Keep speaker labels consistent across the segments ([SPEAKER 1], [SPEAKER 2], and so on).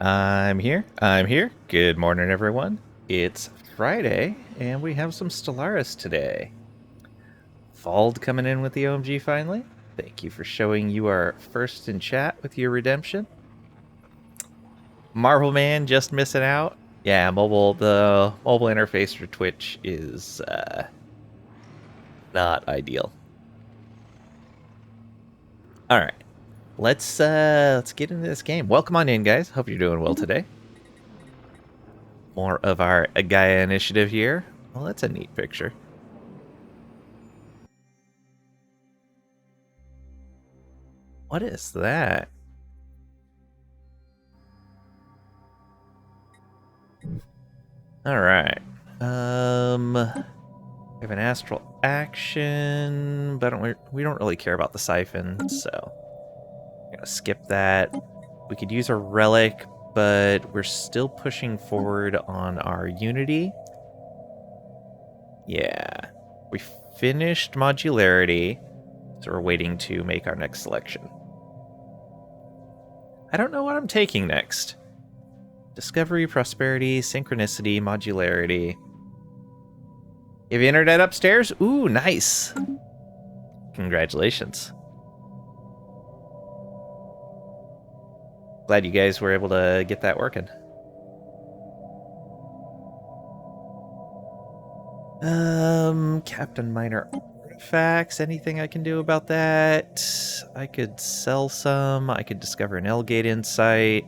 [SPEAKER 1] I'm here. I'm here. Good morning, everyone. It's Friday, and we have some Stellaris today. Fald coming in with the OMG finally. Thank you for showing you are first in chat with your redemption. Marvel Man just missing out. Yeah, the mobile interface for Twitch is not ideal. All right. Let's get into this game. Welcome on in, guys. Hope you're doing well today. More of our Gaia initiative here. Well, that's a neat picture. What is that? All right. We have an astral action, but we don't really care about the siphon, so I'm gonna skip that. We could use a relic, but we're still pushing forward on our unity. Yeah, we finished modularity, so we're waiting to make our next selection. I don't know what I'm taking next. Discovery, prosperity, synchronicity, modularity. You have internet upstairs? Ooh, nice. Congratulations. Glad you guys were able to get that working. Captain Minor artifacts. Anything I can do about that? I could sell some. I could discover an L-gate insight.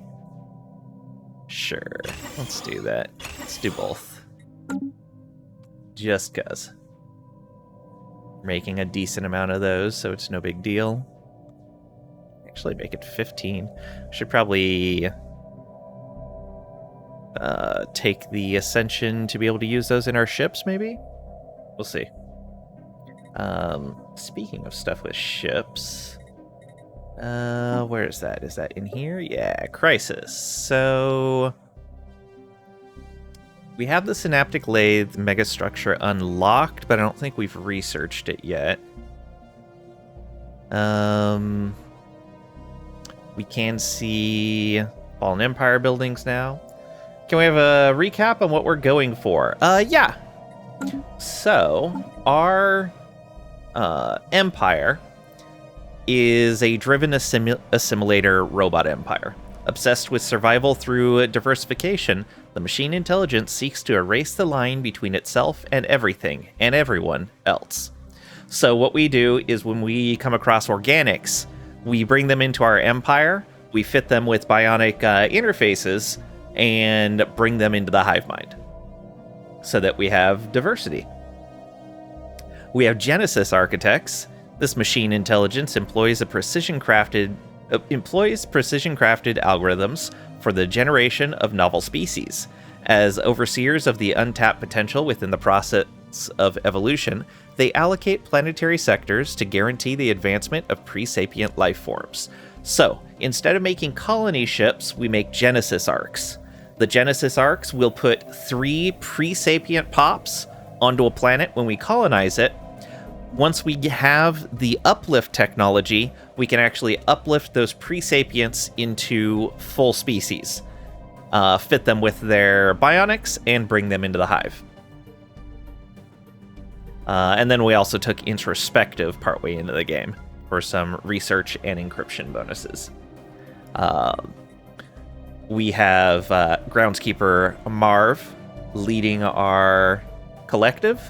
[SPEAKER 1] Sure, let's do that. Let's do both. Just cuz. Making a decent amount of those, so it's no big deal. Actually, make it 15. Should probably take the Ascension to be able to use those in our ships, maybe? We'll see. Speaking of stuff with ships... where is that? Is that in here? Yeah, Crisis. So... we have the Synaptic Lathe megastructure unlocked, but I don't think we've researched it yet. We can see Fallen Empire buildings now. Can we have a recap on what we're going for? Yeah. So, our Empire is a driven assimilator robot empire. Obsessed with survival through diversification, the machine intelligence seeks to erase the line between itself and everything and everyone else. So what we do is when we come across organics, we bring them into our empire, we fit them with bionic interfaces, and bring them into the hive mind so that we have diversity. We have Genesis architects. This machine intelligence employs precision-crafted algorithms for the generation of novel species. As overseers of the untapped potential within the process of evolution, they allocate planetary sectors to guarantee the advancement of pre-sapient life forms. So, instead of making colony ships, we make Genesis arcs. The Genesis arcs will put 3 pre-sapient pops onto a planet when we colonize it. Once we have the uplift technology, we can actually uplift those pre-sapients into full species, fit them with their bionics, and bring them into the hive. And then we also took introspective partway into the game for some research and encryption bonuses. We have Groundskeeper Marv leading our collective.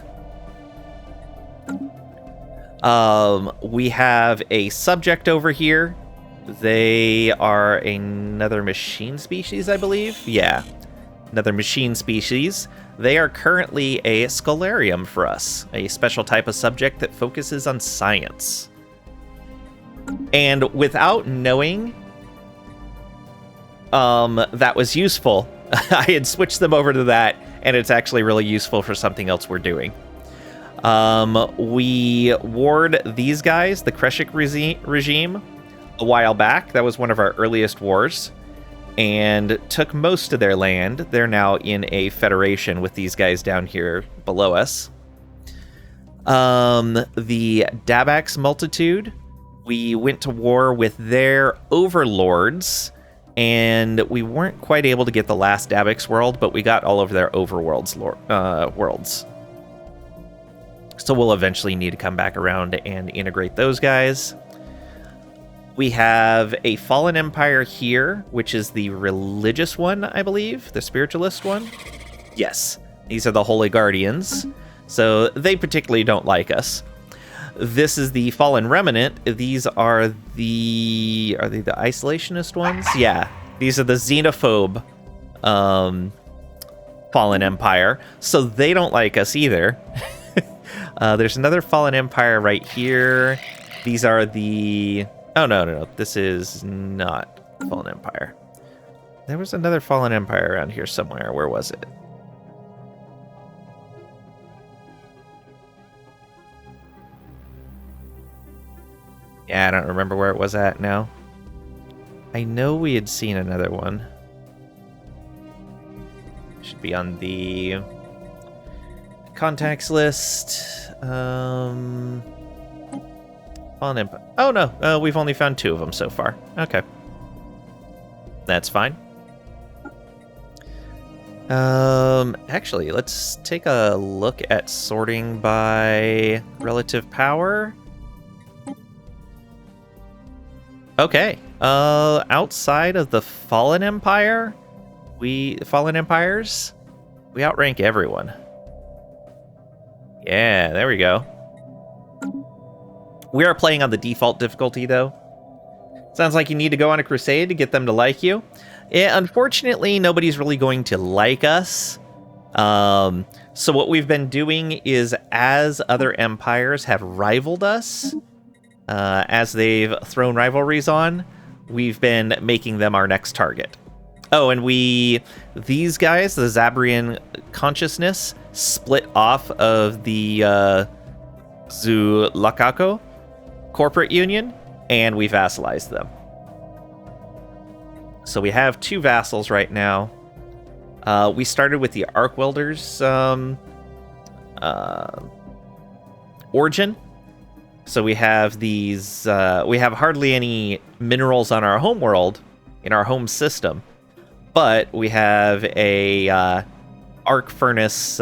[SPEAKER 1] We have a subject over here. They are another machine species, I believe. Yeah, another machine species. They are currently a Scholarium for us, a special type of subject that focuses on science. And without knowing that was useful, I had switched them over to that, and it's actually really useful for something else we're doing. We warred these guys, the Kreshik regime, a while back. That was one of our earliest wars, and took most of their land. They're now in a federation with these guys down here below us. The Dabax multitude, we went to war with their overlords And we weren't quite able to get the last Dabix world, but we got all of their overworlds worlds. So we'll eventually need to come back around and integrate those guys. We have a Fallen Empire here, which is the religious one, I believe, the spiritualist one. Yes, these are the Holy Guardians, so they particularly don't like us. This is the Fallen Remnant. These are they the isolationist ones? Yeah, these are the xenophobe Fallen Empire, so they don't like us either. There's another Fallen Empire right here. These are the... Oh, no. This is not Fallen Empire. There was another Fallen Empire around here somewhere. Where was it? Yeah, I don't remember where it was at now. I know we had seen another one. Should be on the contacts list. Fallen Empire. Oh, no. We've only found 2 of them so far. Okay. That's fine. Actually, let's take a look at sorting by relative power. Okay. Outside of the Fallen Empires, we outrank everyone. Yeah, there we go. We are playing on the default difficulty, though. Sounds like you need to go on a crusade to get them to like you. Yeah, unfortunately, nobody's really going to like us. So what we've been doing is, as other empires have rivaled us, as they've thrown rivalries on, we've been making them our next target. Oh, and these guys, the Zabrian consciousness, split off of the Zulakako corporate union, and we vassalized them. So we have 2 vassals right now. We started with the Arc Welders origin. So we have these, we have hardly any minerals on our home world, in our home system, but we have a arc furnace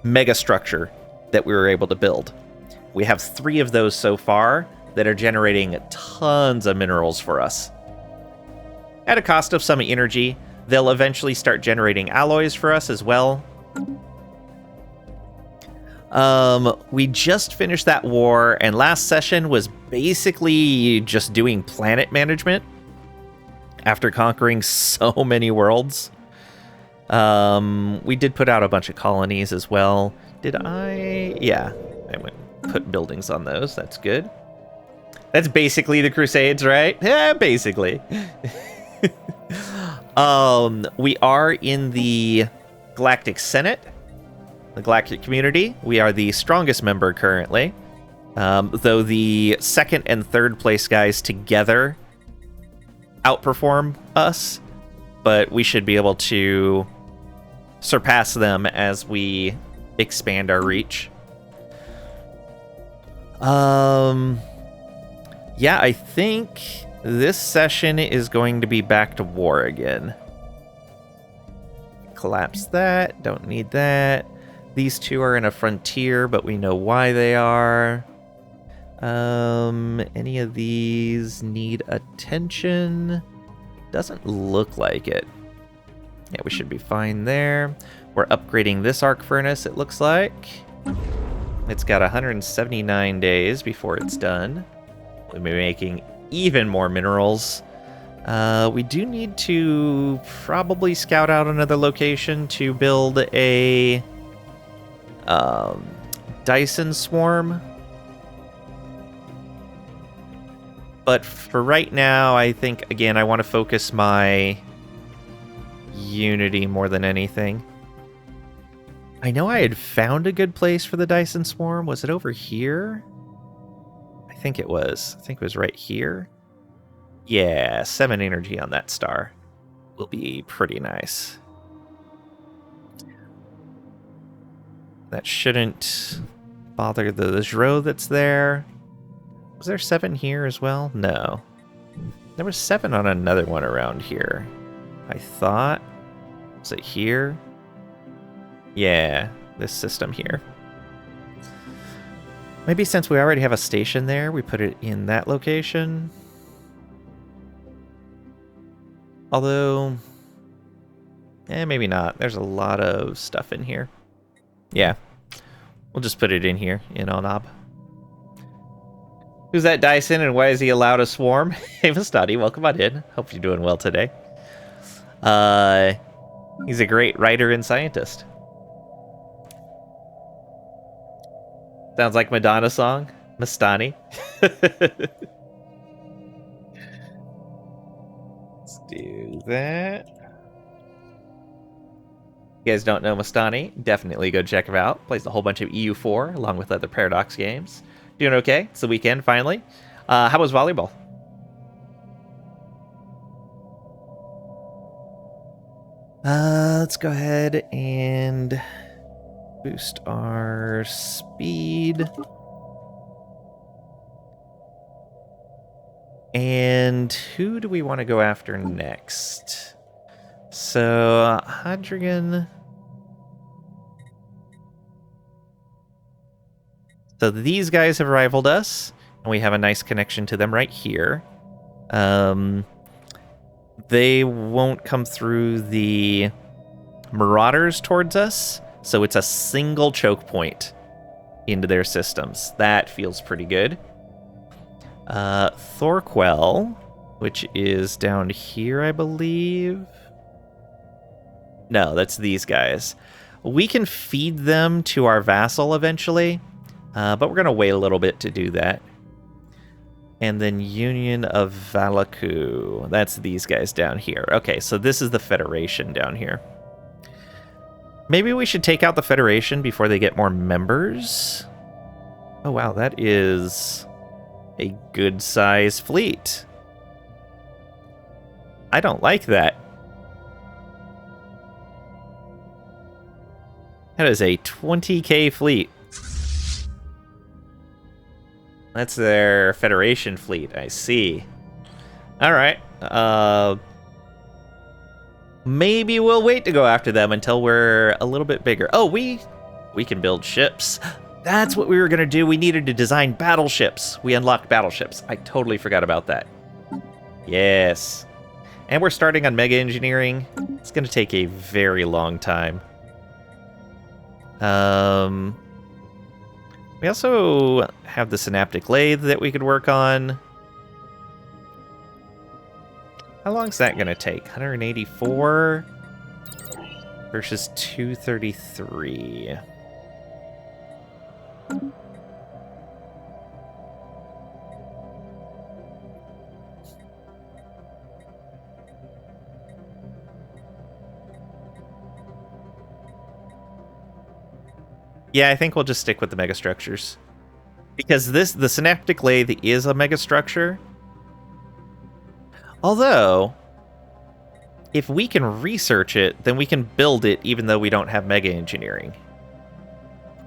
[SPEAKER 1] mega structure that we were able to build. We have 3 of those so far that are generating tons of minerals for us. At a cost of some energy, they'll eventually start generating alloys for us as well. We just finished that war, and last session was basically just doing planet management after conquering so many worlds. We did put out a bunch of colonies as well. Did I? Yeah, I went put buildings on those. That's good. That's basically the Crusades, right? Yeah, basically. We are in the Galactic Senate, the Galactic Community. We are the strongest member currently, though the 2nd and 3rd place guys together outperform us, but we should be able to surpass them as we expand our reach. Yeah, I think this session is going to be back to war again. Collapse that. Don't need that. These 2 are in a frontier, but we know why they are. Any of these need attention? Doesn't look like it. Yeah, we should be fine there. We're upgrading this arc furnace, it looks like. It's got 179 days before it's done. We'll be making even more minerals. We do need to probably scout out another location to build a Dyson swarm. But for right now, I think, again, I want to focus my unity more than anything. I know I had found a good place for the Dyson swarm. Was it over here? I think it was. I think it was right here. Yeah, 7 energy on that star will be pretty nice. That shouldn't bother the Zhro that's there. Was there 7 here as well? No. There was 7 on another one around here. I thought... Was it here? Yeah, this system here. Maybe since we already have a station there, we put it in that location. Although... maybe not. There's a lot of stuff in here. Yeah. We'll just put it in here, in Onob. Who's that Dyson, and why is he allowed a swarm? Hey, Mustadi, welcome on in. Hope you're doing well today. He's a great writer and scientist. Sounds like Madonna song. Mustani. Let's do that. You guys don't know Mustani, definitely go check him out. Plays a whole bunch of EU4 along with other Paradox games. Doing okay. It's the weekend finally. How was volleyball? Let's go ahead and boost our speed. And who do we want to go after next? So, Hadrigan. So these guys have rivaled us, and we have a nice connection to them right here. They won't come through the Marauders towards us, so it's a single choke point into their systems. That feels pretty good. Thorquell, which is down here, I believe. No, that's these guys. We can feed them to our vassal eventually, but we're going to wait a little bit to do that. And then Union of Valaku. That's these guys down here. Okay, so this is the Federation down here. Maybe we should take out the Federation before they get more members. Oh, wow, that is a good-sized fleet. I don't like that. That is a 20k fleet. That's their Federation fleet, I see. Alright. Maybe we'll wait to go after them until we're a little bit bigger. Oh, we can build ships. That's what we were going to do. We needed to design battleships. We unlocked battleships. I totally forgot about that. Yes. And we're starting on mega engineering. It's going to take a very long time. We also have the synaptic lathe that we could work on. How long is that going to take? 184 versus 233. Yeah, I think we'll just stick with the megastructures. Because the synaptic lathe is a megastructure. Although, if we can research it, then we can build it even though we don't have mega engineering.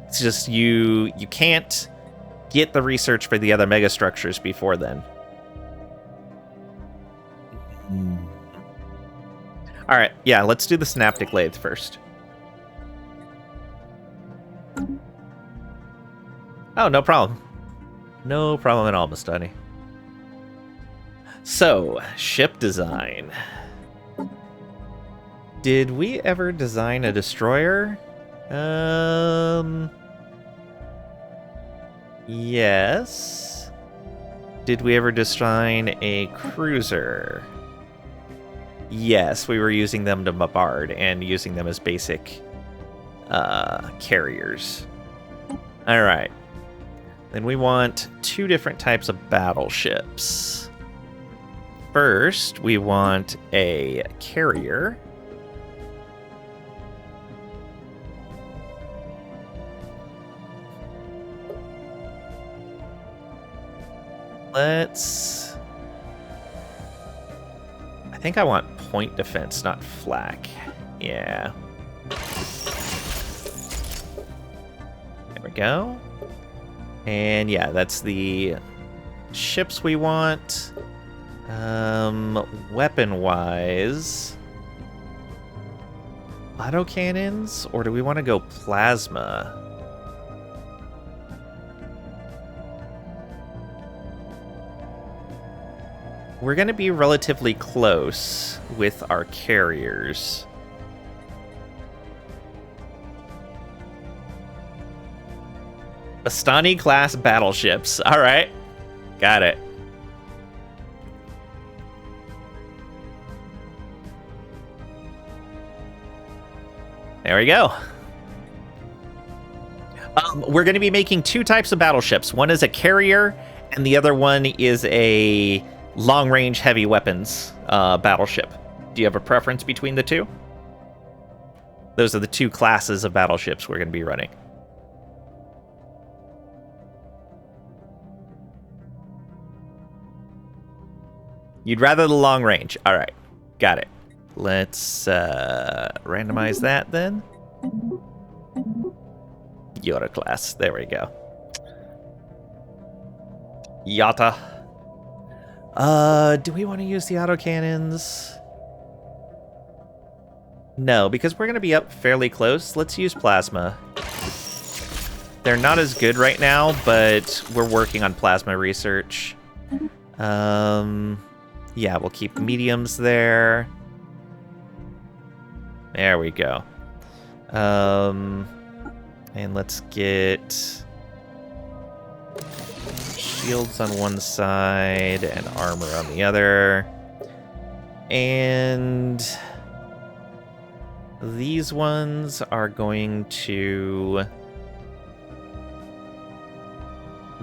[SPEAKER 1] It's just you can't get the research for the other megastructures before then. Alright, yeah, let's do the synaptic lathe first. Oh, no problem. No problem at all, Mustani. So, ship design. Did we ever design a destroyer? Yes. Did we ever design a cruiser? Yes, we were using them to bombard and using them as basic carriers. All right. Then we want 2 different types of battleships. First, we want a carrier. I think I want point defense, not flak. Yeah. There we go. And yeah, that's the ships we want. Weapon-wise... autocannons, or do we want to go plasma? We're going to be relatively close with our carriers. Bastani-class battleships. All right. Got it. There we go. We're going to be making two types of battleships. One is a carrier, and the other one is a long-range heavy weapons battleship. Do you have a preference between the two? Those are the two classes of battleships we're going to be running. You'd rather the long range. All right. Got it. Let's randomize that then. Yoda class. There we go. Yata. Do we want to use the autocannons? No, because we're going to be up fairly close. Let's use plasma. They're not as good right now, but we're working on plasma research. Yeah, we'll keep mediums there. There we go. And let's get shields on one side and armor on the other. And these ones are going to...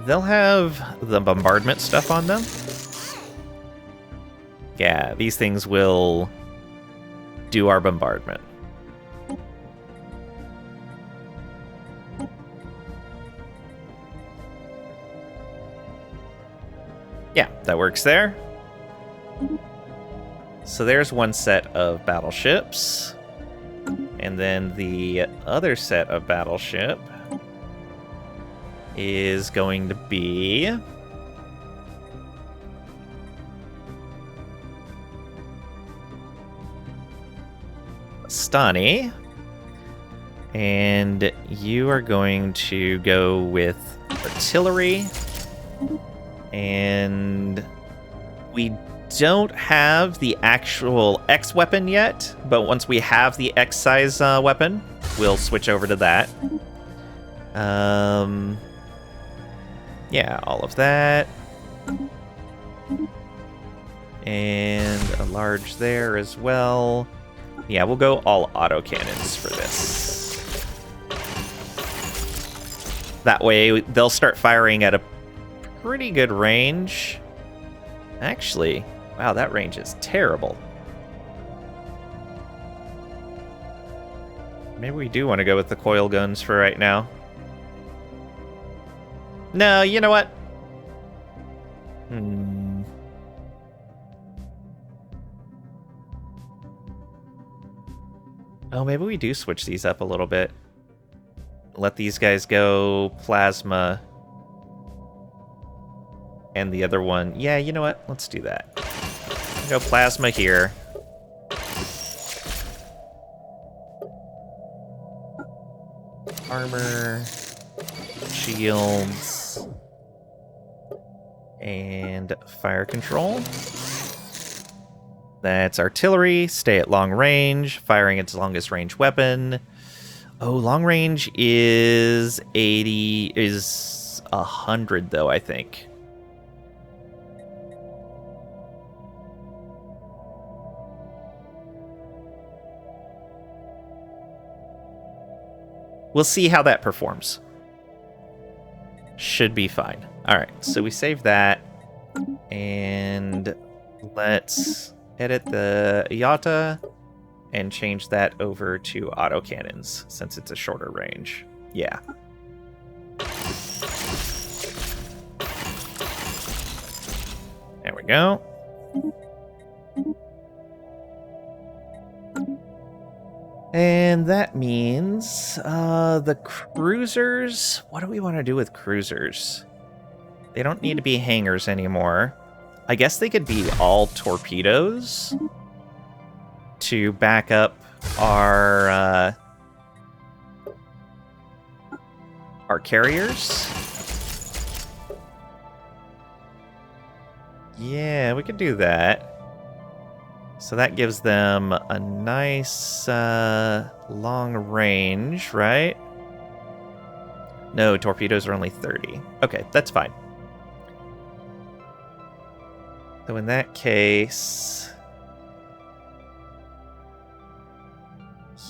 [SPEAKER 1] they'll have the bombardment stuff on them. Yeah, these things will do our bombardment. Yeah, that works there. So there's one set of battleships. And then the other set of battleship is going to be... Stani. And you are going to go with artillery. And we don't have the actual X weapon yet, but once we have the X size weapon, we'll switch over to that. Yeah, all of that. And a large there as well. Yeah, we'll go all autocannons for this. That way, they'll start firing at a pretty good range. Actually, wow, that range is terrible. Maybe we do want to go with the coil guns for right now. No, you know what? Oh, maybe we do switch these up a little bit. Let these guys go plasma. And the other one... yeah, you know what? Let's do that. Go plasma here. Armor. Shields. And fire control. That's artillery. Stay at long range. Firing its longest range weapon. Oh, long range is 80... is 100, though, I think. We'll see how that performs. Should be fine. All right, so we save that. And let's edit the Yata and change that over to autocannons since it's a shorter range. Yeah. There we go. And that means the cruisers... what do we want to do with cruisers? They don't need to be hangars anymore. I guess they could be all torpedoes to back up our carriers. Yeah, we could do that. So that gives them a nice long range, right? No, torpedoes are only 30. Okay, that's fine. So in that case...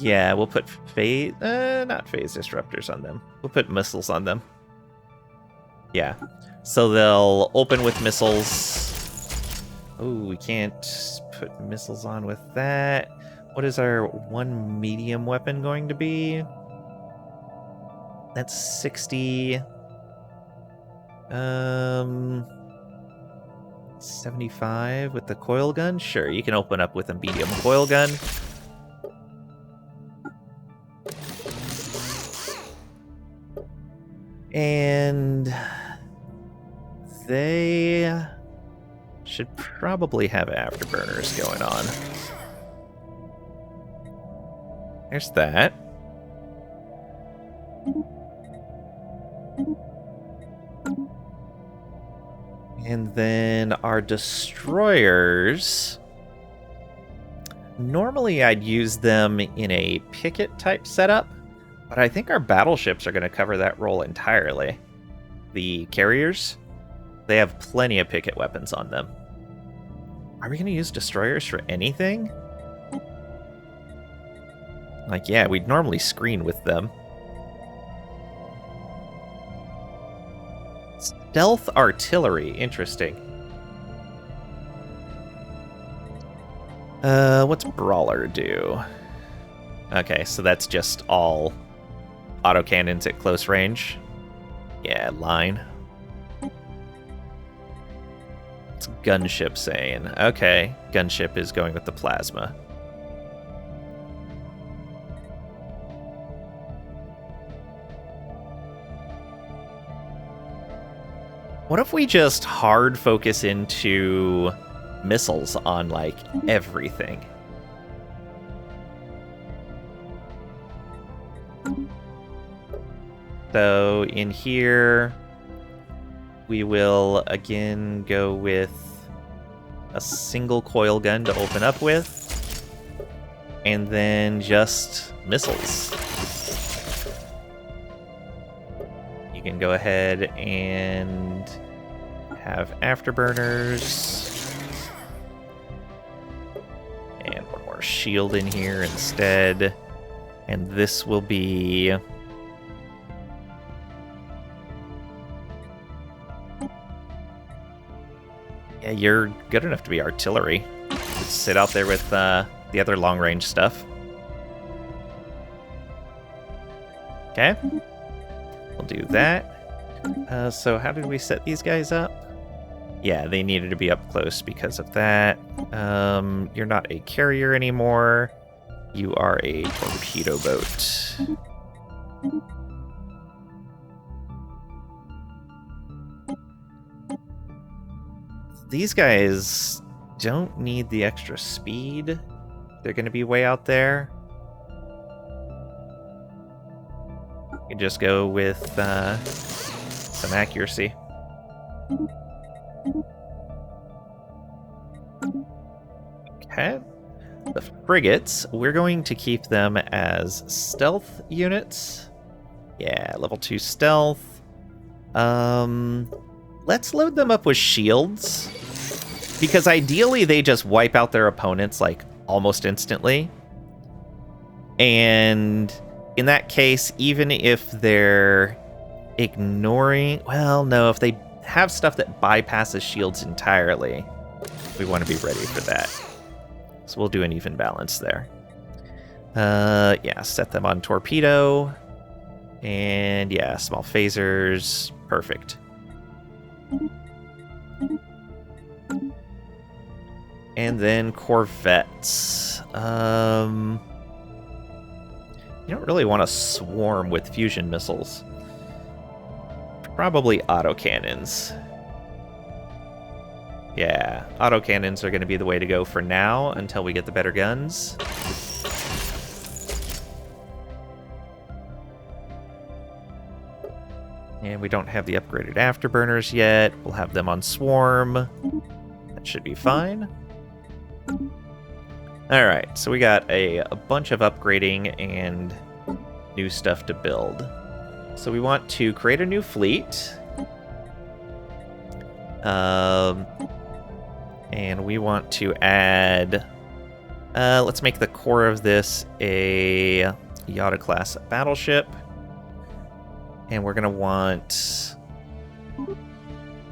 [SPEAKER 1] yeah, we'll put not phase disruptors on them. We'll put missiles on them. Yeah. So they'll open with missiles. Oh, we can't put missiles on with that. What is our one medium weapon going to be? That's 60. 75 with the coil gun? Sure, you can open up with a medium coil gun. And they should probably have afterburners going on. There's that. And then our destroyers... normally I'd use them in a picket type setup, but I think our battleships are going to cover that role entirely. The carriers, they have plenty of picket weapons on them. Are we going to use destroyers for anything? Like, yeah, we'd normally screen with them. Stealth artillery, interesting. What's Brawler do? Okay, so that's just all autocannons at close range. Yeah, line. What's Gunship saying? Okay, Gunship is going with the plasma. What if we just hard focus into missiles on, like, everything? So in here, we will again go with a single coil gun to open up with, and then just missiles. You can go ahead and have afterburners. And one more shield in here instead. And this will be... yeah, you're good enough to be artillery. Just sit out there with the other long-range stuff. Okay. We'll do that. So how did we set these guys up? Yeah, they needed to be up close because of that. You're not a carrier anymore. You are a torpedo boat. These guys don't need the extra speed. They're going to be way out there. You can just go with some accuracy. Okay. The frigates, we're going to keep them as stealth units. Yeah, level 2 stealth. Let's load them up with shields, because ideally they just wipe out their opponents like almost instantly. And in that case, even if they're ignoring... well, no, if they have stuff that bypasses shields entirely, we want to be ready for that. So we'll do an even balance there. Yeah, set them on torpedo. And yeah, small phasers. Perfect. And then corvettes. You don't really want to swarm with fusion missiles. Probably autocannons. Yeah, autocannons are going to be the way to go for now until we get the better guns. And we don't have the upgraded afterburners yet. We'll have them on Swarm. That should be fine. Alright, so we got a bunch of upgrading and new stuff to build. So we want to create a new fleet. And we want to add... let's make the core of this a Yada-class battleship. And we're going to want,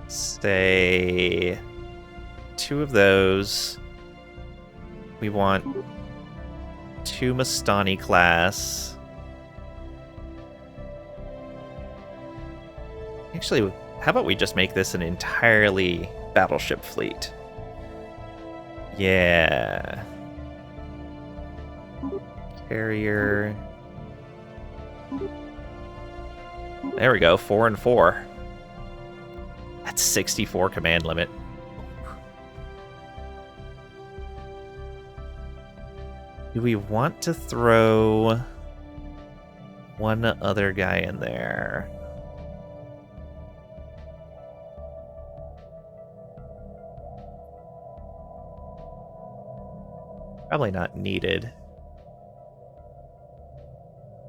[SPEAKER 1] say, 2 of those. We want 2 Mastani class. Actually, how about we just make this an entirely battleship fleet? Yeah. Carrier. There we go, 4 and 4. That's 64 command limit. Do we want to throw one other guy in there? Probably not needed.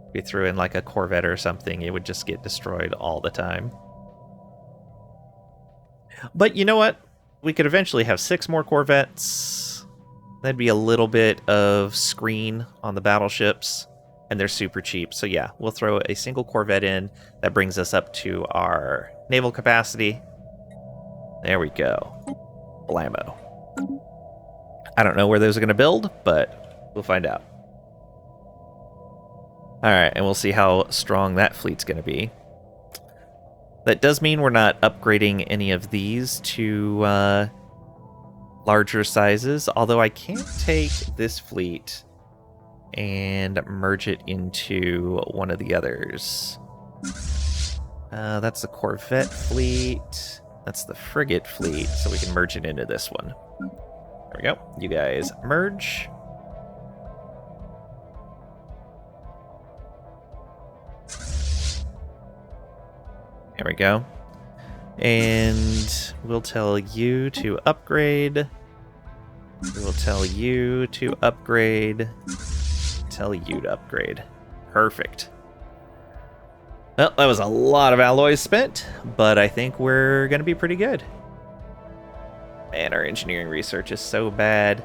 [SPEAKER 1] If we threw in like a Corvette or something, it would just get destroyed all the time. But you know what? We could eventually have 6 more Corvettes. That'd be a little bit of screen on the battleships, and they're super cheap. So yeah, we'll throw a single Corvette in. That brings us up to our naval capacity. There we go. Blammo. I don't know where those are going to build, but we'll find out. Alright, and we'll see how strong that fleet's going to be. That does mean we're not upgrading any of these to larger sizes, although I can take this fleet and merge it into one of the others. That's the Corvette fleet. That's the frigate fleet, so we can merge it into this one. There we go. You guys merge. There we go. And we'll tell you to upgrade. We will tell you to upgrade. Tell you to upgrade. Perfect. Well, that was a lot of alloys spent, but I think we're going to be pretty good. Man, our engineering research is so bad.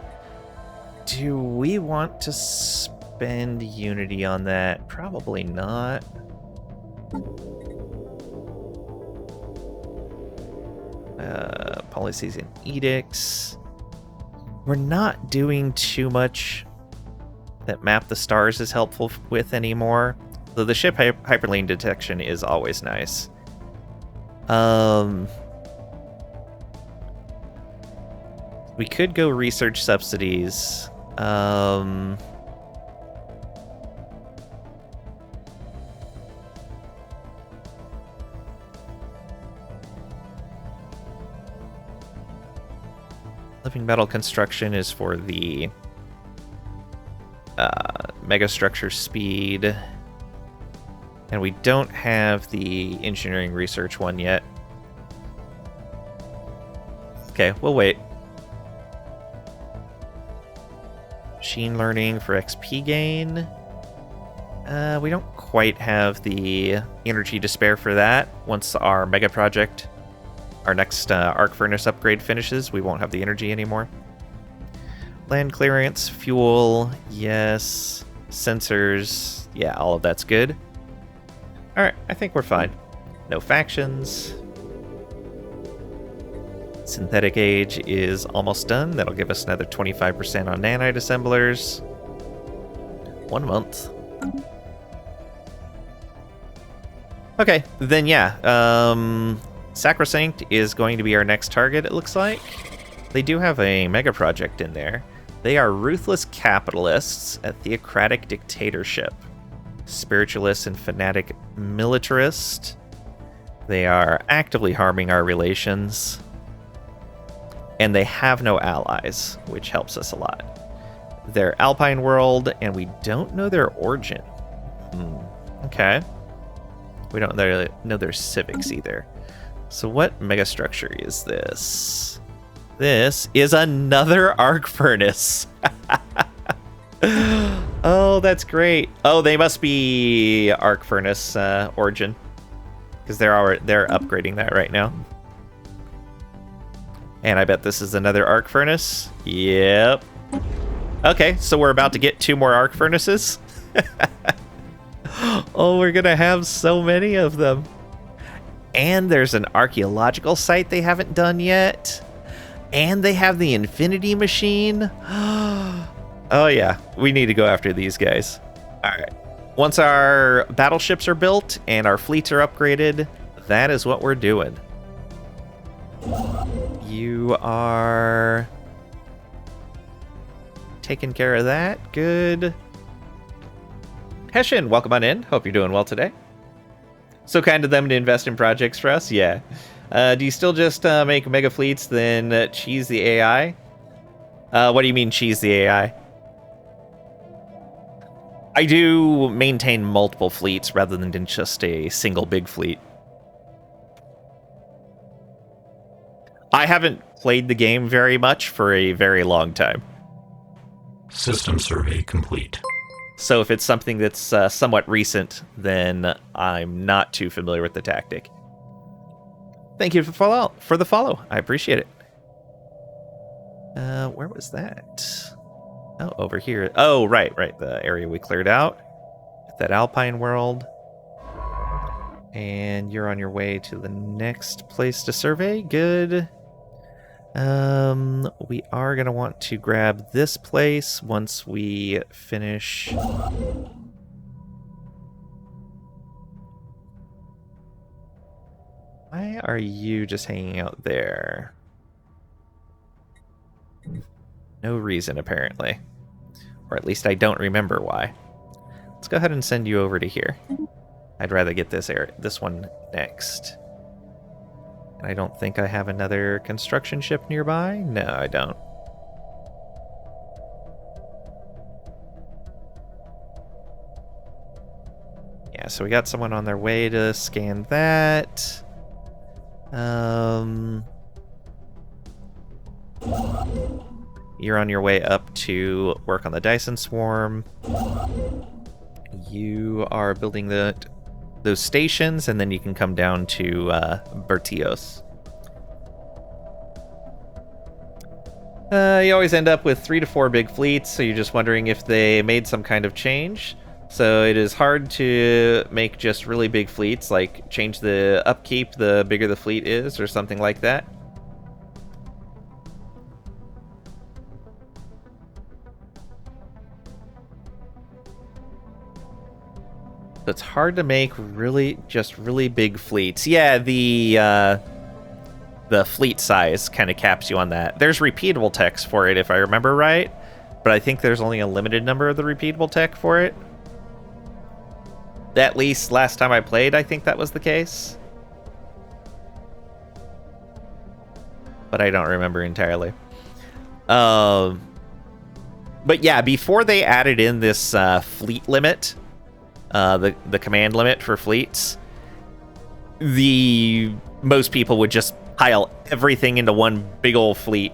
[SPEAKER 1] Do we want to spend Unity on that? Probably not. Policies and edicts. We're not doing too much that Map the Stars is helpful with anymore. Though the ship hyperlane detection is always nice. We could go research subsidies. Living metal construction is for the megastructure speed. And we don't have the engineering research one yet. Okay, we'll wait. Machine learning for XP gain. We don't quite have the energy to spare for that. Once our mega project, our next arc furnace upgrade finishes, we won't have the energy anymore. Land clearance, fuel, yes. Sensors, yeah, all of that's good. Alright, I think we're fine. No factions. Synthetic age is almost done. That'll give us another 25% on nanite assemblers. 1 month. Okay, then yeah. Sacrosanct is going to be our next target, it looks like. They do have a mega project in there. They are ruthless capitalists, a theocratic dictatorship. Spiritualist and fanatic militarist. They are actively harming our relations. and they have no allies, which helps us a lot. They're Alpine world, and we don't know their origin. Okay. We don't really know their civics either. So what megastructure is this? This is another arc furnace. Oh, that's great. Oh, they must be arc furnace origin, because they're upgrading that right now. And I bet this is another arc furnace. Yep. Okay, so we're about to get 2 more arc furnaces. Oh, we're gonna have so many of them. And there's an archaeological site they haven't done yet. And they have the infinity machine. Oh yeah, we need to go after these guys. All right. Once our battleships are built and our fleets are upgraded, that is what we're doing. You are taking care of that. Good. Hessian, welcome on in. Hope you're doing well today. So kind of them to invest in projects for us? Yeah. Do you still just make mega fleets, then cheese the AI? What do you mean cheese the AI? I do maintain multiple fleets rather than just a single big fleet. I haven't played the game very much for a very long time.
[SPEAKER 2] System survey complete.
[SPEAKER 1] So if it's something that's somewhat recent, then I'm not too familiar with the tactic. Thank you for the follow. I appreciate it. Where was that? Oh, over here. Oh, right. The area we cleared out. That Alpine world. And you're on your way to the next place to survey. Good. We are going to want to grab this place once we finish. Why are you just hanging out there? No reason, apparently. Or at least I don't remember why. Let's go ahead and send you over to here. I'd rather get this one next. And I don't think I have another construction ship nearby. No, I don't. Yeah, so we got someone on their way to scan that. You're on your way up to work on the Dyson Swarm. You are building those stations, and then you can come down to Bertios. You always end up with 3 to 4 big fleets, so you're just wondering if they made some kind of change. So it is hard to make just really big fleets, like change the upkeep the bigger the fleet is, or something like that. So it's hard to make really big fleets. Yeah, the fleet size kind of caps you on that. There's repeatable text for it, if I remember right, but I think there's only a limited number of the repeatable tech for it. At least last time I played, I think that was the case. But I don't remember entirely. But yeah, before they added in this fleet limit, the command limit for fleets, most people would just pile everything into one big old fleet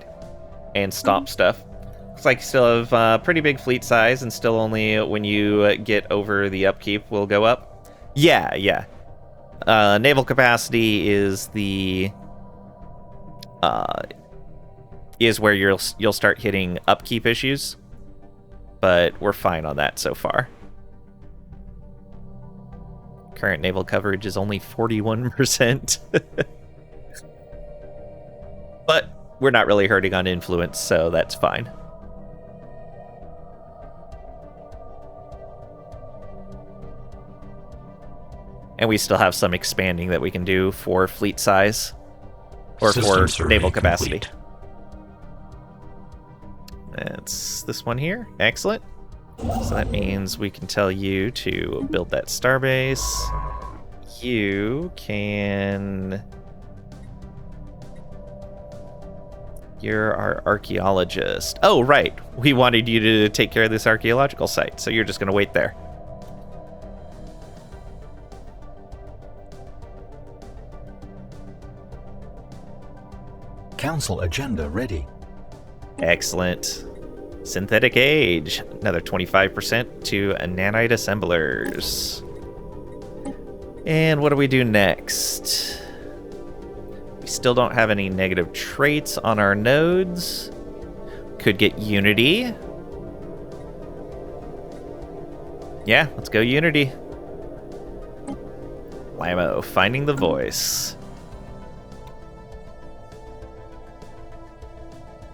[SPEAKER 1] and stomp stuff. Looks like you still have pretty big fleet size, and still only when you get over the upkeep will go up. Yeah. Naval capacity is where you'll start hitting upkeep issues, but we're fine on that so far. Current naval coverage is only 41%. But we're not really hurting on influence, so that's fine. And we still have some expanding that we can do for fleet size, or for naval capacity. Complete. That's this one here. Excellent. So that means we can tell you to build that starbase. You can You're our archaeologist. Oh, right. We wanted you to take care of this archaeological site, so you're just going to wait there.
[SPEAKER 3] Council agenda ready.
[SPEAKER 1] Excellent. Synthetic age. Another 25% to nanite assemblers. And what do we do next? We still don't have any negative traits on our nodes. Could get Unity. Yeah, let's go Unity. Lamo, finding the voice.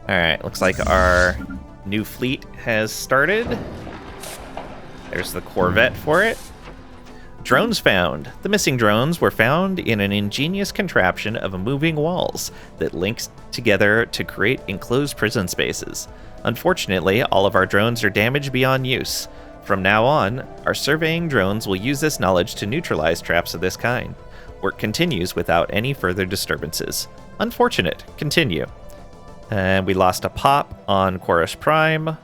[SPEAKER 1] Alright, looks like our new fleet has started. There's the Corvette for it. Drones found. The missing drones were found in an ingenious contraption of moving walls that links together to create enclosed prison spaces. Unfortunately, all of our drones are damaged beyond use. From now on, our surveying drones will use this knowledge to neutralize traps of this kind. Work continues without any further disturbances. Unfortunate. Continue. And we lost a pop on Chorus Prime.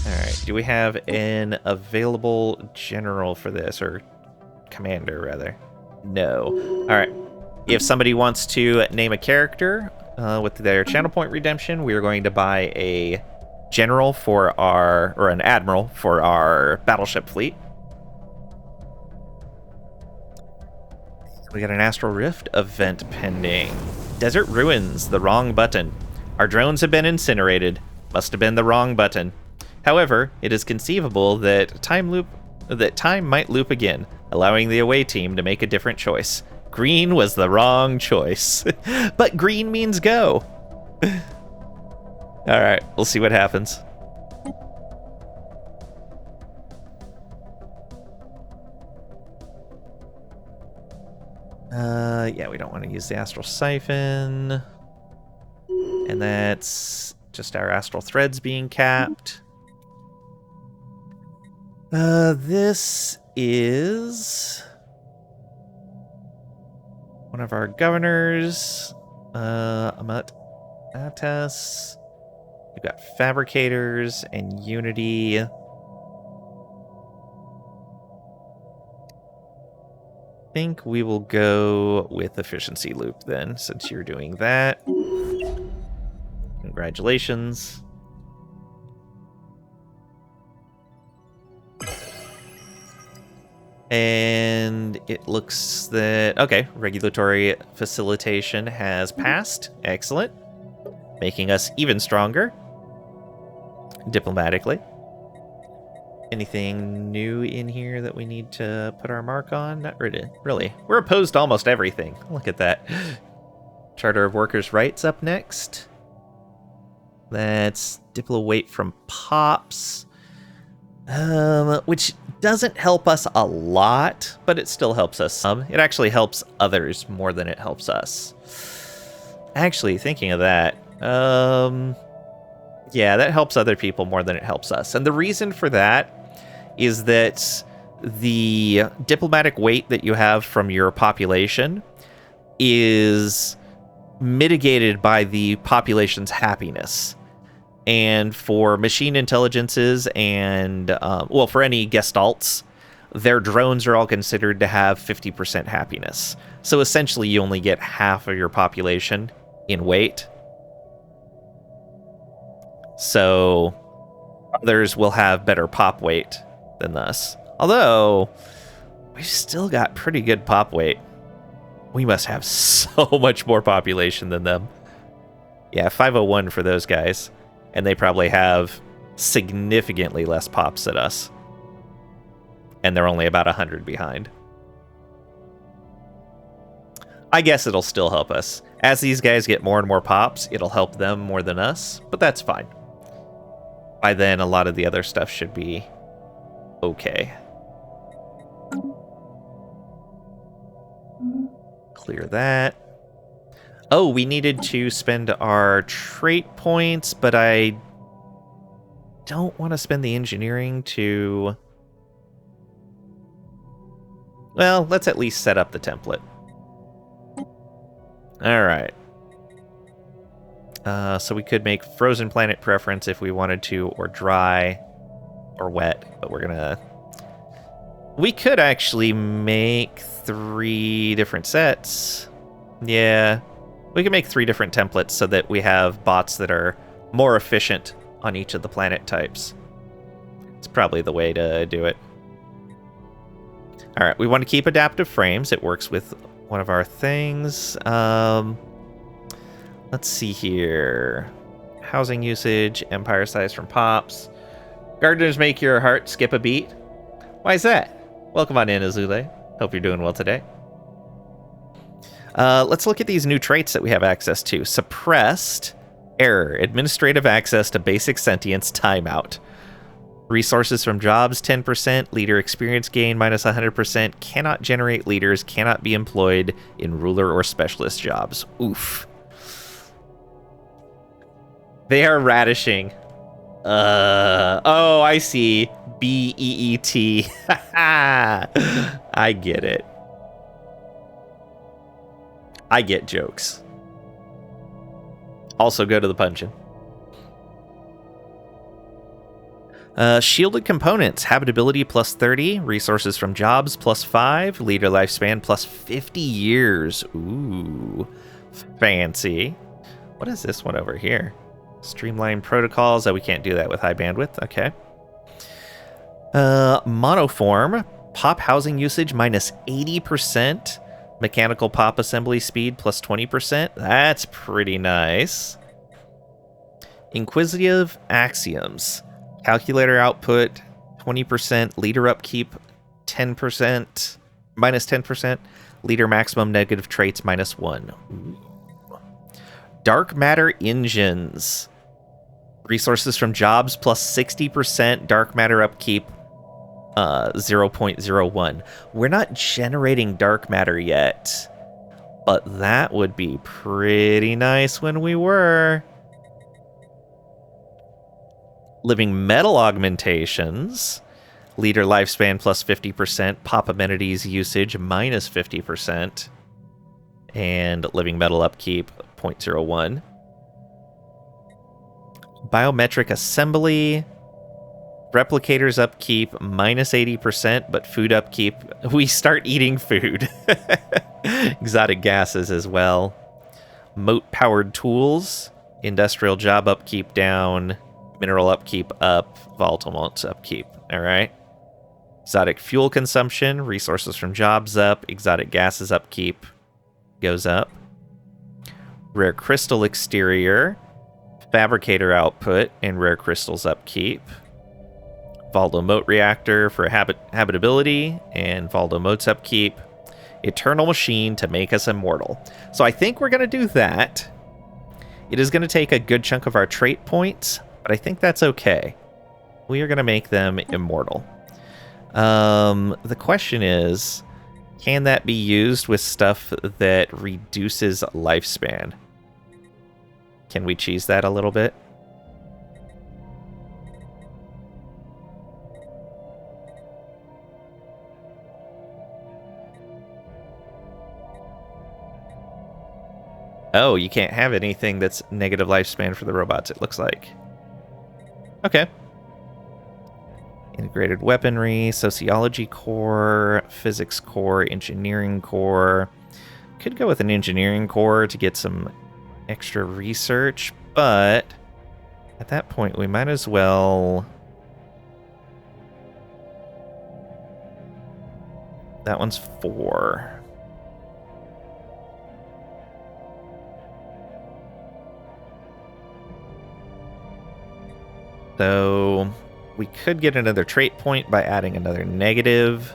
[SPEAKER 1] Alright, do we have an available general for this, or commander, rather? No. Alright, if somebody wants to name a character with their channel point redemption, we are going to buy a general for our, or an admiral for our battleship fleet. We got an Astral Rift event pending. Desert Ruins, the wrong button. Our drones have been incinerated. Must have been the wrong button. However, it is conceivable that time might loop again, allowing the away team to make a different choice. Green was the wrong choice. But green means go. Alright, we'll see what happens. Yeah, we don't want to use the Astral Siphon. And that's just our Astral Threads being capped. This is one of our governors. Amat Atas. We've got Fabricators and Unity. I think we will go with Efficiency Loop then, since you're doing that. Congratulations. And it looks that, okay, regulatory facilitation has passed. Excellent. Making us even stronger diplomatically. Anything new in here that we need to put our mark on? Not really. We're opposed to almost everything. Look at that. Charter of Workers' Rights up next. That's Diplo weight from Pops. Which doesn't help us a lot, but it still helps us some. It actually helps others more than it helps us. Actually, thinking of that, yeah, that helps other people more than it helps us. And the reason for that is that the diplomatic weight that you have from your population is mitigated by the population's happiness. And for machine intelligences and, well, for any gestalts, their drones are all considered to have 50% happiness. So essentially, you only get half of your population in weight. So others will have better pop weight than us. Although, we've still got pretty good pop weight. We must have so much more population than them. Yeah, 501 for those guys. And they probably have significantly less pops than us. And they're only about 100 behind. I guess it'll still help us. As these guys get more and more pops, it'll help them more than us, but that's fine. By then, a lot of the other stuff should be okay. Clear that. Oh, we needed to spend our trait points, but I don't want to spend the engineering to Well, let's at least set up the template. All right. So we could make frozen planet preference if we wanted to, or dry, or wet, but we could actually make 3 different sets. Yeah, we can make 3 different templates so that we have bots that are more efficient on each of the planet types. It's probably the way to do it. All right, we want to keep adaptive frames. It works with one of our things. Let's see here. Housing usage, empire size from pops. Gardeners make your heart skip a beat. Why is that? Welcome on in, Azule. Hope you're doing well today. Let's look at these new traits that we have access to. Suppressed, error, administrative access to basic sentience, timeout. Resources from jobs, 10%. Leader experience gain, minus 100%. Cannot generate leaders, cannot be employed in ruler or specialist jobs. Oof. They are radishing. Oh, I see. BEET. I get it. I get jokes. Also go to the punching. Shielded components. Habitability plus 30. Resources from jobs plus 5. Leader lifespan plus 50 years. Ooh. Fancy. What is this one over here? Streamline protocols. Oh, we can't do that with high bandwidth. Okay. Monoform. Pop housing usage minus 80%. Mechanical pop assembly speed plus 20%. That's pretty nice. Inquisitive axioms. Calculator output 20%. Leader upkeep 10%. Minus 10%. Leader maximum negative traits minus 1. Ooh. Dark matter engines. Resources from jobs plus 60%. Dark matter upkeep 0.01. We're not generating dark matter yet, but that would be pretty nice when we were. Living metal augmentations. Leader lifespan plus 50%. Pop amenities usage minus 50%. And living metal upkeep 0.01. Biometric assembly. Replicators upkeep minus 80%, but food upkeep, we start eating food. Exotic gases as well. Moat powered tools. Industrial job upkeep down. Mineral upkeep up. Volatile malts upkeep. All right. Exotic fuel consumption. Resources from jobs up. Exotic gases upkeep goes up. Rare crystal exterior. Fabricator output and rare crystals upkeep. Valdo moat reactor for habitability and Valdo moats upkeep. Eternal machine to make us immortal. So I think we're going to do that. It is going to take a good chunk of our trait points, but I think that's okay. We are going to make them immortal. The question is, can that be used with stuff that reduces lifespan? Can we cheese that a little bit? Oh, you can't have anything that's negative lifespan for the robots, it looks like. Okay. Integrated weaponry, sociology core, physics core, engineering core. Could go with an engineering core to get some extra research, but at that point we might as well... That one's 4. So we could get another trait point by adding another negative.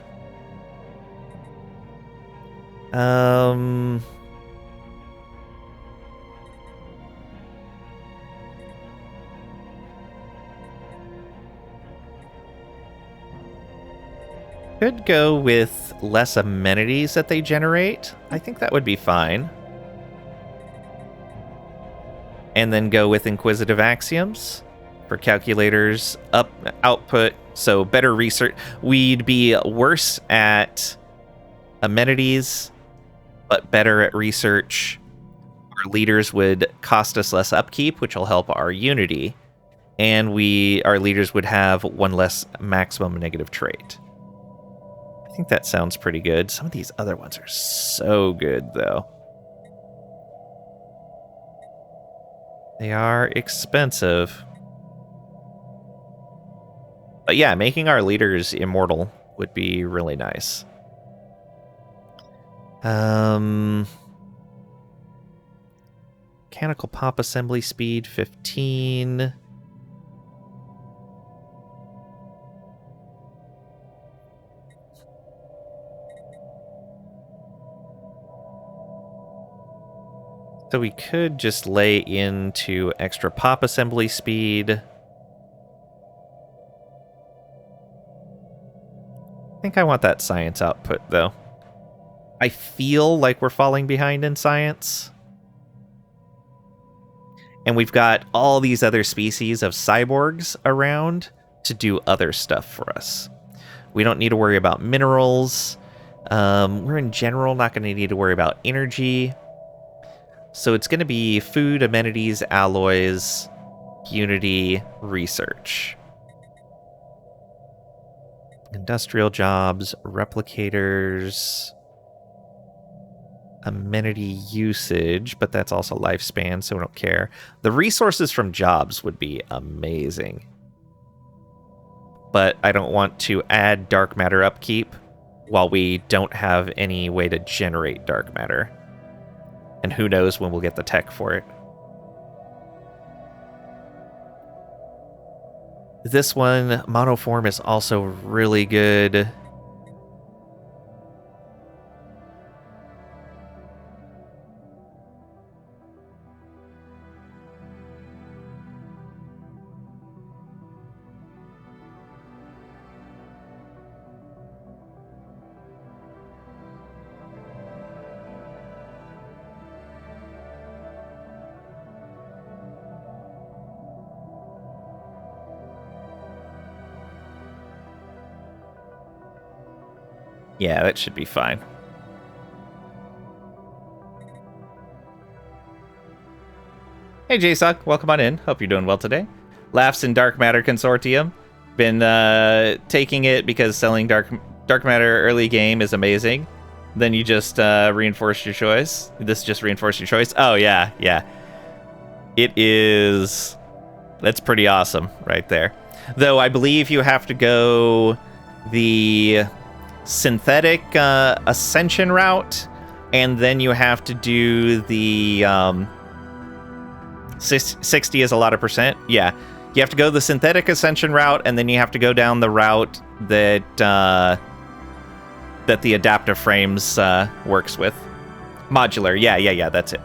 [SPEAKER 1] Could go with less amenities that they generate. I think that would be fine. And then go with inquisitive axioms for calculators output. So better research. We'd be worse at amenities, but better at research. Our leaders would cost us less upkeep, which will help our unity. And our leaders would have one less maximum negative trait. I think that sounds pretty good. Some of these other ones are so good, though. They are expensive. But yeah, making our leaders immortal would be really nice. Mechanical pop assembly speed 15. So we could just lay into extra pop assembly speed. I think I want that science output, though. I feel like we're falling behind in science. And we've got all these other species of cyborgs around to do other stuff for us. We don't need to worry about minerals. We're in general not going to need to worry about energy. So it's going to be food, amenities, alloys, unity, research. Industrial jobs, replicators, amenity usage, but that's also lifespan, so we don't care. The resources from jobs would be amazing. But I don't want to add dark matter upkeep while we don't have any way to generate dark matter. And who knows when we'll get the tech for it. This one, monoform, is also really good. Yeah, that should be fine. Hey, JSOC, welcome on in. Hope you're doing well today. Laughs in Dark Matter Consortium. Been taking it because selling Dark Matter early game is amazing. Then you just reinforced your choice. This just reinforced your choice. Oh, yeah. It is... That's pretty awesome right there. Though I believe you have to go the synthetic ascension route, and then you have to do the 60 is a lot of percent. Yeah, you have to go the synthetic ascension route, and then you have to go down the route that that the adaptive frames works with. Modular, yeah, that's it.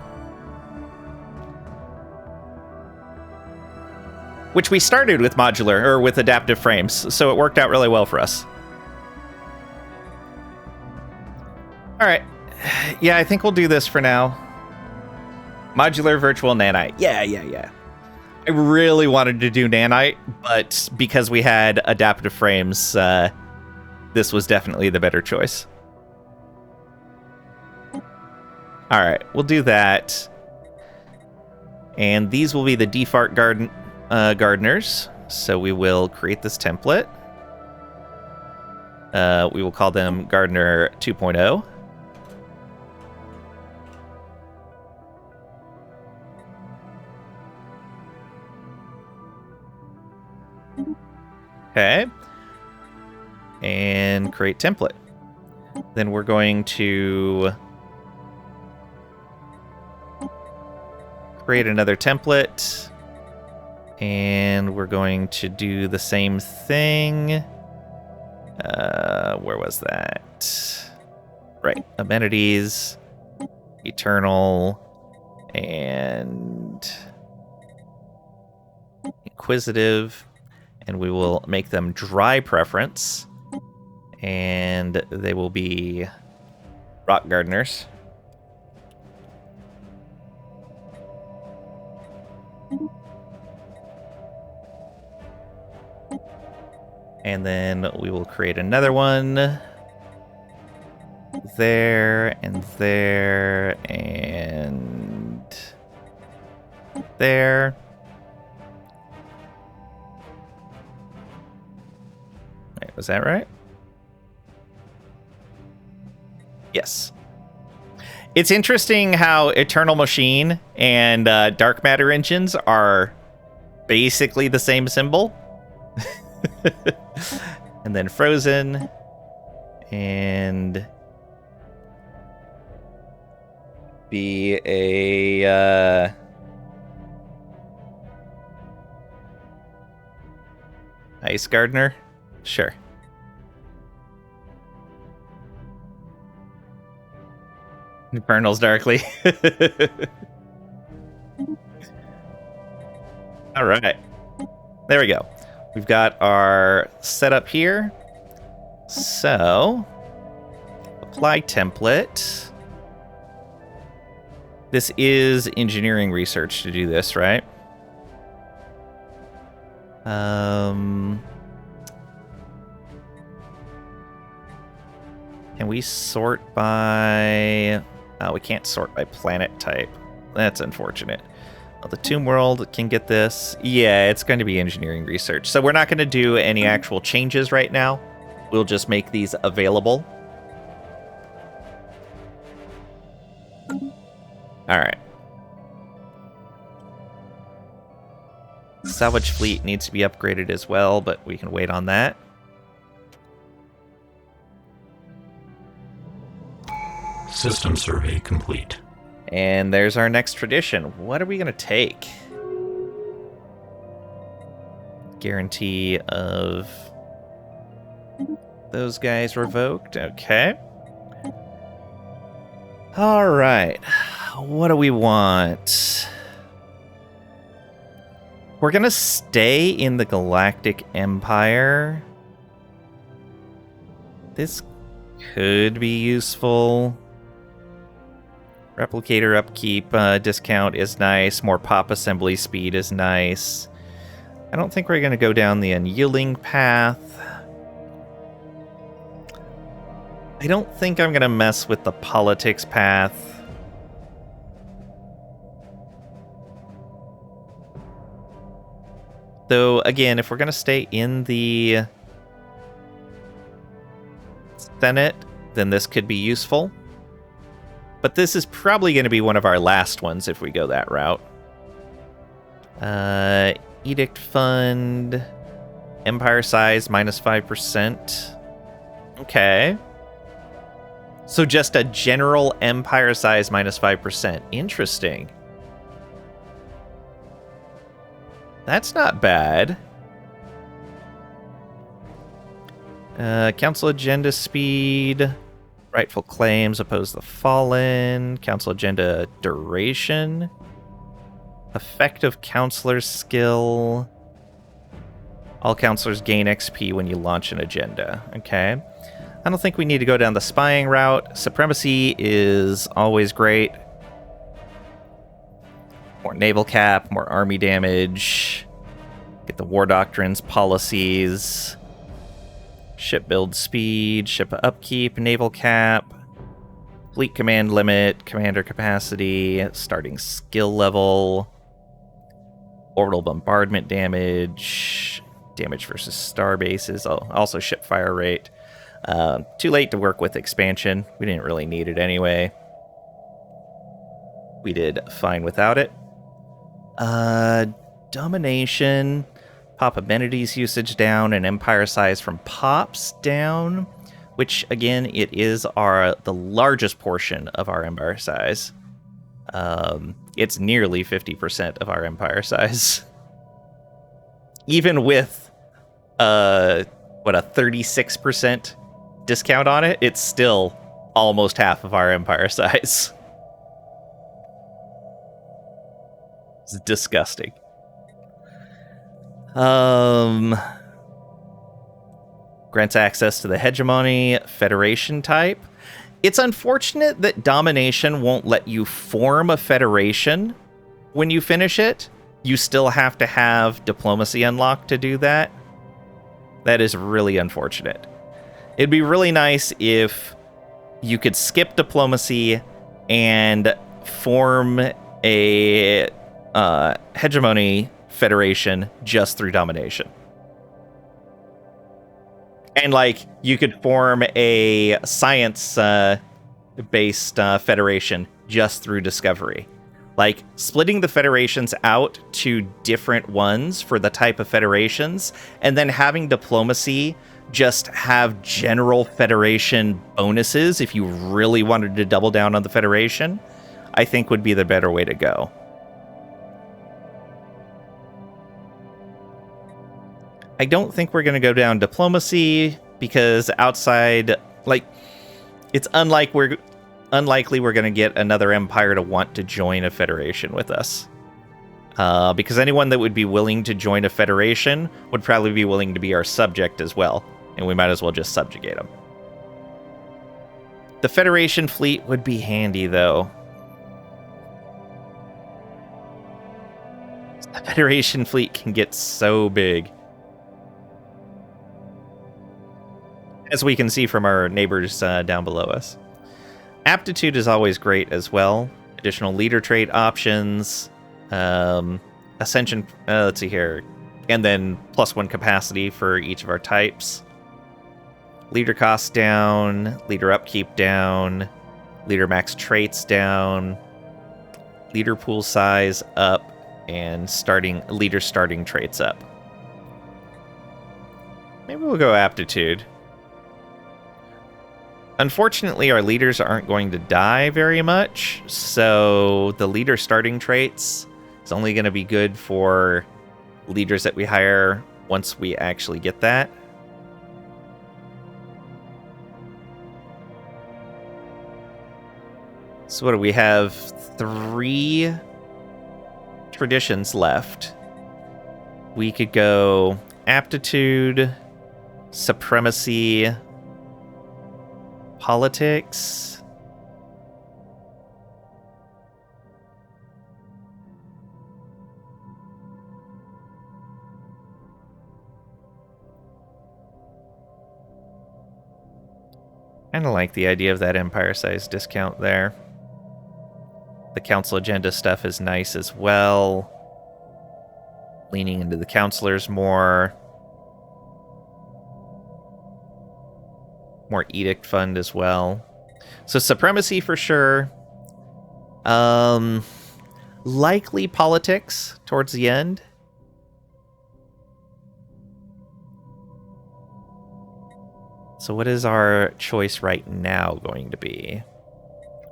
[SPEAKER 1] Which we started with modular, or with adaptive frames, so it worked out really well for us. Alright. Yeah, I think we'll do this for now. Modular virtual nanite. Yeah. I really wanted to do nanite, but because we had adaptive frames, this was definitely the better choice. Alright, we'll do that. And these will be the default gardeners. So we will create this template. We will call them Gardener 2.0. Okay. And create template. Then we're going to create another template. And we're going to do the same thing. Where was that? Right. Amenities, Eternal, and Inquisitive. And we will make them dry preference. And they will be rock gardeners. And then we will create another one there, and there, and there. Wait, was that right? Yes. It's interesting how Eternal Machine and Dark Matter engines are basically the same symbol. And then Frozen. And be a Ice Gardener? Sure. Infernals darkly. All right. There we go. We've got our setup here. So, apply template. This is engineering research to do this, right? Can we sort by... Oh, we can't sort by planet type. That's unfortunate. Well, the Tomb World can get this. Yeah, it's going to be engineering research. So we're not going to do any actual changes right now. We'll just make these available. All right. Salvage fleet needs to be upgraded as well, but we can wait on that.
[SPEAKER 2] System survey complete.
[SPEAKER 1] And there's our next tradition. What are we going to take? Guarantee of those guys revoked. Okay. All right. What do we want? We're going to stay in the Galactic Empire. This could be useful. Replicator upkeep discount is nice. More pop assembly speed is nice. I don't think we're going to go down the unyielding path. I don't think I'm going to mess with the politics path. Though, again, if we're going to stay in the Senate, then this could be useful. But this is probably going to be one of our last ones if we go that route. Edict Fund. Empire size, minus 5%. Okay. So just a general empire size, minus 5%. Interesting. That's not bad. Council agenda speed. Rightful claims, oppose the fallen. Council agenda duration. Effective counselor skill. All counselors gain XP when you launch an agenda. Okay. I don't think we need to go down the spying route. Supremacy is always great. More naval cap, more army damage. Get the war doctrines, policies. Ship build speed, ship upkeep, naval cap, fleet command limit, commander capacity, starting skill level, orbital bombardment damage, damage versus star bases, also ship fire rate. Too late to work with expansion. We didn't really need it anyway. We did fine without it. Domination. Pop amenities usage down and empire size from pops down, which again, it is the largest portion of our empire size. It's nearly 50% of our empire size. Even with a 36% discount on it, it's still almost half of our empire size. It's disgusting. Grants access to the hegemony federation type. It's unfortunate that domination won't let you form a federation when you finish it. You still have to have diplomacy unlocked to do that. That is really unfortunate. It'd be really nice if you could skip diplomacy and form a hegemony federation just through domination. And, like, you could form a science-based federation just through discovery. Like, splitting the federations out to different ones for the type of federations, and then having diplomacy just have general federation bonuses if you really wanted to double down on the federation, I think would be the better way to go. I don't think we're going to go down diplomacy because outside, like, it's unlikely we're going to get another empire to want to join a federation with us. Because anyone that would be willing to join a federation would probably be willing to be our subject as well, and we might as well just subjugate them. The Federation fleet would be handy, though. The Federation fleet can get so big. As we can see from our neighbors down below us. Aptitude is always great as well. Additional leader trait options. Ascension, let's see here. And then +1 capacity for each of our types. Leader cost down. Leader upkeep down. Leader max traits down. Leader pool size up. And leader starting traits up. Maybe we'll go aptitude. Unfortunately, our leaders aren't going to die very much, so the leader starting traits is only going to be good for leaders that we hire once we actually get that. So what do we have? 3 traditions left. We could go aptitude, supremacy, politics. Kind of like the idea of that empire size discount there. The council agenda stuff is nice as well. Leaning into the counselors more. More edict fund as well. So supremacy for sure. Likely politics towards the end. So what is our choice right now going to be?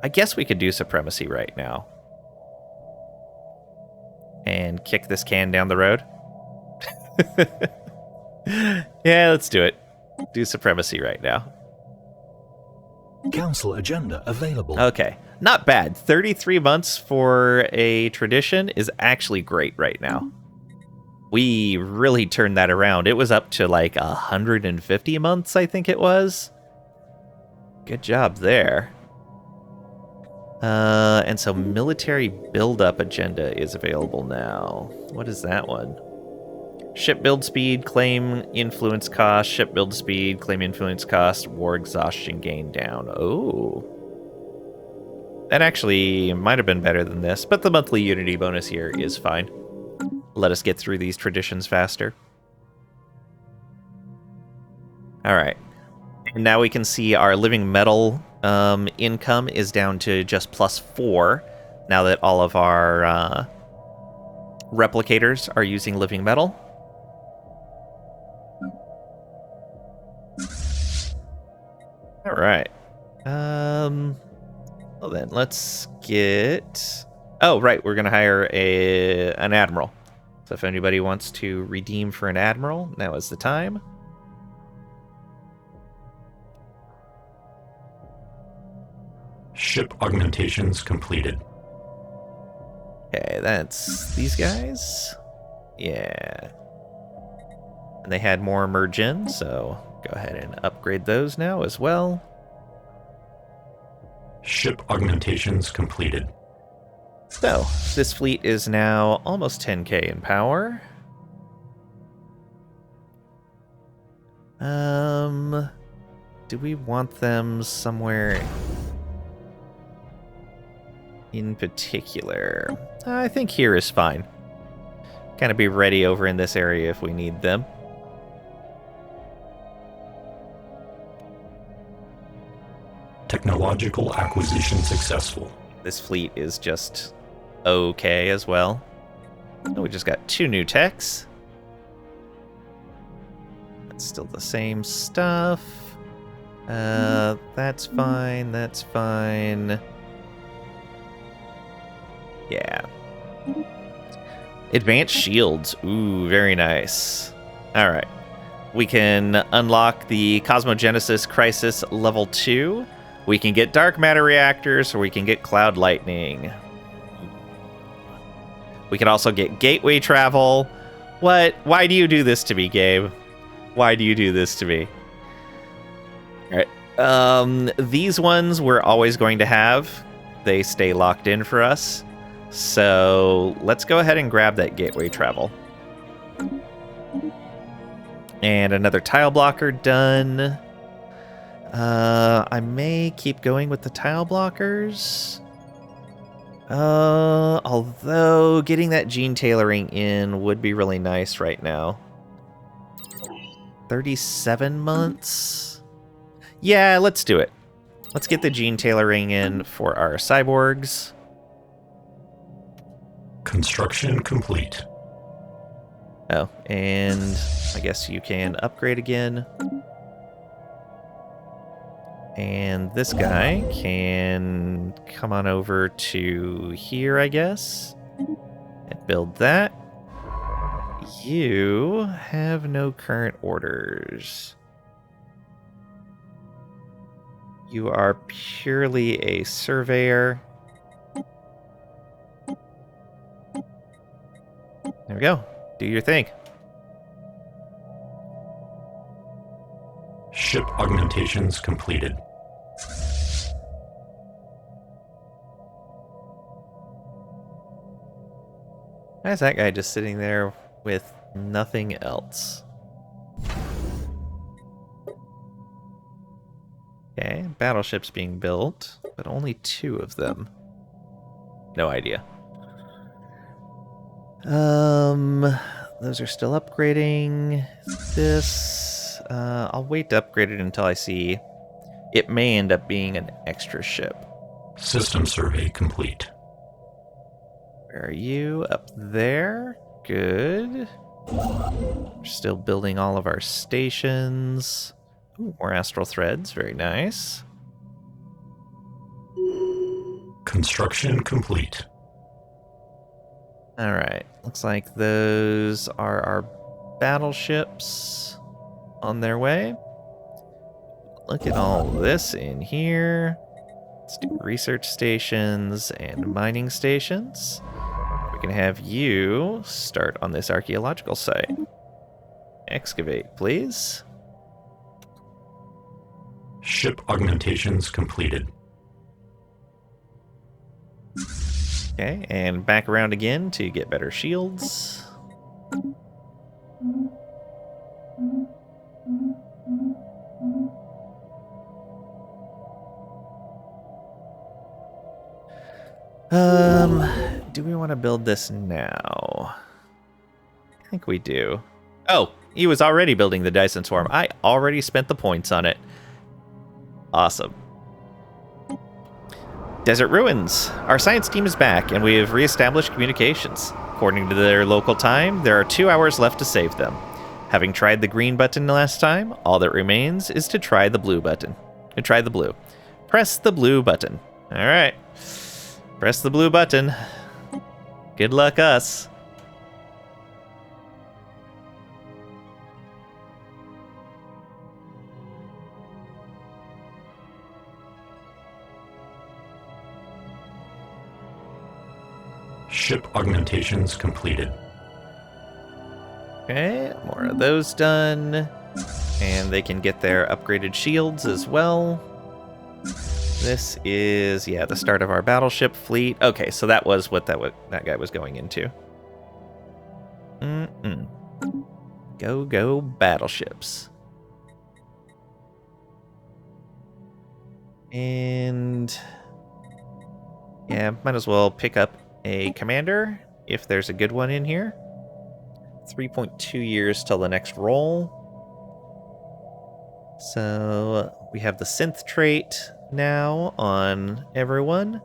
[SPEAKER 1] I guess we could do supremacy right now. And kick this can down the road. Yeah, let's do it. Do supremacy right now.
[SPEAKER 2] Council agenda available.
[SPEAKER 1] Okay, not bad. 33 months for a tradition is actually great right now. We really turned that around. It was up to like 150 months, I think it was. Good job there. And so military build-up agenda is available now. What is that one? Ship build speed, claim influence cost, ship build speed, claim influence cost, war exhaustion gain down. Oh. That actually might have been better than this, but the monthly unity bonus here is fine. Let us get through these traditions faster. Alright. And now we can see our living metal income is down to just +4, now that all of our replicators are using living metal. All right. Well then, let's get... Oh, right, we're going to hire an admiral. So if anybody wants to redeem for an admiral, now is the time.
[SPEAKER 2] Ship augmentations completed.
[SPEAKER 1] Okay, that's these guys. Yeah. And they had more merge in, so go ahead and upgrade those now as well.
[SPEAKER 2] Ship augmentations completed.
[SPEAKER 1] So, this fleet is now almost 10k in power. do we want them somewhere in particular? I think here is fine. Kind of be ready over in this area if we need them.
[SPEAKER 2] Technological acquisition successful.
[SPEAKER 1] This fleet is just okay as well. Oh, we just got 2 new techs. That's still the same stuff. That's fine, that's fine. Yeah. Advanced shields. Ooh, very nice. Alright. We can unlock the Cosmogenesis Crisis level 2. We can get dark matter reactors, or we can get cloud lightning. We can also get gateway travel. What? Why do you do this to me, Gabe? Why do you do this to me? Alright. These ones we're always going to have. They stay locked in for us. So let's go ahead and grab that gateway travel. And another tile blocker done. I may keep going with the tile blockers. Although getting that gene tailoring in would be really nice right now. 37 months? Yeah, let's do it. Let's get the gene tailoring in for our cyborgs.
[SPEAKER 2] Construction complete.
[SPEAKER 1] Oh, and I guess you can upgrade again. And this guy can come on over to here, I guess, and build that. You have no current orders. You are purely a surveyor. There we go. Do your thing.
[SPEAKER 2] Ship augmentations completed.
[SPEAKER 1] Why is that guy just sitting there with nothing else? Okay, battleships being built, but only 2 of them. No idea. Those are still upgrading. This, I'll wait to upgrade it until I see it may end up being an extra ship.
[SPEAKER 2] System survey complete.
[SPEAKER 1] Where are you? Up there? Good. We're still building all of our stations. Ooh, more astral threads. Very nice.
[SPEAKER 2] Construction complete.
[SPEAKER 1] Alright. Looks like those are our battleships on their way. Look at all this in here. Let's do research stations and mining stations. We can have you start on this archaeological site. Excavate, please.
[SPEAKER 2] Ship augmentations completed.
[SPEAKER 1] Okay, and back around again to get better shields. Do we want to build this now? I think we do. Oh, he was already building the Dyson Swarm. I already spent the points on it. Awesome. Desert Ruins. Our science team is back, and we have reestablished communications. According to their local time, there are 2 hours left to save them. Having tried the green button last time, all that remains is to try the blue button. Try the blue. Press the blue button. All right. Press the blue button. Good luck, us.
[SPEAKER 2] Ship augmentations completed.
[SPEAKER 1] Okay, more of those done. And they can get their upgraded shields as well. This is, yeah, the start of our battleship fleet. Okay, so that was what that guy was going into. Go battleships. And yeah, might as well pick up a commander if there's a good one in here. 3.2 years till the next roll. So we have the synth trait now on everyone.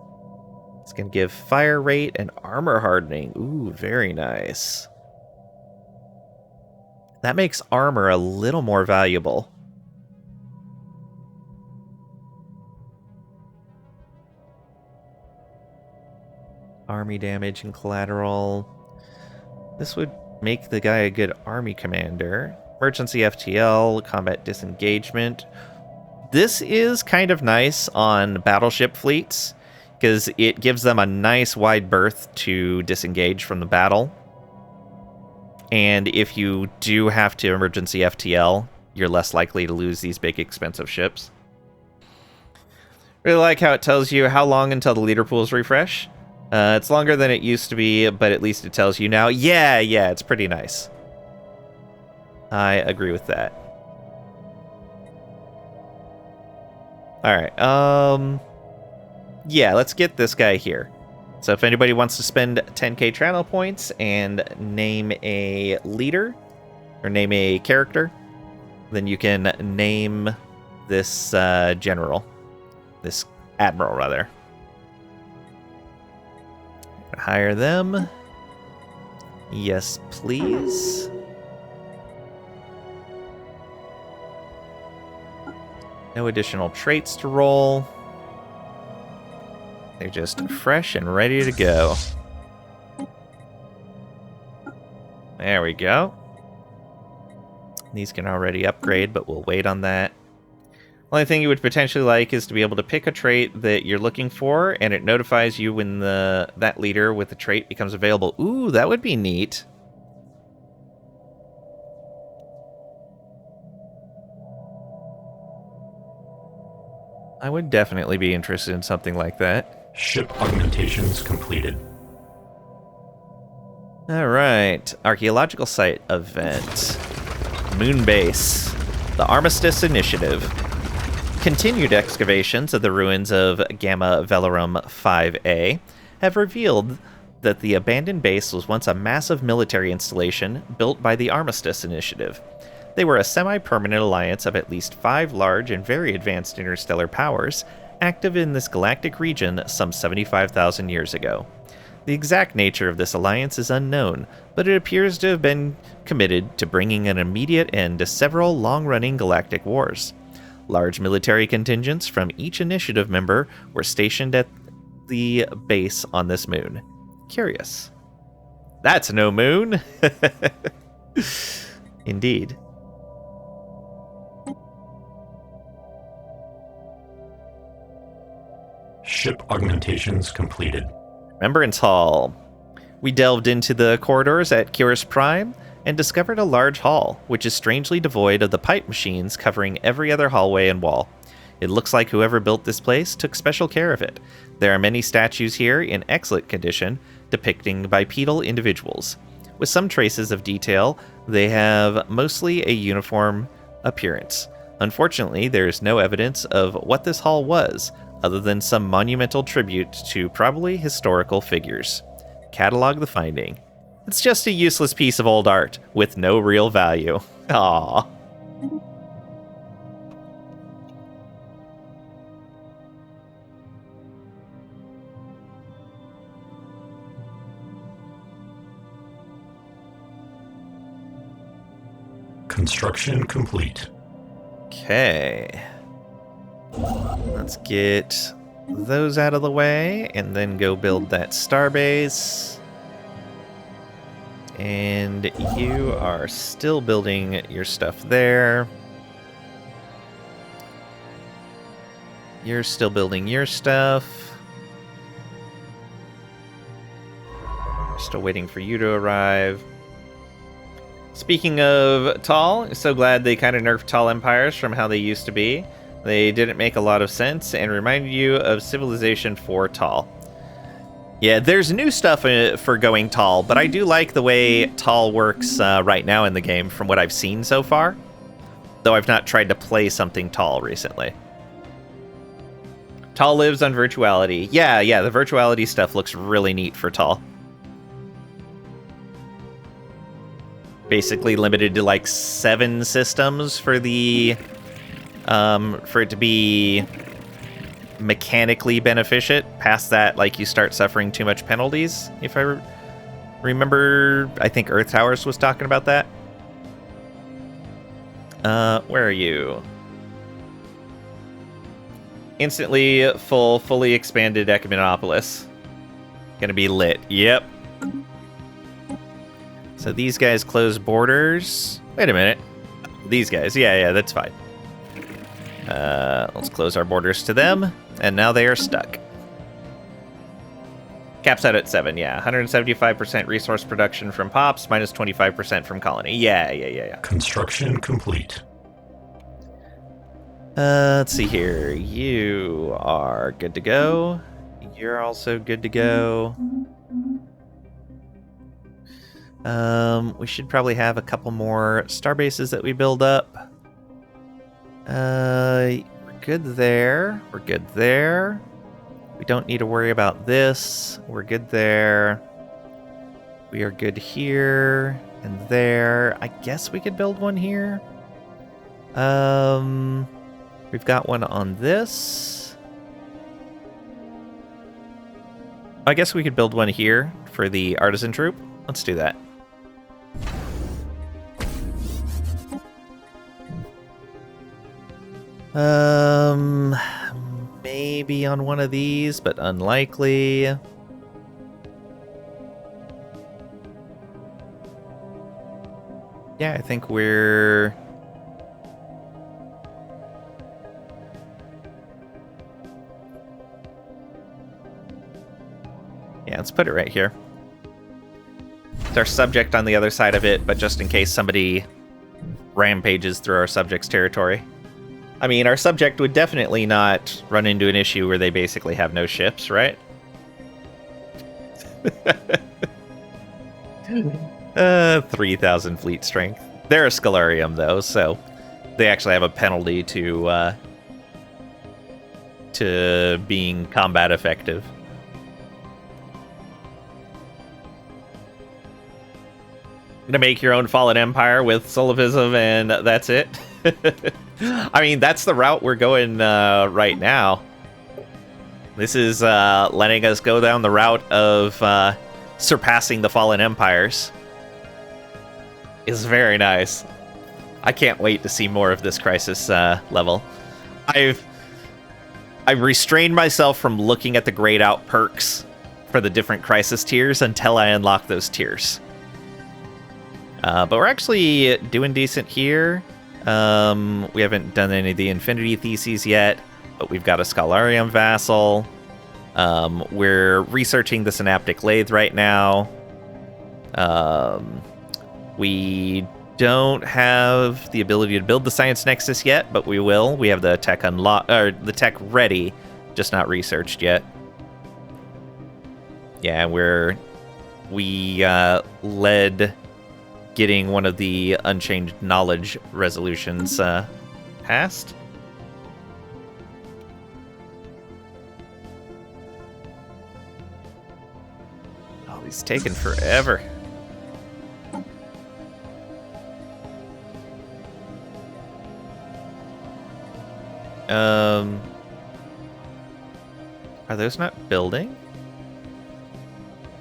[SPEAKER 1] It's going to give fire rate and armor hardening. Ooh, very nice. That makes armor a little more valuable. Army damage and collateral. This would make the guy a good army commander. Emergency FTL, combat disengagement. This is kind of nice on battleship fleets, because it gives them a nice wide berth to disengage from the battle. And if you do have to emergency FTL, you're less likely to lose these big expensive ships. Really like how it tells you how long until the leader pools refresh. It's longer than it used to be, but at least it tells you now. Yeah, it's pretty nice. I agree with that. Alright, yeah, let's get this guy here. So if anybody wants to spend 10k channel points and name a leader, or name a character, then you can name this general. This admiral, rather. Hire them. Yes, please. No additional traits to roll. They're just fresh and ready to go. There we go. These can already upgrade, but we'll wait on that. Only thing you would potentially like is to be able to pick a trait that you're looking for, and it notifies you when that leader with the trait becomes available. Ooh, that would be neat. I would definitely be interested in something like that.
[SPEAKER 2] Ship augmentations completed.
[SPEAKER 1] Alright, archaeological site event. Moon base. The Armistice Initiative. Continued excavations of the ruins of Gamma Velorum 5A have revealed that the abandoned base was once a massive military installation built by the Armistice Initiative. They were a semi-permanent alliance of at least 5 large and very advanced interstellar powers, active in this galactic region some 75,000 years ago. The exact nature of this alliance is unknown, but it appears to have been committed to bringing an immediate end to several long-running galactic wars. Large military contingents from each initiative member were stationed at the base on this moon. Curious. That's no moon! Indeed.
[SPEAKER 2] Ship augmentations completed.
[SPEAKER 1] Remembrance Hall. We delved into the corridors at Curus Prime and discovered a large hall, which is strangely devoid of the pipe machines covering every other hallway and wall. It looks like whoever built this place took special care of it. There are many statues here in excellent condition, depicting bipedal individuals. With some traces of detail, they have mostly a uniform appearance. Unfortunately, there is no evidence of what this hall was, other than some monumental tribute to probably historical figures. Catalog the finding. It's just a useless piece of old art with no real value. Aww.
[SPEAKER 2] Construction complete.
[SPEAKER 1] Okay. Let's get those out of the way and then go build that starbase. And you are still building your stuff there. You're still building your stuff. Still waiting for you to arrive. Speaking of Tall, so glad they kind of nerfed Tall Empires from how they used to be. They didn't make a lot of sense and reminded you of Civilization 4 Tall. Yeah, there's new stuff for going Tall, but I do like the way Tall works right now in the game from what I've seen so far. Though I've not tried to play something Tall recently. Tall lives on virtuality. Yeah, the virtuality stuff looks really neat for Tall. Basically limited to like 7 systems for the for it to be mechanically beneficent. Past that, like, you start suffering too much penalties. If I remember, I think Earth Towers was talking about that. Where are you? Instantly fully expanded Ecumenopolis. Gonna be lit. Yep. So these guys close borders. Wait a minute. These guys. Yeah, that's fine. Let's close our borders to them. And now they are stuck. Caps out at 7, yeah. 175% resource production from Pops, minus 25% from Colony. Yeah.
[SPEAKER 2] Construction complete.
[SPEAKER 1] Let's see here. You are good to go. You're also good to go. We should probably have a couple more star bases that we build up. We're good there. We're good there. We don't need to worry about this. We're good there. We are good here and there. I guess we could build one here. We've got one on this. I guess we could build one here for the artisan troop. Let's do that. Maybe on one of these, but unlikely. Yeah, I think we're... Yeah, let's put it right here. It's our subject on the other side of it, but just in case somebody rampages through our subject's territory. I mean, our subject would definitely not run into an issue where they basically have no ships, right? 3,000 fleet strength. They're a Stellarium, though, so they actually have a penalty to being combat effective. Gonna make your own fallen empire with Solovism, and that's it. I mean, that's the route we're going right now. This is letting us go down the route of surpassing the fallen empires. It's very nice. I can't wait to see more of this crisis level. I've restrained myself from looking at the grayed out perks for the different crisis tiers until I unlock those tiers. But we're actually doing decent here. We haven't done any of the Infinity Theses yet, but we've got a Scholarium vassal. We're researching the Synaptic Lathe right now. We don't have the ability to build the Science Nexus yet, but we will. We have the tech the tech ready, just not researched yet. Yeah, we led getting one of the Unchanged Knowledge resolutions passed. Oh, he's taking forever. Are those not building?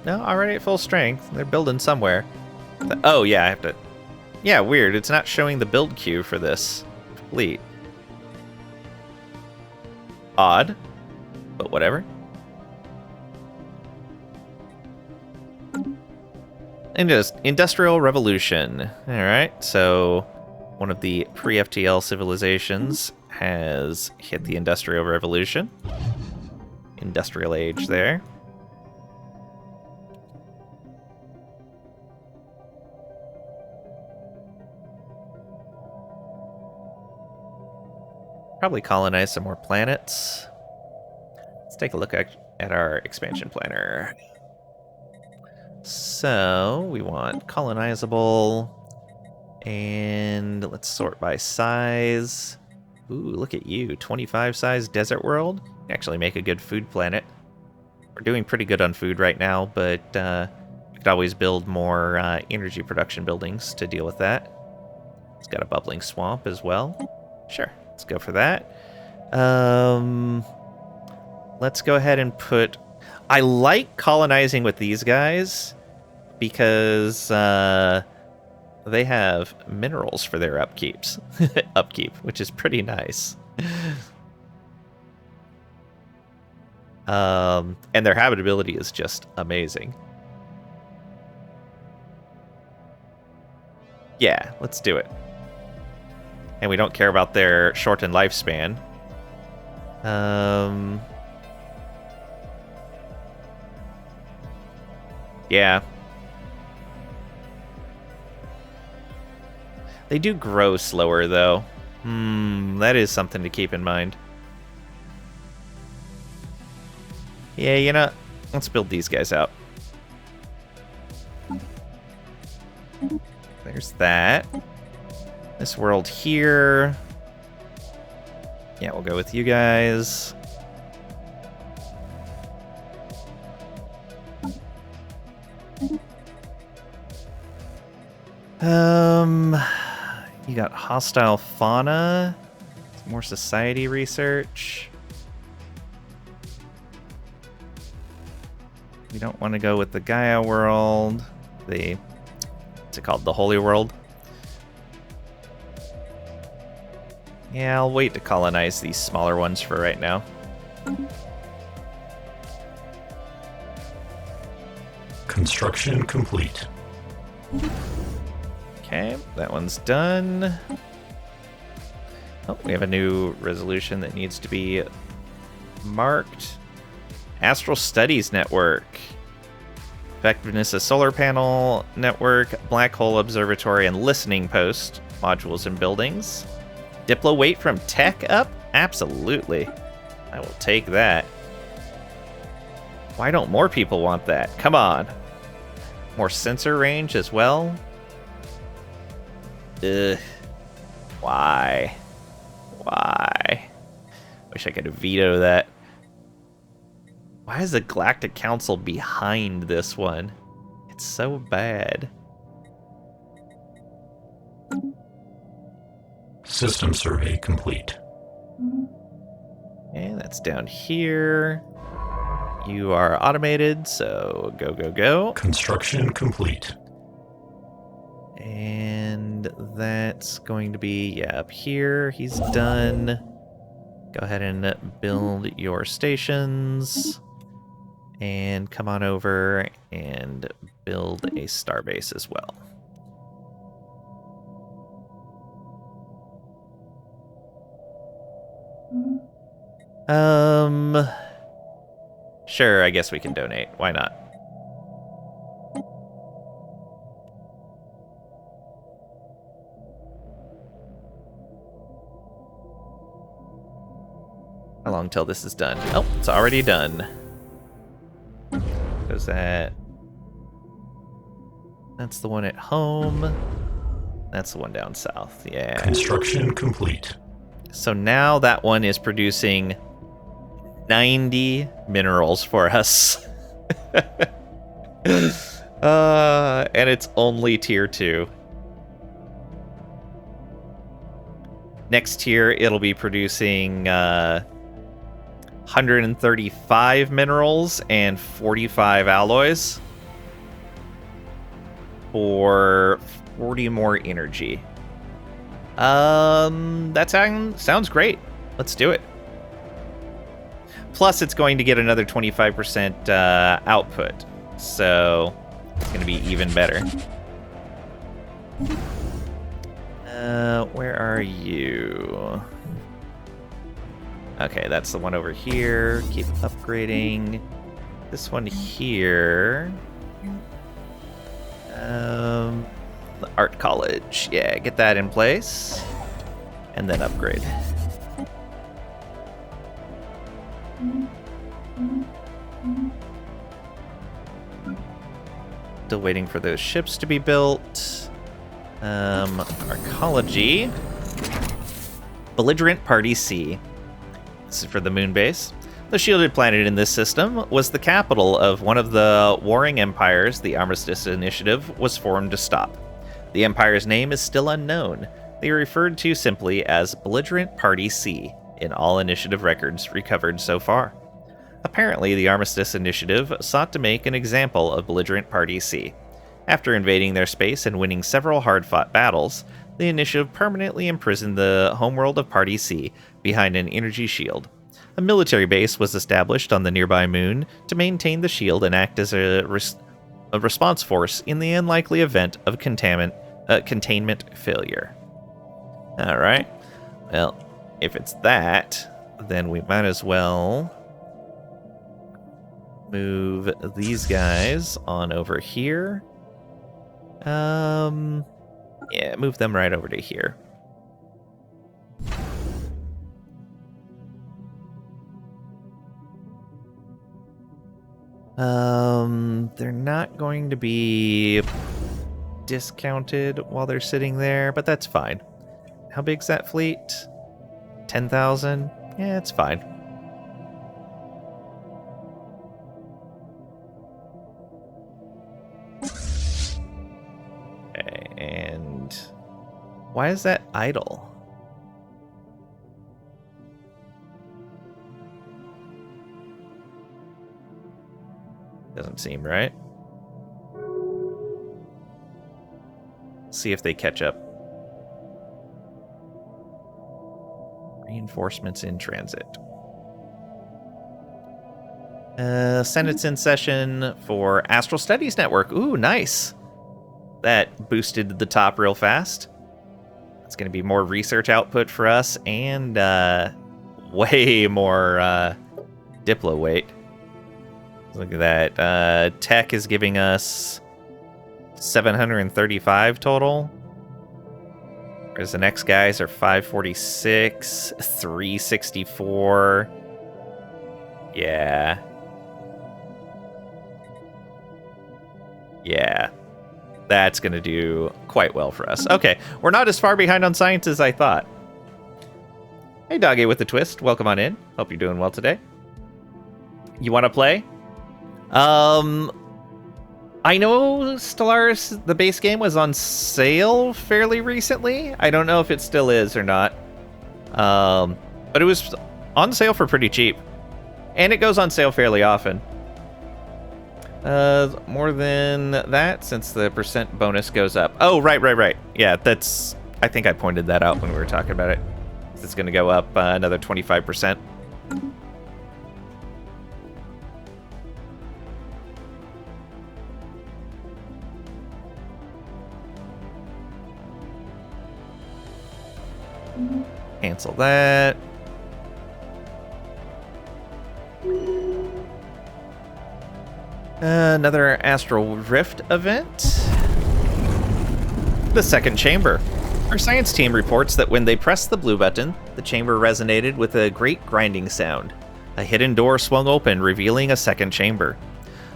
[SPEAKER 1] No, already at full strength. They're building somewhere. Oh, yeah, I have to... Yeah, weird. It's not showing the build queue for this fleet. Odd, but whatever. And just Industrial Revolution. Alright, so one of the pre-FTL civilizations has hit the Industrial Revolution. Industrial Age there. Probably colonize some more planets. Let's take a look at our expansion planner. So we want colonizable, and let's sort by size. Ooh, look at you, 25 size desert world. Actually make a good food planet. We're doing pretty good on food right now, but we could always build more energy production buildings to deal with that. It's got a bubbling swamp as well. Sure, let's go for that. Let's go ahead and put... I like colonizing with these guys because they have minerals for their upkeep, which is pretty nice. And their habitability is just amazing. Yeah, let's do it. And we don't care about their shortened lifespan. Yeah. They do grow slower, though. That is something to keep in mind. Yeah, you know, let's build these guys out. There's that. This world here. Yeah, we'll go with you guys. You got hostile fauna. More society research. We don't want to go with the Gaia world. What's it called? The Holy World. Yeah, I'll wait to colonize these smaller ones for right now.
[SPEAKER 2] Construction complete.
[SPEAKER 1] Okay, that one's done. Oh, we have a new resolution that needs to be marked. Astral Studies Network. Effectiveness of Solar Panel Network, Black Hole Observatory, and Listening Post. Modules and buildings. Diplo weight from tech up? Absolutely. I will take that. Why don't more people want that? Come on. More sensor range as well? Ugh. Why? Why? Wish I could veto that. Why is the Galactic Council behind this one? It's so bad.
[SPEAKER 2] System survey complete.
[SPEAKER 1] And that's down here. You are automated, so go, go, go.
[SPEAKER 2] Construction complete.
[SPEAKER 1] And that's going to be, yeah, up here. He's done. Go ahead and build your stations. And come on over and build a starbase as well. Sure, I guess we can donate. Why not? How long till this is done? Oh, it's already done. Goes that. That's the one at home. That's the one down south. Yeah.
[SPEAKER 2] Construction complete.
[SPEAKER 1] So now that one is producing 90 minerals for us. And it's only tier 2. Next tier, it'll be producing 135 minerals and 45 alloys for 40 more energy. That sounds great. Let's do it. Plus, it's going to get another 25% output, so it's going to be even better. Where are you? Okay, that's the one over here. Keep upgrading. This one here. The art college. Yeah, get that in place. And then upgrade. Still waiting for those ships to be built. Arcology. Belligerent Party C. This is for the moon base. The shielded planet in this system was the capital of one of the warring empires the Armistice Initiative was formed to stop. The empire's name is still unknown. They are referred to simply as Belligerent Party C in all initiative records recovered so far. Apparently, the Armistice Initiative sought to make an example of Belligerent Party C. After invading their space and winning several hard-fought battles, the Initiative permanently imprisoned the homeworld of Party C behind an energy shield. A military base was established on the nearby moon to maintain the shield and act as a response force in the unlikely event of containment failure. Alright. Well, if it's that, then we might as well move these guys on over here. Yeah, move them right over to here. They're not going to be discounted while they're sitting there, but that's fine. How big's that fleet? 10,000? Yeah, it's fine. Okay, and why is that idle? Doesn't seem right. See if they catch up. Reinforcements in transit. Senate's in session for Astral Studies Network. Ooh, nice. That boosted the top real fast. It's going to be more research output for us and way more Diplo weight. Look at that. Tech is giving us 735 total. Whereas the next guys are 546, 364. Yeah. Yeah. That's going to do quite well for us. Okay, we're not as far behind on science as I thought. Hey, Doggy with the Twist. Welcome on in. Hope you're doing well today. You want to play? I know Stellaris, the base game, was on sale fairly recently. I don't know if it still is or not. But it was on sale for pretty cheap. And it goes on sale fairly often. More than that, since the percent bonus goes up. Oh, right. Yeah, that's... I think I pointed that out when we were talking about it. It's going to go up another 25%. Cancel that. Another Astral Rift event. The second chamber. Our science team reports that when they pressed the blue button, the chamber resonated with a great grinding sound. A hidden door swung open, revealing a second chamber.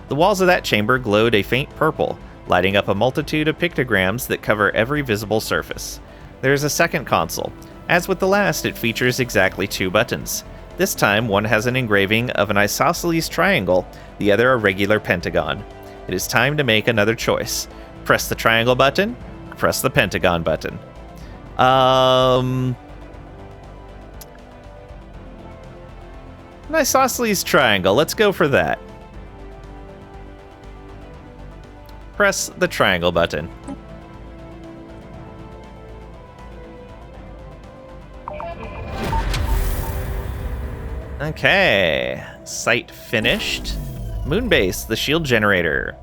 [SPEAKER 1] The walls of that chamber glowed a faint purple, lighting up a multitude of pictograms that cover every visible surface. There is a second console. As with the last, it features exactly 2 buttons. This time, one has an engraving of an isosceles triangle, the other a regular pentagon. It is time to make another choice. Press the triangle button, press the pentagon button. An isosceles triangle, let's go for that. Press the triangle button. Okay, site finished. Moonbase, the shield generator.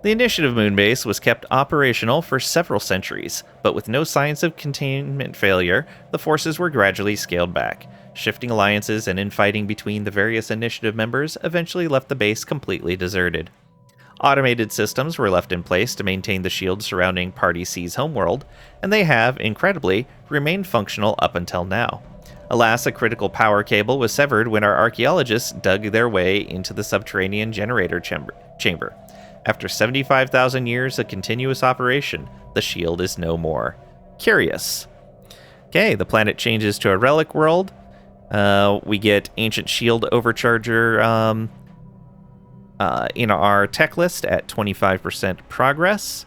[SPEAKER 1] The Initiative Moonbase was kept operational for several centuries, but with no signs of containment failure, the forces were gradually scaled back. Shifting alliances and infighting between the various Initiative members eventually left the base completely deserted. Automated systems were left in place to maintain the shield surrounding Party C's homeworld, and they have, incredibly, remained functional up until now. Alas, a critical power cable was severed when our archaeologists dug their way into the subterranean generator chamber. After 75,000 years of continuous operation, the shield is no more. Curious. Okay, the planet changes to a relic world. We get Ancient Shield Overcharger in our tech list at 25% progress.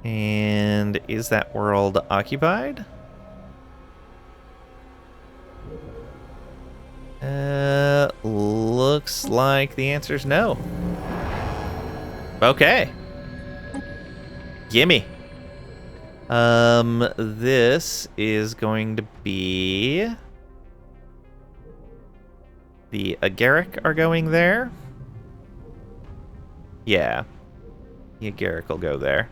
[SPEAKER 1] And is that world occupied? Looks like the answer's no. Okay. Gimme. This is going to be... The Agaric are going there. Yeah. The Agaric will go there.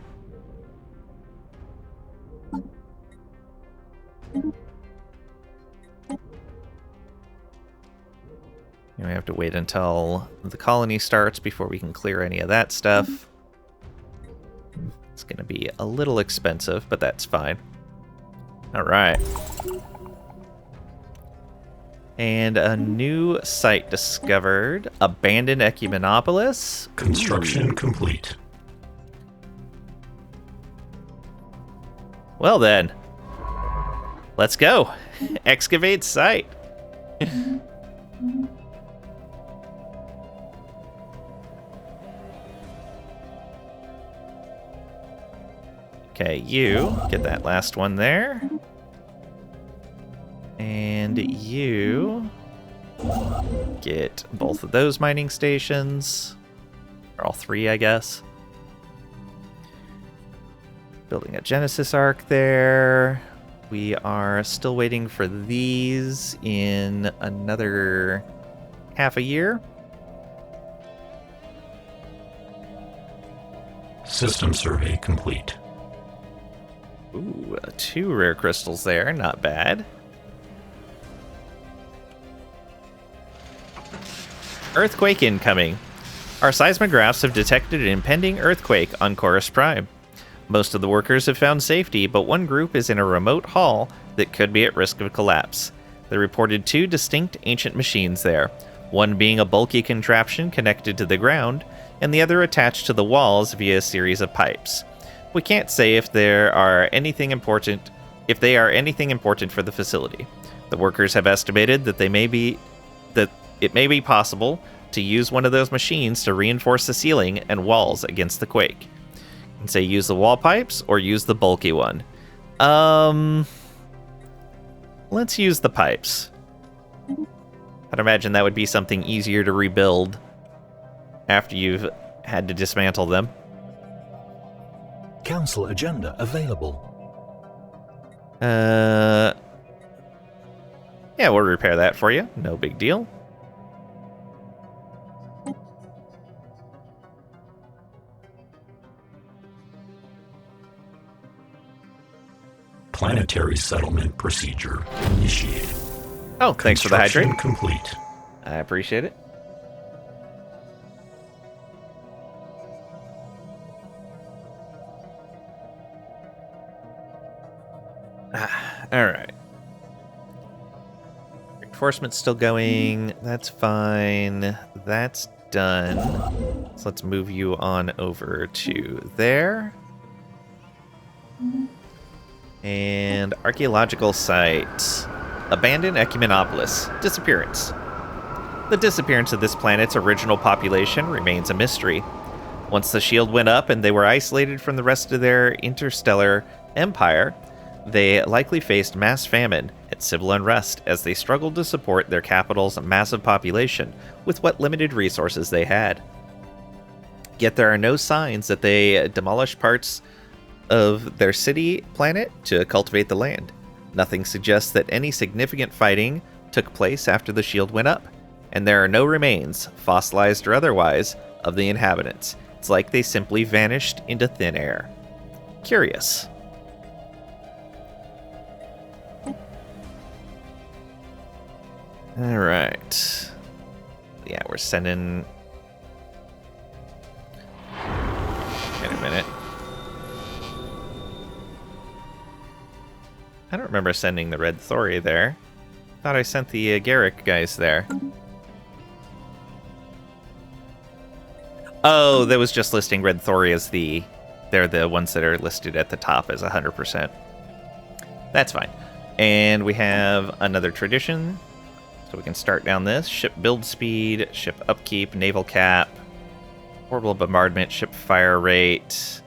[SPEAKER 1] We have to wait until the colony starts before we can clear any of that stuff. It's going to be a little expensive, but that's fine. All right. And a new site discovered. Abandoned Ecumenopolis.
[SPEAKER 2] Construction complete.
[SPEAKER 1] Well then. Let's go. Excavate site. Okay, you get that last one there. And you get both of those mining stations. Or all three, I guess. Building a Genesis Arc there. We are still waiting for these in another half a year.
[SPEAKER 2] System survey complete.
[SPEAKER 1] Ooh, 2 rare crystals there, not bad. Earthquake incoming. Our seismographs have detected an impending earthquake on Chorus Prime. Most of the workers have found safety, but one group is in a remote hall that could be at risk of collapse. They reported 2 distinct ancient machines there, one being a bulky contraption connected to the ground, and the other attached to the walls via a series of pipes. We can't say if they are anything important for the facility. The workers have estimated that it may be possible to use one of those machines to reinforce the ceiling and walls against the quake. You can say use the wall pipes or use the bulky one. Let's use the pipes. I'd imagine that would be something easier to rebuild after you've had to dismantle them.
[SPEAKER 3] Council agenda available.
[SPEAKER 1] Yeah, we'll repair that for you. No big deal.
[SPEAKER 2] Planetary settlement procedure initiated.
[SPEAKER 1] Oh, thanks for the hydrate.
[SPEAKER 2] Construction complete.
[SPEAKER 1] I appreciate it. All right. Reinforcement's still going. That's fine. That's done. So let's move you on over to there. And archaeological site. Abandoned Ecumenopolis. Disappearance. The disappearance of this planet's original population remains a mystery. Once the shield went up and they were isolated from the rest of their interstellar empire, they likely faced mass famine and civil unrest as they struggled to support their capital's massive population with what limited resources they had. Yet there are no signs that they demolished parts of their city planet to cultivate the land. Nothing suggests that any significant fighting took place after the shield went up, and there are no remains, fossilized or otherwise, of the inhabitants. It's like they simply vanished into thin air. Curious. All right. Yeah, we're sending... Wait a minute. I don't remember sending the Red Thori there. Thought I sent the Garrick guys there. Oh, that was just listing Red Thori as the They're the ones that are listed at the top as 100%. That's fine. And we have another tradition. So we can start down this. Ship build speed, ship upkeep, naval cap, orbital bombardment, ship fire rate.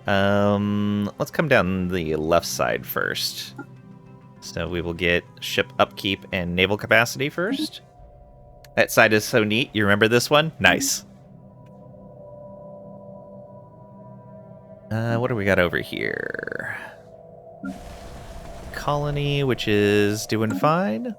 [SPEAKER 1] Let's come down the left side first. So we will get ship upkeep and naval capacity first. That side is so neat. You remember this one? Nice. What do we got over here? Colony, which is doing fine.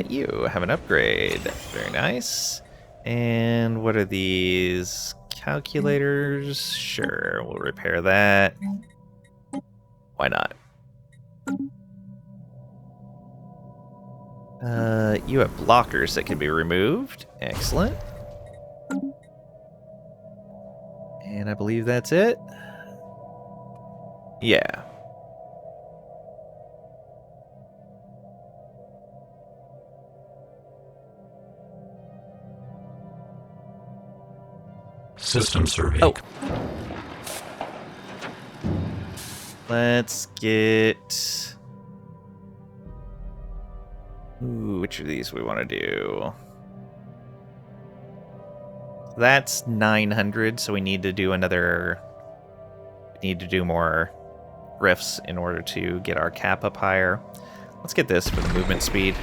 [SPEAKER 1] You have an upgrade. Very nice. And what are these? Calculators? Sure, we'll repair that. Why not? You have blockers that can be removed. Excellent. And I believe that's it. Yeah.
[SPEAKER 2] System survey.
[SPEAKER 1] Oh. Let's get... Ooh, which of these we want to do? That's 900, so we need to do another... We need to do more rifts in order to get our cap up higher. Let's get this for the movement speed.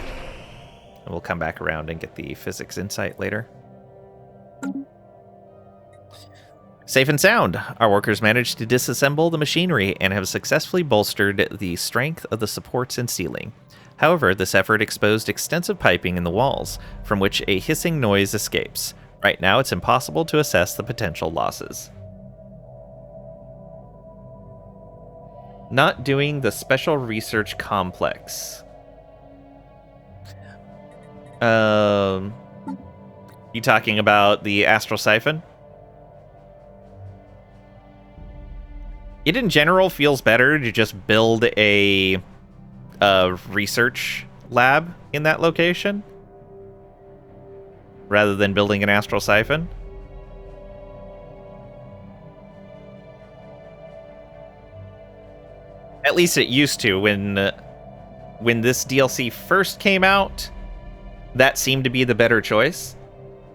[SPEAKER 1] And we'll come back around and get the physics insight later. Safe and sound. Our workers managed to disassemble the machinery and have successfully bolstered the strength of the supports and ceiling. However, this effort exposed extensive piping in the walls, from which a hissing noise escapes. Right now, it's impossible to assess the potential losses. Not doing the Special Research Complex. You talking about the Astral Siphon? It in general feels better to just build a research lab in that location rather than building an Astral Siphon. At least it used to. When this DLC first came out, that seemed to be the better choice.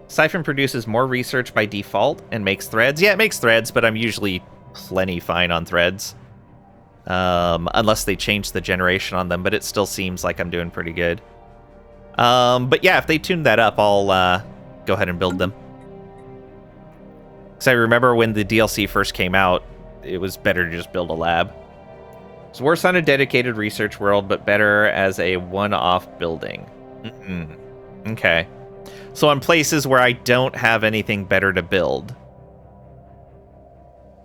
[SPEAKER 1] Siphon produces more research by default and makes threads. Yeah, it makes threads, but I'm usually plenty fine on threads. Unless they change the generation on them, but it still seems like I'm doing pretty good. But yeah, if they tune that up, I'll go ahead and build them. Because I remember when the DLC first came out, it was better to just build a lab. It's worse on a dedicated research world, but better as a one-off building. Okay. So on places where I don't have anything better to build,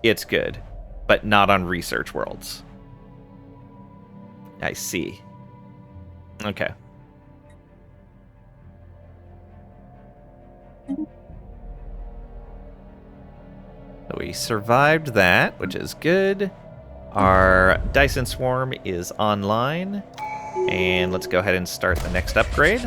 [SPEAKER 1] it's good, but not on research worlds. I see. Okay. So we survived that, which is good. Our Dyson Swarm is online. And let's go ahead and start the next upgrade.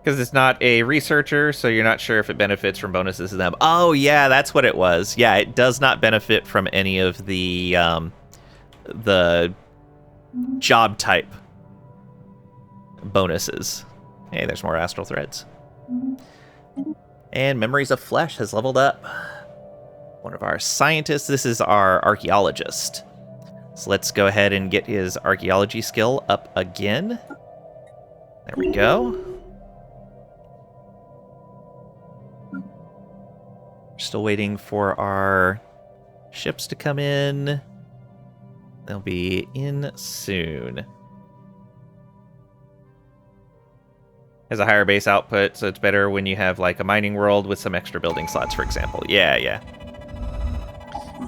[SPEAKER 1] Because it's not a researcher, so you're not sure if it benefits from bonuses to them. Oh, yeah, that's what it was. Yeah, it does not benefit from any of the job type bonuses. Hey, there's more astral threads. And Memories of Flesh has leveled up. One of our scientists. This is our archaeologist. So let's go ahead and get his archaeology skill up again. There we go. Still waiting for our ships to come in. They'll be in soon. Has a higher base output, so it's better when you have like a mining world with some extra building slots, for example. Yeah.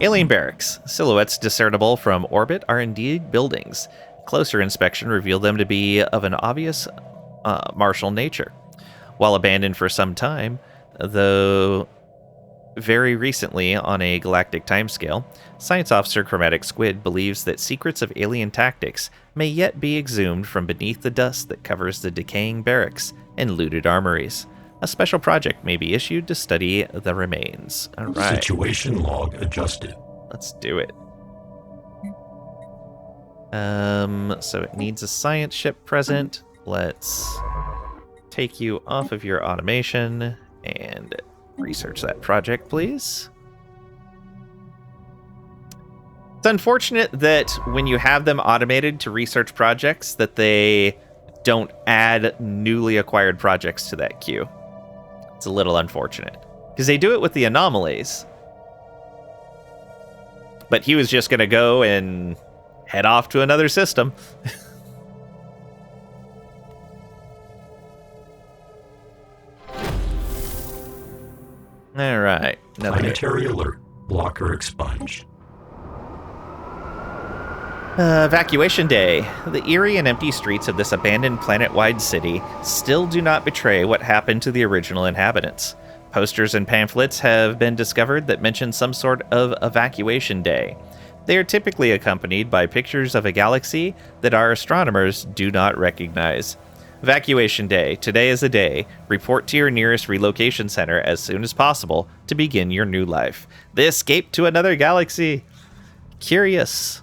[SPEAKER 1] Alien barracks. Silhouettes discernible from orbit are indeed buildings. Closer inspection revealed them to be of an obvious martial nature. While abandoned for some time, though very recently on a galactic timescale, Science Officer Chromatic Squid believes that secrets of alien tactics may yet be exhumed from beneath the dust that covers the decaying barracks and looted armories. A special project may be issued to study the remains. All right.
[SPEAKER 2] Situation log adjusted.
[SPEAKER 1] Let's do it. So it needs a science ship present. Let's take you off of your automation and research that project, please. It's unfortunate that when you have them automated to research projects, that they don't add newly acquired projects to that queue. It's a little unfortunate. Because they do it with the anomalies. But he was just going to go and head off to another system. All right.
[SPEAKER 2] Planetary alert. Blocker expunged.
[SPEAKER 1] Evacuation day. The eerie and empty streets of this abandoned planet-wide city still do not betray what happened to the original inhabitants. Posters and pamphlets have been discovered that mention some sort of evacuation day. They are typically accompanied by pictures of a galaxy that our astronomers do not recognize. Evacuation day. Today is the day. Report to your nearest relocation center as soon as possible to begin your new life. The escape to another galaxy. Curious.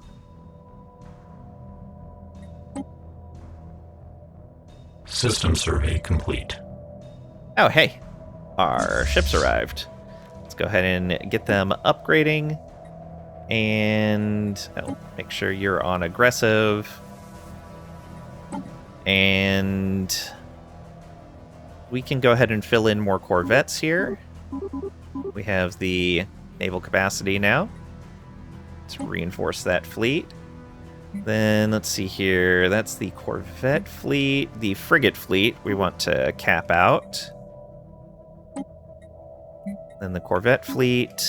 [SPEAKER 2] System survey complete.
[SPEAKER 1] Oh, hey. Our ships arrived. Let's go ahead and get them upgrading. And make sure you're on aggressive. And we can go ahead and fill in more corvettes here. We have the naval capacity now. Let's reinforce that fleet. Then let's see here. That's the corvette fleet. The frigate fleet we want to cap out. Then the corvette fleet.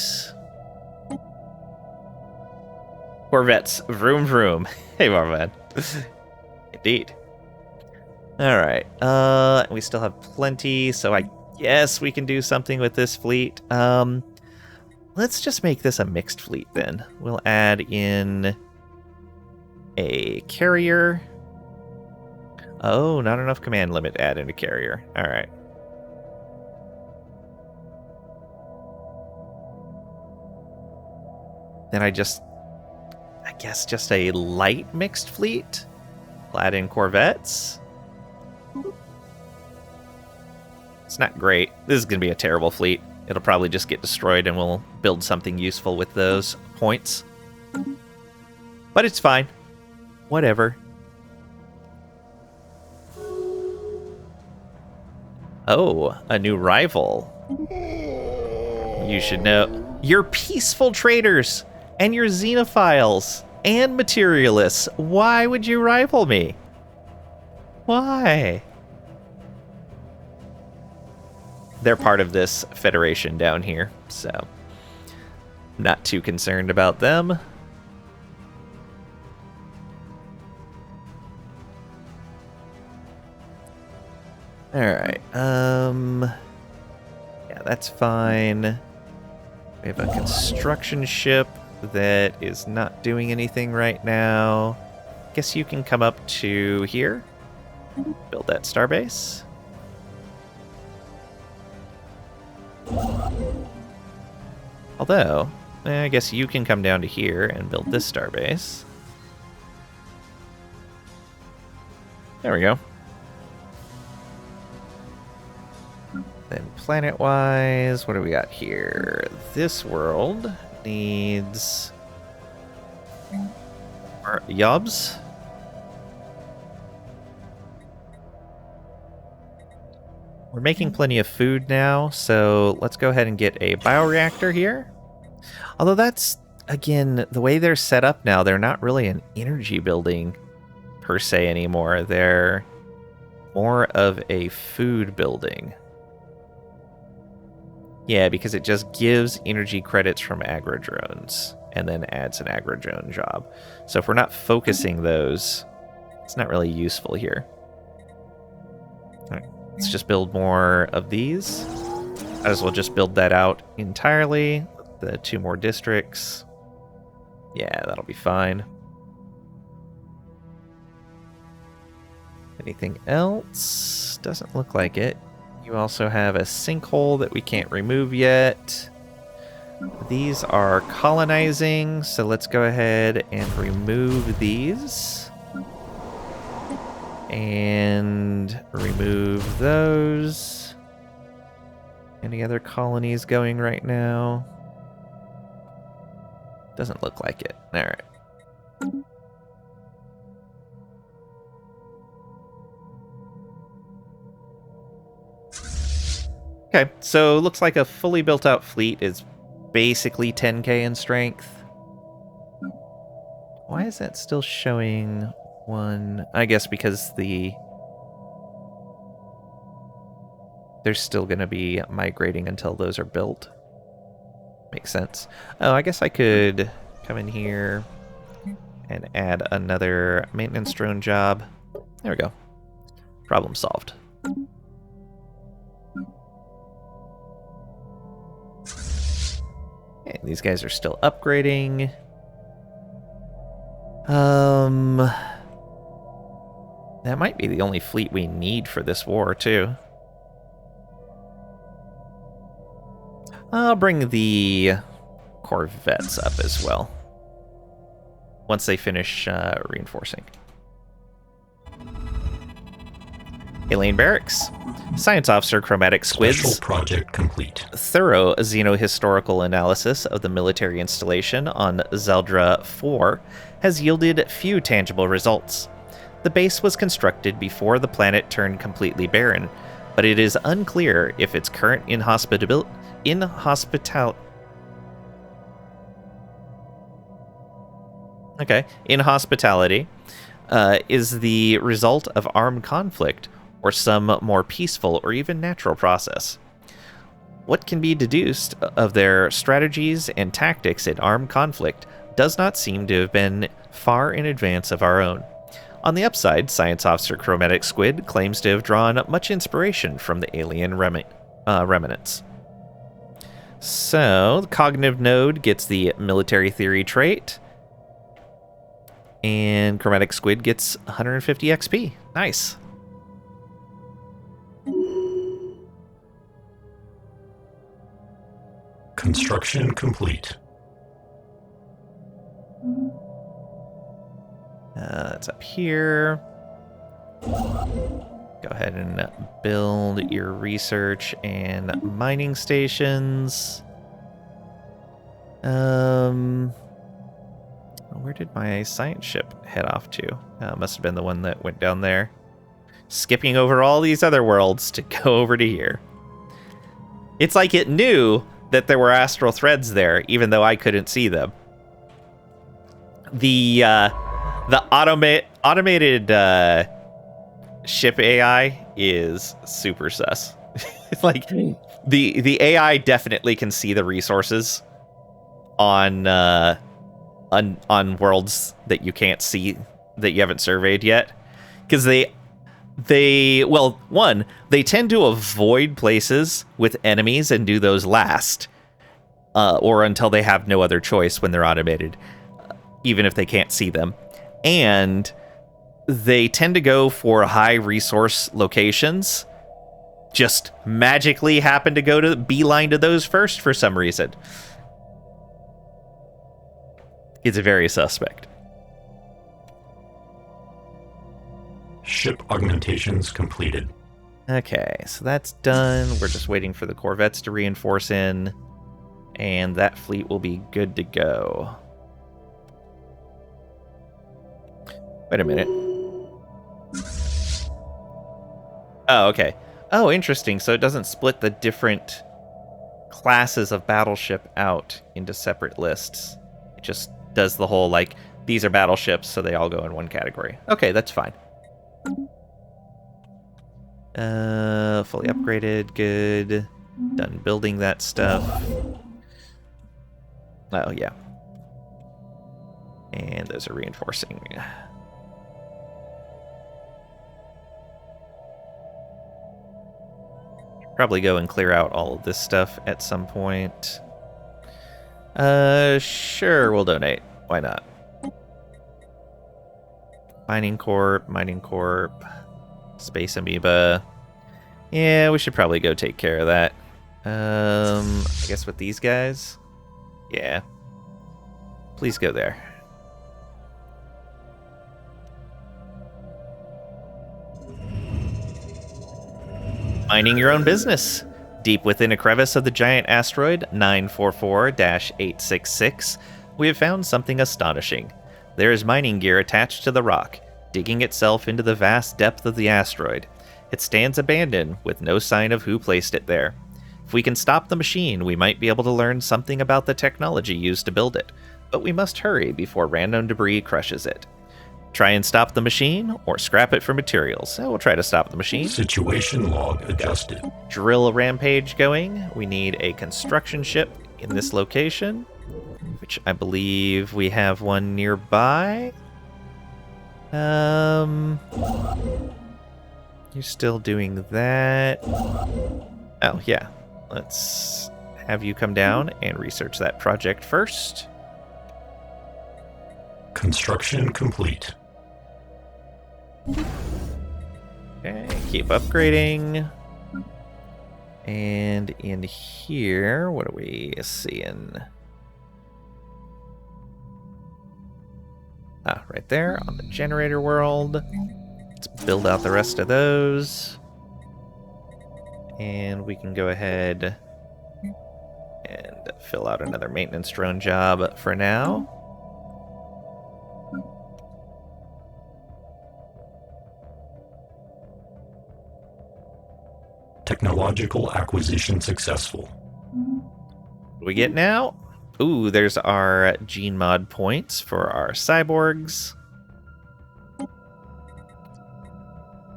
[SPEAKER 1] Corvettes, vroom vroom. Hey, Marvin. Indeed. All right. We still have plenty, so I guess we can do something with this fleet. Let's just make this a mixed fleet then. We'll add in a carrier. Oh, not enough command limit to add in a carrier. All right. Then I guess just a light mixed fleet. We'll add in corvettes. It's not great. This is going to be a terrible fleet. It'll probably just get destroyed and we'll build something useful with those points. But it's fine. Whatever. Oh, a new rival. You should know. You're peaceful traders and you're xenophiles and materialists. Why would you rival me? Why? They're part of this federation down here, so not too concerned about them. All right. Yeah, that's fine. We have a construction ship that is not doing anything right now. Guess you can come up to here. Build that starbase. Although, I guess you can come down to here and build this starbase. There we go. Then planet-wise, what do we got here? This world needs more yobs. We're making plenty of food now, so let's go ahead and get a bioreactor here. Although that's, again, the way they're set up now, they're not really an energy building per se anymore. They're more of a food building. Yeah, because it just gives energy credits from agrodrones and then adds an agrodrone job. So if we're not focusing those, it's not really useful here. All right, let's just build more of these. Might as well just build that out entirely. The 2 more districts. Yeah, that'll be fine. Anything else? Doesn't look like it. You also have a sinkhole that we can't remove yet. These are colonizing, so let's go ahead and remove these. And remove those. Any other colonies going right now? Doesn't look like it. Alright. Okay, so looks like a fully built out fleet is basically 10k in strength. Why is that still showing one? I guess because they're still going to be migrating until those are built. Makes sense. Oh, I guess I could come in here and add another maintenance drone job. There we go. Problem solved. Okay, these guys are still upgrading. That might be the only fleet we need for this war, too. I'll bring the corvettes up as well, once they finish reinforcing. Alien Barracks. Science Officer Chromatic Squids.
[SPEAKER 2] Special project complete.
[SPEAKER 1] Thorough xenohistorical analysis of the military installation on Zeldra 4 has yielded few tangible results. The base was constructed before the planet turned completely barren, but it is unclear if its current inhospitality is the result of armed conflict or some more peaceful or even natural process. What can be deduced of their strategies and tactics in armed conflict does not seem to have been far in advance of our own. On the upside, Science Officer Chromatic Squid claims to have drawn much inspiration from the alien remnants. So, the cognitive node gets the military theory trait, and Chromatic Squid gets 150 XP. Nice.
[SPEAKER 2] Construction complete.
[SPEAKER 1] That's up here. Go ahead and build your research and mining stations. Where did my science ship head off to? Must have been the one that went down there. Skipping over all these other worlds to go over to here. It's like it knew that there were astral threads there, even though I couldn't see them. The automated ship AI is super sus. It's like the AI definitely can see the resources on worlds that you can't see, that you haven't surveyed yet, because they tend to avoid places with enemies and do those last, or until they have no other choice when they're automated, even if they can't see them. And they tend to go for high resource locations, just magically happen to go to beeline to those first for some reason. It's very suspect.
[SPEAKER 2] Ship augmentations completed.
[SPEAKER 1] Okay, so that's done. We're just waiting for the corvettes to reinforce in, and that fleet will be good to go. Wait a minute. Oh, okay. Oh, interesting. So it doesn't split the different classes of battleship out into separate lists. It just does the whole, like, these are battleships, so they all go in one category. Okay, that's fine. Fully upgraded, good. Done building that stuff. Oh, yeah. And those are reinforcing. Probably go and clear out all of this stuff at some point. Sure, we'll donate. Why not? Mining Corp, Space Amoeba. Yeah, we should probably go take care of that. I guess with these guys? Yeah. Please go there. Minding your own business. Deep within a crevice of the giant asteroid 944-866, we have found something astonishing. There is mining gear attached to the rock, digging itself into the vast depth of the asteroid. It stands abandoned, with no sign of who placed it there. If we can stop the machine, we might be able to learn something about the technology used to build it, but we must hurry before random debris crushes it. Try and stop the machine, or scrap it for materials. We'll try to stop the machine.
[SPEAKER 2] Situation log adjusted.
[SPEAKER 1] Drill a rampage going. We need a construction ship in this location, which I believe we have one nearby. You're still doing that. Oh, yeah. Let's have you come down and research that project first.
[SPEAKER 2] Construction complete.
[SPEAKER 1] Okay, keep upgrading. And in here, what are we seeing? Ah, right there on the generator world. Let's build out the rest of those. And we can go ahead and fill out another maintenance drone job for now.
[SPEAKER 2] Technological acquisition successful.
[SPEAKER 1] What do we get now? Ooh, there's our gene mod points for our cyborgs.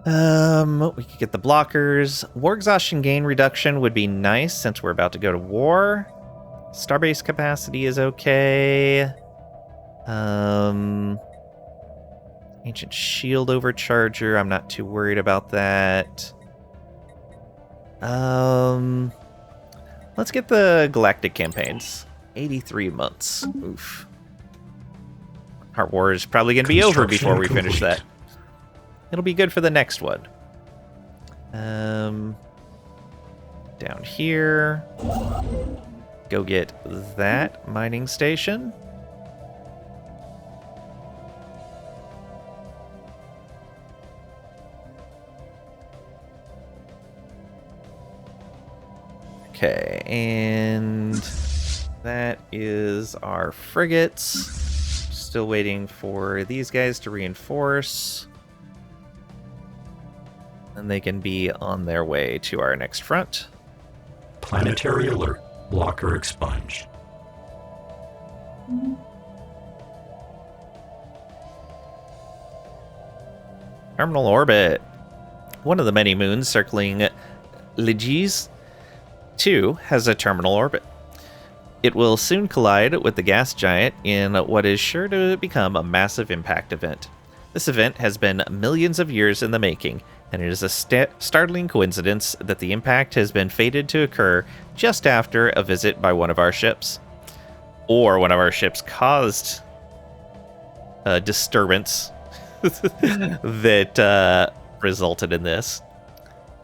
[SPEAKER 1] We could get the blockers. War exhaustion gain reduction would be nice since we're about to go to war. Starbase capacity is okay. Ancient shield overcharger, I'm not too worried about that. Let's get the galactic campaigns. 83 months. Oof. Our war is probably going to be over before we finish that. It'll be good for the next one. Down here. Go get that mining station. Okay, and that is our frigates. Still waiting for these guys to reinforce. And they can be on their way to our next front.
[SPEAKER 2] Planetary alert. Blocker expunged.
[SPEAKER 1] Terminal orbit. One of the many moons circling Ligis 2 has a terminal orbit. It will soon collide with the gas giant in what is sure to become a massive impact event. This event has been millions of years in the making, and it is a startling coincidence that the impact has been fated to occur just after a visit by one of our ships. Or one of our ships caused a disturbance that resulted in this,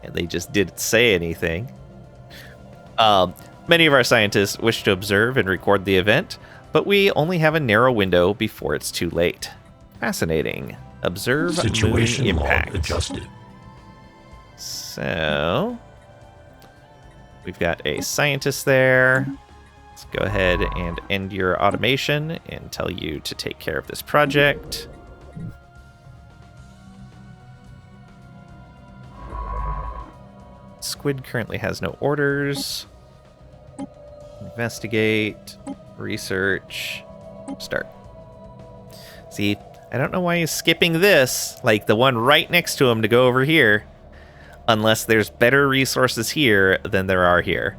[SPEAKER 1] and they just didn't say anything. Many of our scientists wish to observe and record the event, but we only have a narrow window before it's too late. Fascinating. Observe
[SPEAKER 2] Situation
[SPEAKER 1] moon
[SPEAKER 2] log
[SPEAKER 1] impact.
[SPEAKER 2] adjusted.
[SPEAKER 1] So, we've got a scientist there. Let's go ahead and end your automation and tell you to take care of this project. Squid currently has no orders. Investigate, research, start. See, I don't know why he's skipping this, like the one right next to him to go over here, unless there's better resources here than there are here.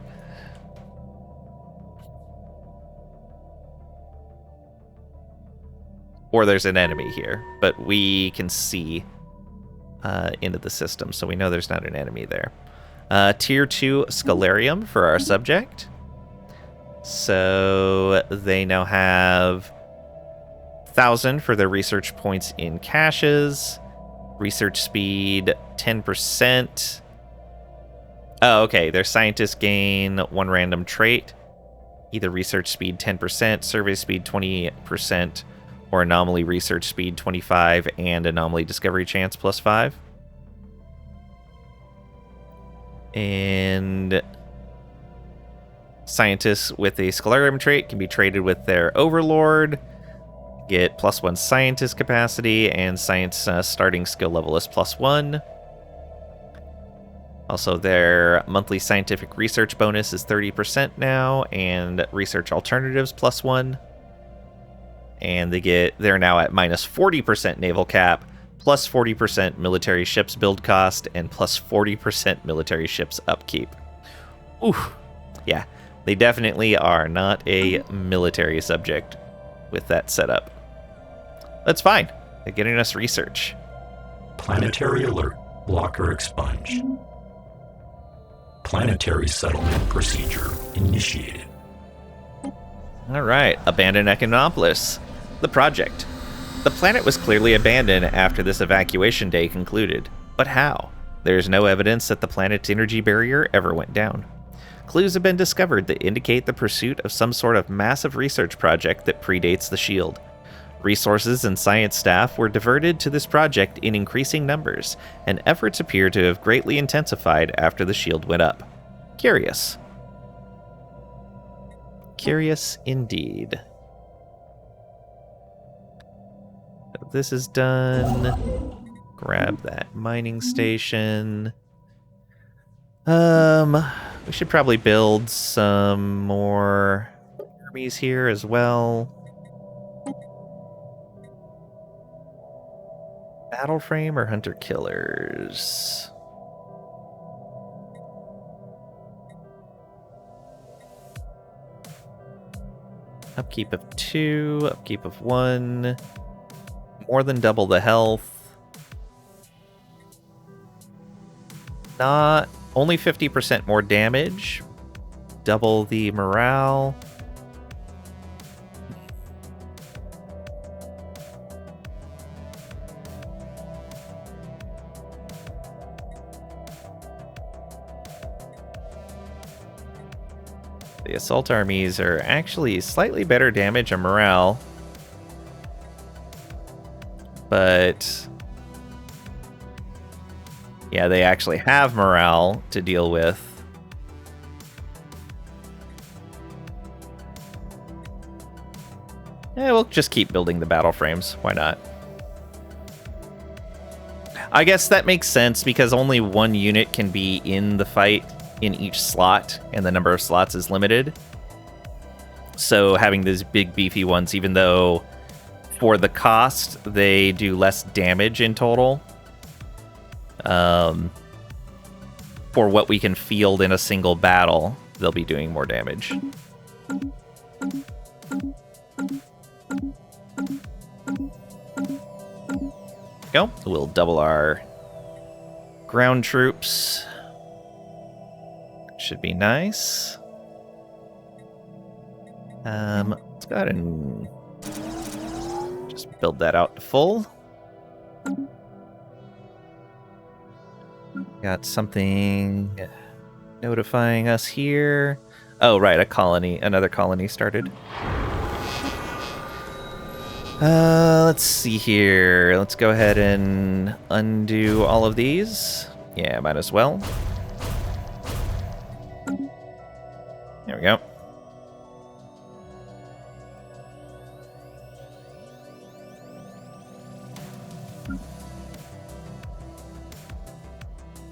[SPEAKER 1] Or there's an enemy here, but we can see into the system, so we know there's not an enemy there. Tier 2 Scalarium for our subject. So they now have 1,000 for their research points in caches. Research speed 10%. Oh, okay. Their scientists gain 1 random trait. Either research speed 10%, survey speed 20%, or anomaly research speed 25, and anomaly discovery chance +5. And scientists with a Scholarium trait can be traded with their overlord, get +1 scientist capacity, and science starting skill level is +1. Also, their monthly scientific research bonus is 30% now, and research alternatives +1. And they're now at -40% naval cap, +40% military ships build cost, and +40% military ships upkeep. Ooh, yeah, they definitely are not a military subject with that setup. That's fine. They're getting us research.
[SPEAKER 2] Planetary alert. Blocker expunged. Planetary settlement procedure initiated.
[SPEAKER 1] All right, abandoned Econopolis. The project. The planet was clearly abandoned after this evacuation day concluded. But how? There is no evidence that the planet's energy barrier ever went down. Clues have been discovered that indicate the pursuit of some sort of massive research project that predates the shield. Resources and science staff were diverted to this project in increasing numbers, and efforts appear to have greatly intensified after the shield went up. Curious. Curious indeed. This is done. Grab that mining station. We should probably build some more armies here as well. Battle frame or hunter killers? Upkeep of 2, upkeep of 1. More than double the health. Not only 50% more damage. Double the morale. The assault armies are actually slightly better damage and morale. But yeah, they actually have morale to deal with. Yeah, we'll just keep building the battle frames. Why not? I guess that makes sense because only 1 unit can be in the fight in each slot, and the number of slots is limited. So having these big beefy ones, even though for the cost they do less damage in total, for what we can field in a single battle, they'll be doing more damage. Go. We'll double our ground troops. Should be nice. Let's go ahead and just build that out to full. Got something notifying us here. Oh, right, another colony started. Let's see here. Let's go ahead and undo all of these. Yeah, might as well. There we go.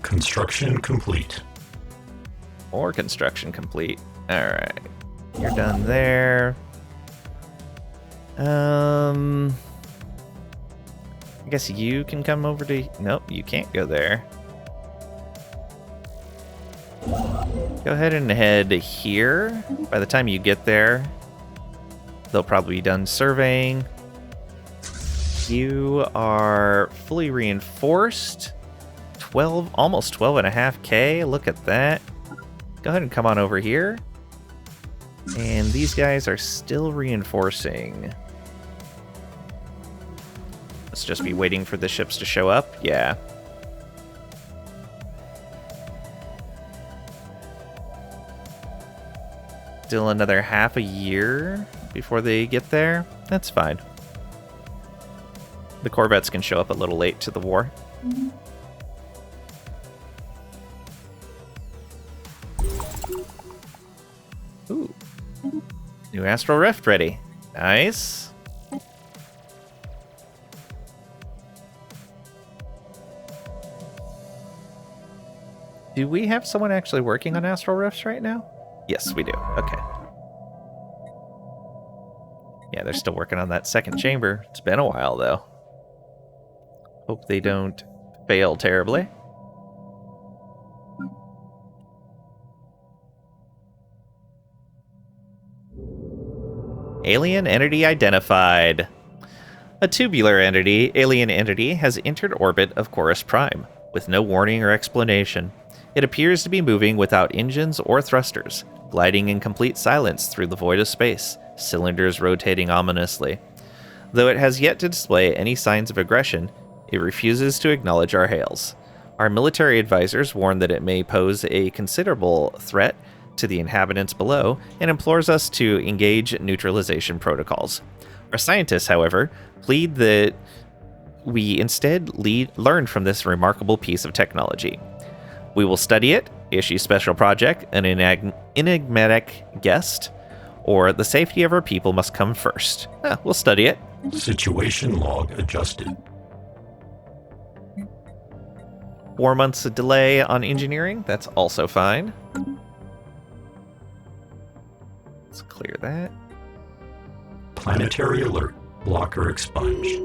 [SPEAKER 2] Construction complete.
[SPEAKER 1] More construction complete. Alright. You're done there. I guess you can come over to... Nope, you can't go there. Go ahead and head here. By the time you get there, they'll probably be done surveying. You are fully reinforced. Almost 12.5k. Look at that. Go ahead and come on over here. And these guys are still reinforcing. Let's just be waiting for the ships to show up. Yeah. still another half a year before they get there. That's fine. The Corvettes can show up a little late to the war. Ooh. New Astral Rift ready. Nice. Do we have someone actually working on Astral Rifts right now? Yes, we do. Okay. Yeah, they're still working on that second chamber. It's been a while, though. Hope they don't fail terribly. Alien entity identified. A tubular entity, alien entity, has entered orbit of Chorus Prime, with no warning or explanation. It appears to be moving without engines or thrusters, gliding in complete silence through the void of space, cylinders rotating ominously. Though it has yet to display any signs of aggression, it refuses to acknowledge our hails. Our military advisors warn that it may pose a considerable threat to the inhabitants below and implores us to engage neutralization protocols. Our scientists, however, plead that we instead learn from this remarkable piece of technology. We will study it, issue special project, an enigmatic guest, or the safety of our people must come first. We'll study it.
[SPEAKER 2] Situation log adjusted.
[SPEAKER 1] 4 months of delay on engineering. That's also fine. Let's clear that.
[SPEAKER 2] Planetary alert. Blocker expunged.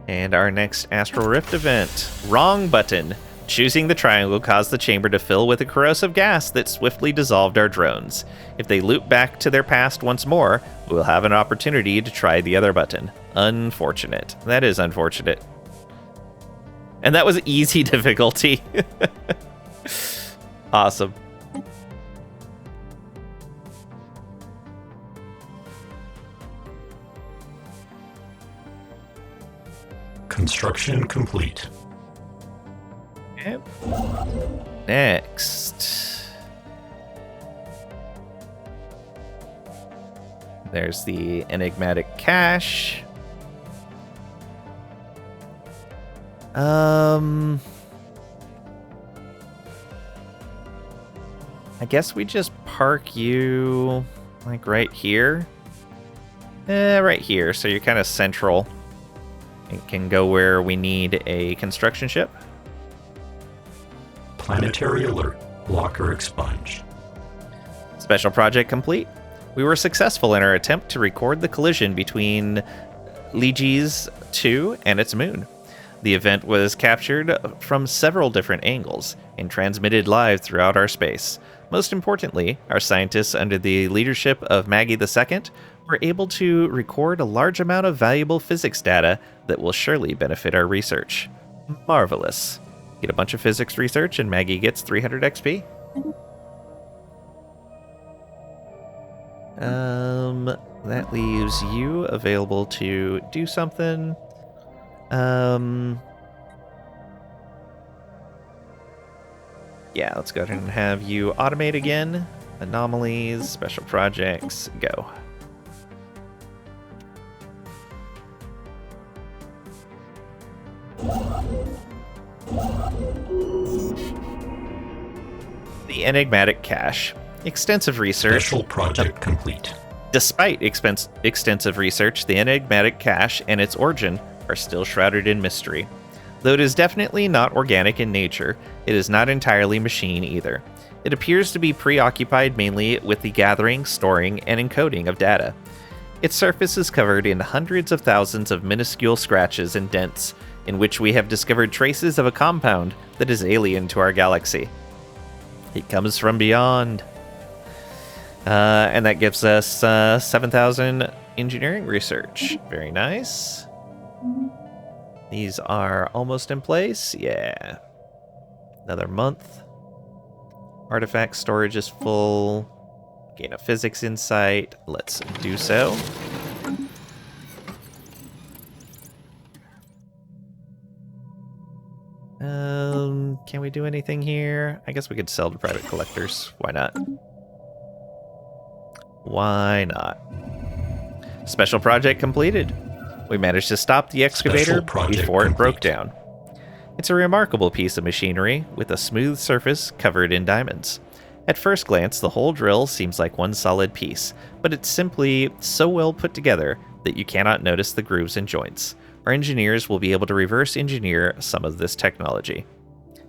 [SPEAKER 1] And our next Astral Rift event. Wrong button. Choosing the triangle caused the chamber to fill with a corrosive gas that swiftly dissolved our drones. If they loop back to their past once more, we'll have an opportunity to try the other button. Unfortunate. That is unfortunate. And that was easy difficulty. Awesome.
[SPEAKER 2] Construction complete.
[SPEAKER 1] Yep. Next. There's the enigmatic cache. I guess we just park you like right here. Right here, so you're kind of central. It can go where we need a construction ship.
[SPEAKER 2] Planetary alert. Blocker expunged.
[SPEAKER 1] Special project complete. We were successful in our attempt to record the collision between Legis 2 and its moon. The event was captured from several different angles and transmitted live throughout our space. Most importantly, our scientists under the leadership of Maggie II were able to record a large amount of valuable physics data that will surely benefit our research. Marvelous. Get a bunch of physics research and Maggie gets 300 XP. That leaves you available to do something. Yeah, let's go ahead and have you automate again. Anomalies, special projects, go. The enigmatic cache. Extensive research.
[SPEAKER 2] Special project complete.
[SPEAKER 1] Despite extensive research, the enigmatic cache and its origin are still shrouded in mystery. Though it is definitely not organic in nature, it is not entirely machine either. It appears to be preoccupied mainly with the gathering, storing, and encoding of data. Its surface is covered in hundreds of thousands of minuscule scratches and dents, in which we have discovered traces of a compound that is alien to our galaxy. It comes from beyond. And that gives us 7,000 engineering research. Very nice. These are almost in place. Yeah. Another month. Artifact storage is full. Gain a physics insight. Let's do so. Can we do anything here? I guess we could sell to private collectors. Why not? Why not? Special project completed. We managed to stop the excavator before it broke down. It's a remarkable piece of machinery with a smooth surface covered in diamonds. At first glance, the whole drill seems like one solid piece, but it's simply so well put together that you cannot notice the grooves and joints. Our engineers will be able to reverse engineer some of this technology.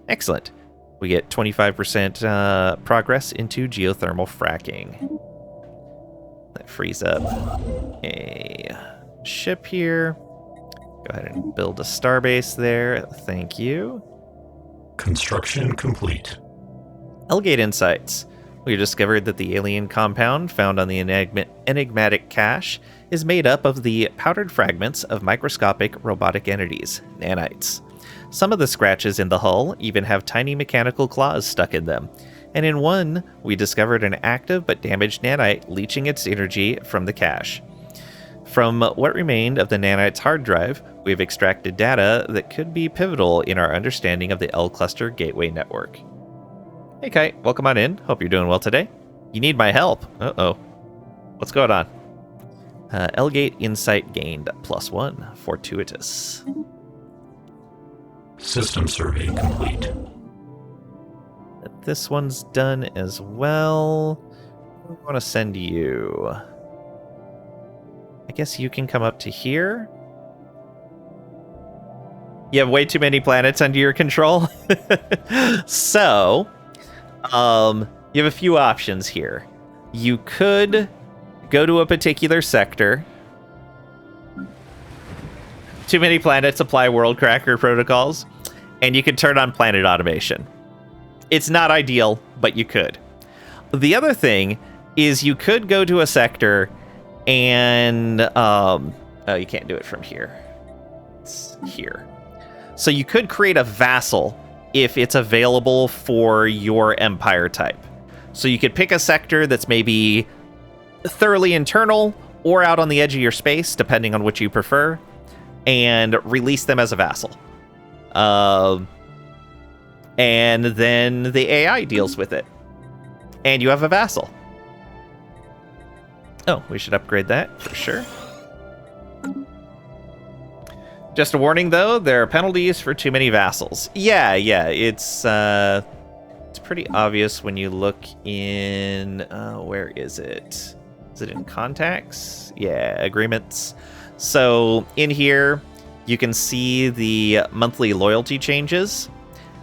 [SPEAKER 1] Excellent. We get 25% progress into geothermal fracking. That frees up a ship here. Go ahead and build a starbase there. Thank you.
[SPEAKER 2] Construction complete.
[SPEAKER 1] Elgate Insights. We discovered that the alien compound found on the enigmatic cache is made up of the powdered fragments of microscopic robotic entities, nanites. Some of the scratches in the hull even have tiny mechanical claws stuck in them, and in one, we discovered an active but damaged nanite leeching its energy from the cache. From what remained of the nanite's hard drive, we have extracted data that could be pivotal in our understanding of the L-Cluster Gateway Network. Hey Kite, welcome on in. Hope you're doing well today. You need my help. Uh-oh. What's going on? Elgate Insight gained +1. Fortuitous.
[SPEAKER 2] System survey complete.
[SPEAKER 1] This one's done as well. I want to send you. I guess you can come up to here. You have way too many planets under your control. So, you have a few options here. You could go to a particular sector. Too many planets apply world cracker protocols, and you could turn on planet automation. It's not ideal, but you could. The other thing is you could go to a sector and oh, you can't do it from here. It's here. So you could create a vassal if it's available for your empire type. So you could pick a sector that's maybe thoroughly internal or out on the edge of your space, depending on which you prefer, and release them as a vassal. And then the AI deals with it. And you have a vassal. Oh, we should upgrade that for sure. Just a warning, though, there are penalties for too many vassals. Yeah, it's pretty obvious when you look in... where is it? Is it in contacts? Yeah, agreements. So in here, you can see the monthly loyalty changes,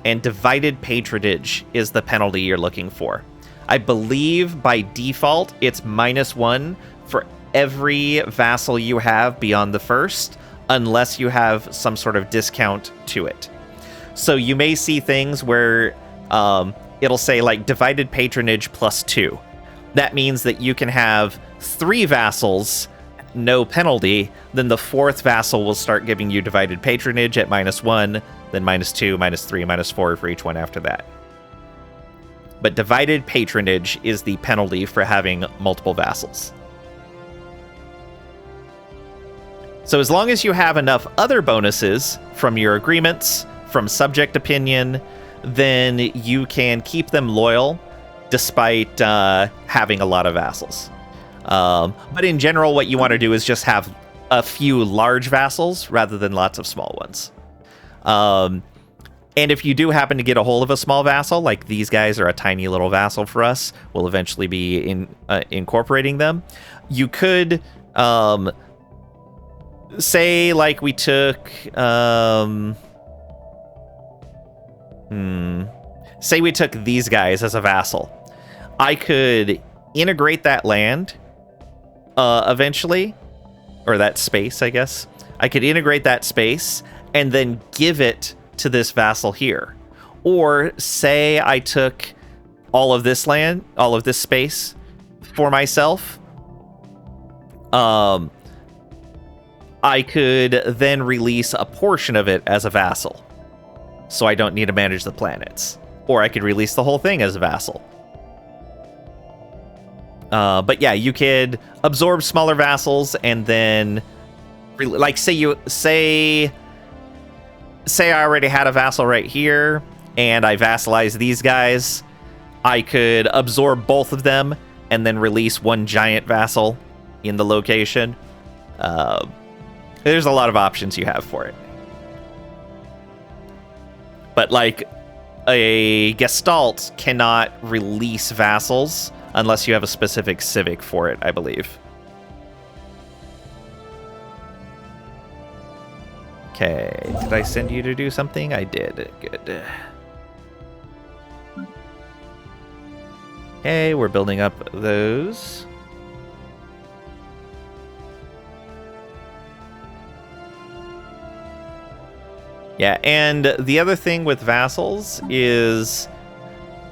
[SPEAKER 1] and divided patronage is the penalty you're looking for. I believe by default, it's -1 for every vassal you have beyond the first, unless you have some sort of discount to it. So you may see things where it'll say like divided patronage +2. That means that you can have 3 vassals, no penalty, then the 4th vassal will start giving you divided patronage at -1, then -2, -3, -4 for each one after that. But divided patronage is the penalty for having multiple vassals. So as long as you have enough other bonuses from your agreements, from subject opinion, then you can keep them loyal despite having a lot of vassals. But in general, what you want to do is just have a few large vassals rather than lots of small ones. And if you do happen to get a hold of a small vassal, like these guys are a tiny little vassal for us, we'll eventually be incorporating them. You could say like we took... say we took these guys as a vassal. I could integrate that land eventually, or that space, I guess. I could integrate that space and then give it to this vassal here. Or say I took all of this land, all of this space for myself. I could then release a portion of it as a vassal, so I don't need to manage the planets. Or I could release the whole thing as a vassal. But yeah, you could absorb smaller vassals and then, like, say I already had a vassal right here and I vassalized these guys. I could absorb both of them and then release one giant vassal in the location. There's a lot of options you have for it. But like a Gestalt cannot release vassals unless you have a specific civic for it, I believe. Okay, did I send you to do something? I did. Good. Okay, we're building up those. Yeah, and the other thing with vassals is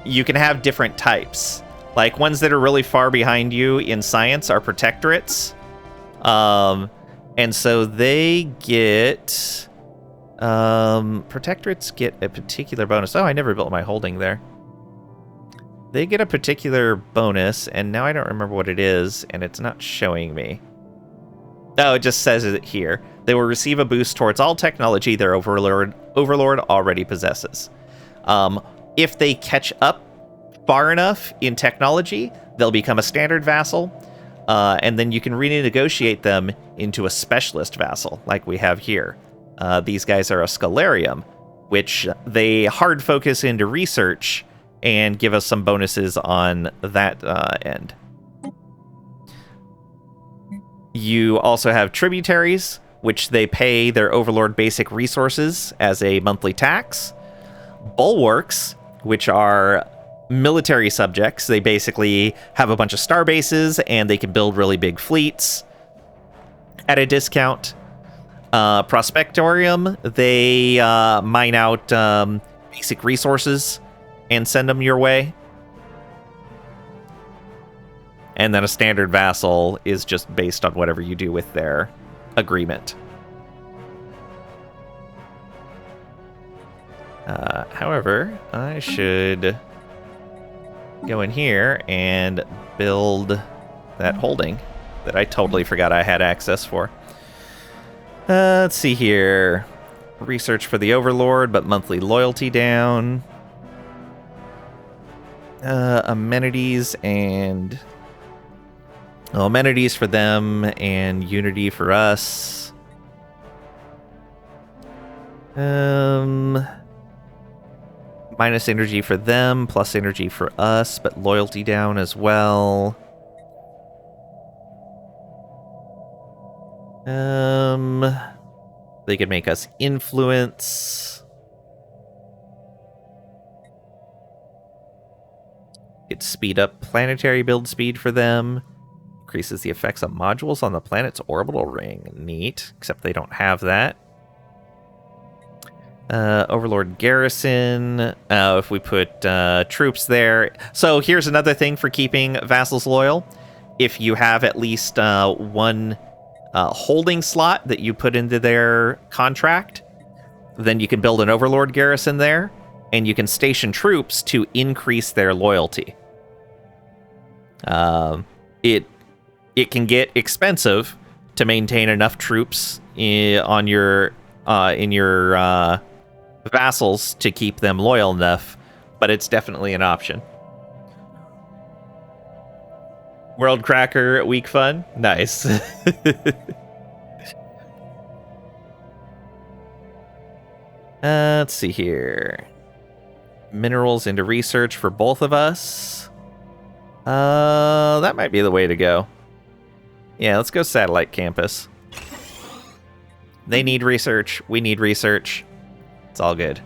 [SPEAKER 1] you can have different types. Like, ones that are really far behind you in science are protectorates. And so they get... protectorates get a particular bonus. Oh, I never built my holding there. They get a particular bonus, and now I don't remember what it is, and it's not showing me. Oh, it just says it here. They will receive a boost towards all technology their overlord already possesses. If they catch up far enough in technology, they'll become a standard vassal, and then you can renegotiate them into a specialist vassal, like we have here. These guys are a Scholarium, which they hard focus into research and give us some bonuses on that end. You also have tributaries, which they pay their overlord basic resources as a monthly tax. Bulwarks, which are military subjects. They basically have a bunch of star bases, and they can build really big fleets at a discount. Prospectorium, they mine out basic resources and send them your way. And then a standard vassal is just based on whatever you do with their agreement. However, I should go in here and build that holding that I totally forgot I had access for. Let's see here. Research for the Overlord, but monthly loyalty down. Amenities and... well, amenities for them and unity for us. Minus energy for them, plus energy for us, but loyalty down as well. They could make us influence. Could speed up planetary build speed for them. Increases the effects of modules on the planet's orbital ring. Neat, except they don't have that. Overlord Garrison. If we put troops there. So here's another thing for keeping vassals loyal. If you have at least one holding slot that you put into their contract, then you can build an Overlord Garrison there, and you can station troops to increase their loyalty. It can get expensive to maintain enough troops in your vassals to keep them loyal enough, but it's definitely an option. World Cracker Week Fun? Nice. Let's see here. Minerals into research for both of us. That might be the way to go. Yeah, let's go Satellite Campus. They need research. We need research. It's all good.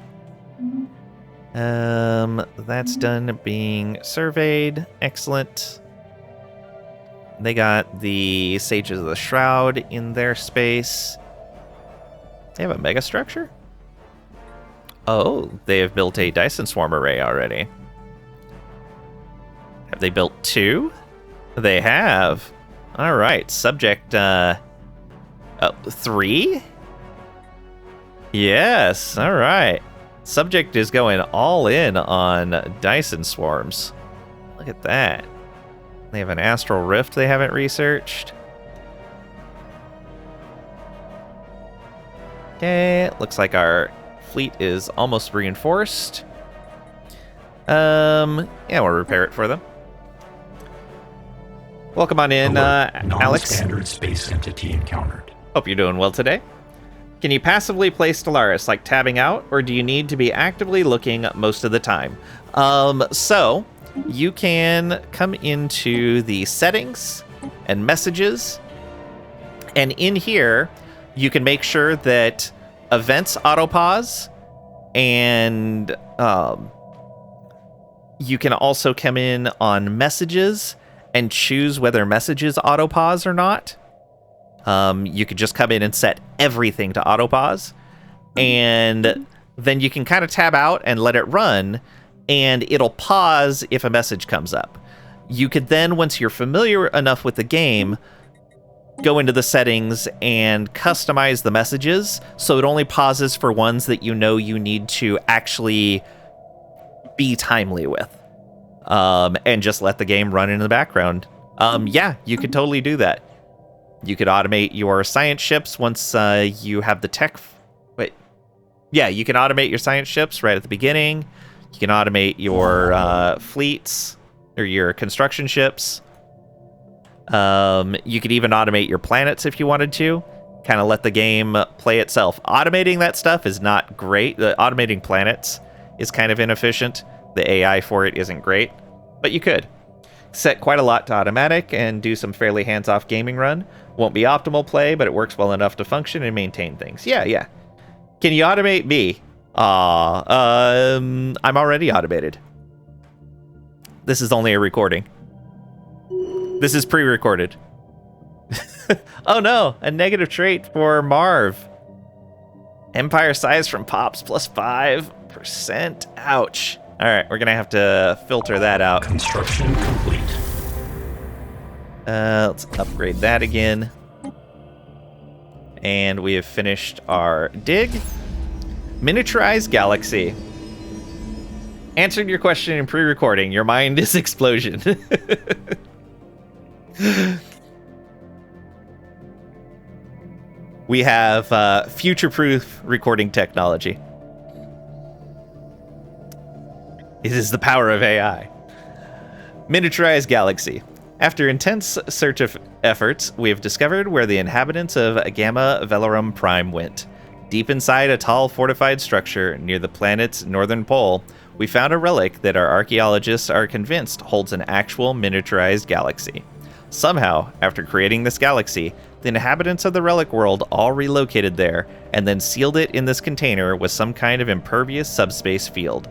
[SPEAKER 1] That's done being surveyed. Excellent. They got the Sages of the Shroud in their space. They have a mega structure? Oh, they have built a Dyson Swarm array already. Have they built 2? They have. All right, subject 3? Yes, all right. Subject is going all in on Dyson Swarms. Look at that. They have an Astral Rift they haven't researched. Okay, looks like our fleet is almost reinforced. Yeah, we'll repair it for them. Welcome on in, Alex.
[SPEAKER 2] Non-standard space entity encountered.
[SPEAKER 1] Hope you're doing well today. Can you passively play Stellaris, like tabbing out, or do you need to be actively looking most of the time? So you can come into the settings and messages, and in here you can make sure that events auto-pause, and you can also come in on messages and choose whether messages auto-pause or not. You could just come in and set everything to auto-pause, and then you can kind of tab out and let it run, and it'll pause if a message comes up. You could then, once you're familiar enough with the game, go into the settings and customize the messages so it only pauses for ones that you know you need to actually be timely with. And just let the game run in the background. Yeah, you could totally do that. You could automate your science ships once you have the tech. Yeah, you can automate your science ships right at the beginning. You can automate your fleets or your construction ships. You could even automate your planets if you wanted to. Kind of let the game play itself. Automating that stuff is not great. Automating planets is kind of inefficient. The AI for it isn't great, but you could. Set quite a lot to automatic and do some fairly hands-off gaming run. Won't be optimal play, but it works well enough to function and maintain things. Yeah. Can you automate me? I'm already automated. This is only a recording. This is pre-recorded. Oh no, a negative trait for Marv. Empire size from Pops plus 5%. Ouch. All right, we're going to have to filter that out.
[SPEAKER 2] Construction complete.
[SPEAKER 1] Let's upgrade that again. And we have finished our dig. Miniaturized galaxy. Answering your question in pre-recording. Your mind is explosion. We have future-proof recording technology. It is the power of AI. Miniaturized galaxy. After intense search of efforts, we have discovered where the inhabitants of Gamma Velorum Prime went. Deep inside a tall fortified structure near the planet's northern pole, we found a relic that our archaeologists are convinced holds an actual miniaturized galaxy. Somehow, after creating this galaxy, the inhabitants of the relic world all relocated there and then sealed it in this container with some kind of impervious subspace field.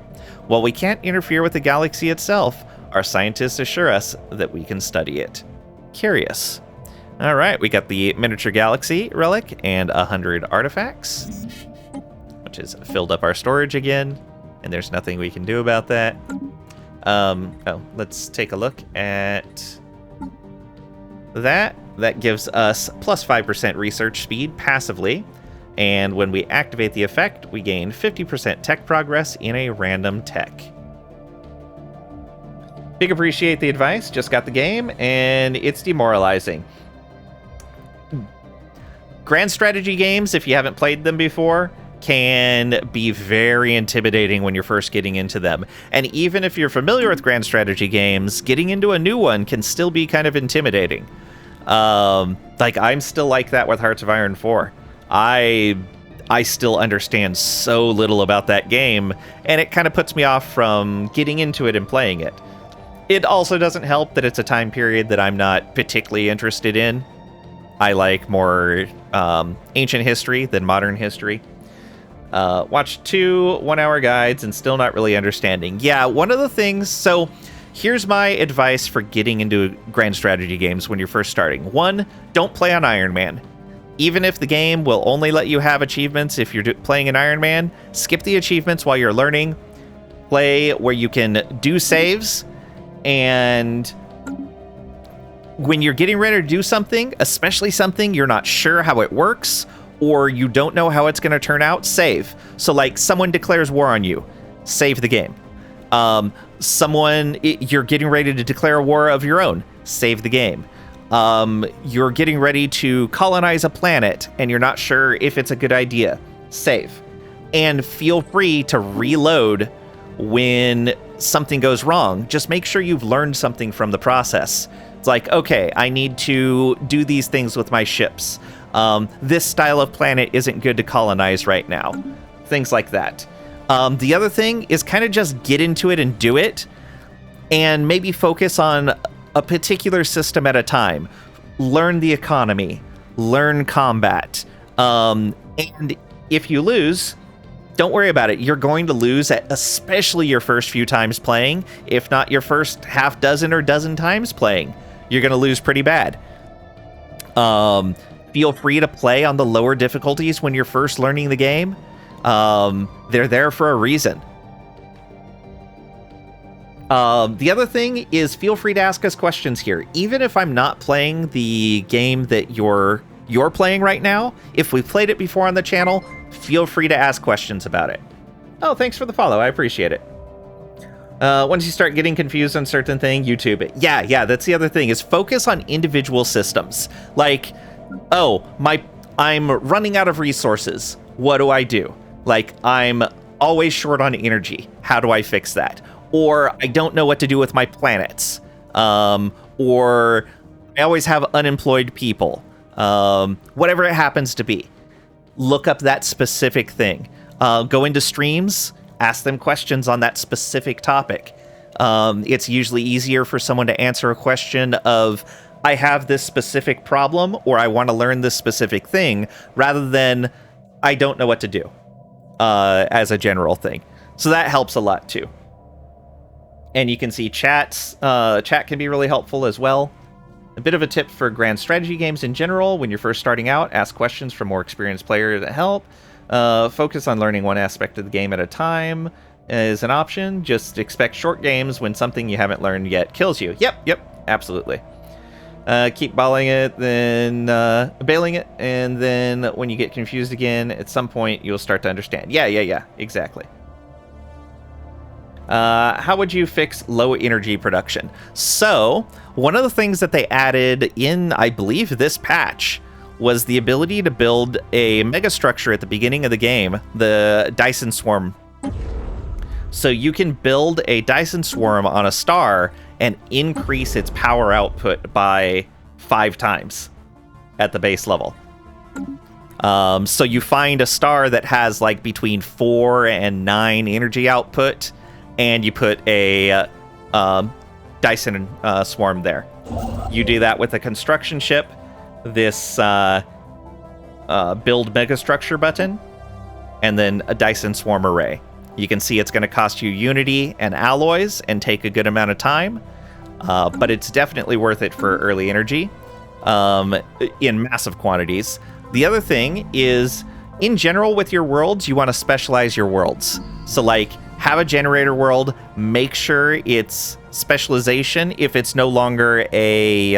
[SPEAKER 1] While we can't interfere with the galaxy itself, our scientists assure us that we can study it. Curious. All right, we got the miniature galaxy relic and 100 artifacts, which has filled up our storage again, and there's nothing we can do about that. Let's take a look at that. That gives us plus 5% research speed passively, and when we activate the effect, we gain 50% tech progress in a random tech. Big appreciate the advice, just got the game, and it's demoralizing. Grand strategy games, if you haven't played them before, can be very intimidating when you're first getting into them. And even if you're familiar with grand strategy games, getting into a new one can still be kind of intimidating. I'm still like that with Hearts of Iron 4. I still understand so little about that game, and it kind of puts me off from getting into it and playing it. It also doesn't help that it's a time period that I'm not particularly interested in. I like more ancient history than modern history. Watched 2 one-hour guides and still not really understanding. Yeah, one of the things... So here's my advice for getting into grand strategy games when you're first starting. 1, don't play on Iron Man. Even if the game will only let you have achievements if you're playing an Iron Man, skip the achievements while you're learning. Play where you can do saves, and when you're getting ready to do something, especially something you're not sure how it works, or you don't know how it's going to turn out, save. So like someone declares war on you, save the game. You're getting ready to declare a war of your own, save the game. You're getting ready to colonize a planet and you're not sure if it's a good idea, save. And feel free to reload when something goes wrong, just make sure you've learned something from the process. It's like, okay, I need to do these things with my ships. This style of planet isn't good to colonize right now. Things like that. The other thing is kind of just get into it and do it, and maybe focus on a particular system at a time. Learn the economy, learn combat, and if you lose, don't worry about it. You're going to lose, especially your first few times playing. If not your first half dozen or dozen times playing, you're going to lose pretty bad. Feel free to play on the lower difficulties when you're first learning the game. They're there for a reason. The other thing is, feel free to ask us questions here. Even if I'm not playing the game that you're playing right now, if we've played it before on the channel, feel free to ask questions about it. Oh, thanks for the follow. I appreciate it. Once you start getting confused on certain thing, YouTube it. Yeah, that's the other thing, is focus on individual systems. Like, I'm running out of resources. What do I do? Like, I'm always short on energy. How do I fix that? Or I don't know what to do with my planets. Or I always have unemployed people. Whatever it happens to be. Look up that specific thing. Go into streams, ask them questions on that specific topic. It's usually easier for someone to answer a question of, I have this specific problem, or I want to learn this specific thing, rather than, I don't know what to do, as a general thing. So that helps a lot too. And you can see chats. Chat can be really helpful as well. A bit of a tip for grand strategy games in general: when you're first starting out, ask questions from more experienced players to help. Focus on learning one aspect of the game at a time is an option. Just expect short games when something you haven't learned yet kills you. Yep, absolutely. Keep bailing it, and then when you get confused again, at some point you'll start to understand. Yeah, exactly. How would you fix low energy production? So, one of the things that they added in, I believe, this patch was the ability to build a megastructure at the beginning of the game, the Dyson Swarm. So you can build a Dyson Swarm on a star and increase its power output by 5 times at the base level. So you find a star that has like between 4 and 9 energy output, and you put a Dyson Swarm there. You do that with a construction ship, this build megastructure button, and then a Dyson Swarm array. You can see it's going to cost you Unity and alloys and take a good amount of time, but it's definitely worth it for early energy in massive quantities. The other thing is, in general with your worlds, you want to specialize your worlds. So like, have a generator world, make sure it's specialization. If it's no longer a...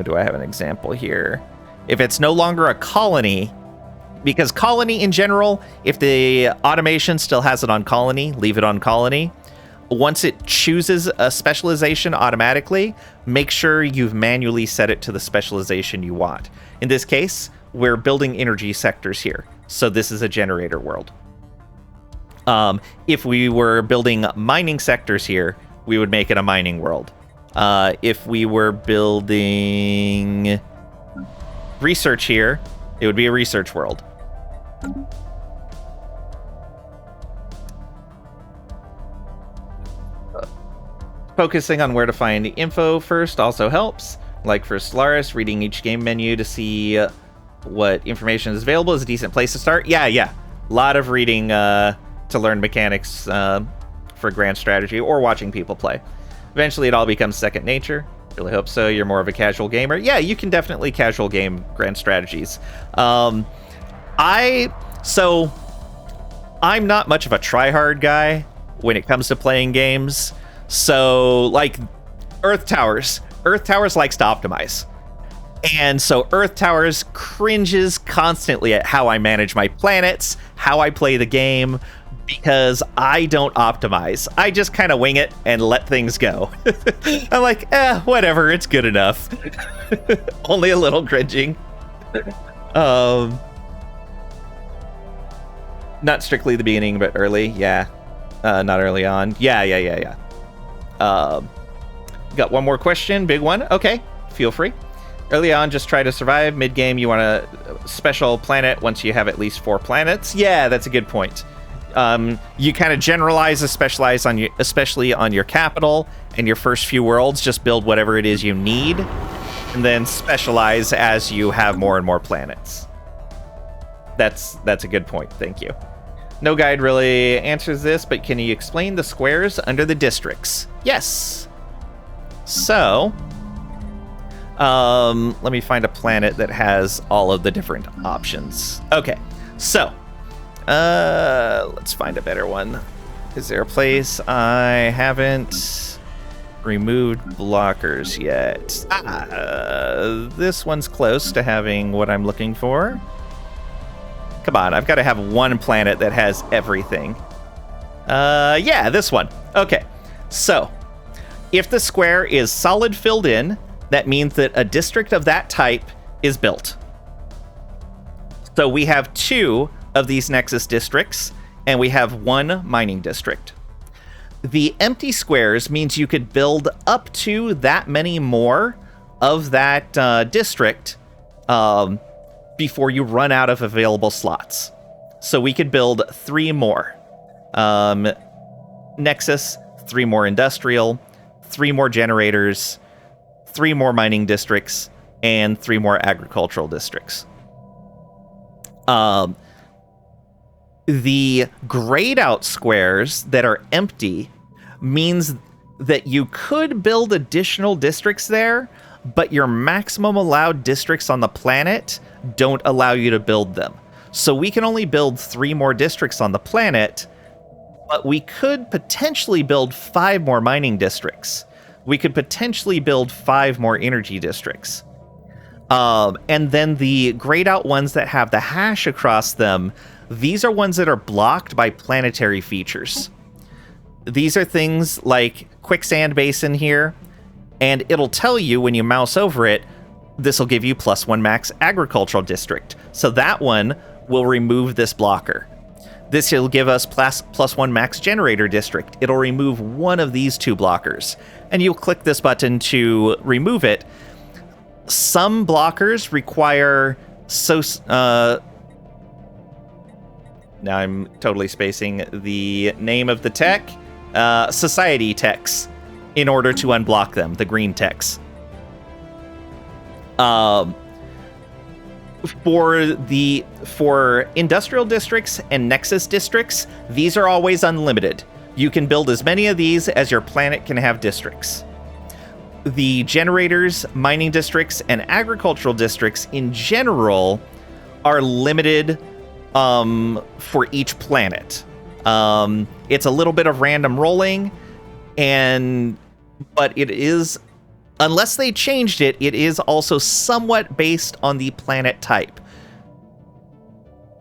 [SPEAKER 1] do I have an example here? If it's no longer a colony, because colony in general, if the automation still has it on colony, leave it on colony. Once it chooses a specialization automatically, make sure you've manually set it to the specialization you want. In this case, we're building energy sectors here, so this is a generator world. If we were building mining sectors here, we would make it a mining world. If we were building research here, it would be a research world. Focusing on where to find info first also helps. Like for Stellaris, reading each game menu to see what information is available is a decent place to start. Yeah. A lot of reading to learn mechanics for grand strategy, or watching people play. Eventually it all becomes second nature. Really hope so. You're more of a casual gamer. Yeah, you can definitely casual game grand strategies. I'm not much of a try-hard guy when it comes to playing games. So, like, Earth Towers likes to optimize. And so Earth Towers cringes constantly at how I manage my planets, how I play the game, because I don't optimize. I just kind of wing it and let things go. I'm like, whatever, it's good enough. Only a little cringing. Not strictly the beginning, but early, yeah. Not early on. Yeah. Got one more question, big one. Okay, feel free. Early on, just try to survive. Mid-game, you want a special planet once you have at least 4 planets. Yeah, that's a good point. You kind of generalize and specialize on your, especially on your capital and your first few worlds. Just build whatever it is you need, and then specialize as you have more and more planets. That's a good point. Thank you. No guide really answers this, but can you explain the squares under the districts? Yes. So, let me find a planet that has all of the different options. Okay, so, let's find a better one. Is there a place I haven't removed blockers yet? This one's close to having what I'm looking for. Come on, I've got to have one planet that has everything. Yeah, this one. Okay, so if the square is solid filled in, that means that a district of that type is built. So we have 2 of these Nexus districts, and we have 1 mining district. The empty squares means you could build up to that many more of that district before you run out of available slots. So we could build 3 more. Nexus, 3 more industrial, 3 more generators, 3 more mining districts, and 3 more agricultural districts. The grayed out squares that are empty means that you could build additional districts there, but your maximum allowed districts on the planet don't allow you to build them. So we can only build 3 more districts on the planet, but we could potentially build 5 more mining districts. We could potentially build 5 more energy districts. And then the grayed out ones that have the hash across them, these are ones that are blocked by planetary features. These are things like quicksand basin here, and it'll tell you when you mouse over it, this will give you +1 max agricultural district. So that one will remove this blocker. This will give us +1 max generator district. It'll remove one of these 2 blockers. And you'll click this button to remove it. Some blockers require now I'm totally spacing the name of the tech. Society techs, in order to unblock them, the green techs. For industrial districts and nexus districts, these are always unlimited. You can build as many of these as your planet can have districts. The generators, mining districts, and agricultural districts in general are limited for each planet. It's a little bit of random rolling, but it is, unless they changed it, it is also somewhat based on the planet type.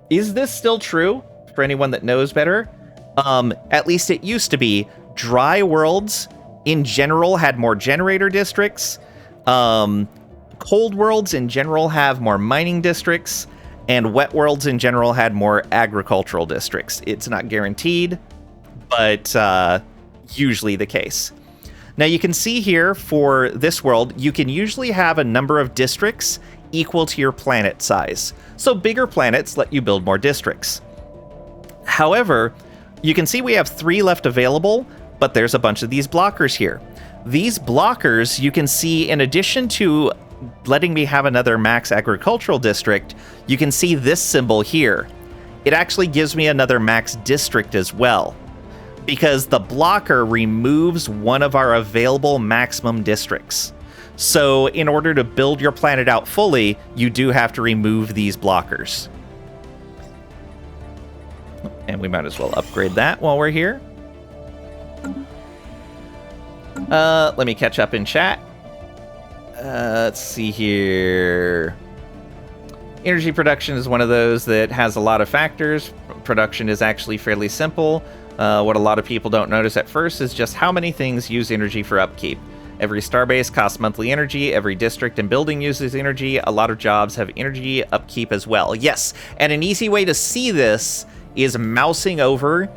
[SPEAKER 1] Is this still true for anyone that knows better? At least it used to be. Dry worlds in general had more generator districts. Cold worlds in general have more mining districts, and wet worlds in general had more agricultural districts. It's not guaranteed, but usually the case. Now you can see here for this world, you can usually have a number of districts equal to your planet size. So bigger planets let you build more districts. However, you can see we have 3 left available, but there's a bunch of these blockers here. These blockers, you can see, in addition to letting me have another max agricultural district, you can see this symbol here. It actually gives me another max district as well, because the blocker removes one of our available maximum districts. So in order to build your planet out fully, you do have to remove these blockers. And we might as well upgrade that while we're here. Let me catch up in chat. Let's see here. Energy production is one of those that has a lot of factors. Production is actually fairly simple. What a lot of people don't notice at first is just how many things use energy for upkeep. Every starbase costs monthly energy. Every district and building uses energy. A lot of jobs have energy upkeep as well. Yes, and an easy way to see this is mousing over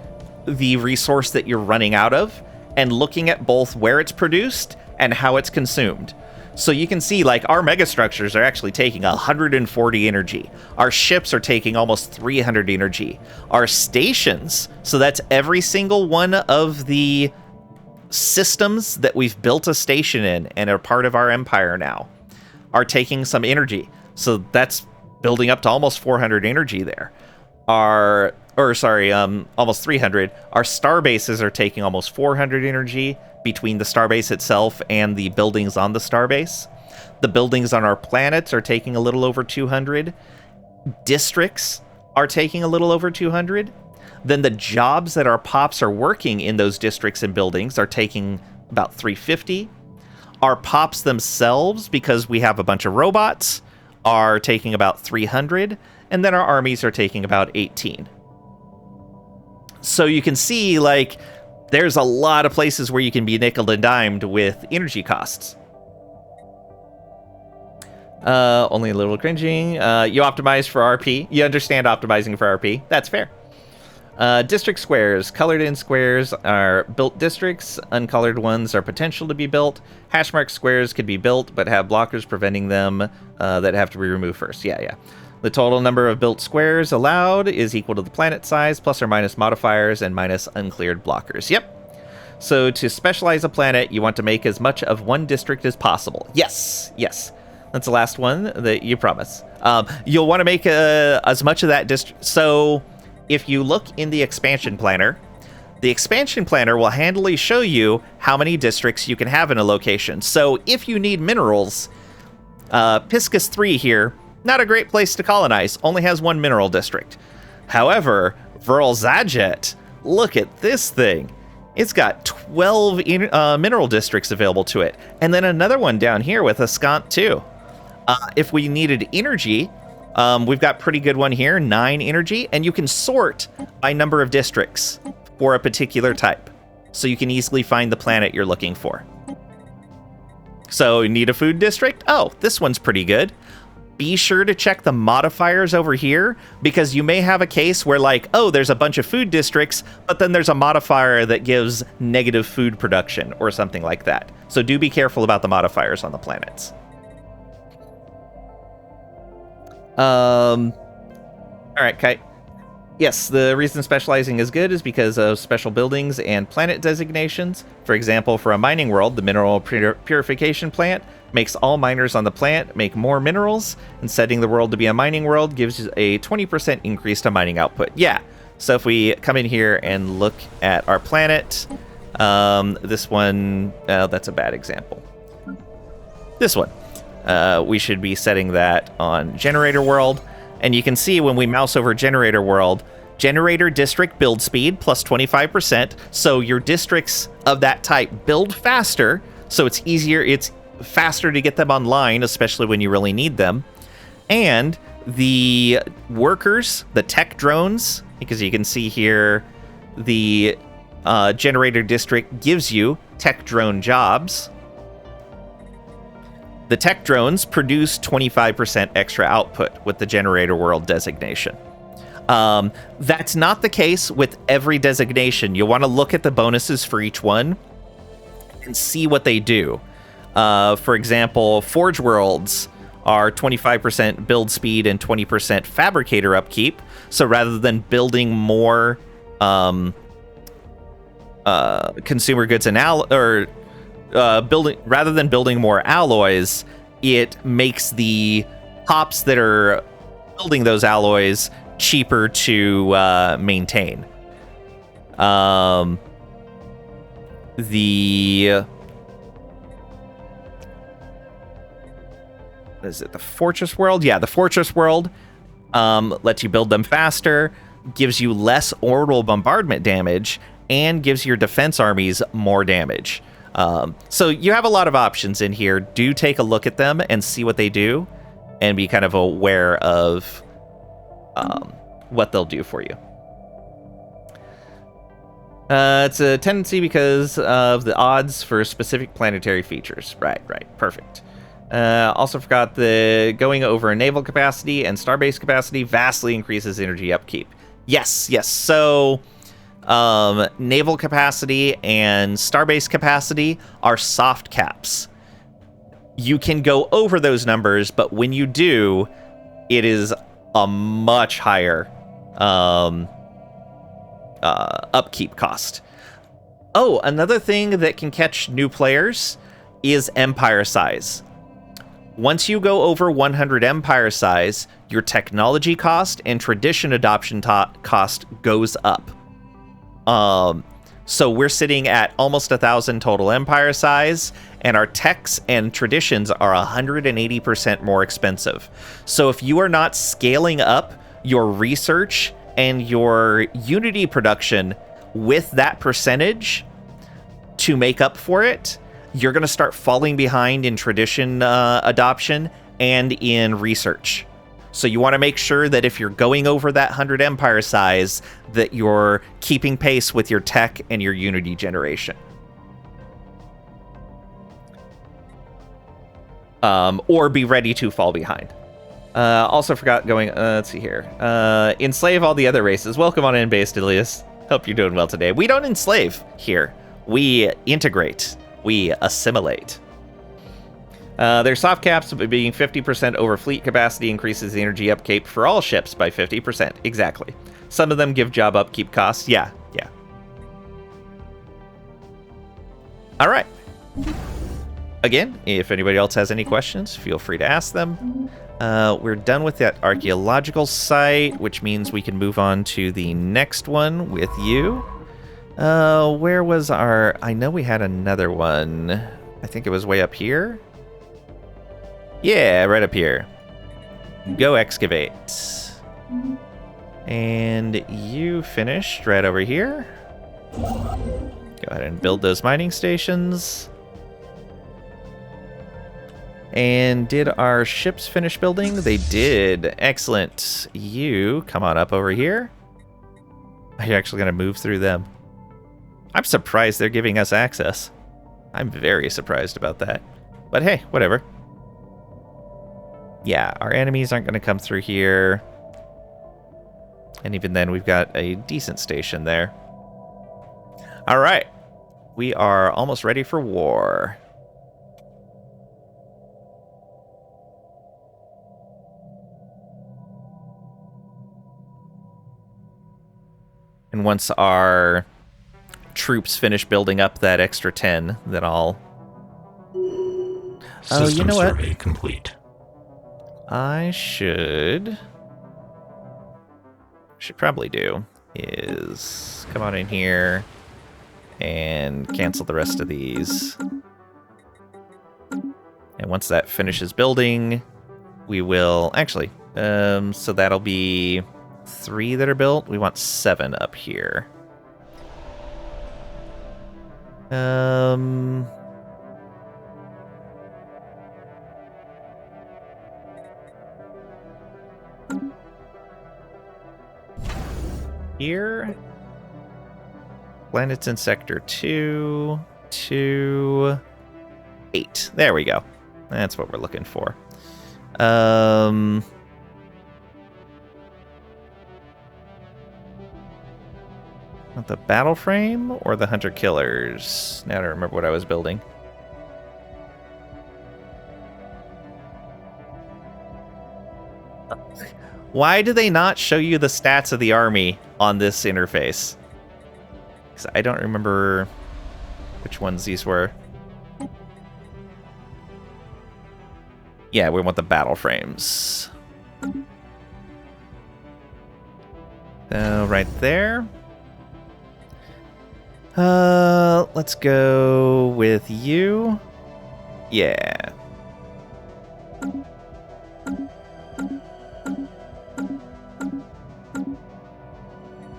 [SPEAKER 1] the resource that you're running out of and looking at both where it's produced and how it's consumed. So you can see, like, our megastructures are actually taking 140 energy. Our ships are taking almost 300 energy. Our stations, so that's every single one of the systems that we've built a station in and are part of our empire now, are taking some energy. So that's building up to almost 400 energy there. Almost 300. Our star bases are taking almost 400 energy between the starbase itself and the buildings on the starbase. The buildings on our planets are taking a little over 200. Districts are taking a little over 200. Then the jobs that our pops are working in those districts and buildings are taking about 350. Our pops themselves, because we have a bunch of robots, are taking about 300. And then our armies are taking about 18. So you can see, like, there's a lot of places where you can be nickeled and dimed with energy costs. Only a little cringing. You optimize for RP. You understand optimizing for RP. That's fair. District squares. Colored in squares are built districts. Uncolored ones are potential to be built. Hashmark squares could be built, but have blockers preventing them that have to be removed first. Yeah. The total number of built squares allowed is equal to the planet size, plus or minus modifiers, and minus uncleared blockers. Yep. So to specialize a planet, you want to make as much of one district as possible. Yes. That's the last one that you promise. You'll want to make as much of that district. So if you look in the expansion planner, the expansion planner will handily show you how many districts you can have in a location. So if you need minerals, Piscus 3 here, not a great place to colonize, only has one mineral district. However, Vril Zajet, look at this thing. It's got 12 mineral districts available to it. And then another one down here with Ascant too. If we needed energy, we've got pretty good one here, 9 energy, and you can sort by number of districts for a particular type. So you can easily find the planet you're looking for. So you need a food district? Oh, this one's pretty good. Be sure to check the modifiers over here, because you may have a case where, like, oh, there's a bunch of food districts, but then there's a modifier that gives negative food production or something like that. So do be careful about the modifiers on the planets. All right, Kite. Yes, the reason specializing is good is because of special buildings and planet designations. For example, for a mining world, the mineral purification plant makes all miners on the plant make more minerals, and setting the world to be a mining world gives you a 20% increase to mining output. Yeah, so if we come in here and look at our planet, this one, that's a bad example. This one, we should be setting that on generator world. And you can see when we mouse over generator world, generator district build speed plus 25%. So your districts of that type build faster. So it's faster to get them online, especially when you really need them. And the workers, the tech drones, because you can see here, the generator district gives you tech drone jobs. The tech drones produce 25% extra output with the generator world designation. That's not the case with every designation. You'll want to look at the bonuses for each one and see what they do. For example, Forge Worlds are 25% build speed and 20% fabricator upkeep. So rather than building more consumer goods and rather than building more alloys, it makes the pops that are building those alloys cheaper to maintain. Is it the Fortress World? Yeah, the Fortress World lets you build them faster, gives you less orbital bombardment damage, and gives your defense armies more damage. So you have a lot of options in here. Do take a look at them and see what they do, and be kind of aware of what they'll do for you. It's a tendency because of the odds for specific planetary features. Right, perfect. Also forgot the going over naval capacity and starbase capacity vastly increases energy upkeep. Yes. So Naval capacity and starbase capacity are soft caps. You can go over those numbers, but when you do, it is a much higher upkeep cost. Oh, another thing that can catch new players is empire size. Once you go over 100 empire size, your technology cost and tradition adoption cost goes up. So we're sitting at almost 1,000 total empire size, and our techs and traditions are 180% more expensive. So if you are not scaling up your research and your Unity production with that percentage to make up for it, you're going to start falling behind in tradition adoption and in research. So you want to make sure that if you're going over that 100 empire size, that you're keeping pace with your tech and your Unity generation. Or be ready to fall behind. Also forgot going, let's see here. Enslave all the other races. Welcome on in, Base Delius. Hope you're doing well today. We don't enslave here. We integrate. We assimilate. Their soft caps being 50% over fleet capacity increases the energy upkeep for all ships by 50%. Exactly. Some of them give job upkeep costs. Yeah. All right. Again, if anybody else has any questions, feel free to ask them. We're done with that archaeological site, which means we can move on to the next one with you. Where was our... I know we had another one. I think it was way up here. Yeah, right up here. Go excavate. And you finished right over here. Go ahead and build those mining stations. And did our ships finish building? They did. Excellent. You come on up over here. Are you actually going to move through them? I'm surprised they're giving us access. I'm very surprised about that. But hey, whatever. Yeah, our enemies aren't going to come through here. And even then, we've got a decent station there. All right. We are almost ready for war. And once our troops finish building up that extra 10, then I'll...
[SPEAKER 2] Oh, you know what? Survey complete.
[SPEAKER 1] I should probably do is come on in here and cancel the rest of these. And once that finishes building, we will... Actually, so that'll be 3 that are built. We want 7 up here. Here. Planets in Sector 2, 2, 8. There we go. That's what we're looking for. Want the battle frame or the hunter killers? Now I don't remember what I was building. Why do they not show you the stats of the army on this interface? Because I don't remember which ones these were. Yeah, we want the battle frames. Right there. Let's go with you. Yeah.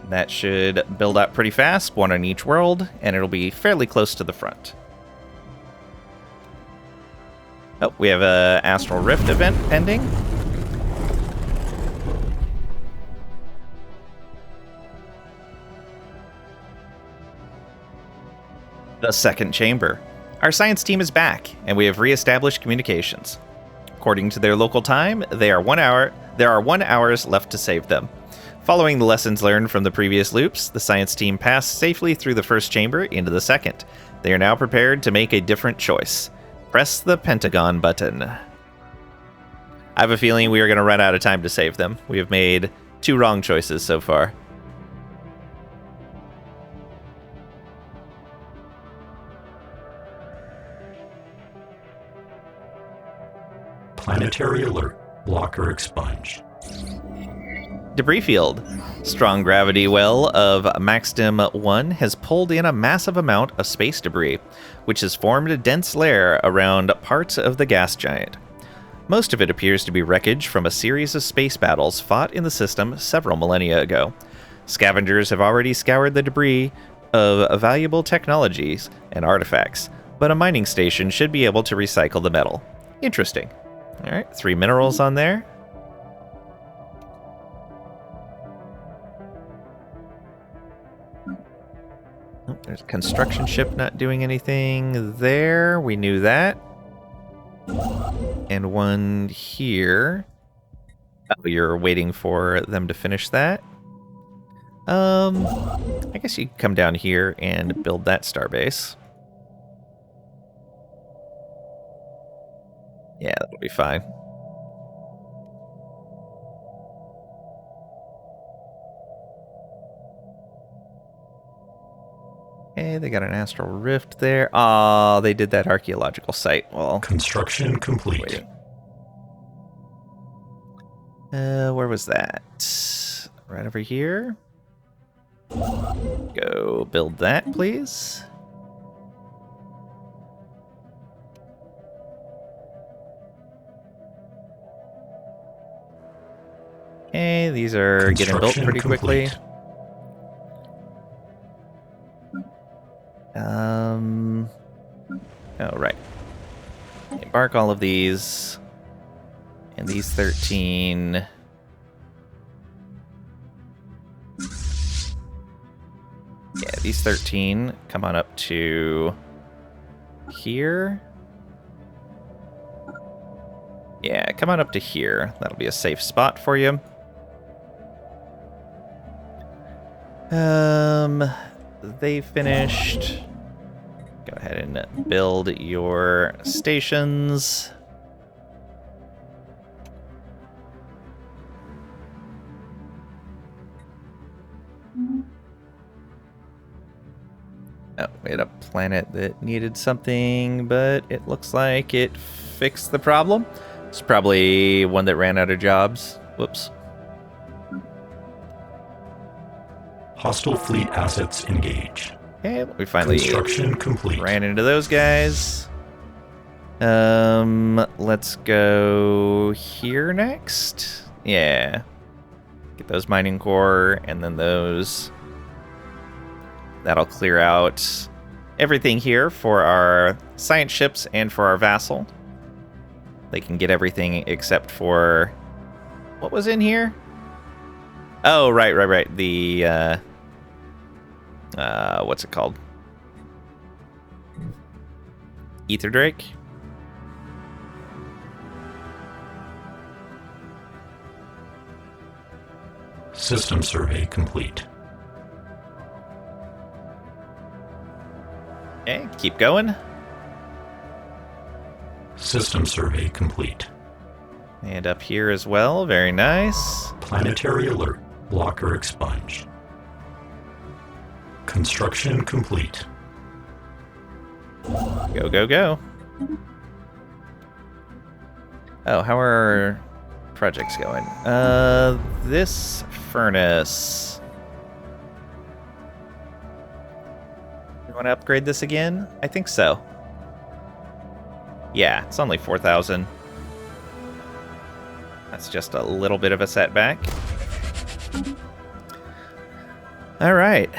[SPEAKER 1] That should build up pretty fast, 1 on each world, and it'll be fairly close to the front. Oh, we have a Astral Rift event pending. The second chamber. Our science team is back, and we have re-established communications. According to their local time, there are 1 hour left to save them. Following the lessons learned from the previous loops, the science team passed safely through the first chamber into the second. They are now prepared to make a different choice. Press the Pentagon button. I have a feeling we are going to run out of time to save them. We have made 2 wrong choices so far.
[SPEAKER 2] Planetary alert. Blocker expunged.
[SPEAKER 1] Debris field. Strong gravity well of Maxdim 1 has pulled in a massive amount of space debris, which has formed a dense layer around parts of the gas giant. Most of it appears to be wreckage from a series of space battles fought in the system several millennia ago. Scavengers have already scoured the debris of valuable technologies and artifacts, but a mining station should be able to recycle the metal. Interesting. Alright, 3 minerals on there. Oh, there's a construction ship not doing anything there. We knew that. And one here. Oh, you're waiting for them to finish that. I guess you can come down here and build that starbase. Yeah, that'll be fine. Okay, they got an astral rift there. Oh, they did that archaeological site. Well,
[SPEAKER 2] Construction complete.
[SPEAKER 1] waiting. Where was that? Right over here. Go build that, please. Okay, these are getting built
[SPEAKER 2] Construction
[SPEAKER 1] pretty quickly.
[SPEAKER 2] complete.
[SPEAKER 1] Oh, right. Embark all of these. And these 13. Yeah, these 13 come on up to here. Yeah, come on up to here. That'll be a safe spot for you. They finished. Go ahead and build your stations. Oh, we had a planet that needed something, but it looks like it fixed the problem. It's probably one that ran out of jobs. Whoops.
[SPEAKER 2] Hostile fleet assets engage.
[SPEAKER 1] Okay, we finally
[SPEAKER 2] Construction complete.
[SPEAKER 1] ran into those guys. Let's go here next. Yeah. Get those mining core and then those. That'll clear out everything here for our science ships and for our vassal. They can get everything except for what was in here? Oh, right. The what's it called? Ether Drake?
[SPEAKER 2] System survey complete.
[SPEAKER 1] Okay, keep going.
[SPEAKER 2] System survey complete.
[SPEAKER 1] And up here as well. Very nice.
[SPEAKER 2] Planetary alert. Blocker expunged. Construction complete.
[SPEAKER 1] Go, go, go. Oh, how are our projects going? This furnace. You want to upgrade this again? I think so. Yeah, it's only 4,000. That's just a little bit of a setback. All right.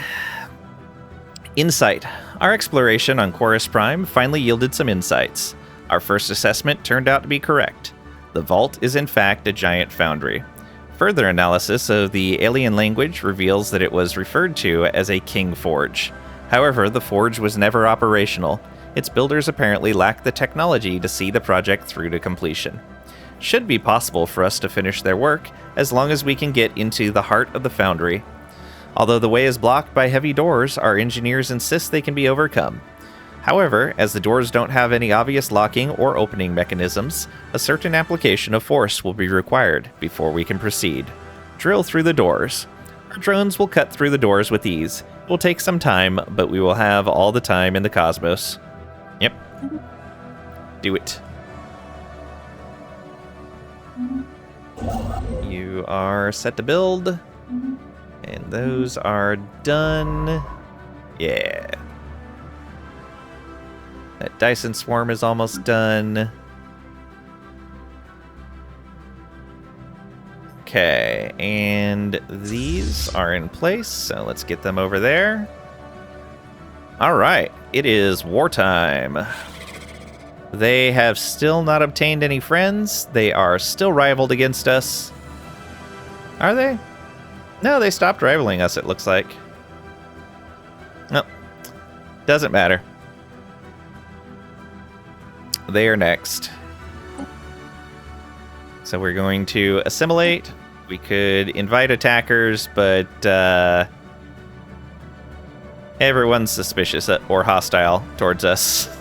[SPEAKER 1] Insight. Our exploration on Chorus Prime finally yielded some insights. Our first assessment turned out to be correct. The vault is in fact a giant foundry. Further analysis of the alien language reveals that it was referred to as a king forge. However, the forge was never operational. Its builders apparently lacked the technology to see the project through to completion. should be possible for us to finish their work as long as we can get into the heart of the foundry. Although the way is blocked by heavy doors, our engineers insist they can be overcome. However, as the doors don't have any obvious locking or opening mechanisms, a certain application of force will be required before we can proceed. Drill through the doors. Our drones will cut through the doors with ease. It will take some time, but we will have all the time in the cosmos. Yep. Do it. You are set to build. And those are done. Yeah. That Dyson swarm is almost done. Okay, and these are in place, so let's get them over there. All right, it is wartime. They have still not obtained any friends. They are still rivaled against us. Are they? No, they stopped rivaling us, it looks like. No, doesn't matter. They are next. So we're going to assimilate. We could invite attackers, but everyone's suspicious or hostile towards us.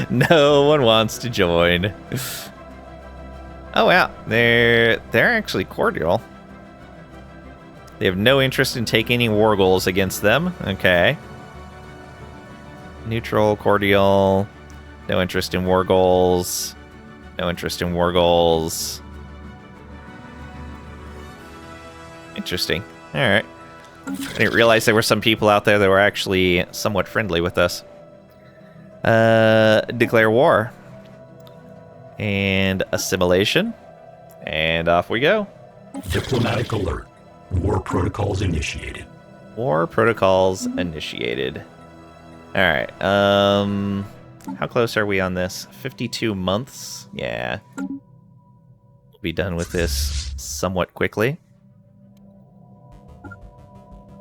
[SPEAKER 1] No one wants to join. Oh wow, they're actually cordial. They have no interest in taking any war goals against them. Okay. Neutral, cordial. No interest in war goals. No interest in war goals. Interesting. Alright. I didn't realize there were some people out there that were actually somewhat friendly with us. Declare war. And assimilation. And off we go.
[SPEAKER 2] Diplomatic alert. War protocols initiated.
[SPEAKER 1] War protocols initiated. Alright, how close are we on this? 52 months? Yeah. We'll be done with this somewhat quickly.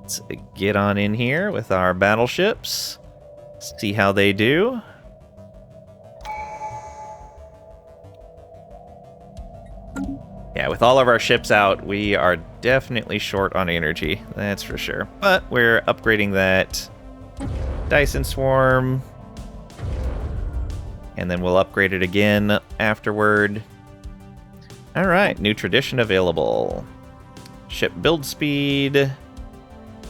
[SPEAKER 1] Let's get on in here with our battleships. See how they do. Yeah, with all of our ships out, we are definitely short on energy. That's for sure. But we're upgrading that Dyson Swarm. And then we'll upgrade it again afterward. Alright, new tradition available. Ship build speed.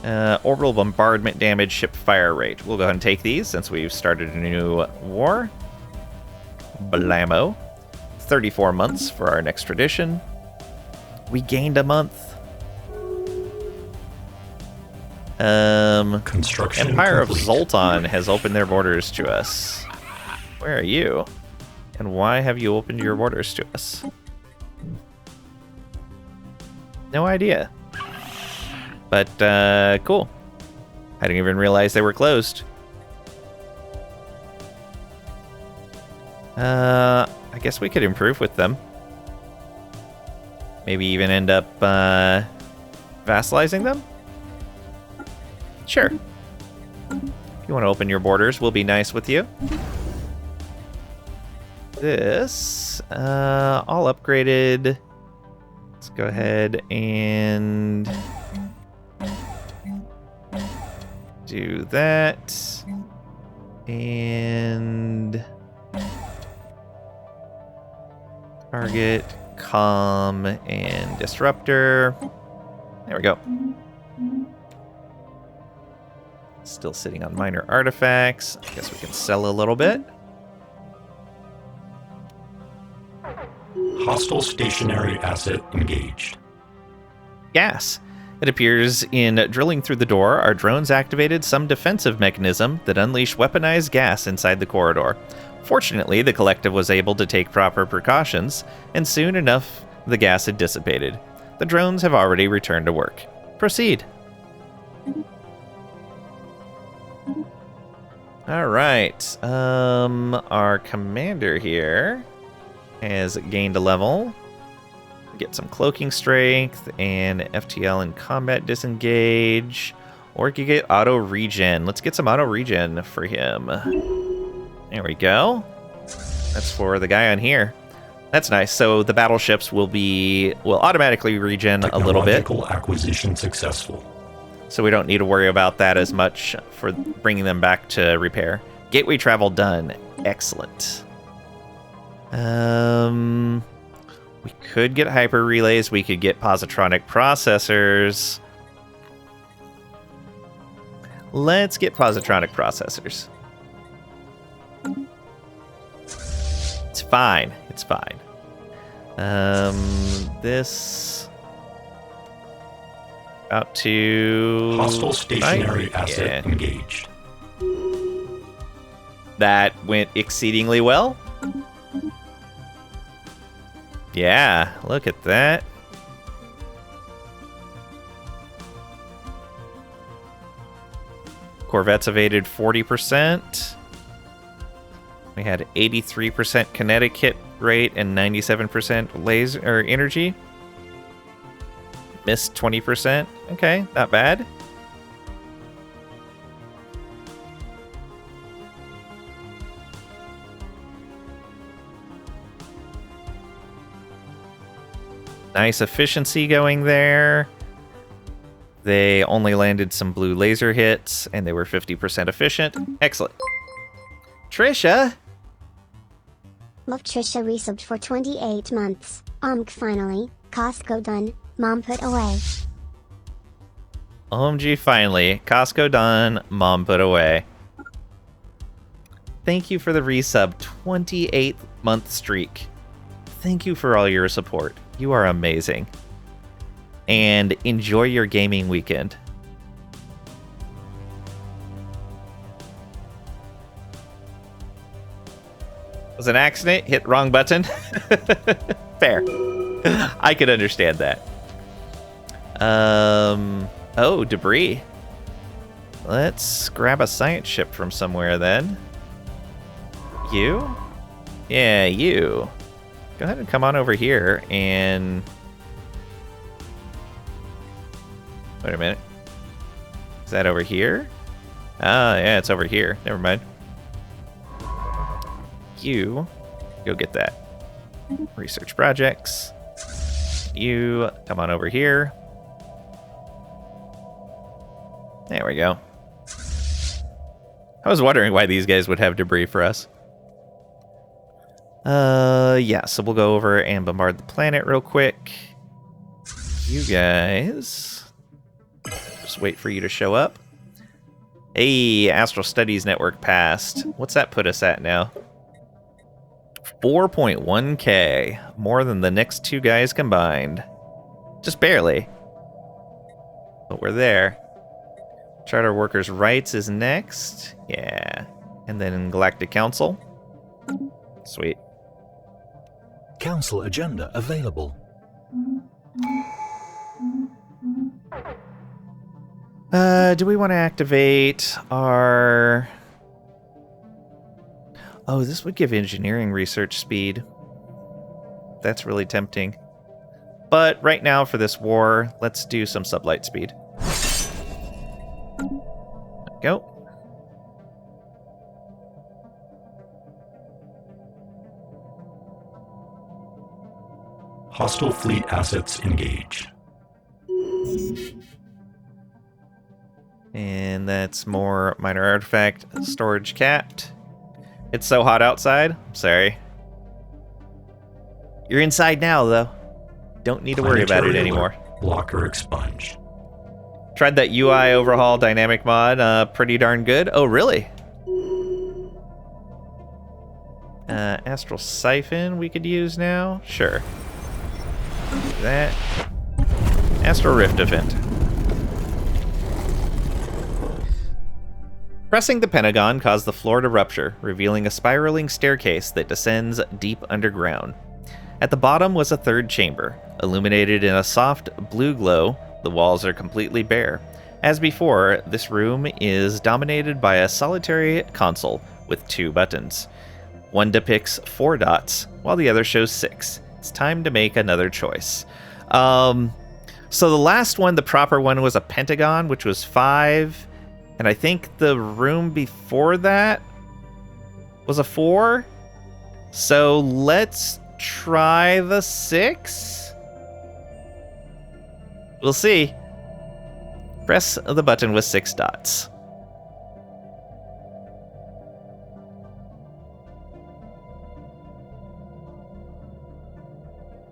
[SPEAKER 1] Orbital bombardment damage, ship fire rate. We'll go ahead and take these since we've started a new war. Blammo. 34 months for our next tradition. We gained a month.
[SPEAKER 2] Construction
[SPEAKER 1] Empire
[SPEAKER 2] complete.
[SPEAKER 1] of Zoltan has opened their borders to us. Where are you? And why have you opened your borders to us? No idea. But, cool. I didn't even realize they were closed. I guess we could improve with them. Maybe even end up, vassalizing them? Sure. If you want to open your borders, we'll be nice with you. This, all upgraded. Let's go ahead and do that. And target, calm, and disruptor. There we go. Still sitting on minor artifacts. I guess we can sell a little bit.
[SPEAKER 2] Hostile stationary asset engaged.
[SPEAKER 1] Gas. It appears in drilling through the door, our drones activated some defensive mechanism that unleashed weaponized gas inside the corridor. Fortunately, the collective was able to take proper precautions, and soon enough, the gas had dissipated. The drones have already returned to work. Proceed. All right. Our commander here has gained a level. Get some cloaking strength and FTL and combat disengage. Or you could get auto regen. Let's get some auto regen for him. There we go. That's for the guy on here. That's nice. So the battleships will automatically regen a little bit.
[SPEAKER 2] Technological acquisition successful.
[SPEAKER 1] So we don't need to worry about that as much for bringing them back to repair. Gateway travel done. Excellent. We could get hyper relays. We could get positronic processors. Let's get positronic processors. It's fine. It's fine. This out to
[SPEAKER 2] Hostile stationary asset engaged.
[SPEAKER 1] That went exceedingly well. Yeah, look at that. Corvettes evaded 40%. We had 83% kinetic hit rate and 97% laser or energy. Missed 20%. Okay, not bad. Nice efficiency going there. They only landed some blue laser hits, and they were 50% efficient. Excellent. Trisha?
[SPEAKER 4] Love Trisha resubbed for 28 months. Finally. Costco done. Mom put away.
[SPEAKER 1] OMG, finally. Costco done. Mom put away. Thank you for the resub. 28-month streak. Thank you for all your support. You are amazing. And enjoy your gaming weekend. Was an accident, hit wrong button. Fair. I could understand that. Oh, debris. Let's grab a science ship from somewhere then. You? Yeah, you. Go ahead and come on over here and... Wait a minute. Is that over here? Ah, yeah, it's over here. Never mind. You go get that. Research projects. You come on over here. There we go. I was wondering why these guys would have debris for us. Yeah, so we'll go over and bombard the planet real quick. You guys, just wait for you to show up. Hey, Astral Studies Network passed. What's that put us at now? 4.1k, more than the next two guys combined. Just barely. But we're there. Charter Workers' Rights is next. Yeah. And then Galactic Council. Sweet.
[SPEAKER 3] Council agenda available.
[SPEAKER 1] Do we want to activate our... Oh, this would give engineering research speed. That's really tempting. But right now for this war, let's do some sublight speed. Go.
[SPEAKER 2] Hostile fleet assets engaged.
[SPEAKER 1] And that's more minor artifact storage capped. It's so hot outside. I'm sorry. You're inside now, though. Don't need to worry about it anymore.
[SPEAKER 2] Blocker expunged.
[SPEAKER 1] Tried that UI overhaul dynamic mod. Pretty darn good. Oh, really? Astral Siphon we could use now. Sure. Do that. Astral Rift event. Pressing the Pentagon caused the floor to rupture, revealing a spiraling staircase that descends deep underground. At the bottom was a third chamber. Illuminated in a soft blue glow, the walls are completely bare. As before, this room is dominated by a solitary console with 2 buttons. One depicts 4 dots, while the other shows 6. It's time to make another choice. So the last one, the proper one, was a pentagon, which was 5. And I think the room before that was a 4. So let's try the 6? We'll see. Press the button with 6 dots.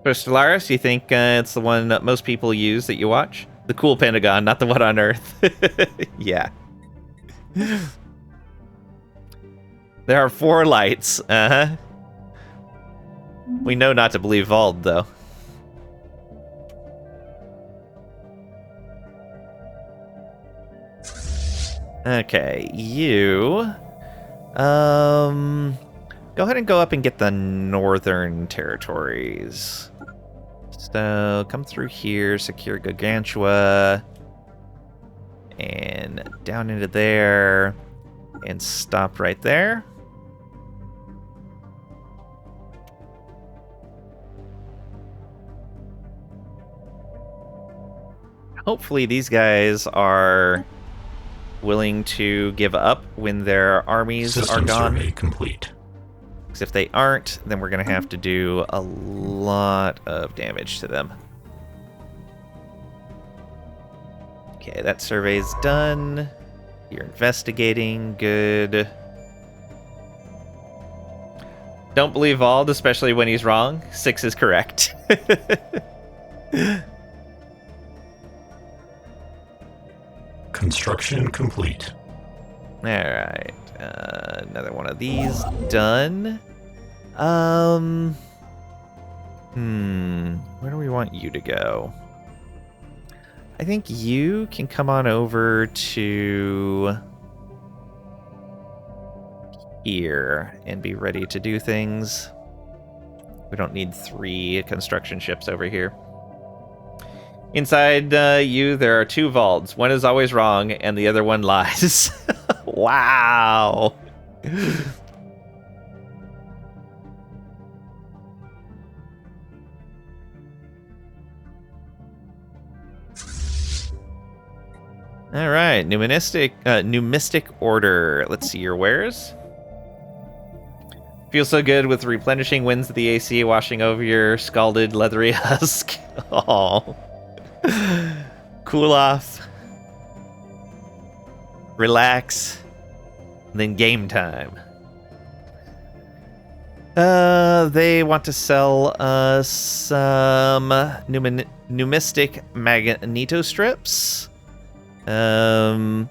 [SPEAKER 1] For Stellaris, you think it's the one that most people use that you watch? The cool Pentagon, not the one on Earth. Yeah. There are 4 lights. Uh-huh. We know not to believe Vald, though. Okay, you... Go ahead and go up and get the northern territories. So, come through here, secure Gargantua, and down into there, and stop right there. Hopefully these guys are willing to give up when their armies are gone.
[SPEAKER 2] Survey complete.
[SPEAKER 1] Because if they aren't, then we're going to have to do a lot of damage to them. Okay, that survey's done. You're investigating. Good. Don't believe Vald, especially when he's wrong. 6 is correct.
[SPEAKER 2] Construction complete.
[SPEAKER 1] Alright. Another one of these done. Where do we want you to go? I think you can come on over to here and be ready to do things. We don't need 3 construction ships over here. Inside you, there are 2 Valds. One is always wrong, and the other one lies. Wow. All right, numistic order. Let's see your wares. Feels so good with replenishing winds of the AC washing over your scalded leathery husk. Oh. Cool off. Relax. Then game time. They want to sell us some numistic magneto strips. Gives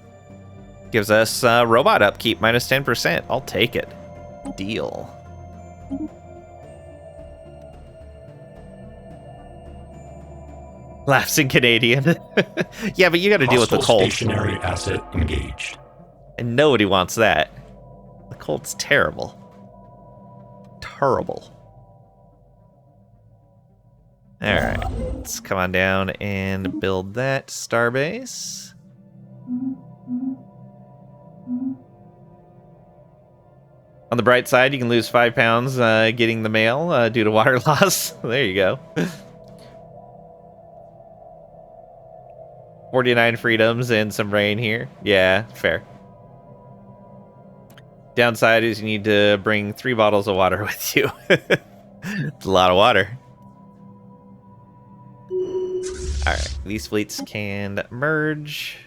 [SPEAKER 1] us robot upkeep minus 10%. I'll take it. Deal. Laughs in Canadian. Yeah, but you got to deal with the cold.
[SPEAKER 2] Stationary asset engaged.
[SPEAKER 1] And nobody wants that. The cold's terrible. Terrible. Alright, let's come on down and build that starbase. On the bright side, you can lose 5 pounds getting the mail due to water loss. There you go. 49 freedoms and some rain here. Yeah, fair. Downside is you need to bring 3 bottles of water with you. It's a lot of water. Alright, these fleets can merge.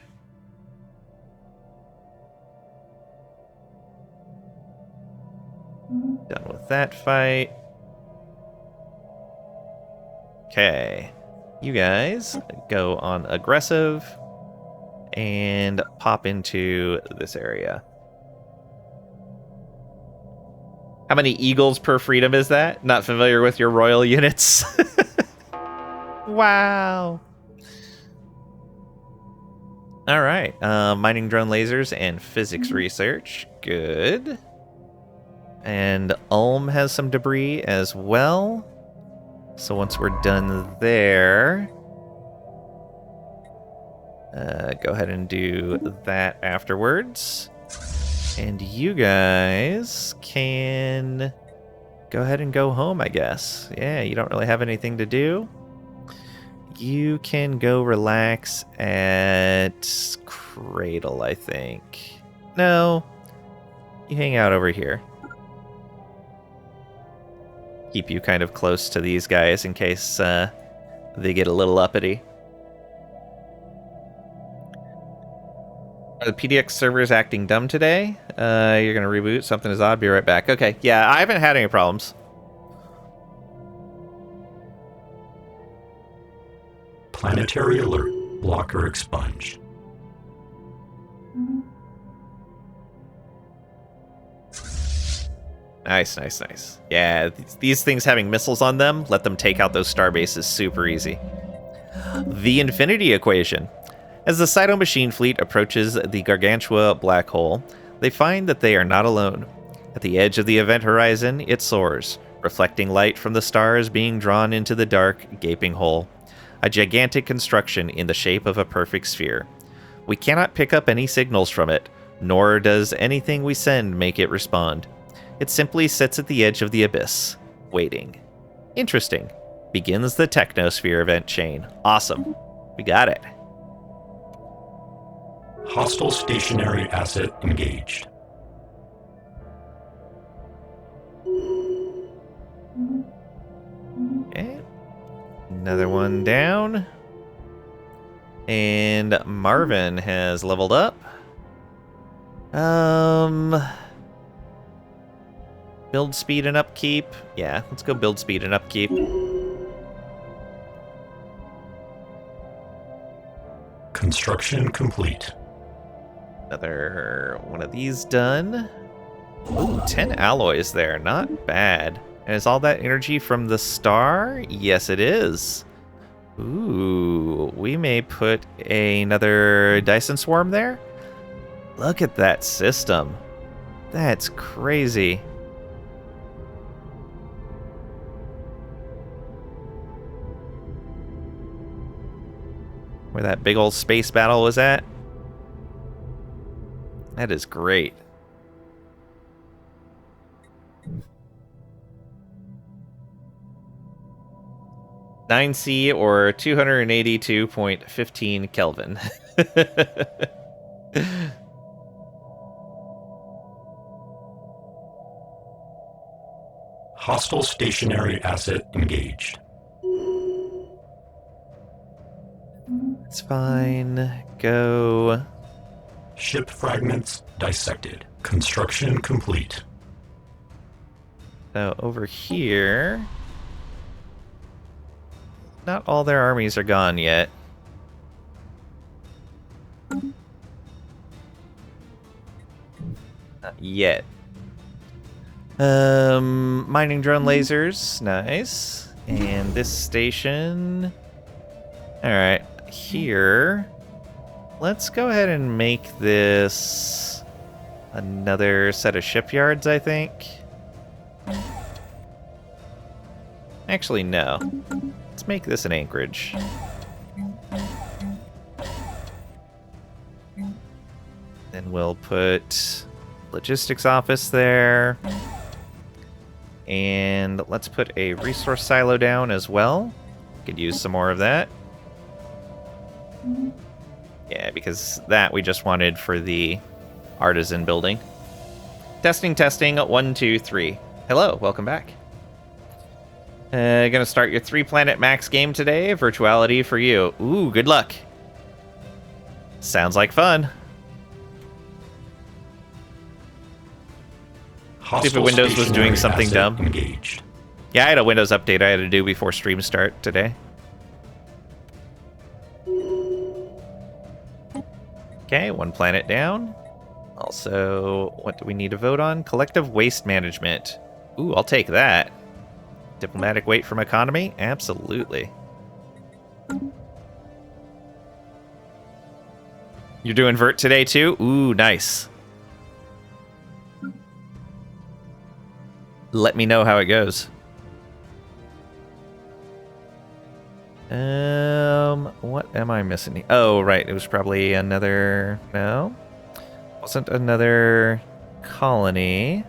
[SPEAKER 1] Done with that fight. Okay. You guys go on aggressive and pop into this area. How many eagles per freedom is that? Not familiar with your royal units? Wow. All right. Mining drone lasers and physics research. Good. And Ulm has some debris as well. So once we're done there, go ahead and do that afterwards. And you guys can go ahead and go home, I guess. Yeah, you don't really have anything to do. You can go relax at Cradle, I think. No, you hang out over here. keep you kind of close to these guys in case they get a little uppity. Are the PDX servers acting dumb today? You're going to reboot. Something is odd. Be right back. Okay. Yeah, I haven't had any problems.
[SPEAKER 2] Planetary alert. Blocker expunged.
[SPEAKER 1] Nice, nice, nice. Yeah, these things having missiles on them, let them take out those star bases super easy. The Infinity Equation. As the Cyto machine fleet approaches the Gargantua black hole, they find that they are not alone. At the edge of the event horizon, it soars, reflecting light from the stars being drawn into the dark, gaping hole. A gigantic construction in the shape of a perfect sphere. We cannot pick up any signals from it, nor does anything we send make it respond. It simply sits at the edge of the abyss, waiting. Interesting. Begins the Technosphere event chain. Awesome. We got it.
[SPEAKER 2] Hostile stationary asset engaged.
[SPEAKER 1] Okay. Another one down. And Marvin has leveled up. Build speed and upkeep. Yeah, let's go build speed and upkeep.
[SPEAKER 2] Construction complete.
[SPEAKER 1] Another one of these done. Ooh, 10 alloys there. Not bad. And is all that energy from the star? Yes, it is. Ooh, we may put another Dyson Swarm there. Look at that system. That's crazy. Where that big old space battle was at. That is great. (9C) or 282.15 Kelvin.
[SPEAKER 2] Hostile stationary asset engaged.
[SPEAKER 1] It's fine. Go.
[SPEAKER 2] Ship fragments dissected. Construction complete.
[SPEAKER 1] So over here, not all their armies are gone yet. Not yet. Mining drone lasers, nice. And this station. All right, here. Let's go ahead and make this another set of shipyards, I think. Actually, no. Let's make this an anchorage. Then we'll put logistics office there. And let's put a resource silo down as well. Could use some more of that. Yeah, because that we just wanted for the artisan building. Testing, 1, 2, 3. Hello, welcome back. Gonna start your 3-planet max game today. Virtuality for you. Ooh, good luck. Sounds like fun. Stupid Windows was doing something dumb.
[SPEAKER 2] Engaged.
[SPEAKER 1] Yeah, I had a Windows update I had to do before stream start today. Okay, 1 planet down. Also, what do we need to vote on? Collective waste management. Ooh, I'll take that. Diplomatic weight from economy? Absolutely. You're doing Vert today too? Ooh, nice. Let me know how it goes. What am I missing? Oh, right. It was probably another... No. Wasn't another colony.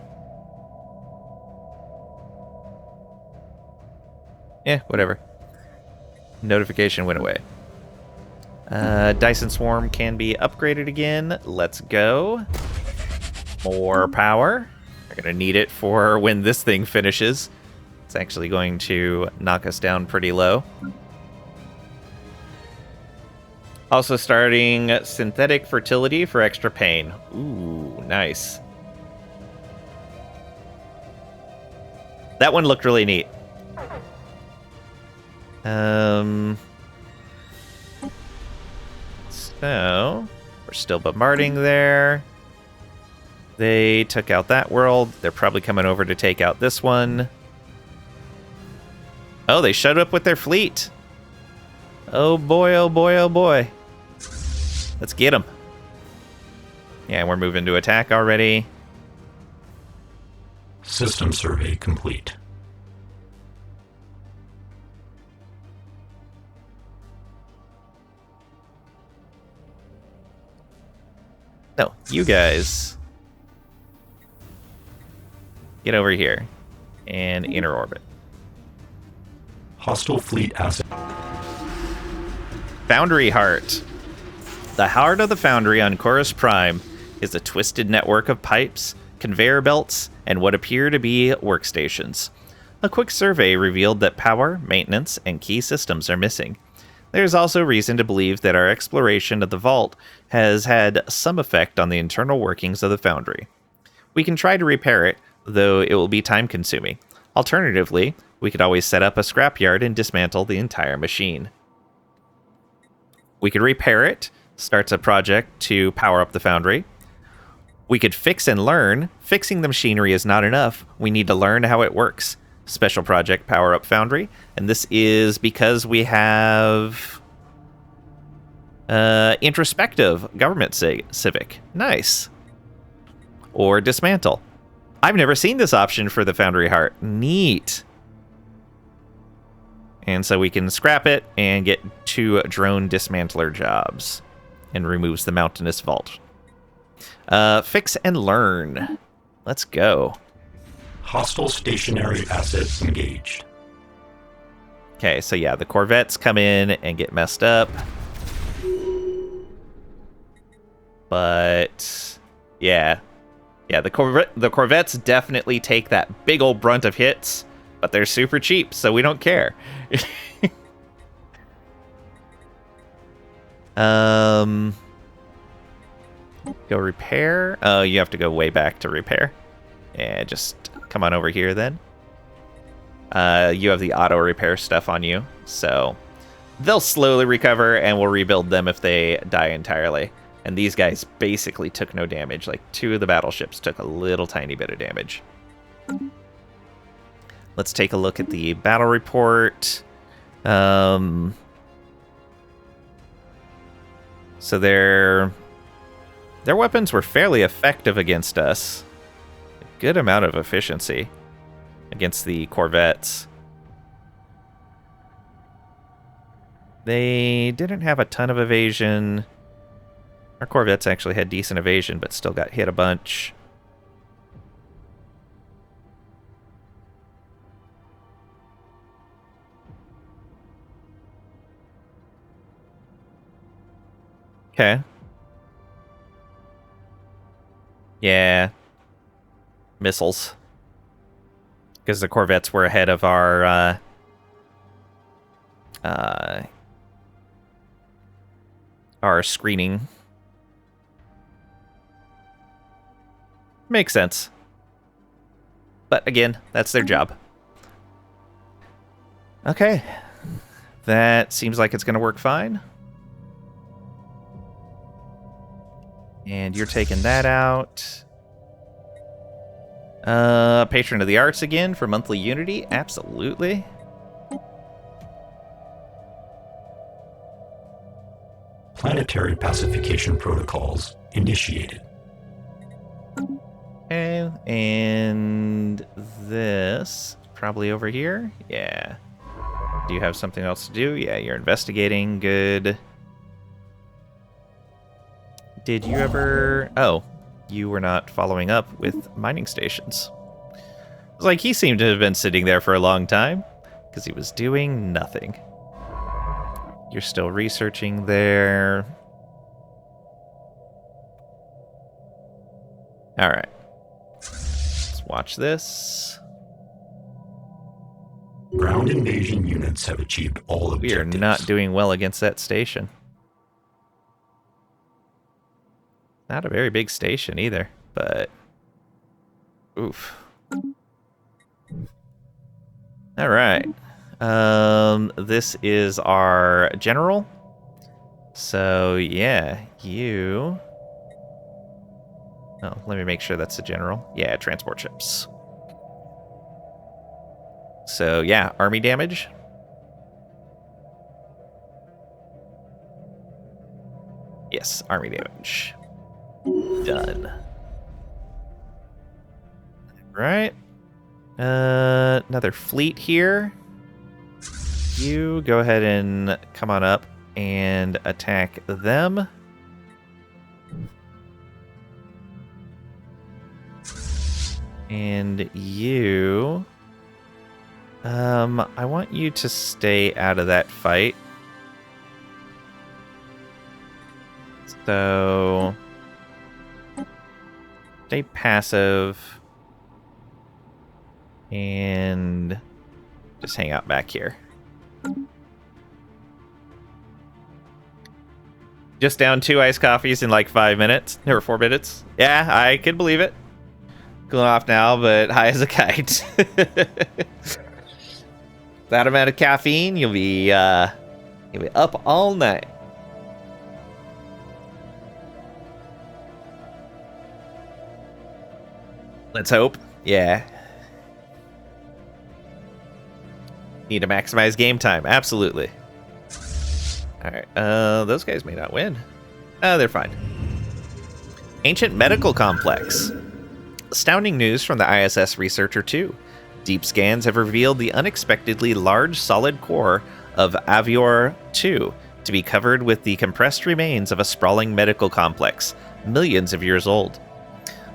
[SPEAKER 1] Yeah, whatever. Notification went away. Dyson Swarm can be upgraded again. Let's go. More power. We're going to need it for when this thing finishes. It's actually going to knock us down pretty low. Also starting synthetic fertility for extra pain. Ooh, nice. That one looked really neat. So, we're still bombarding there. They took out that world. They're probably coming over to take out this one. Oh, they showed up with their fleet. Oh boy, oh boy, oh boy. Let's get them. Yeah, we're moving to attack already.
[SPEAKER 2] System survey complete.
[SPEAKER 1] No, you guys. Get over here. And inner orbit.
[SPEAKER 2] Hostile fleet asset.
[SPEAKER 1] Foundry Heart. The heart of the Foundry on Chorus Prime is a twisted network of pipes, conveyor belts, and what appear to be workstations. A quick survey revealed that power, maintenance, and key systems are missing. There is also reason to believe that our exploration of the vault has had some effect on the internal workings of the Foundry. We can try to repair it, though it will be time-consuming. Alternatively, we could always set up a scrapyard and dismantle the entire machine. We could repair it, starts a project to power up the Foundry. We could fix and learn. Fixing the machinery is not enough. We need to learn how it works. Special project, power up Foundry. And this is because we have introspective government civic. Nice. Or dismantle. I've never seen this option for the Foundry Heart. Neat. And so we can scrap it and get 2 drone dismantler jobs. And removes the mountainous vault. Fix and learn. Let's go.
[SPEAKER 2] Hostile stationary assets engaged.
[SPEAKER 1] Okay, so yeah, the Corvettes come in and get messed up. But yeah. Yeah, the Corvettes definitely take that big old brunt of hits, but they're super cheap, so we don't care. Go repair. Oh, you have to go way back to repair. Yeah, just come on over here then. You have the auto repair stuff on you, so they'll slowly recover and we'll rebuild them if they die entirely. And these guys basically took no damage. Like 2 of the battleships took a little tiny bit of damage. Let's take a look at the battle report. So their weapons were fairly effective against us. A good amount of efficiency against the Corvettes. They didn't have a ton of evasion. Our Corvettes actually had decent evasion, but still got hit a bunch. Okay. Yeah. Missiles. Because the Corvettes were ahead of our screening. Makes sense. But again, that's their job. Okay. That seems like it's going to work fine. And you're taking that out. Patron of the Arts again for monthly Unity. Absolutely.
[SPEAKER 2] Planetary pacification protocols initiated.
[SPEAKER 1] Okay, and this probably over here. Yeah. Do you have something else to do? Yeah, you're investigating. Good. Did you ever... Oh, you were not following up with mining stations. It was like he seemed to have been sitting there for a long time because he was doing nothing. You're still researching there. All right. Let's watch this.
[SPEAKER 2] Ground invasion units have achieved all
[SPEAKER 1] We
[SPEAKER 2] objectives.
[SPEAKER 1] are not doing well against that station. Not a very big station either, but... Oof. Alright. This is our general. So, yeah, you... Oh, let me make sure that's the general. Yeah, transport ships. So, yeah, army damage. Yes, army damage. Done. Right. Another fleet here. You go ahead and come on up and attack them. And you... I want you to stay out of that fight. So... Stay passive. And... just hang out back here. Just down 2 iced coffees in like 5 minutes. Or 4 minutes. Yeah, I can believe it. Cooling off now, but high as a kite. That amount of caffeine, you'll be up all night. Let's hope. Yeah. Need to maximize game time. Absolutely. Alright. Those guys may not win. Oh, they're fine. Ancient Medical Complex. Astounding news from the ISS Researcher 2. Deep scans have revealed the unexpectedly large solid core of Avior 2 to be covered with the compressed remains of a sprawling medical complex, millions of years old.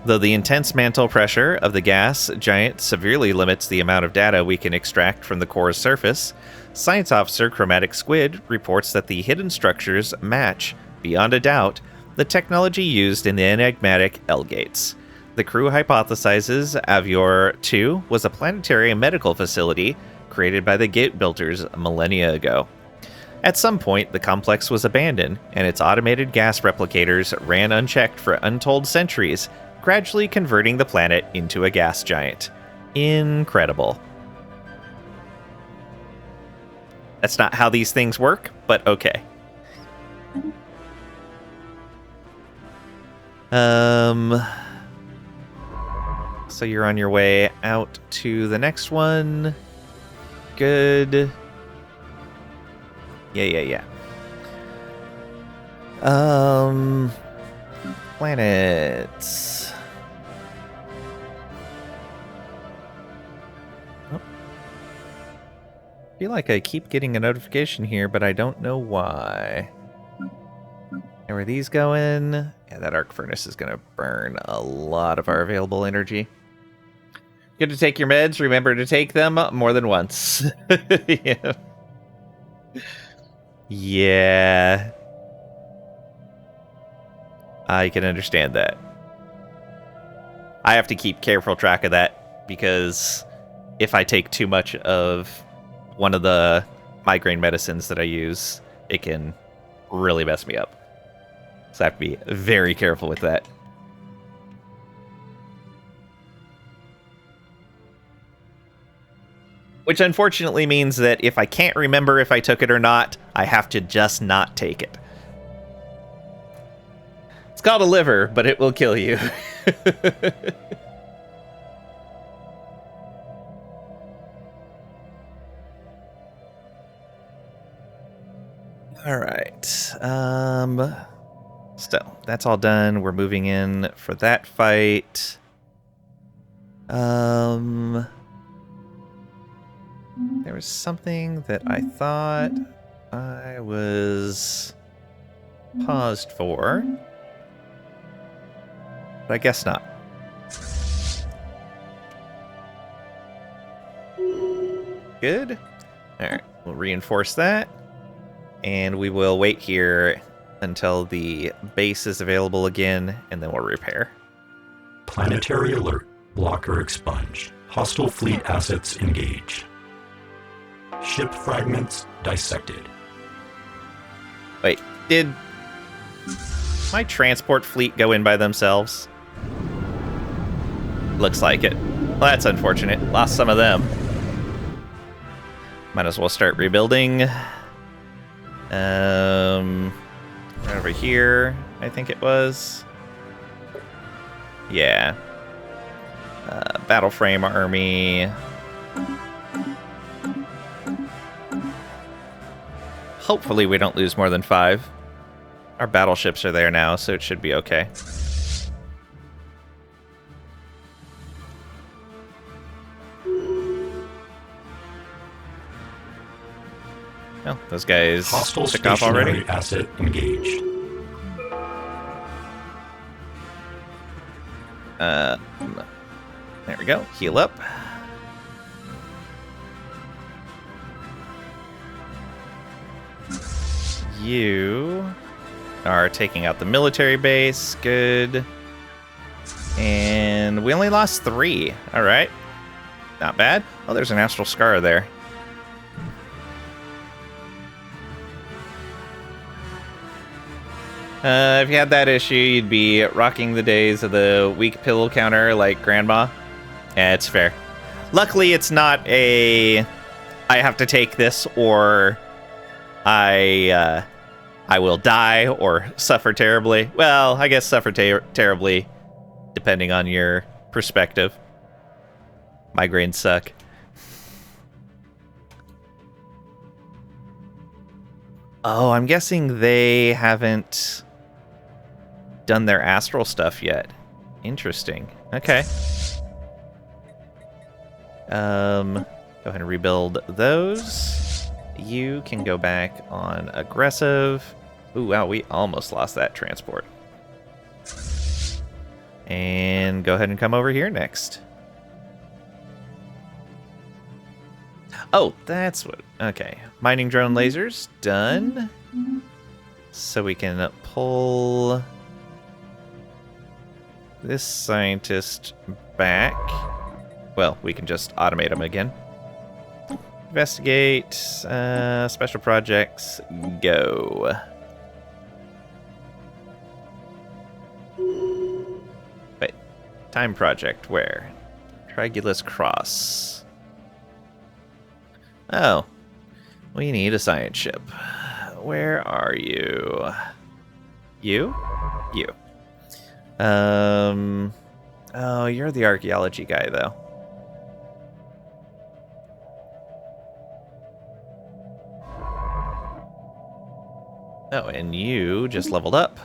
[SPEAKER 1] Though the intense mantle pressure of the gas giant severely limits the amount of data we can extract from the core's surface, Science Officer Chromatic Squid reports that the hidden structures match, beyond a doubt, the technology used in the enigmatic L-gates. The crew hypothesizes Avior 2 was a planetary medical facility created by the gate builders millennia ago. At some point, the complex was abandoned, and its automated gas replicators ran unchecked for untold centuries, gradually converting the planet into a gas giant. Incredible. That's not how these things work, but okay. So you're on your way out to the next one. Good. Yeah. Planets. Oh. I feel like I keep getting a notification here, but I don't know why. And where these going? Yeah, that arc furnace is going to burn a lot of our available energy. Good to take your meds. Remember to take them more than once. Yeah. Yeah. I can understand that. I have to keep careful track of that because if I take too much of one of the migraine medicines that I use, it can really mess me up. So I have to be very careful with that. Which unfortunately means that if I can't remember if I took it or not, I have to just not take it. It's called a liver, but it will kill you. All right. So that's all done. We're moving in for that fight. There was something that I thought I was paused for, but I guess not. Good. All right, we'll reinforce that, and we will wait here until the base is available again, and then we'll repair.
[SPEAKER 2] Planetary alert. Blocker expunged. Hostile fleet assets engaged. Ship fragments dissected.
[SPEAKER 1] Wait, did my transport fleet go in by themselves? Looks like it. Well, that's unfortunate. Lost some of them. Might as well start rebuilding. Right over here, I think it was. Yeah. Battle frame army. Hopefully we don't lose more than 5. Our battleships are there now, so it should be okay. Well, those guys
[SPEAKER 2] Hostile
[SPEAKER 1] took off already.
[SPEAKER 2] stationary asset engaged.
[SPEAKER 1] There we go. Heal up. You are taking out the military base. Good. And we only lost 3. All right. Not bad. Oh, there's an astral scar there. If you had that issue, you'd be rocking the days of the weak pill counter like Grandma. Yeah, it's fair. Luckily, it's not a I have to take this or I will die or suffer terribly. Well, I guess suffer terribly depending on your perspective. Migraines suck. Oh, I'm guessing they haven't done their astral stuff yet. Interesting. Okay. Go ahead and rebuild those. You can go back on aggressive. Ooh, wow, we almost lost that transport. And go ahead and come over here next. Oh, that's what... Okay. Mining drone lasers, done. So we can pull this scientist back. Well, we can just automate him again. Investigate, special projects, go. Wait, time project, where? Trigulus Cross. Oh, we need a science ship. Where are you? You? You. Oh, you're the archaeology guy, though. Oh, and you just leveled up.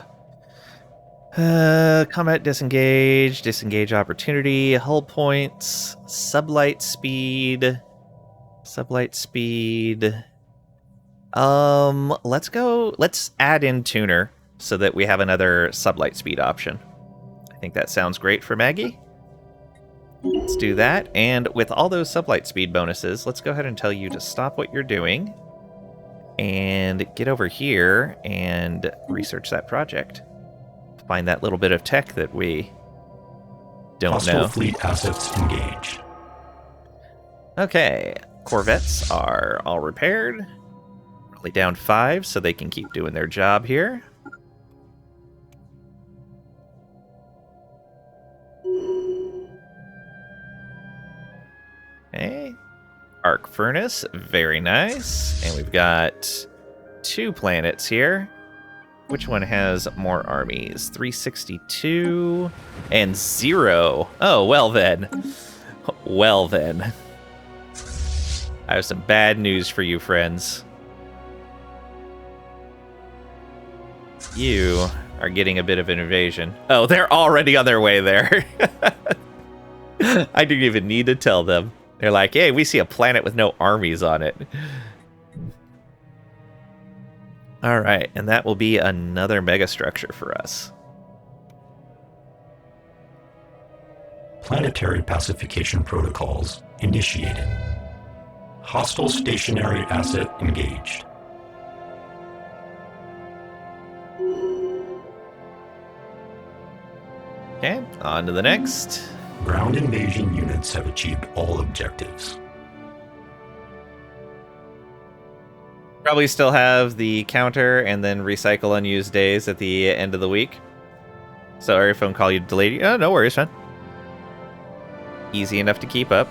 [SPEAKER 1] Combat disengage, disengage opportunity, hull points, sublight speed. Sublight speed. Let's add in tuner so that we have another sublight speed option. I think that sounds great for Maggie. Let's do that. And with all those sublight speed bonuses, let's go ahead and tell you to stop what you're doing and get over here and research that project. Find that little bit of tech that we don't
[SPEAKER 2] Hostile
[SPEAKER 1] know.
[SPEAKER 2] fleet assets engaged.
[SPEAKER 1] Okay, corvettes are all repaired. Only down 5, so they can keep doing their job here. Okay, arc furnace, very nice. And we've got 2 planets here. Which one has more armies? 362 and 0. Oh, well then. Well then. I have some bad news for you, friends. You are getting a bit of an invasion. Oh, they're already on their way there. I didn't even need to tell them. They're like, hey, we see a planet with no armies on it. All right, and that will be another megastructure for us.
[SPEAKER 2] Planetary pacification protocols initiated. Hostile stationary asset engaged.
[SPEAKER 1] Okay, on to the next.
[SPEAKER 2] Ground invasion units have achieved all objectives.
[SPEAKER 1] Probably still have the counter and then recycle unused days at the end of the week. Sorry, phone call you delayed. Oh, no worries, man. Easy enough to keep up.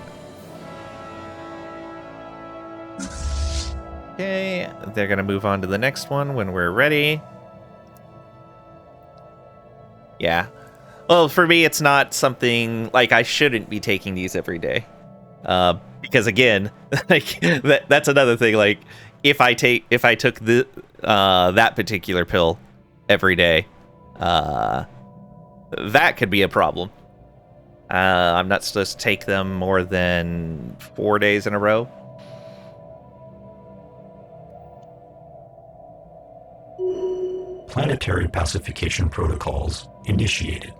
[SPEAKER 1] Okay, they're going to move on to the next one when we're ready. Yeah. Well, for me, it's not something like I shouldn't be taking these every day. Because again, like that's another thing. Like if I took the that particular pill every day, that could be a problem. I'm not supposed to take them more than 4 days in a row.
[SPEAKER 2] Planetary pacification protocols initiated.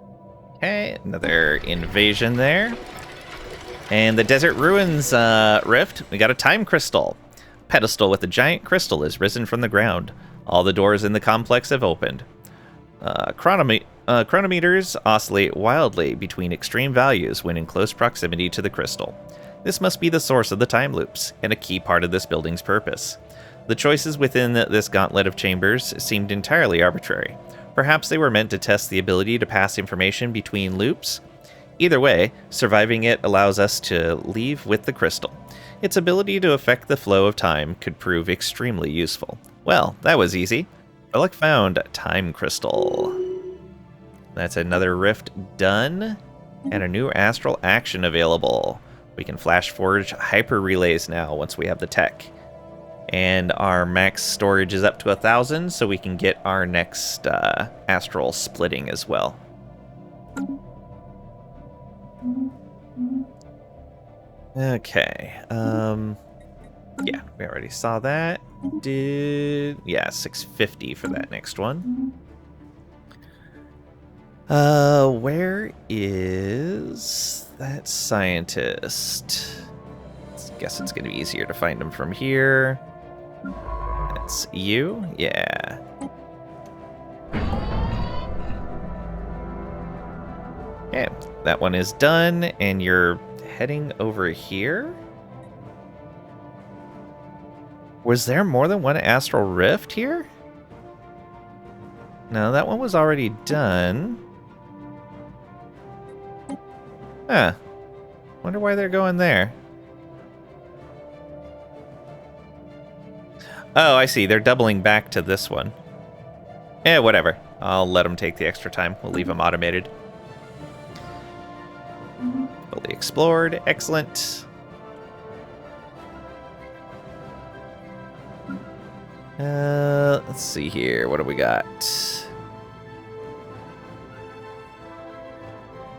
[SPEAKER 1] Okay, another invasion there. And the Desert Ruins rift, we got a time crystal. Pedestal with a giant crystal is risen from the ground. All the doors in the complex have opened. Chronometers oscillate wildly between extreme values when in close proximity to the crystal. This must be the source of the time loops, and a key part of this building's purpose. The choices within this gauntlet of chambers seemed entirely arbitrary. Perhaps they were meant to test the ability to pass information between loops? Either way, surviving it allows us to leave with the crystal. Its ability to affect the flow of time could prove extremely useful. Well, that was easy. Relic found, time crystal. That's another rift done, and a new astral action available. We can flash forge hyper relays now once we have the tech. And our max storage is up to 1,000, so we can get our next astral splitting as well. Okay. Yeah, we already saw that. Yeah, 650 for that next one. Where is that scientist? Guess it's gonna be easier to find him from here. That's you? Yeah. Okay, that one is done, and you're heading over here? Was there more than one astral rift here? No, that one was already done. Huh. Wonder why they're going there. Oh, I see. They're doubling back to this one. Eh, whatever. I'll let them take the extra time. We'll leave them automated. Fully explored. Excellent. Let's see here. What do we got?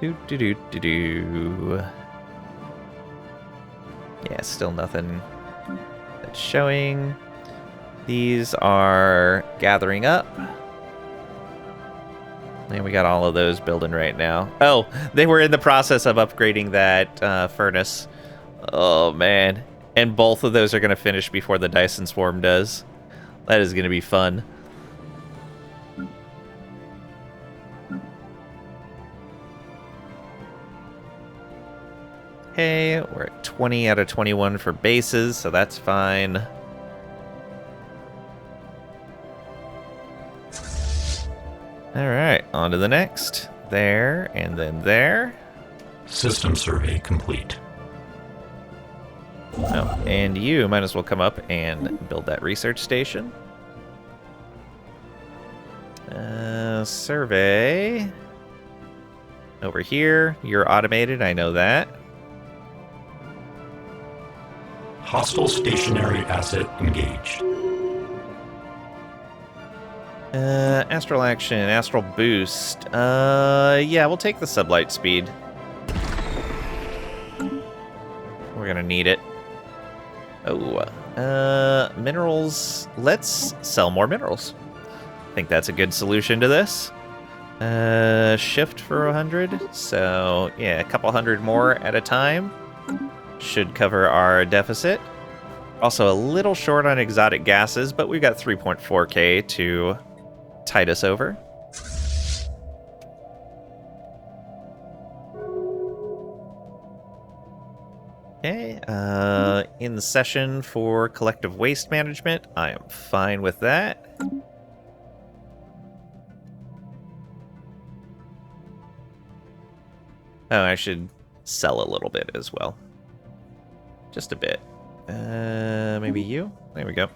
[SPEAKER 1] Yeah, still nothing that's showing. These are gathering up. And we got all of those building right now. Oh, they were in the process of upgrading that furnace. Oh, man. And both of those are going to finish before the Dyson Swarm does. That is going to be fun. Okay, we're at 20 out of 21 for bases, so that's fine. Alright, on to the next. There, and then there.
[SPEAKER 2] System survey complete.
[SPEAKER 1] Oh, and you might as well come up and build that research station. Survey. Over here, you're automated, I know that.
[SPEAKER 2] Hostile stationary asset engaged.
[SPEAKER 1] Astral action, astral boost. Yeah, we'll take the sublight speed. We're gonna need it. Oh, minerals. Let's sell more minerals. I think that's a good solution to this. Shift for 100. So, yeah, a couple hundred more at a time. Should cover our deficit. Also a little short on exotic gases, but we've got 3.4k to tide us over. Okay, In session for collective waste management. I am fine with that. Oh, I should sell a little bit as well. Just a bit. Maybe you? There we go.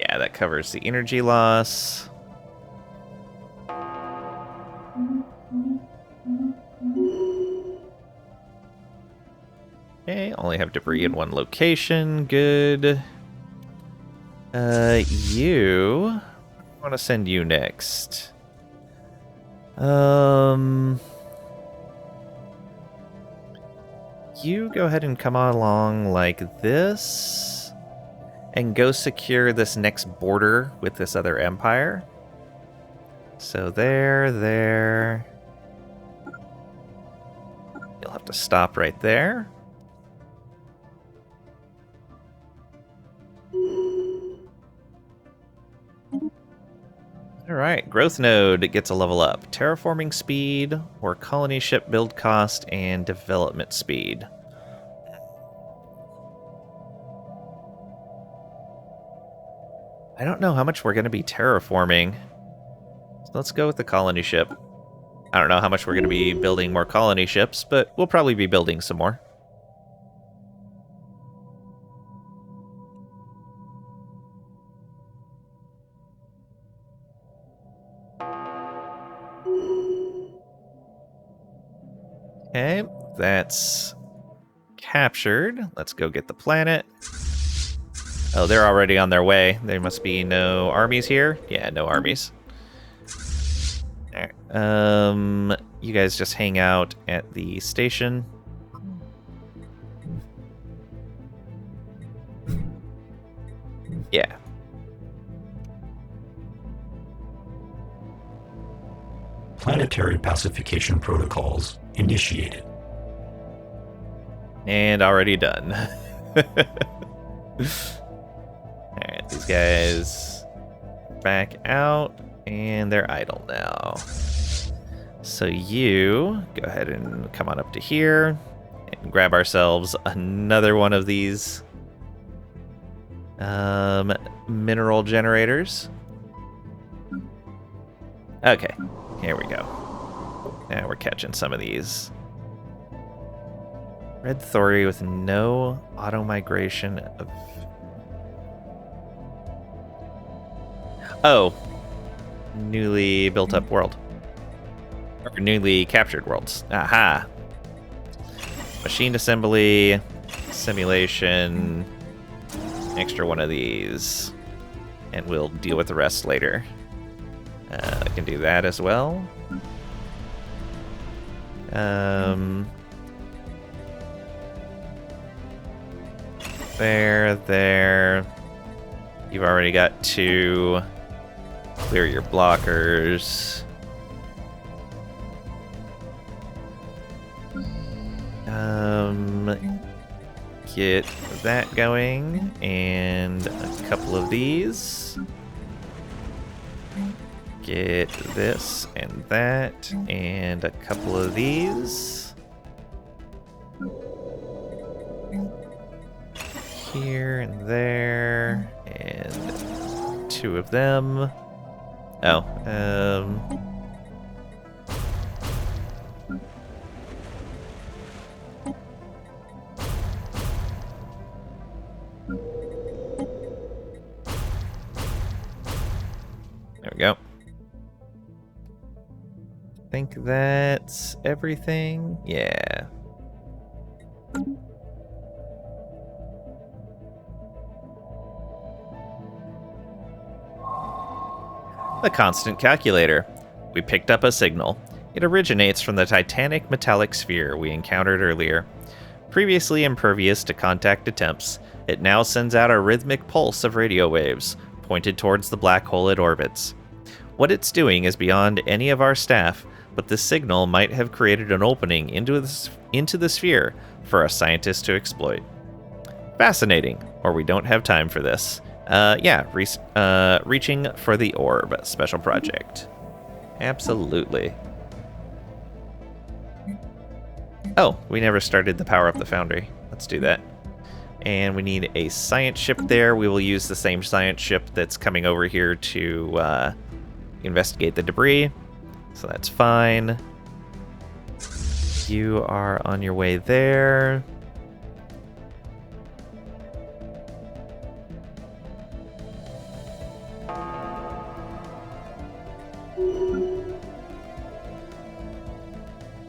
[SPEAKER 1] Yeah, that covers the energy loss. Okay, only have debris in one location. Good. You... I want to send you next. You go ahead and come along like this. And go secure this next border with this other empire. So there. You'll have to stop right there. Alright, growth node gets a level up. Terraforming speed, or colony ship build cost, and development speed. I don't know how much we're going to be terraforming. So let's go with the colony ship. I don't know how much we're going to be building more colony ships, but we'll probably be building some more. Okay, that's captured. Let's go get the planet. Oh, they're already on their way. There must be no armies here. Yeah, no armies. Alright. You guys just hang out at the station. Yeah.
[SPEAKER 2] Planetary pacification protocols initiated.
[SPEAKER 1] And already done. Alright, these guys back out, and they're idle now. So you go ahead and come on up to here and grab ourselves another one of these mineral generators. Okay, here we go. Now we're catching some of these. Red Thori with no auto-migration of... Oh. Newly built-up world. Or newly captured worlds. Aha. Machine assembly, simulation, extra one of these. And we'll deal with the rest later. I can do that as well. There. You've already got to clear your blockers. Get that going, and a couple of these. Get this and that, and a couple of these. Here and there, and two of them. Oh, there we go. I think that's everything. Yeah. The constant calculator. We picked up a signal. It originates from the titanic metallic sphere we encountered earlier. Previously impervious to contact attempts, it now sends out a rhythmic pulse of radio waves, pointed towards the black hole it orbits. What it's doing is beyond any of our staff, but this signal might have created an opening into the sphere for a scientist to exploit. Fascinating, or we don't have time for this. Yeah, reaching for the orb special project. Absolutely. Oh, we never started the power up the foundry. Let's do that. And we need a science ship there. We will use the same science ship that's coming over here to investigate the debris. So that's fine. You are on your way there.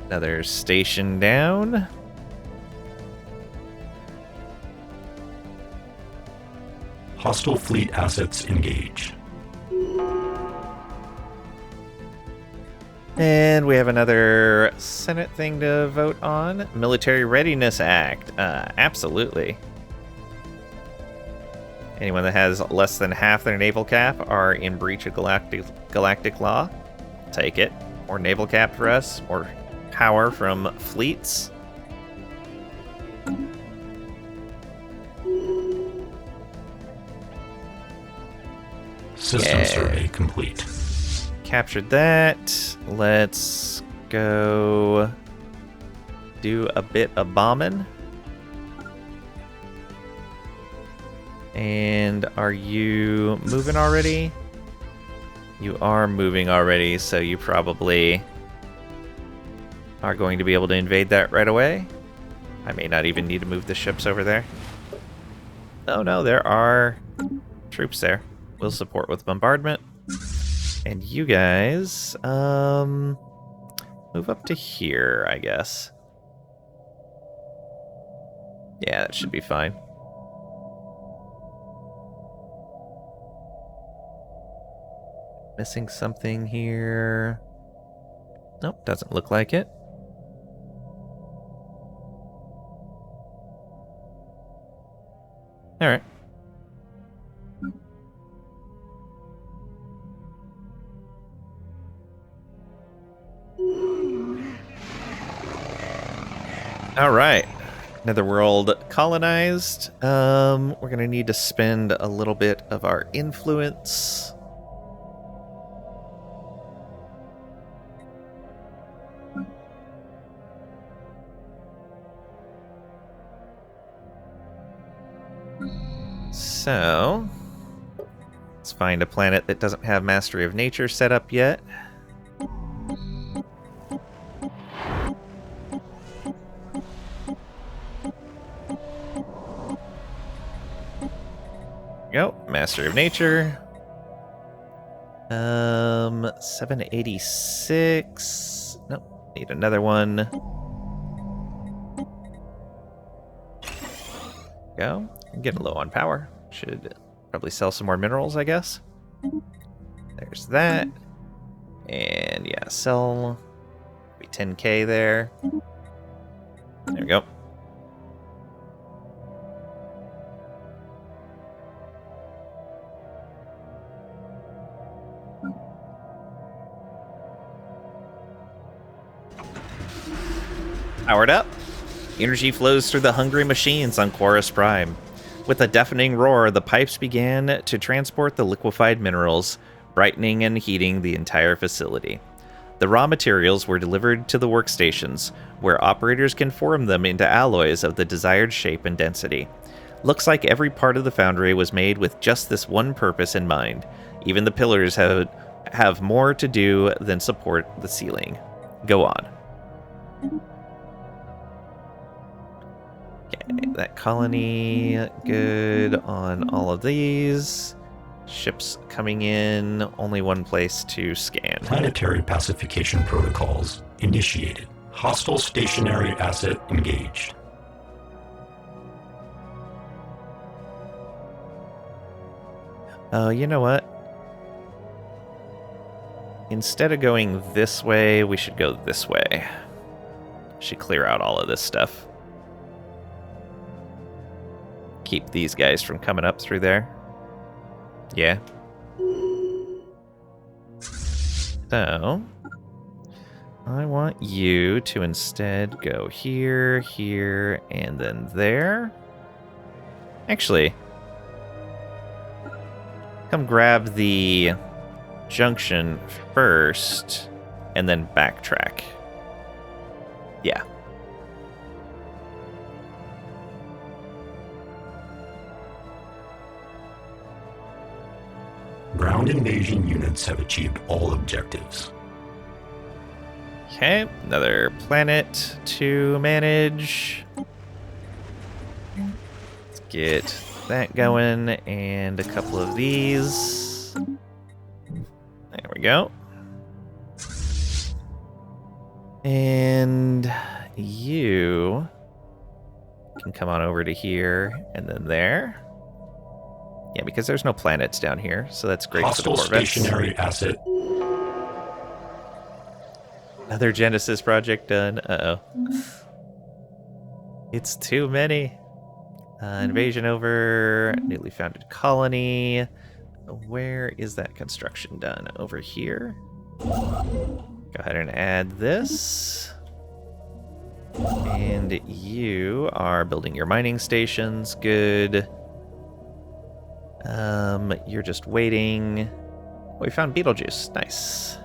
[SPEAKER 1] Another station down.
[SPEAKER 2] Hostile fleet assets engaged.
[SPEAKER 1] And we have another Senate thing to vote on. Military Readiness Act. Absolutely. Anyone that has less than half their naval cap are in breach of galactic law. Take it. More naval cap for us. More power from fleets.
[SPEAKER 2] System survey complete.
[SPEAKER 1] Captured that. Let's go do a bit of bombing. And are you moving already? You are moving already, so you probably are going to be able to invade that right away. I may not even need to move the ships over there. Oh no, there are troops there. We'll support with bombardment. And you guys, move up to here, I guess. Yeah, that should be fine. Missing something here. Nope, doesn't look like it. All right. All right. Netherworld colonized. We're going to need to spend a little bit of our influence. So, let's find a planet that doesn't have Mastery of Nature set up yet. Go, Mastery of Nature. 786. Nope, need another one. Go. I'm getting low on power. Should probably sell some more minerals, I guess. There's that. And yeah, sell. Be 10k there. There we go. Powered up. Energy flows through the hungry machines on Chorus Prime. With a deafening roar, the pipes began to transport the liquefied minerals, brightening and heating the entire facility. The raw materials were delivered to the workstations, where operators can form them into alloys of the desired shape and density. Looks like every part of the foundry was made with just this one purpose in mind. Even the pillars have more to do than support the ceiling. Go on. Okay, that colony, good on all of these. Ships coming in, only one place to scan.
[SPEAKER 2] Planetary pacification protocols initiated. Hostile stationary asset engaged.
[SPEAKER 1] Oh, you know what? Instead of going this way, we should go this way. Should clear out all of this stuff. Keep these guys from coming up through there. Yeah. So, I want you to instead go here, here, and then there. Actually, come grab the junction first, and then backtrack. Yeah.
[SPEAKER 2] Ground invasion units have achieved all objectives.
[SPEAKER 1] Okay, another planet to manage. Let's get that going, and a couple of these. There we go. And you can come on over to here, and then there. Yeah, because there's no planets down here, so that's great for the
[SPEAKER 2] Hostile
[SPEAKER 1] Corvettes.
[SPEAKER 2] stationary asset.
[SPEAKER 1] Another Genesis project done. Uh-oh. It's too many. Invasion over. Newly founded colony. Where is that construction done? Over here. Go ahead and add this. And you are building your mining stations. Good. You're just waiting. Oh, we found Beetlejuice. Nice.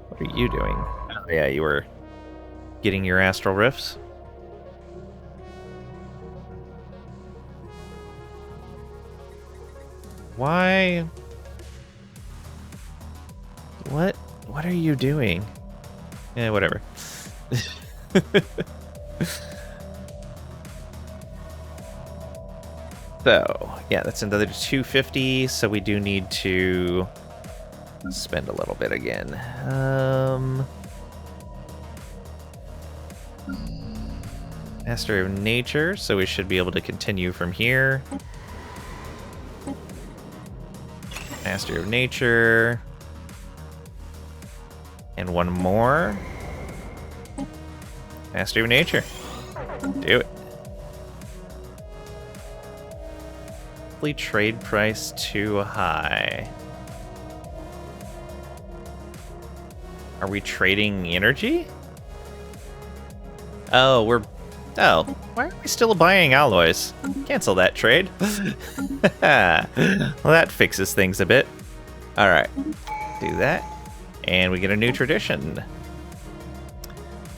[SPEAKER 1] What are you doing? Oh, yeah, you were getting your astral rifts. Why? What are you doing? Yeah, whatever. So, yeah, that's another 250, so we do need to spend a little bit again. Master of Nature, so we should be able to continue from here. Master of Nature. And one more. Master of Nature. Do it. Trade price too high. Are we trading energy? Oh, why are we still buying alloys? Cancel that trade. Well, that fixes things a bit. Alright, do that. And we get a new tradition.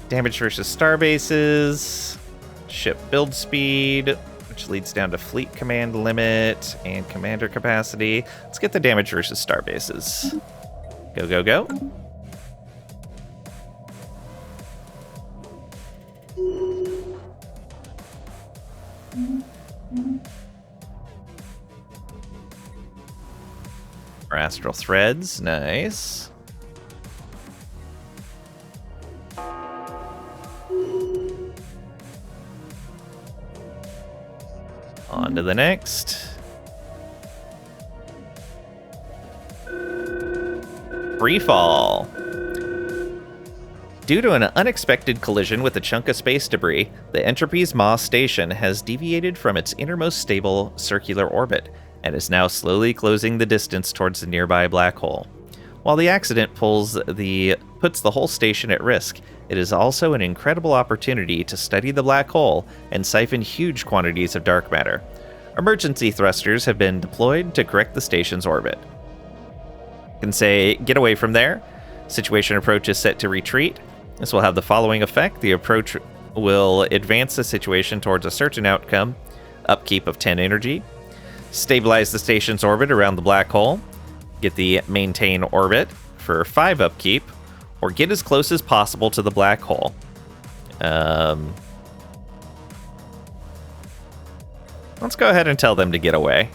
[SPEAKER 1] Damage versus starbases. Ship build speed, which leads down to fleet command limit and commander capacity. Let's get the damage versus starbases. Go, go, go. Our astral threads, nice. On to the next. Freefall. Due to an unexpected collision with a chunk of space debris, the Entropy's Maw station has deviated from its innermost stable circular orbit and is now slowly closing the distance towards the nearby black hole. While the accident puts the whole station at risk, it is also an incredible opportunity to study the black hole and siphon huge quantities of dark matter. Emergency thrusters have been deployed to correct the station's orbit. You can say, get away from there. Situation approach is set to retreat. This will have the following effect. The approach will advance the situation towards a certain outcome, upkeep of 10 energy. Stabilize the station's orbit around the black hole. Get the maintain orbit for 5 upkeep, or get as close as possible to the black hole. Let's go ahead and tell them to get away.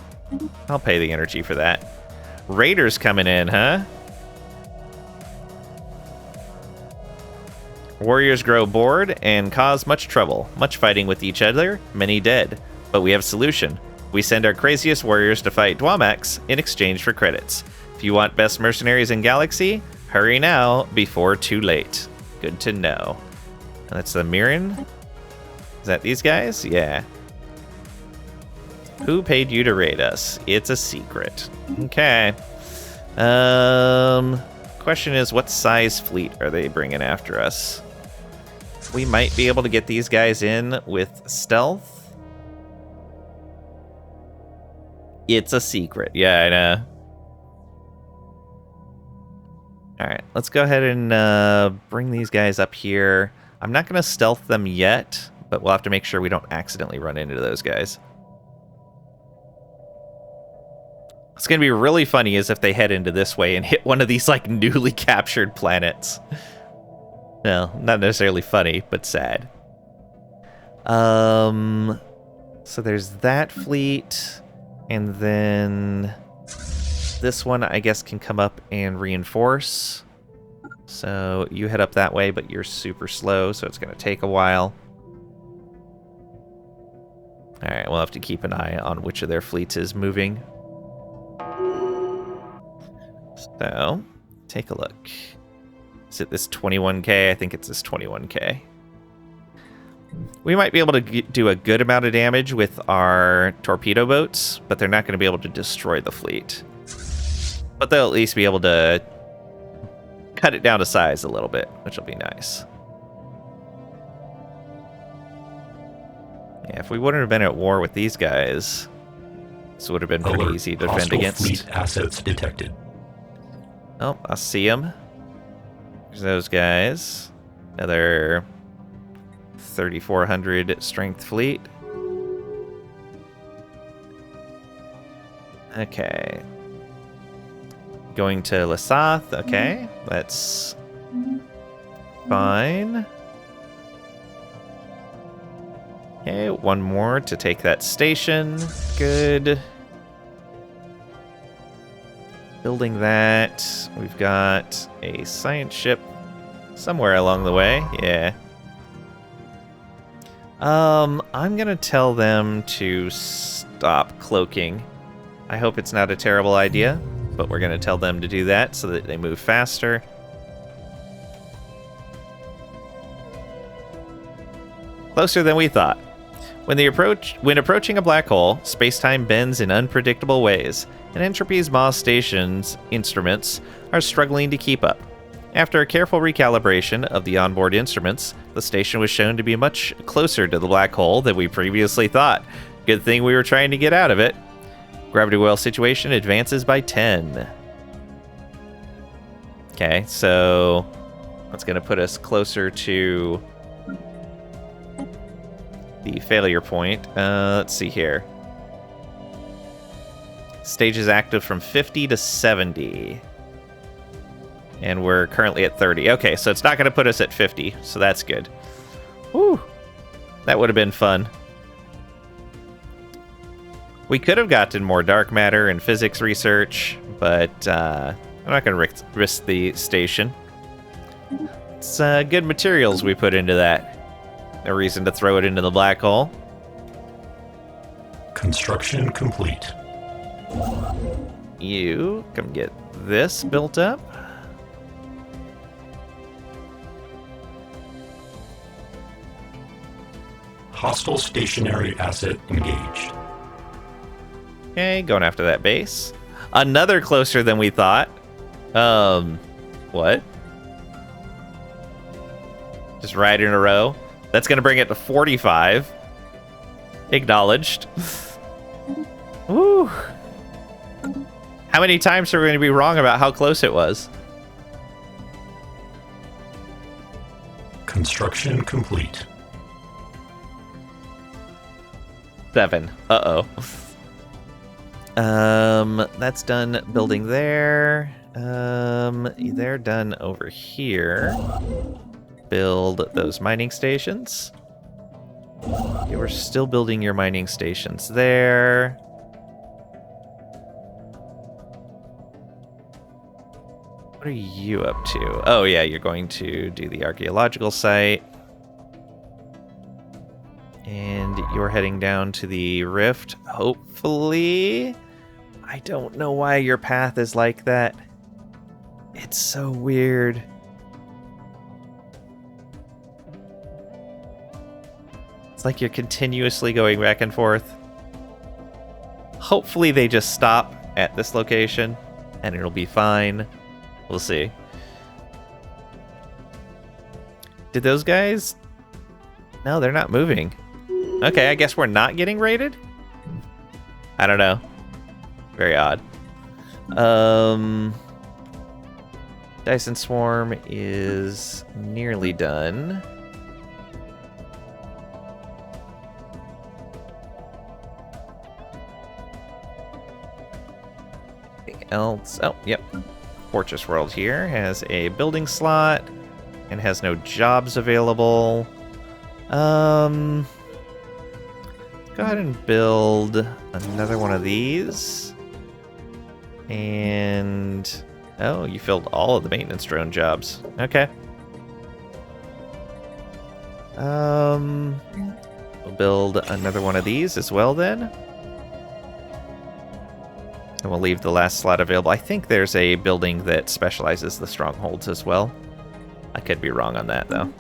[SPEAKER 1] I'll pay the energy for that. Raiders coming in, huh? Warriors grow bored and cause much trouble. Much fighting with each other, many dead. But we have a solution. We send our craziest warriors to fight Dwamax in exchange for credits. If you want best mercenaries in Galaxy, hurry now before too late. Good to know. That's the Mirren. Is that these guys? Yeah. Who paid you to raid us? It's a secret. Okay. Question is, what size fleet are they bringing after us? We might be able to get these guys in with stealth. It's a secret. Yeah, I know. All right, let's go ahead and bring these guys up here. I'm not going to stealth them yet, but we'll have to make sure we don't accidentally run into those guys. What's going to be really funny is if they head into this way and hit one of these, like, newly captured planets. Well, not necessarily funny, but sad. So there's that fleet, and then this one, I guess, can come up and reinforce. So you head up that way, but you're super slow, so it's going to take a while. All right, we'll have to keep an eye on which of their fleets is moving. So, take a look. Is it this 21k? I think it's this 21k. We might be able to do a good amount of damage with our torpedo boats, but they're not going to be able to destroy the fleet. But they'll at least be able to cut it down to size a little bit, which will be nice. Yeah, if we wouldn't have been at war with these guys, this would have been pretty easy to defend against.
[SPEAKER 2] Fleet assets detected.
[SPEAKER 1] Oh, I see them. There's those guys. Another 3,400 strength fleet. Okay. Going to Lasath. Okay, that's fine. Okay, one more to take that station. Good. Building that. We've got a science ship somewhere along the way. Yeah. I'm gonna tell them to stop cloaking. I hope it's not a terrible idea, but we're gonna tell them to do that so that they move faster. Closer than we thought. When approaching a black hole, space-time bends in unpredictable ways, and Entropy's Ma's station's instruments are struggling to keep up. After a careful recalibration of the onboard instruments, the station was shown to be much closer to the black hole than we previously thought. Good thing we were trying to get out of it. Gravity well situation advances by 10. Okay, so that's going to put us closer to the failure point. Let's see here. Stage is active from 50 to 70. And we're currently at 30. Okay, so it's not going to put us at 50, so that's good. Whew. That would have been fun. We could have gotten more dark matter and physics research, but I'm not going to risk the station. It's good materials we put into that. No reason to throw it into the black hole.
[SPEAKER 2] Construction complete.
[SPEAKER 1] You come get this built up.
[SPEAKER 2] Hostile stationary asset engaged.
[SPEAKER 1] Okay, going after that base. Another closer than we thought. What? Just right in a row. That's going to bring it to 45. Acknowledged. Woo. How many times are we going to be wrong about how close it was?
[SPEAKER 2] Construction complete.
[SPEAKER 1] 7. Uh-oh. That's done building there. They're done over here. Build those mining stations. You were still building your mining stations there. What are you up to? Oh yeah, you're going to do the archaeological site. And you're heading down to the rift, hopefully. I don't know why your path is like that. It's so weird. It's like you're continuously going back and forth. Hopefully they just stop at this location and it'll be fine. We'll see. Did those guys? No, they're not moving. Okay, I guess we're not getting raided? I don't know. Very odd. Dyson Swarm is nearly done. Anything else? Oh, yep. Fortress World here has a building slot and has no jobs available. Go ahead and build another one of these. And oh, you filled all of the maintenance drone jobs. Okay. We'll build another one of these as well then. And we'll leave the last slot available. I think there's a building that specializes the strongholds as well. I could be wrong on that though.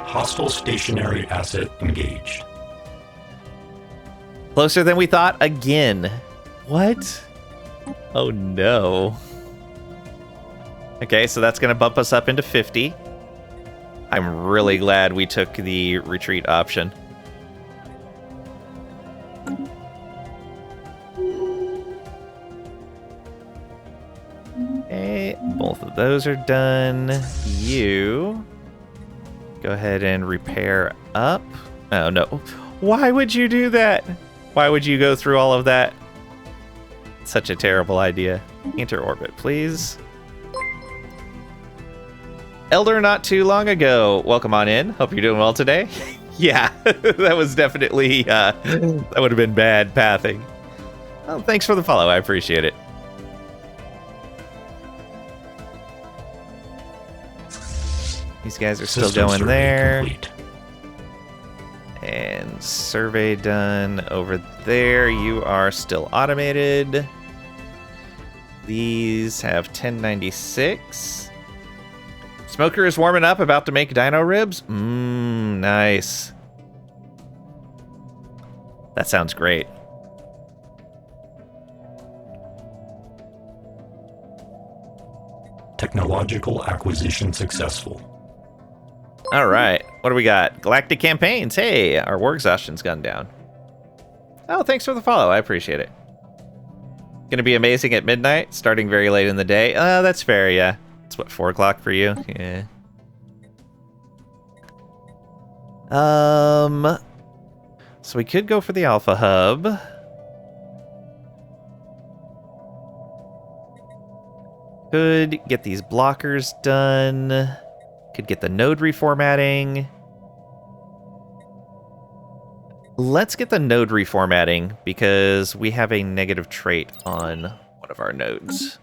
[SPEAKER 2] Hostile stationary asset engaged.
[SPEAKER 1] Closer than we thought again. What? Oh no. Okay, so that's going to bump us up into 50. I'm really glad we took the retreat option. Okay, both of those are done. You go ahead and repair up. Oh no. Why would you do that? Why would you go through all of that? Such a terrible idea. Enter orbit, please. Elder not too long ago. Welcome on in. Hope you're doing well today. Yeah, that was definitely, that would have been bad pathing. Well, thanks for the follow. I appreciate it. These guys are still going there. Complete. And survey done over there. You are still automated. These have 1096. Smoker is warming up, about to make dino ribs. Nice. That sounds great.
[SPEAKER 2] Technological acquisition successful.
[SPEAKER 1] All right, what do we got? Galactic campaigns. Hey, our war exhaustion's gone down. Oh, thanks for the follow. I appreciate it. Gonna be amazing at midnight, starting very late in the day. That's fair, yeah. It's what, 4 o'clock for you? Yeah. So we could go for the Alpha Hub. Could get these blockers done. Could get the node reformatting. Let's get the node reformatting because we have a negative trait on one of our nodes.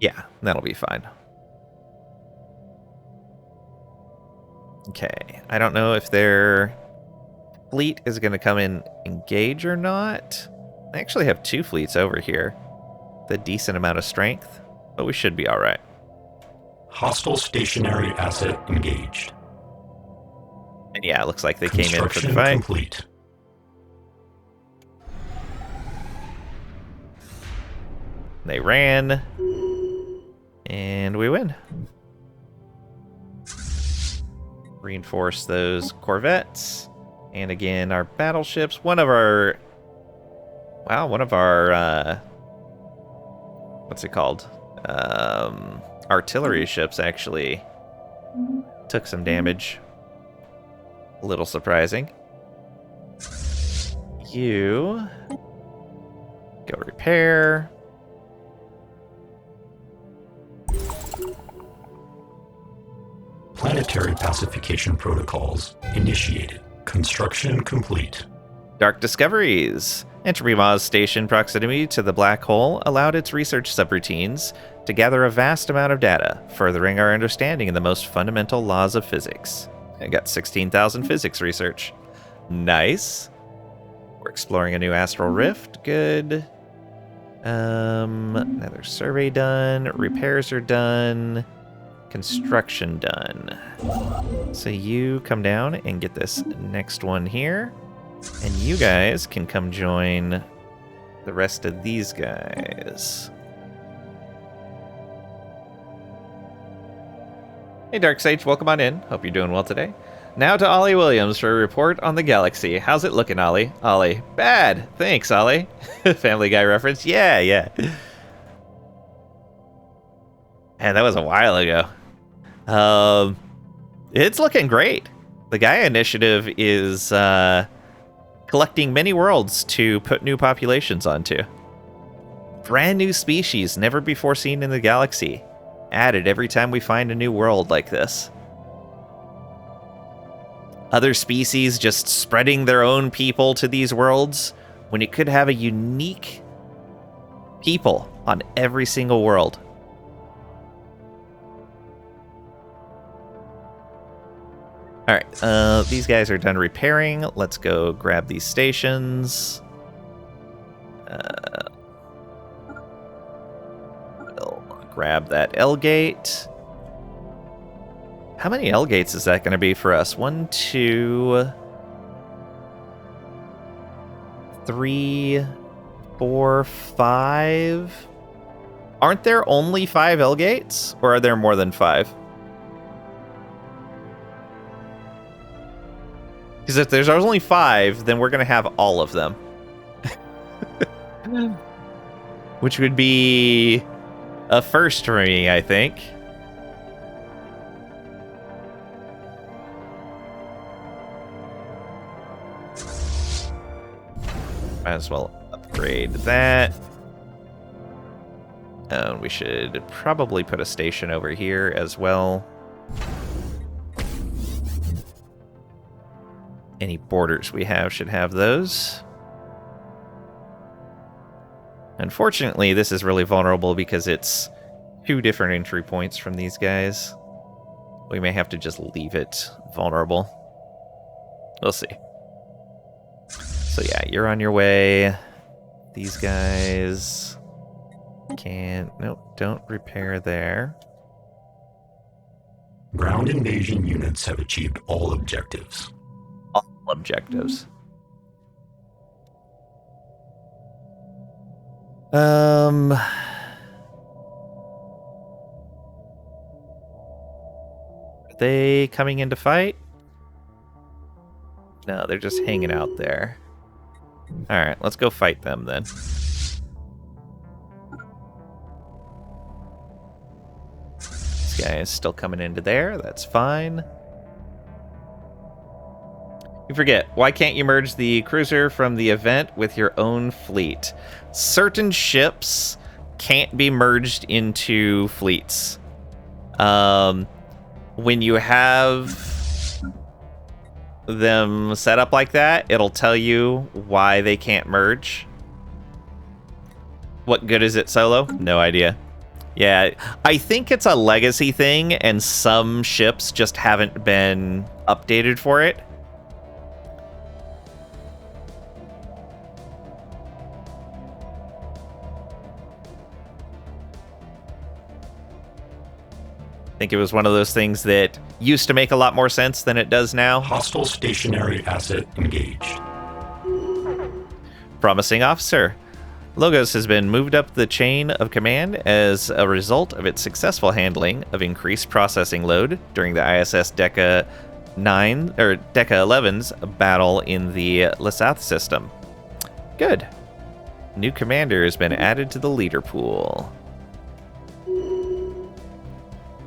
[SPEAKER 1] Yeah, that'll be fine. Okay, I don't know if their fleet is going to come in engage or not. I actually have 2 fleets over here. The decent amount of strength, but we should be all right.
[SPEAKER 2] Hostile stationary asset engaged.
[SPEAKER 1] And yeah, it looks like they came in for the fight.
[SPEAKER 2] Complete.
[SPEAKER 1] They ran, and we win. Reinforce those corvettes, and again, our battleships. One of our what's it called? Artillery ships actually took some damage. A little surprising. You go repair.
[SPEAKER 2] Planetary pacification protocols initiated. Construction complete.
[SPEAKER 1] Dark discoveries. Entropy Maw's station proximity to the black hole allowed its research subroutines to gather a vast amount of data, furthering our understanding of the most fundamental laws of physics. I got 16,000 physics research. Nice. We're exploring a new astral rift. Good. Another survey done. Repairs are done. Construction done. So you come down and get this next one here. And you guys can come join the rest of these guys. Hey, Dark Sage, welcome on in. Hope you're doing well today. Now to Ollie Williams for a report on the galaxy. How's it looking, Ollie? Ollie, bad. Thanks, Ollie. Family Guy reference. Yeah. Man, that was a while ago. It's looking great. The Gaia initiative is collecting many worlds to put new populations onto. Brand new species never before seen in the galaxy. Added every time we find a new world like this. Other species just spreading their own people to these worlds when it could have a unique people on every single world. Alright, these guys are done repairing. Let's go grab these stations. We'll grab that L gate. How many L gates is that going to be for us? 1, 2, 3, 4, 5. Aren't there only 5 L gates? Or are there more than 5? Because if there's only 5, then we're going to have all of them. Which would be a first for me, I think. Might as well upgrade that. And we should probably put a station over here as well. Any borders we have should have those. Unfortunately, this is really vulnerable because it's 2 different entry points from these guys. We may have to just leave it vulnerable. We'll see. So yeah, you're on your way. These guys can't... Nope, don't repair there.
[SPEAKER 2] Ground invasion units have achieved all objectives.
[SPEAKER 1] All objectives. Are they coming in to fight? No, they're just hanging out there. Alright, let's go fight them then. This guy is still coming into there, that's fine. You forget, why can't you merge the cruiser from the event with your own fleet? Certain ships can't be merged into fleets. When you have them set up like that, it'll tell you why they can't merge. What good is it solo? No idea. Yeah, I think it's a legacy thing, and some ships just haven't been updated for it. I think it was one of those things that used to make a lot more sense than it does now.
[SPEAKER 2] Hostile stationary asset engaged.
[SPEAKER 1] Promising officer. Logos has been moved up the chain of command as a result of its successful handling of increased processing load during the ISS Deca 9 or Deca 11's battle in the Lasath system. Good. New commander has been added to the leader pool.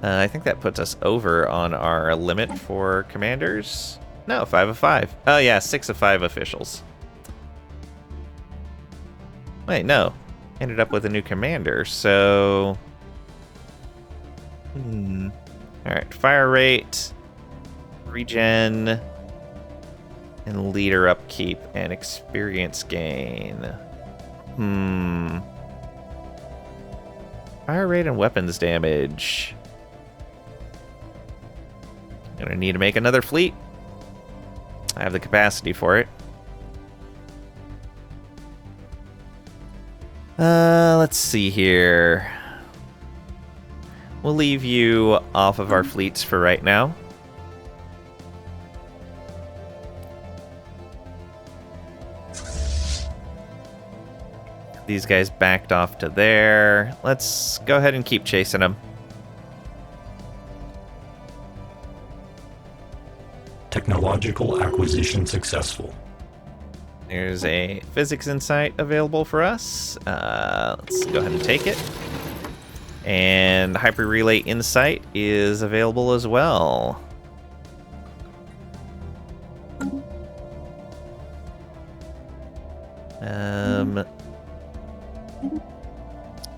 [SPEAKER 1] I think that puts us over on our limit for commanders. No, 5 of 5. Oh yeah, 6 of 5 officials. Wait, no. Ended up with a new commander, so... Alright, fire rate, regen, and leader upkeep, and experience gain. Fire rate and weapons damage. Gonna need to make another fleet. I have the capacity for it. Let's see here. We'll leave you off of our fleets for right now. These guys backed off to there. Let's go ahead and keep chasing them.
[SPEAKER 2] Technological acquisition successful.
[SPEAKER 1] There's a physics insight available for us. Let's go ahead and take it. And hyper relay insight is available as well.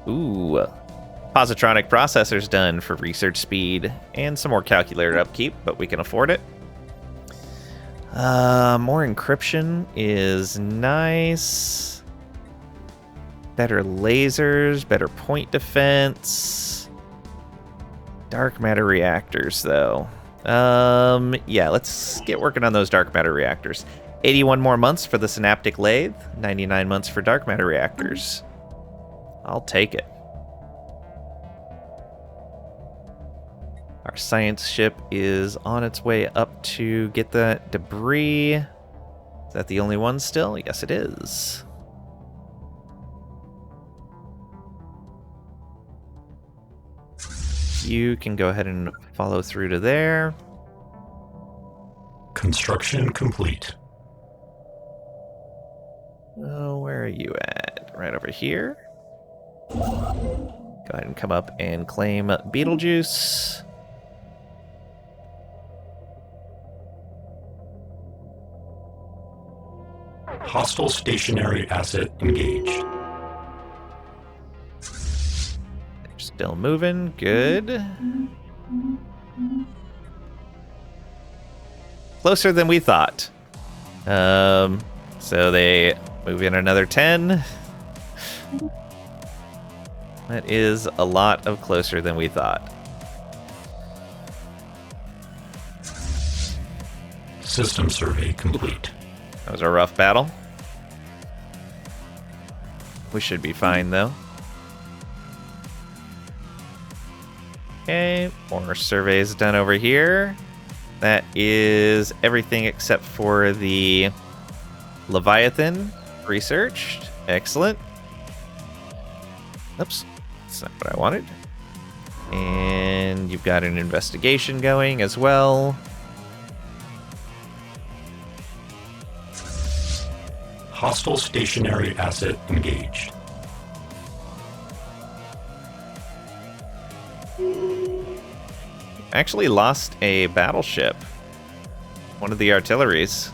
[SPEAKER 1] Ooh. Positronic processor's done for research speed and some more calculator upkeep, but we can afford it. More encryption is nice. Better lasers, better point defense. Dark matter reactors, though. Yeah, let's get working on those dark matter reactors. 81 more months for the synaptic lathe, 99 months for dark matter reactors. I'll take it. Our science ship is on its way up to get the debris. Is that the only one still? Yes, it is. You can go ahead and follow through to there.
[SPEAKER 2] Construction complete.
[SPEAKER 1] Oh, where are you at? Right over here. Go ahead and come up and claim Beetlejuice.
[SPEAKER 2] Hostile stationary asset engaged.
[SPEAKER 1] They're still moving. Good. Closer than we thought. So they move in another 10. That is a lot of closer than we thought.
[SPEAKER 2] System survey complete.
[SPEAKER 1] That was a rough battle. We should be fine, though. Okay, more surveys done over here. That is everything except for the Leviathan researched. Excellent. Oops, that's not what I wanted. And you've got an investigation going as well.
[SPEAKER 2] Hostile stationary asset engaged.
[SPEAKER 1] Actually lost a battleship. One of the artilleries.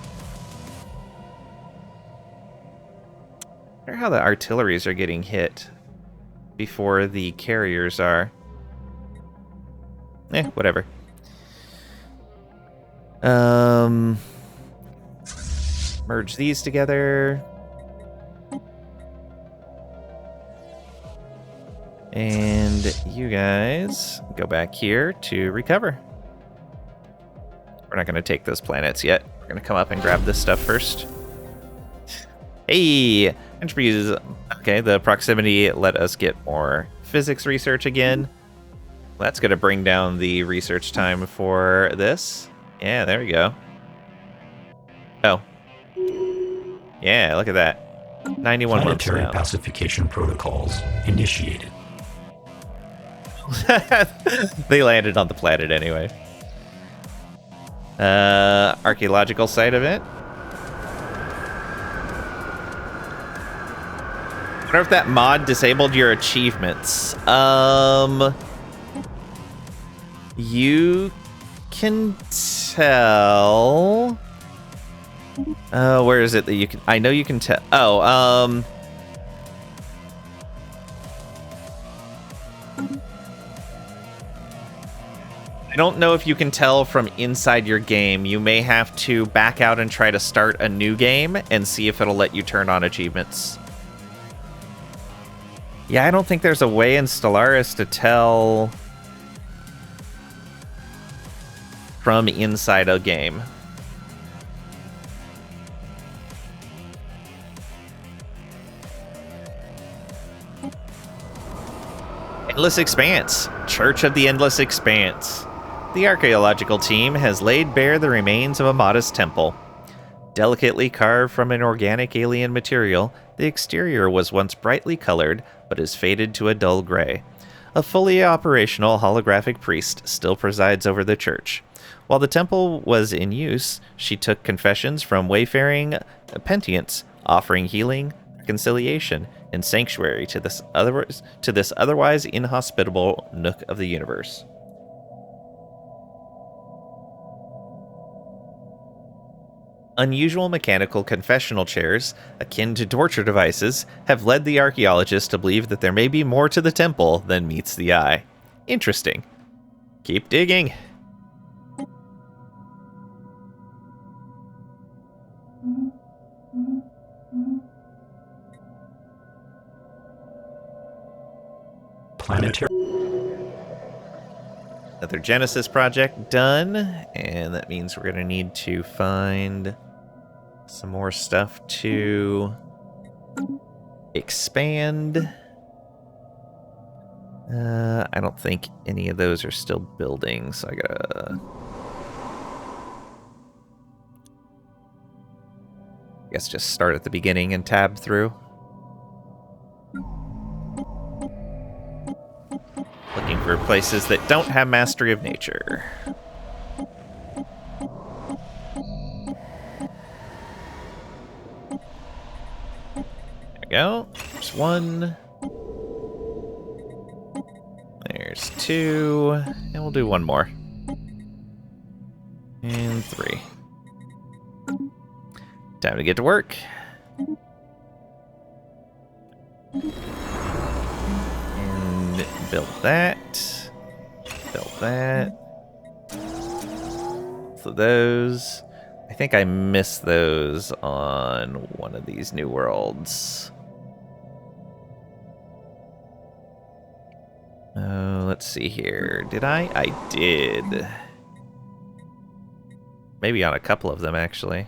[SPEAKER 1] I wonder how the artilleries are getting hit before the carriers are. Whatever. Merge these together. And you guys go back here to recover. We're not going to take those planets yet. We're going to come up and grab this stuff first. Hey! Entropy is... Okay, the proximity let us get more physics research again. That's going to bring down the research time for this. Yeah, there we go. Oh. Yeah, look at that. 91 months
[SPEAKER 2] Planetary
[SPEAKER 1] now.
[SPEAKER 2] pacification protocols initiated.
[SPEAKER 1] They landed on the planet anyway. Archaeological site event. I wonder if that mod disabled your achievements. You can tell. Where is it that you can? I know you can tell. Oh, I don't know if you can tell from inside your game. You may have to back out and try to start a new game and see if it'll let you turn on achievements. Yeah, I don't think there's a way in Stellaris to tell from inside a game. Endless Expanse. Church of the Endless Expanse. The archaeological team has laid bare the remains of a modest temple. Delicately carved from an organic alien material, the exterior was once brightly colored, but is faded to a dull gray. A fully operational holographic priest still presides over the church. While the temple was in use, she took confessions from wayfaring penitents, offering healing, reconciliation, and sanctuary to this otherwise inhospitable nook of the universe. Unusual mechanical confessional chairs, akin to torture devices, have led the archaeologists to believe that there may be more to the temple than meets the eye. Interesting. Keep digging.
[SPEAKER 2] Planetary.
[SPEAKER 1] Another Genesis project done, and that means we're going to need to find some more stuff to expand. I don't think any of those are still building, so I gotta... I guess just start at the beginning and tab through. Looking for places that don't have mastery of nature. There we go. There's one. There's two. And we'll do one more. And three. Time to get to work. And build that. Build that. So those. I think I missed those on one of these new worlds. Let's see here. Did I? I did. Maybe on a couple of them, actually.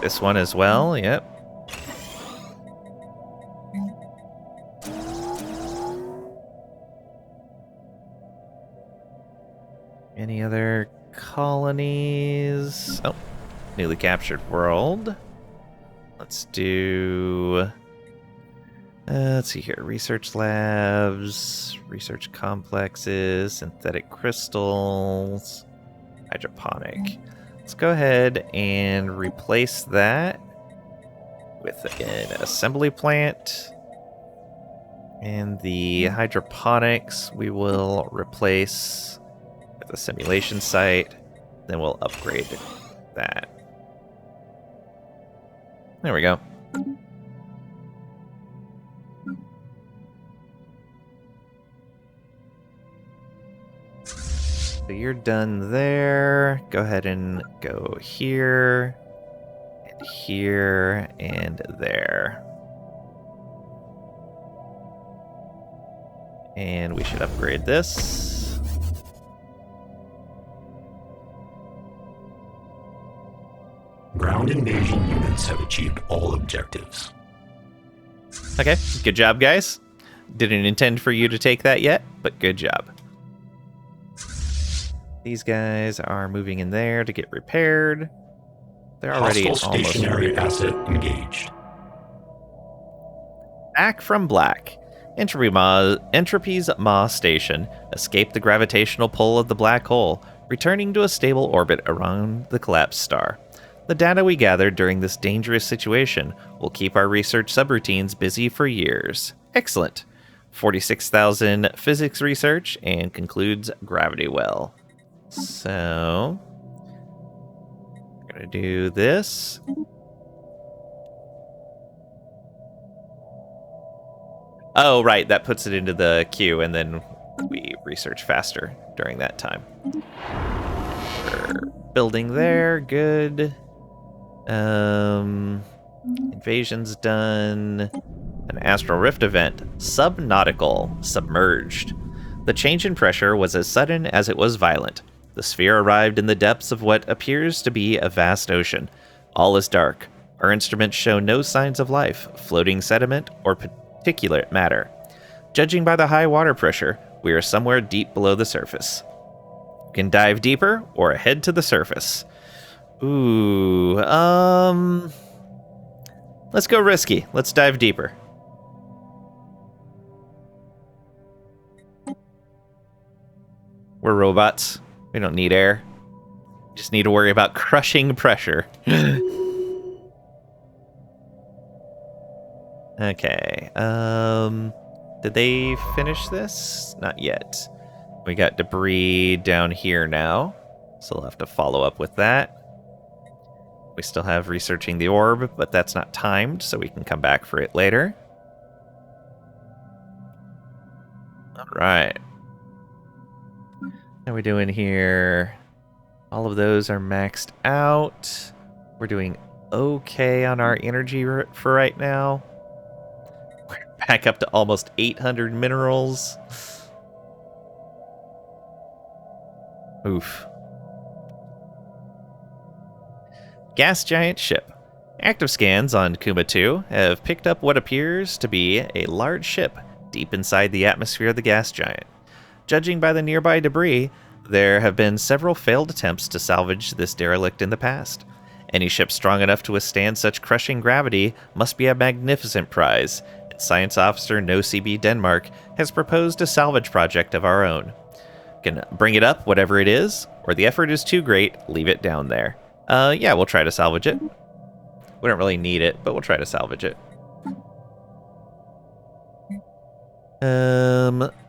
[SPEAKER 1] This one as well, yep. Any other colonies? Oh, newly captured world. Let's do... let's see here. Research labs, research complexes, synthetic crystals, hydroponic. Let's go ahead and replace that with an assembly plant. And the hydroponics we will replace with a simulation site. Then we'll upgrade that. There we go. So you're done there. Go ahead and go here, and here, and there. And we should upgrade this.
[SPEAKER 2] Ground invasion units have achieved all objectives.
[SPEAKER 1] Okay, good job, guys. Didn't intend for you to take that yet, but good job. These guys are moving in there to get repaired. They're already
[SPEAKER 2] Hostile
[SPEAKER 1] almost
[SPEAKER 2] stationary
[SPEAKER 1] repaired.
[SPEAKER 2] asset engaged.
[SPEAKER 1] Back from black. Entropy's Ma station escaped the gravitational pull of the black hole, returning to a stable orbit around the collapsed star. The data we gathered during this dangerous situation will keep our research subroutines busy for years. Excellent. 46,000 physics research and concludes gravity well. So, we're going to do this. Oh, right, that puts it into the queue, and then we research faster during that time. We're building there, good. Invasion's done. An astral rift event, subnautical, submerged. The change in pressure was as sudden as it was violent. The sphere arrived in the depths of what appears to be a vast ocean. All is dark. Our instruments show no signs of life, floating sediment, or particulate matter. Judging by the high water pressure, we are somewhere deep below the surface. We can dive deeper or head to the surface. Ooh, let's go risky. Let's dive deeper. We're robots. We don't need air. Just need to worry about crushing pressure. Okay. Did they finish this? Not yet. We got debris down here now, so we'll have to follow up with that. We still have researching the orb, but that's not timed, so we can come back for it later. All right. How are we doing here? All of those are maxed out. We're doing okay on our energy for right now. We're back up to almost 800 minerals. Oof. Gas giant ship. Active scans on Kuma 2 have picked up what appears to be a large ship deep inside the atmosphere of the gas giant. Judging by the nearby debris, there have been several failed attempts to salvage this derelict in the past. Any ship strong enough to withstand such crushing gravity must be a magnificent prize, and Science Officer NoCB Denmark has proposed a salvage project of our own. Can bring it up, whatever it is, or the effort is too great, leave it down there. Yeah, we'll try to salvage it. We don't really need it, but we'll try to salvage it.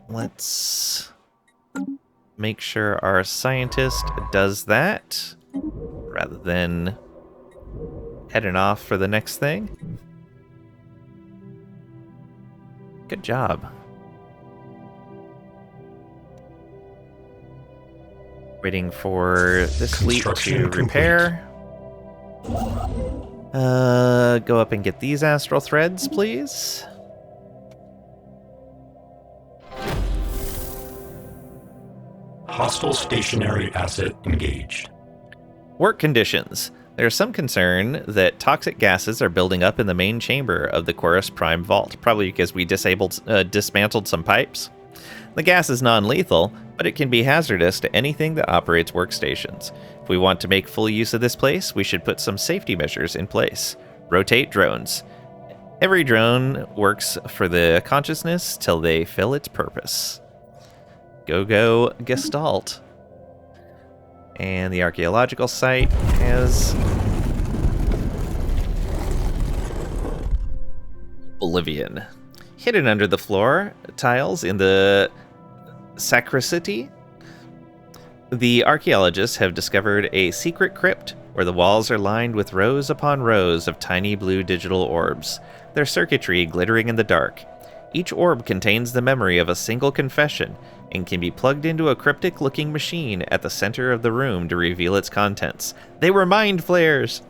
[SPEAKER 1] Let's make sure our scientist does that rather than heading off for the next thing. Good job. Waiting for this fleet to repair. Go up and get these astral threads, please.
[SPEAKER 2] Hostile stationary asset engaged.
[SPEAKER 1] Work conditions. There's some concern that toxic gases are building up in the main chamber of the Chorus Prime Vault, probably because we dismantled some pipes. The gas is non-lethal, but it can be hazardous to anything that operates workstations. If we want to make full use of this place, we should put some safety measures in place. Rotate drones. Every drone works for the consciousness till they fill its purpose. Go Gestalt. And the archaeological site has Bolivian. Hidden under the floor tiles in the sacristy, the archaeologists have discovered a secret crypt where the walls are lined with rows upon rows of tiny blue digital orbs, their circuitry glittering in the dark. Each orb contains the memory of a single confession and can be plugged into a cryptic-looking machine at the center of the room to reveal its contents. They were mind flayers!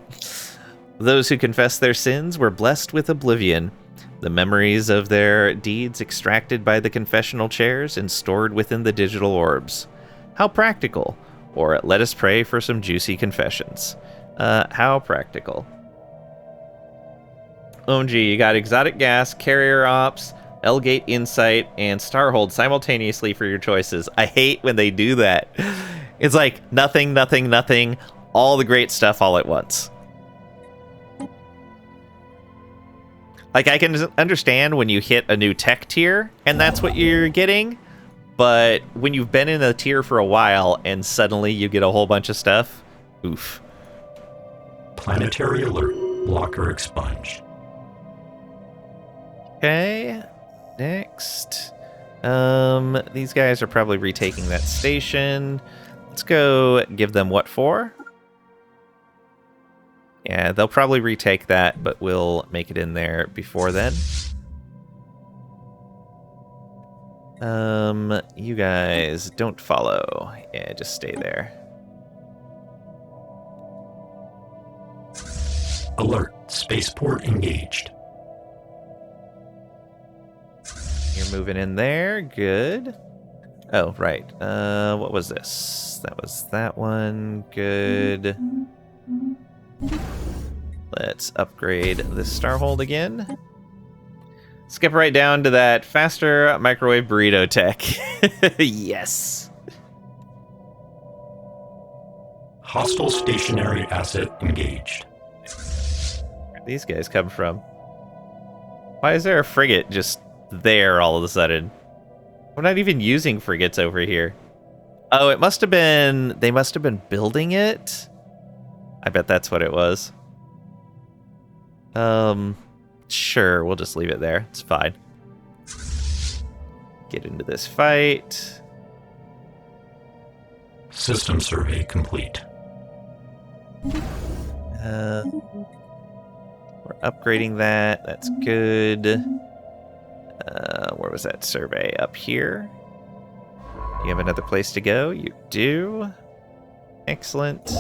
[SPEAKER 1] Those who confessed their sins were blessed with oblivion, the memories of their deeds extracted by the confessional chairs and stored within the digital orbs. How practical. Or let us pray for some juicy confessions. How practical. OMG, you got exotic gas, carrier ops, L-Gate Insight, and Starhold simultaneously for your choices. I hate when they do that. It's like nothing, nothing, nothing, all the great stuff all at once. Like, I can understand when you hit a new tech tier, and that's what you're getting, but when you've been in a tier for a while, and suddenly you get a whole bunch of stuff, oof.
[SPEAKER 2] Planetary alert. Blocker expunged.
[SPEAKER 1] Okay, next. These guys are probably retaking that station. Let's go give them what for? Yeah, they'll probably retake that, but we'll make it in there before then. You guys don't follow. Yeah, just stay there.
[SPEAKER 2] Alert. Spaceport engaged.
[SPEAKER 1] You're moving in there. Good. Oh, right. What was this? That was that one. Good. Let's upgrade this Starhold again. Skip right down to that faster microwave burrito tech. Yes.
[SPEAKER 2] Hostile stationary asset engaged.
[SPEAKER 1] Where'd these guys come from? Why is there a frigate just there all of a sudden? We're not even using frigates over here. Oh, it must have been... They must have been building it? I bet that's what it was. Sure, we'll just leave it there. It's fine. Get into this fight.
[SPEAKER 2] System survey complete.
[SPEAKER 1] We're upgrading that. That's good. Where was that survey? Up here. You have another place to go? You do. Excellent.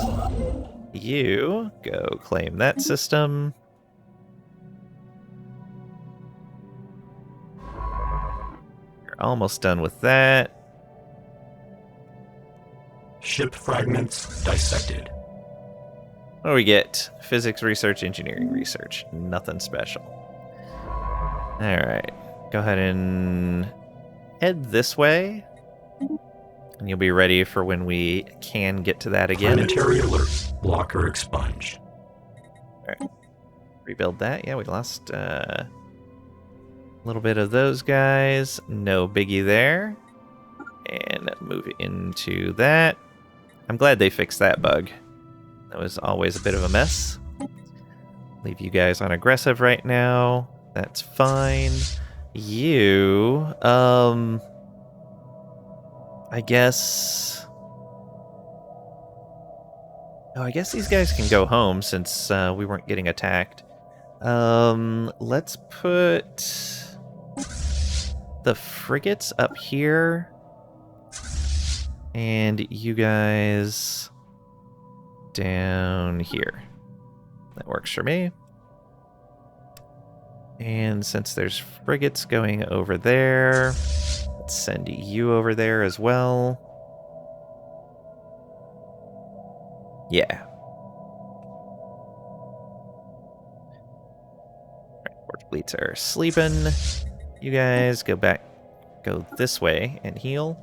[SPEAKER 1] You go claim that system. You're almost done with that.
[SPEAKER 2] Ship fragments dissected.
[SPEAKER 1] What do we get? Physics research, engineering research. Nothing special. Alright. Go ahead and head this way. And you'll be ready for when we can get to that again.
[SPEAKER 2] Planetary alert. Blocker expunged.
[SPEAKER 1] Alright. Rebuild that. Yeah, we lost a little bit of those guys. No biggie there. And move into that. I'm glad they fixed that bug. That was always a bit of a mess. Leave you guys on aggressive right now. That's fine. You, I guess... Oh, I guess these guys can go home since we weren't getting attacked. Let's put the frigates up here. And you guys down here. That works for me. And since there's frigates going over there, let's send you over there as well. Yeah. Alright, port fleets are sleeping. You guys go back, go this way and heal.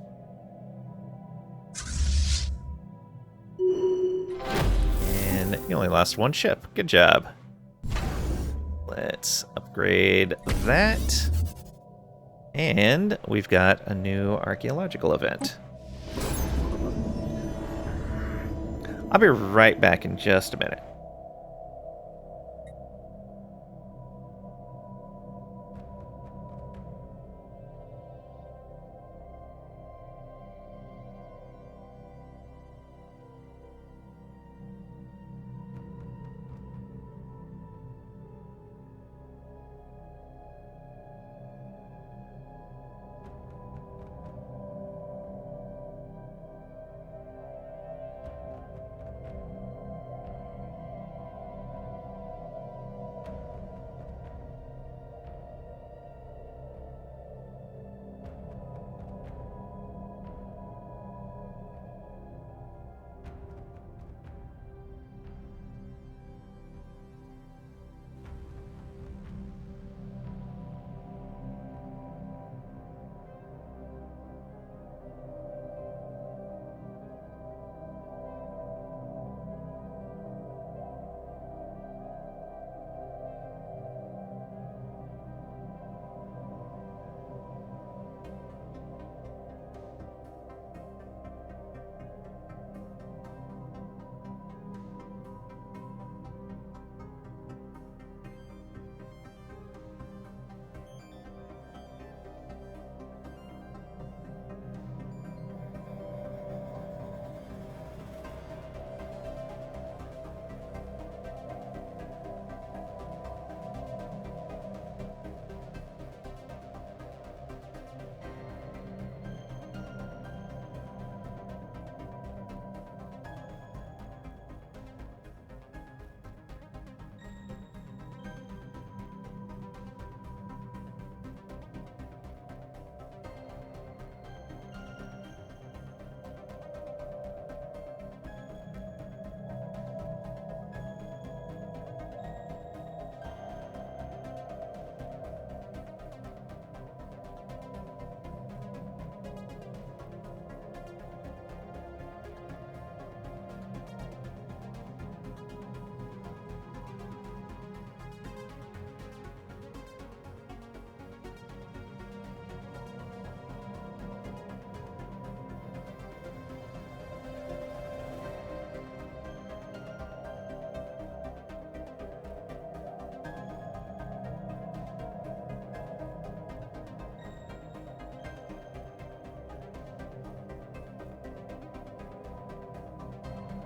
[SPEAKER 1] And you only lost one ship. Good job. Let's upgrade that. And we've got a new archaeological event. I'll be right back in just a minute.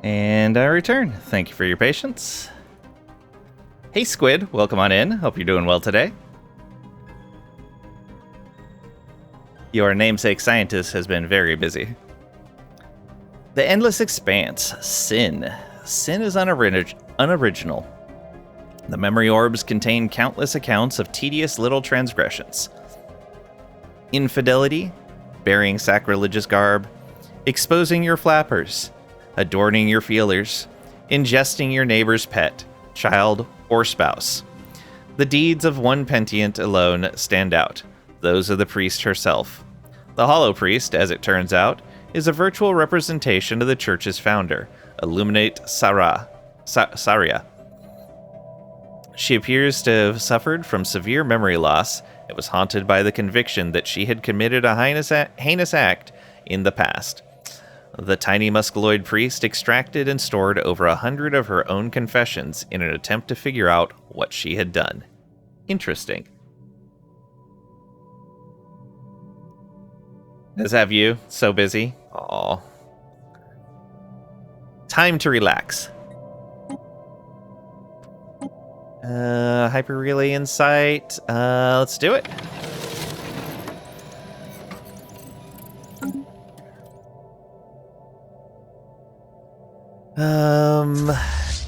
[SPEAKER 1] And I return. Thank you for your patience. Hey Squid, welcome on in. Hope you're doing well today. Your namesake scientist has been very busy. The Endless Expanse. Sin. Sin is unoriginal. The memory orbs contain countless accounts of tedious little transgressions. Infidelity, bearing sacrilegious garb, exposing your flappers, adorning your feelers, ingesting your neighbor's pet, child, or spouse. The deeds of one penitient alone stand out, those of the priest herself. The Hollow Priest, as it turns out, is a virtual representation of the church's founder, Illuminate Saria. She appears to have suffered from severe memory loss and was haunted by the conviction that she had committed a heinous act in the past. The tiny musculoid priest extracted and stored over 100 of her own confessions in an attempt to figure out what she had done. Interesting. As have you, so busy. Aw. Time to relax. Hyper Relay Insight. Let's do it.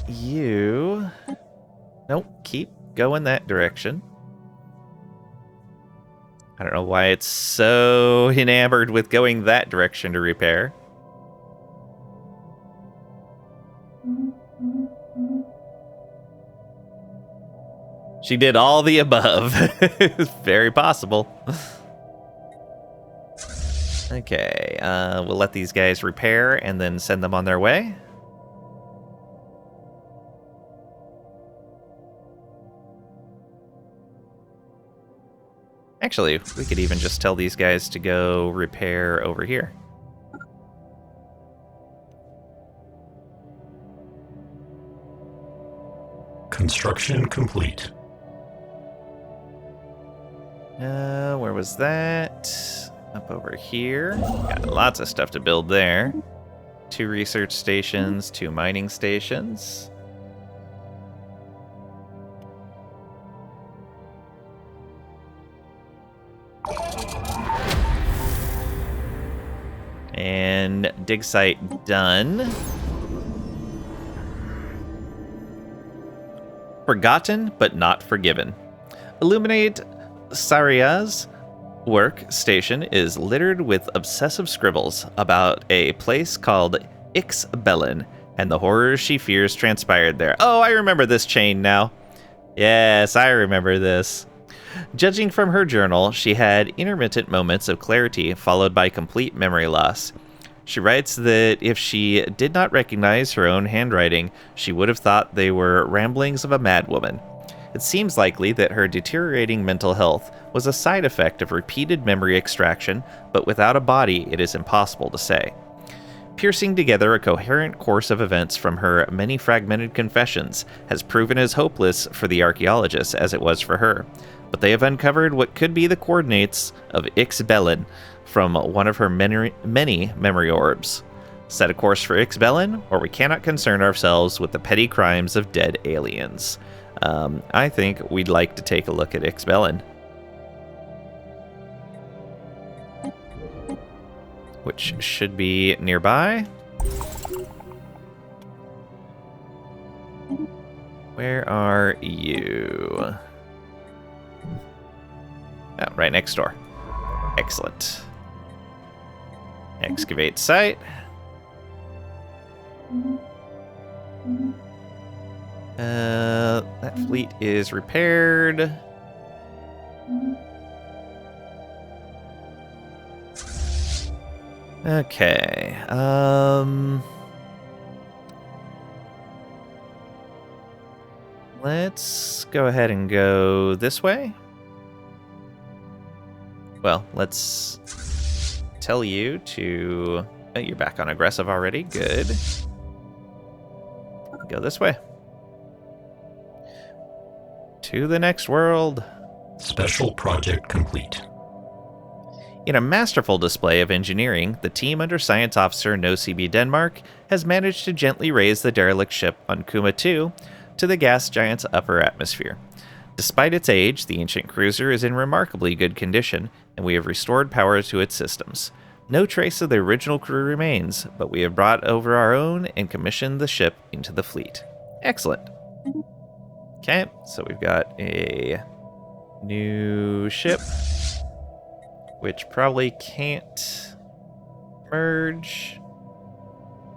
[SPEAKER 1] You... Nope, keep going that direction. I don't know why it's so enamored with going that direction to repair. She did all the above. Very possible. Okay, we'll let these guys repair and then send them on their way. Actually, we could even just tell these guys to go repair over here.
[SPEAKER 2] Construction complete.
[SPEAKER 1] Where was that? Up over here. Got lots of stuff to build there. 2 research stations, 2 mining stations. And dig site done. Forgotten but not forgiven. Illuminate Saria's workstation is littered with obsessive scribbles about a place called Ixbelin and the horrors she fears transpired there. Oh, I remember this chain now. Yes, I remember this. Judging from her journal, she had intermittent moments of clarity followed by complete memory loss. She writes that if she did not recognize her own handwriting, she would have thought they were ramblings of a madwoman. It seems likely that her deteriorating mental health was a side effect of repeated memory extraction, but without a body, it is impossible to say. Piercing together a coherent course of events from her many fragmented confessions has proven as hopeless for the archaeologists as it was for her, but they have uncovered what could be the coordinates of Ixbelin from one of her many memory orbs. Set a course for Ixbelin, or we cannot concern ourselves with the petty crimes of dead aliens. I think we'd like to take a look at Ixbelin, which should be nearby. Where are you? Oh, right next door. Excellent. Excavate site. That fleet is repaired. Okay. Let's go ahead and go this way. Well, let's tell you to... Oh, you're back on aggressive already. Good. Go this way. To the next world.
[SPEAKER 2] Special project complete.
[SPEAKER 1] In a masterful display of engineering, the team under Science Officer No CB Denmark has managed to gently raise the derelict ship on Kuma 2 to the gas giant's upper atmosphere. Despite its age, the ancient cruiser is in remarkably good condition, and we have restored power to its systems. No trace of the original crew remains, but we have brought over our own and commissioned the ship into the fleet. Excellent. Okay, so we've got a new ship, which probably can't merge.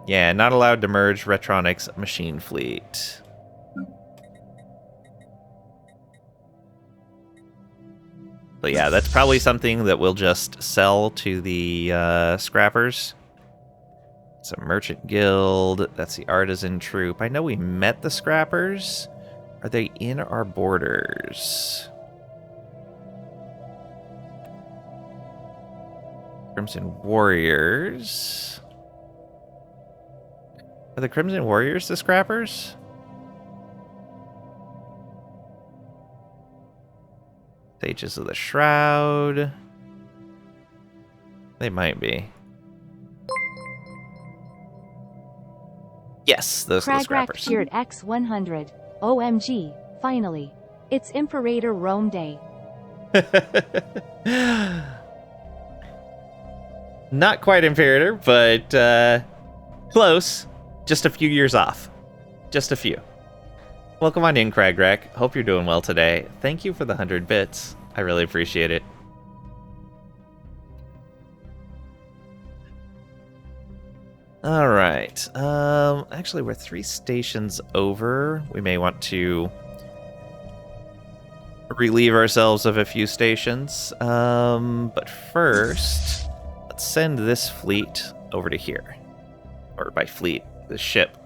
[SPEAKER 1] Yeah, not allowed to merge Retronics machine fleet. But yeah, that's probably something that we'll just sell to the scrappers. It's a merchant guild. That's the artisan troop. I know we met the scrappers. Are they in our borders? Crimson Warriors. Are the Crimson Warriors the scrappers? Sages of the Shroud. They might be. Yes, those are the scrappers.
[SPEAKER 5] Cheered X100. OMG, finally. It's Imperator Rome Day.
[SPEAKER 1] Not quite Imperator, but close. Just a few years off. Just a few. Welcome on in, Cragrack. Hope you're doing well today. Thank you for the 100 bits. I really appreciate it. All right. Actually, we're 3 stations over. We may want to relieve ourselves of a few stations. But first, let's send this fleet over to here. Or by fleet, this ship.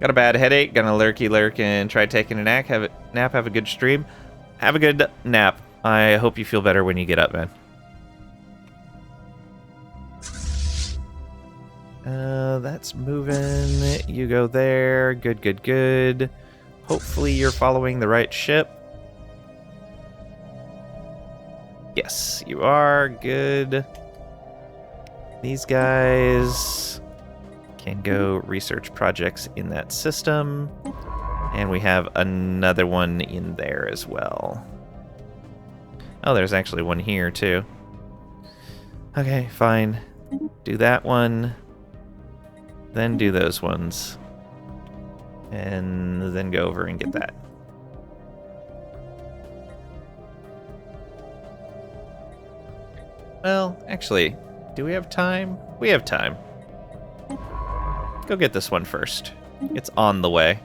[SPEAKER 1] Got a bad headache, gonna lurk and try taking a nap. Have a good stream. Have a good nap. I hope you feel better when you get up, man. That's moving. You go there. Good. Hopefully you're following the right ship. Yes, you are. Good. These guys can go research projects in that system. And we have another one in there as well. Oh, there's actually one here too. Okay, fine. Do that one. Then do those ones. And then go over and get that. Well, actually, do we have time? We have time. Go get this one first. It's on the way.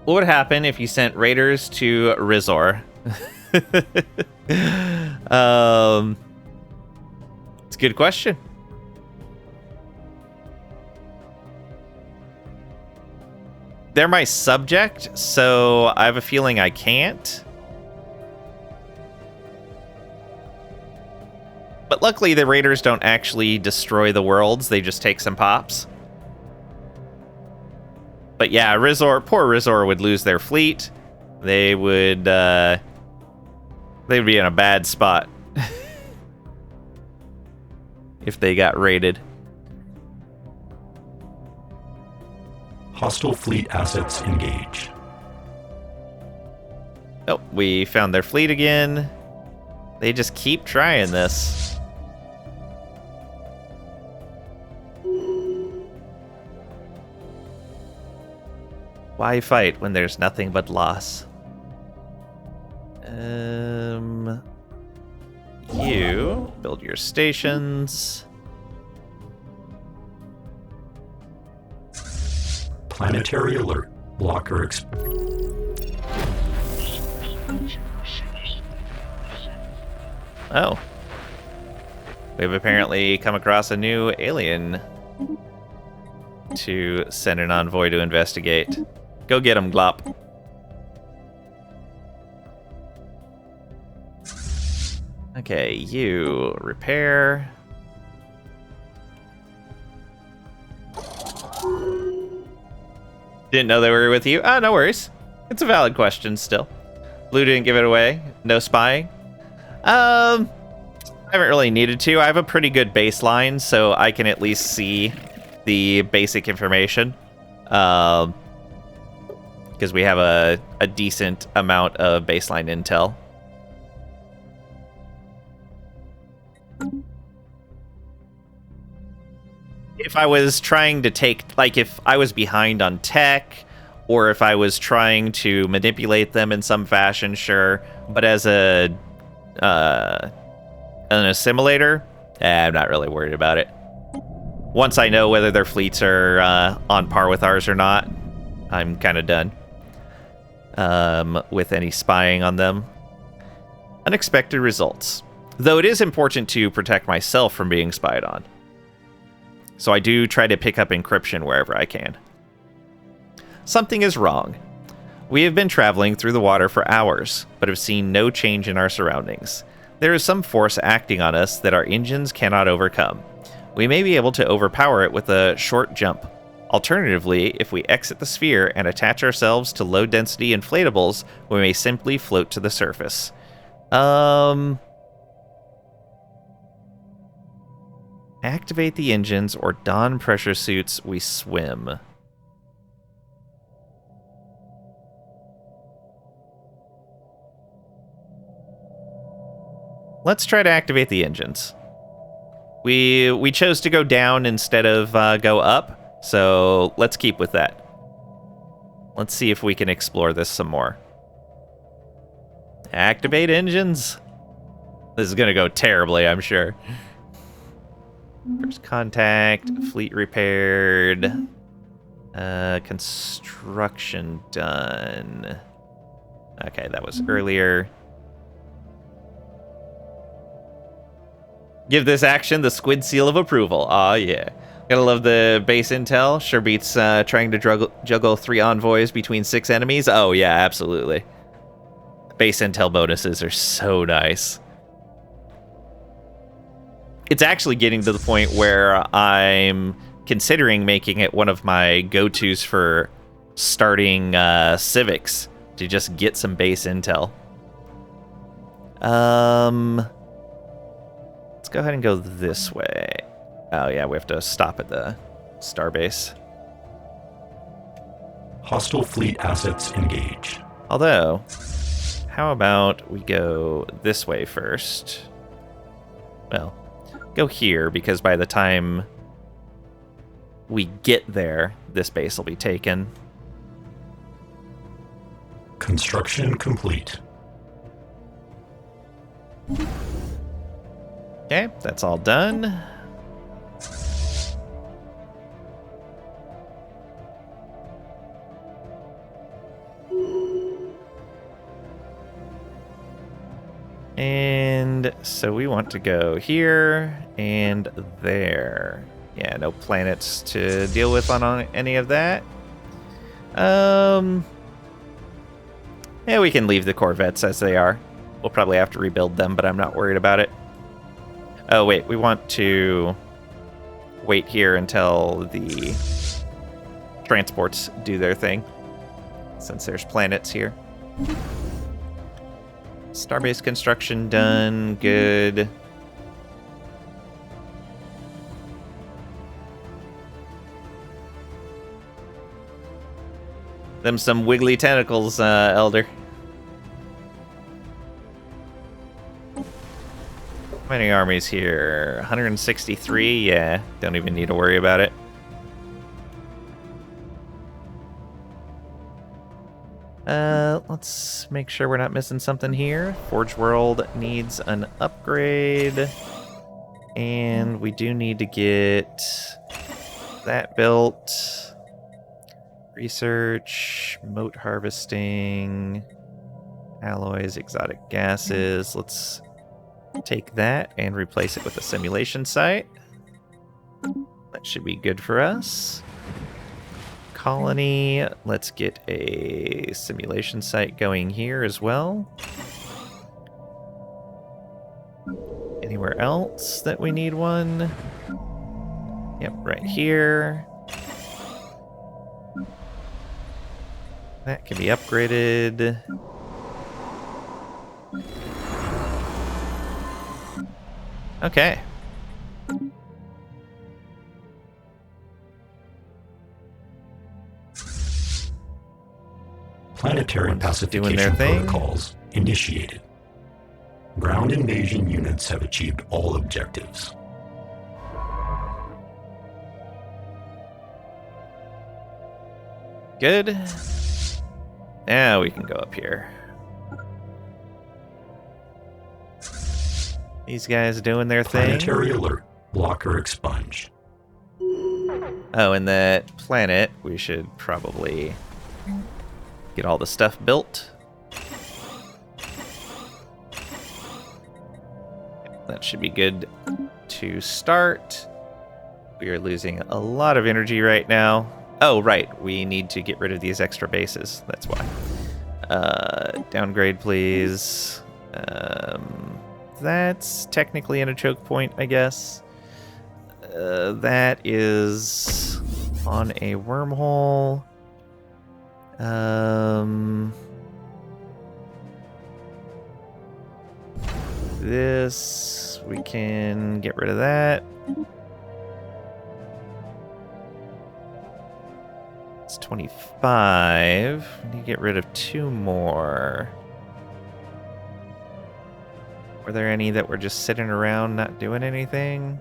[SPEAKER 1] What would happen if you sent raiders to Rizor? It's a good question. They're my subject, so I have a feeling I can't. But luckily, the raiders don't actually destroy the worlds. They just take some pops. But yeah, poor Rizor would lose their fleet. They would be in a bad spot if they got raided.
[SPEAKER 2] Hostile fleet assets engaged.
[SPEAKER 1] Oh, we found their fleet again. They just keep trying this. Why fight when there's nothing but loss? You build your stations.
[SPEAKER 2] Planetary alert. Blocker
[SPEAKER 1] Oh. We've apparently come across a new alien to send an envoy to investigate. Go get him, Glop. Okay, you repair. Didn't know they were with you. Ah, no worries. It's a valid question still. Blue didn't give it away. No spying. I haven't really needed to. I have a pretty good baseline, so I can at least see the basic information. Because we have a decent amount of baseline intel. If I was trying to take, like, if I was behind on tech, or if I was trying to manipulate them in some fashion, sure. But as an assimilator, I'm not really worried about it. Once I know whether their fleets are on par with ours or not, I'm kind of done with any spying on them. Unexpected results. Though it is important to protect myself from being spied on. So I do try to pick up encryption wherever I can. Something is wrong. We have been traveling through the water for hours, but have seen no change in our surroundings. There is some force acting on us that our engines cannot overcome. We may be able to overpower it with a short jump. Alternatively, if we exit the sphere and attach ourselves to low-density inflatables, we may simply float to the surface. Activate the engines or don pressure suits, we swim. Let's try to activate the engines. We chose to go down instead of go up, so let's keep with that. Let's see if we can explore this some more. Activate engines. This is going to go terribly, I'm sure. First contact, fleet repaired, construction done. Okay, that was earlier. Give this action the squid seal of approval. Aw, yeah. Gotta love the base intel. Sure beats trying to juggle 3 envoys between 6 enemies. Oh, yeah, absolutely. Base intel bonuses are so nice. It's actually getting to the point where I'm considering making it one of my go-tos for starting civics to just get some base intel. Let's go ahead and go this way. Oh yeah, we have to stop at the starbase.
[SPEAKER 2] Hostile fleet assets engaged.
[SPEAKER 1] Although, how about we go this way first? Well, go here, because by the time we get there, this base will be taken.
[SPEAKER 2] Construction complete.
[SPEAKER 1] Okay, that's all done. And so we want to go here and there. Yeah, no planets to deal with on any of that. Yeah, we can leave the Corvettes as they are. We'll probably have to rebuild them, but I'm not worried about it. Oh, wait, we want to wait here until the transports do their thing, since there's planets here. Starbase construction done. Good. Them some wiggly tentacles, Elder. How many armies here? 163? Yeah, don't even need to worry about it. Let's make sure we're not missing something here. Forge World needs an upgrade. And we do need to get that built. Research, moat harvesting, alloys, exotic gases. Let's take that and replace it with a simulation site. That should be good for us. Colony, let's get a simulation site going here as well. Anywhere else that we need one? Yep, right here. That can be upgraded. Okay.
[SPEAKER 2] Planetary
[SPEAKER 1] Doing
[SPEAKER 2] pacification
[SPEAKER 1] their thing.
[SPEAKER 2] protocols initiated. Ground invasion units have achieved all objectives.
[SPEAKER 1] Good. Now we can go up here. These guys doing their thing.
[SPEAKER 2] Planetary alert. Blocker expunged.
[SPEAKER 1] Oh, and that planet, we should probably get all the stuff built. That should be good to start. We are losing a lot of energy right now. Oh, right. We need to get rid of these extra bases. That's why. Downgrade, please. That's technically in a choke point, I guess. That is on a wormhole. This, we can get rid of that. It's 25. We need to get rid of 2 more. Were there any that were just sitting around not doing anything?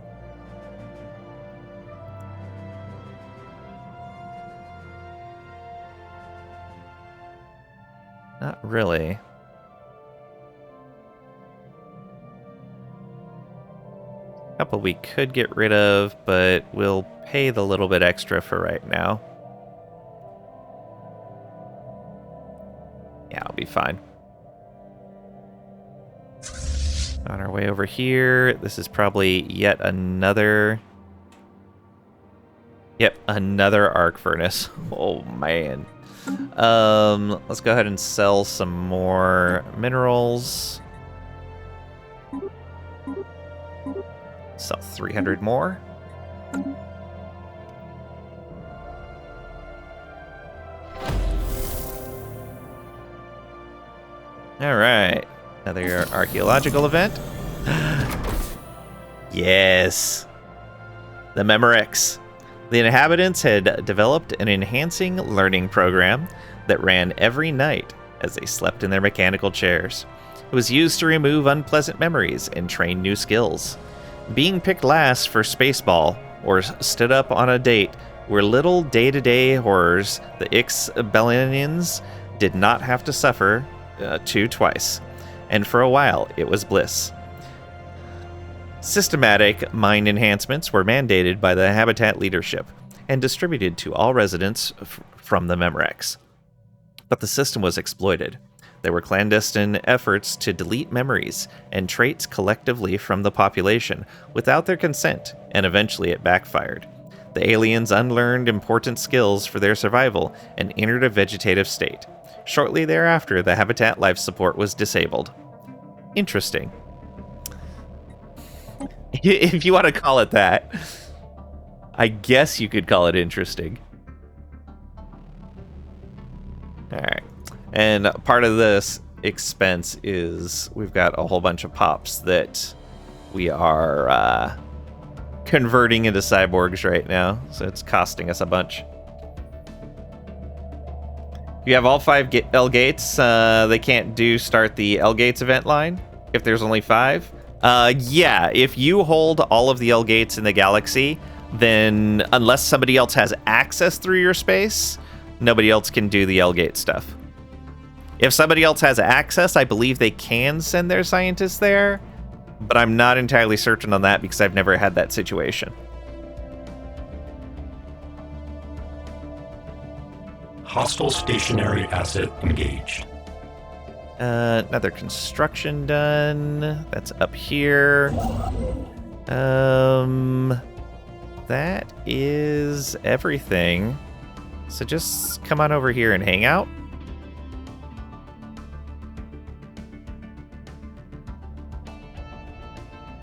[SPEAKER 1] Not really. A couple we could get rid of, but we'll pay the little bit extra for right now. Yeah, I'll be fine. On our way over here, this is probably yet another... Yep, another arc furnace. Oh, man. Let's go ahead and sell some more minerals. Sell 300 more. Alright. Another archaeological event. Yes. The Memorex. The inhabitants had developed an enhancing learning program that ran every night as they slept in their mechanical chairs. It was used to remove unpleasant memories and train new skills. Being picked last for Spaceball or stood up on a date were little day-to-day horrors the Ixbellians did not have to suffer to twice, and for a while it was bliss. Systematic mind enhancements were mandated by the Habitat leadership and distributed to all residents from the Memorex. But the system was exploited. There were clandestine efforts to delete memories and traits collectively from the population without their consent, and eventually it backfired. The aliens unlearned important skills for their survival and entered a vegetative state. Shortly thereafter, the Habitat life support was disabled. Interesting. If you want to call it that, I guess you could call it interesting. Alright. And part of this expense is we've got a whole bunch of pops that we are converting into cyborgs right now. So it's costing us a bunch. You have all 5 L gates. They can't start the L gates event line if there's only 5. Yeah, if you hold all of the L gates in the galaxy, then unless somebody else has access through your space, nobody else can do the L gate stuff. If somebody else has access, I believe they can send their scientists there, but I'm not entirely certain on that because I've never had that situation.
[SPEAKER 2] Hostile stationary asset engaged.
[SPEAKER 1] Another construction done. That's up here. That is everything. So just come on over here and hang out.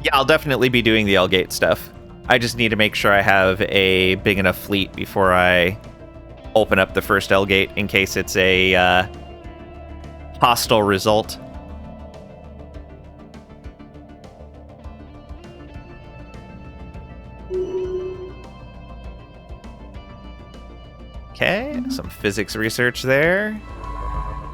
[SPEAKER 1] Yeah, I'll definitely be doing the L-Gate stuff. I just need to make sure I have a big enough fleet before I open up the first L-Gate in case it's a hostile result. Some physics research there.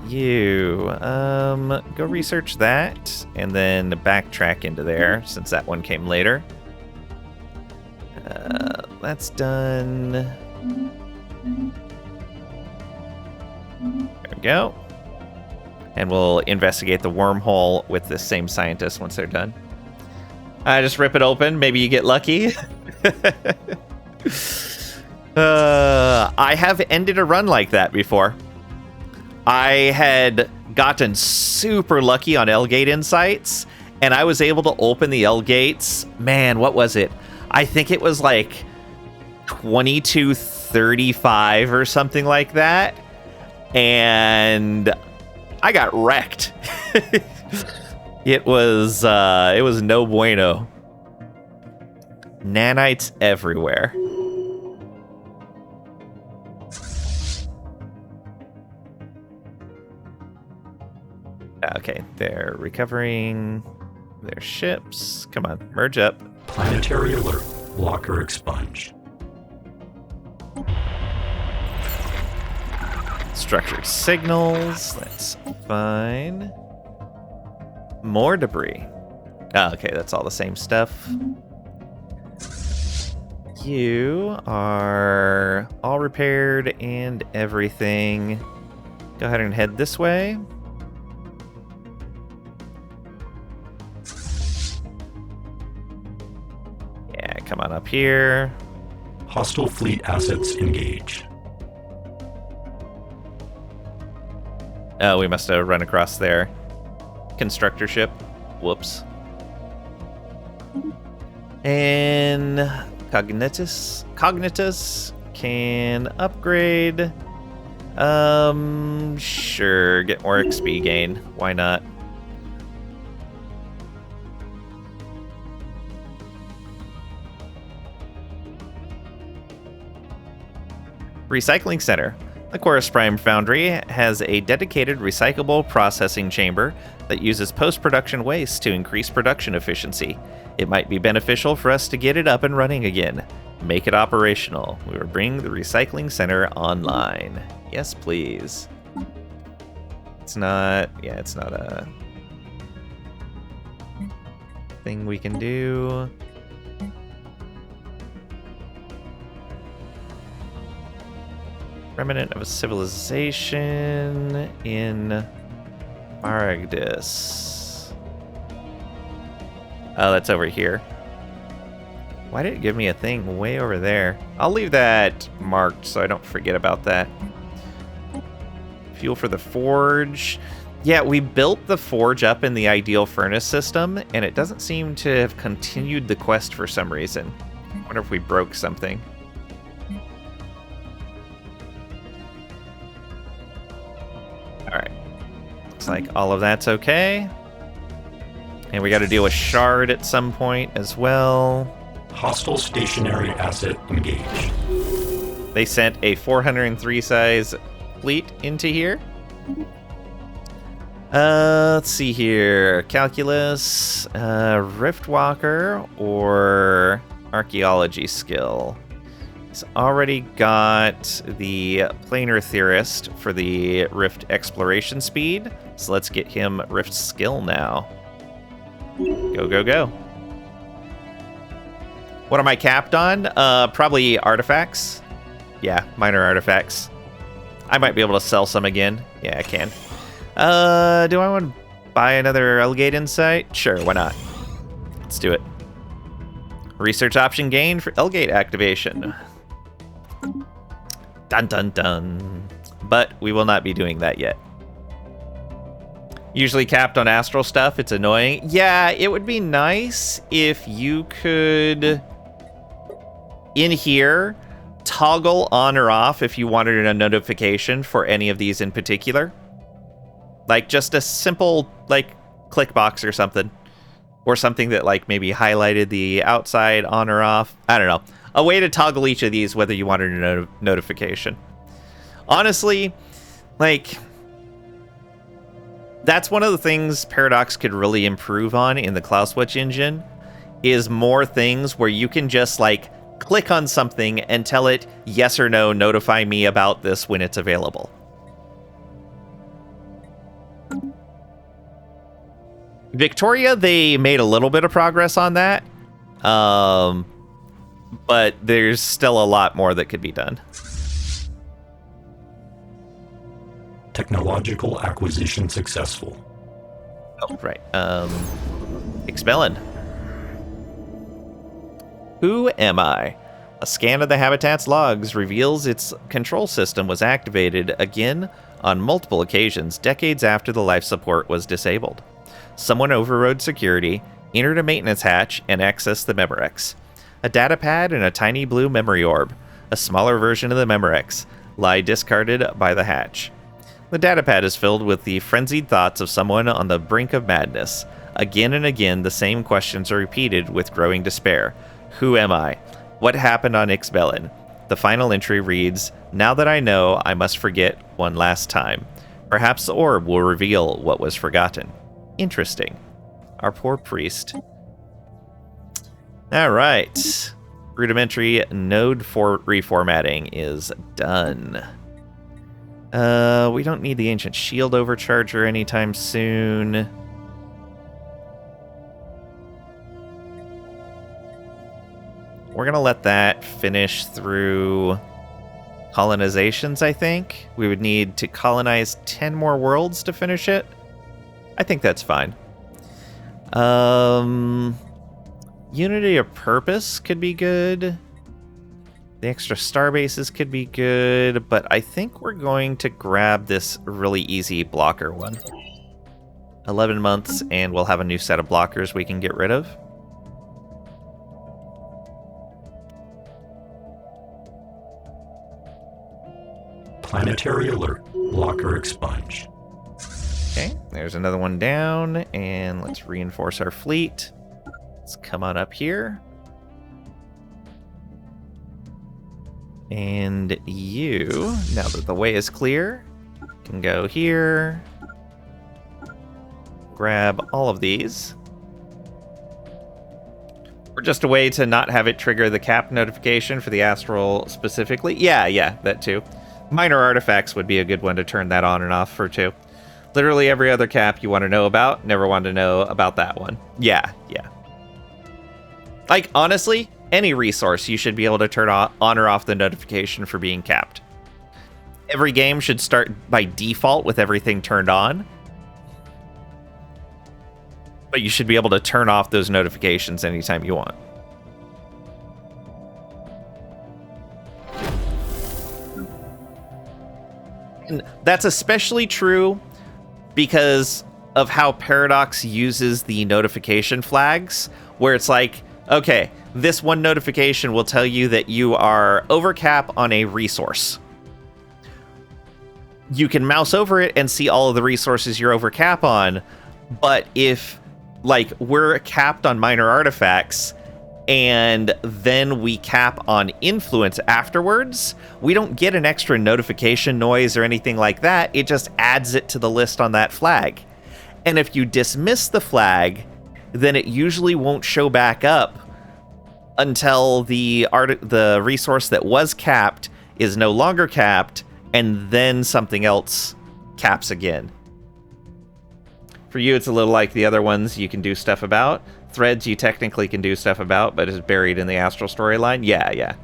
[SPEAKER 1] You, go research that, and then backtrack into there, since that one came later. That's done. There we go. And we'll investigate the wormhole with this same scientist once they're done. Just rip it open. Maybe you get lucky. I have ended a run like that before. I had gotten super lucky on L-Gate Insights, and I was able to open the L-Gates. Man, what was it? I think it was like 2235 or something like that. And I got wrecked. It was no bueno. Nanites everywhere. Okay, they're recovering their ships. Come on, merge up.
[SPEAKER 2] Planetary alert. Blocker expunged.
[SPEAKER 1] Structured signals. That's fine. More debris. Oh, okay, that's all the same stuff. You are all repaired and everything. Go ahead and head this way. Yeah, come on up here.
[SPEAKER 2] Hostile fleet assets engaged.
[SPEAKER 1] Oh, we must have run across their constructor ship. Whoops. And Cognitus can upgrade. Sure, get more XP gain. Why not? Recycling Center. The Chorus Prime Foundry has a dedicated recyclable processing chamber that uses post-production waste to increase production efficiency. It might be beneficial for us to get it up and running again. Make it operational. We will bring the recycling center online. Yes, please. It's not a thing we can do. Remnant of a civilization in Maragdus. Oh, that's over here. Why did it give me a thing way over there? I'll leave that marked so I don't forget about that. Fuel for the forge. Yeah, we built the forge up in the ideal furnace system, and it doesn't seem to have continued the quest for some reason. I wonder if we broke something. Alright. Looks like all of that's okay. And we got to deal with Shard at some point as well.
[SPEAKER 2] Hostile stationary asset engaged.
[SPEAKER 1] They sent a 403 size fleet into here. Let's see here. Calculus, Riftwalker, or Archaeology skill. He's already got the Planar Theorist for the Rift exploration speed. So let's get him Rift skill now. Go, go, go. What am I capped on? Probably artifacts. Yeah, minor artifacts. I might be able to sell some again. Yeah, I can. Do I want to buy another L-Gate Insight? Sure, why not? Let's do it. Research option gained for L-Gate activation. Dun dun dun. But we will not be doing that yet. Usually capped on astral stuff, it's annoying. Yeah, it would be nice if you could, in here, toggle on or off if you wanted a notification for any of these in particular. Like just a simple, like, click box or something. Or something that, like, maybe highlighted the outside on or off. I don't know. A way to toggle each of these whether you wanted a notification. Honestly, like, that's one of the things Paradox could really improve on in the CloudSwitch engine, is more things where you can just, like, click on something and tell it yes or no, notify me about this when it's available. Victoria, they made a little bit of progress on that, but there's still a lot more that could be done.
[SPEAKER 2] Technological acquisition successful.
[SPEAKER 1] Oh, right. Expellin. Who am I? A scan of the habitat's logs reveals its control system was activated again on multiple occasions decades after the life support was disabled. Someone overrode security, entered a maintenance hatch, and accessed the Memorex. A datapad and a tiny blue memory orb, a smaller version of the Memorex, lie discarded by the hatch. The datapad is filled with the frenzied thoughts of someone on the brink of madness. Again and again, the same questions are repeated with growing despair. Who am I? What happened on Ixbelin? The final entry reads, now that I know, I must forget one last time. Perhaps the orb will reveal what was forgotten. Interesting. Our poor priest. All right. Rudimentary node for reformatting is done. We don't need the ancient shield overcharger anytime soon. We're going to let that finish through colonizations, I think. We would need to colonize 10 more worlds to finish it. I think that's fine. Unity of purpose could be good. The extra star bases could be good, but I think we're going to grab this really easy blocker one. 11 months, and we'll have a new set of blockers we can get rid of.
[SPEAKER 2] Planetary alert. Blocker expunged.
[SPEAKER 1] Okay, there's another one down, and let's reinforce our fleet. Let's come on up here. And you, now that the way is clear, can go here. Grab all of these. Or just a way to not have it trigger the cap notification for the astral specifically. Yeah, that too. Minor artifacts would be a good one to turn that on and off for too. Literally every other cap you want to know about, never want to know about that one. Yeah. Like, honestly, any resource you should be able to turn on or off the notification for being capped. Every game should start by default with everything turned on. But you should be able to turn off those notifications anytime you want. And that's especially true because of how Paradox uses the notification flags, where it's like, okay, this one notification will tell you that you are over cap on a resource. You can mouse over it and see all of the resources you're over cap on, but if, like, we're capped on minor artifacts, and then we cap on influence afterwards, we don't get an extra notification noise or anything like that. It just adds it to the list on that flag. And if you dismiss the flag, then it usually won't show back up until the resource that was capped is no longer capped, and then something else caps again. For you, it's a little like the other ones you can do stuff about. Threads you technically can do stuff about, but is buried in the astral storyline. Yeah.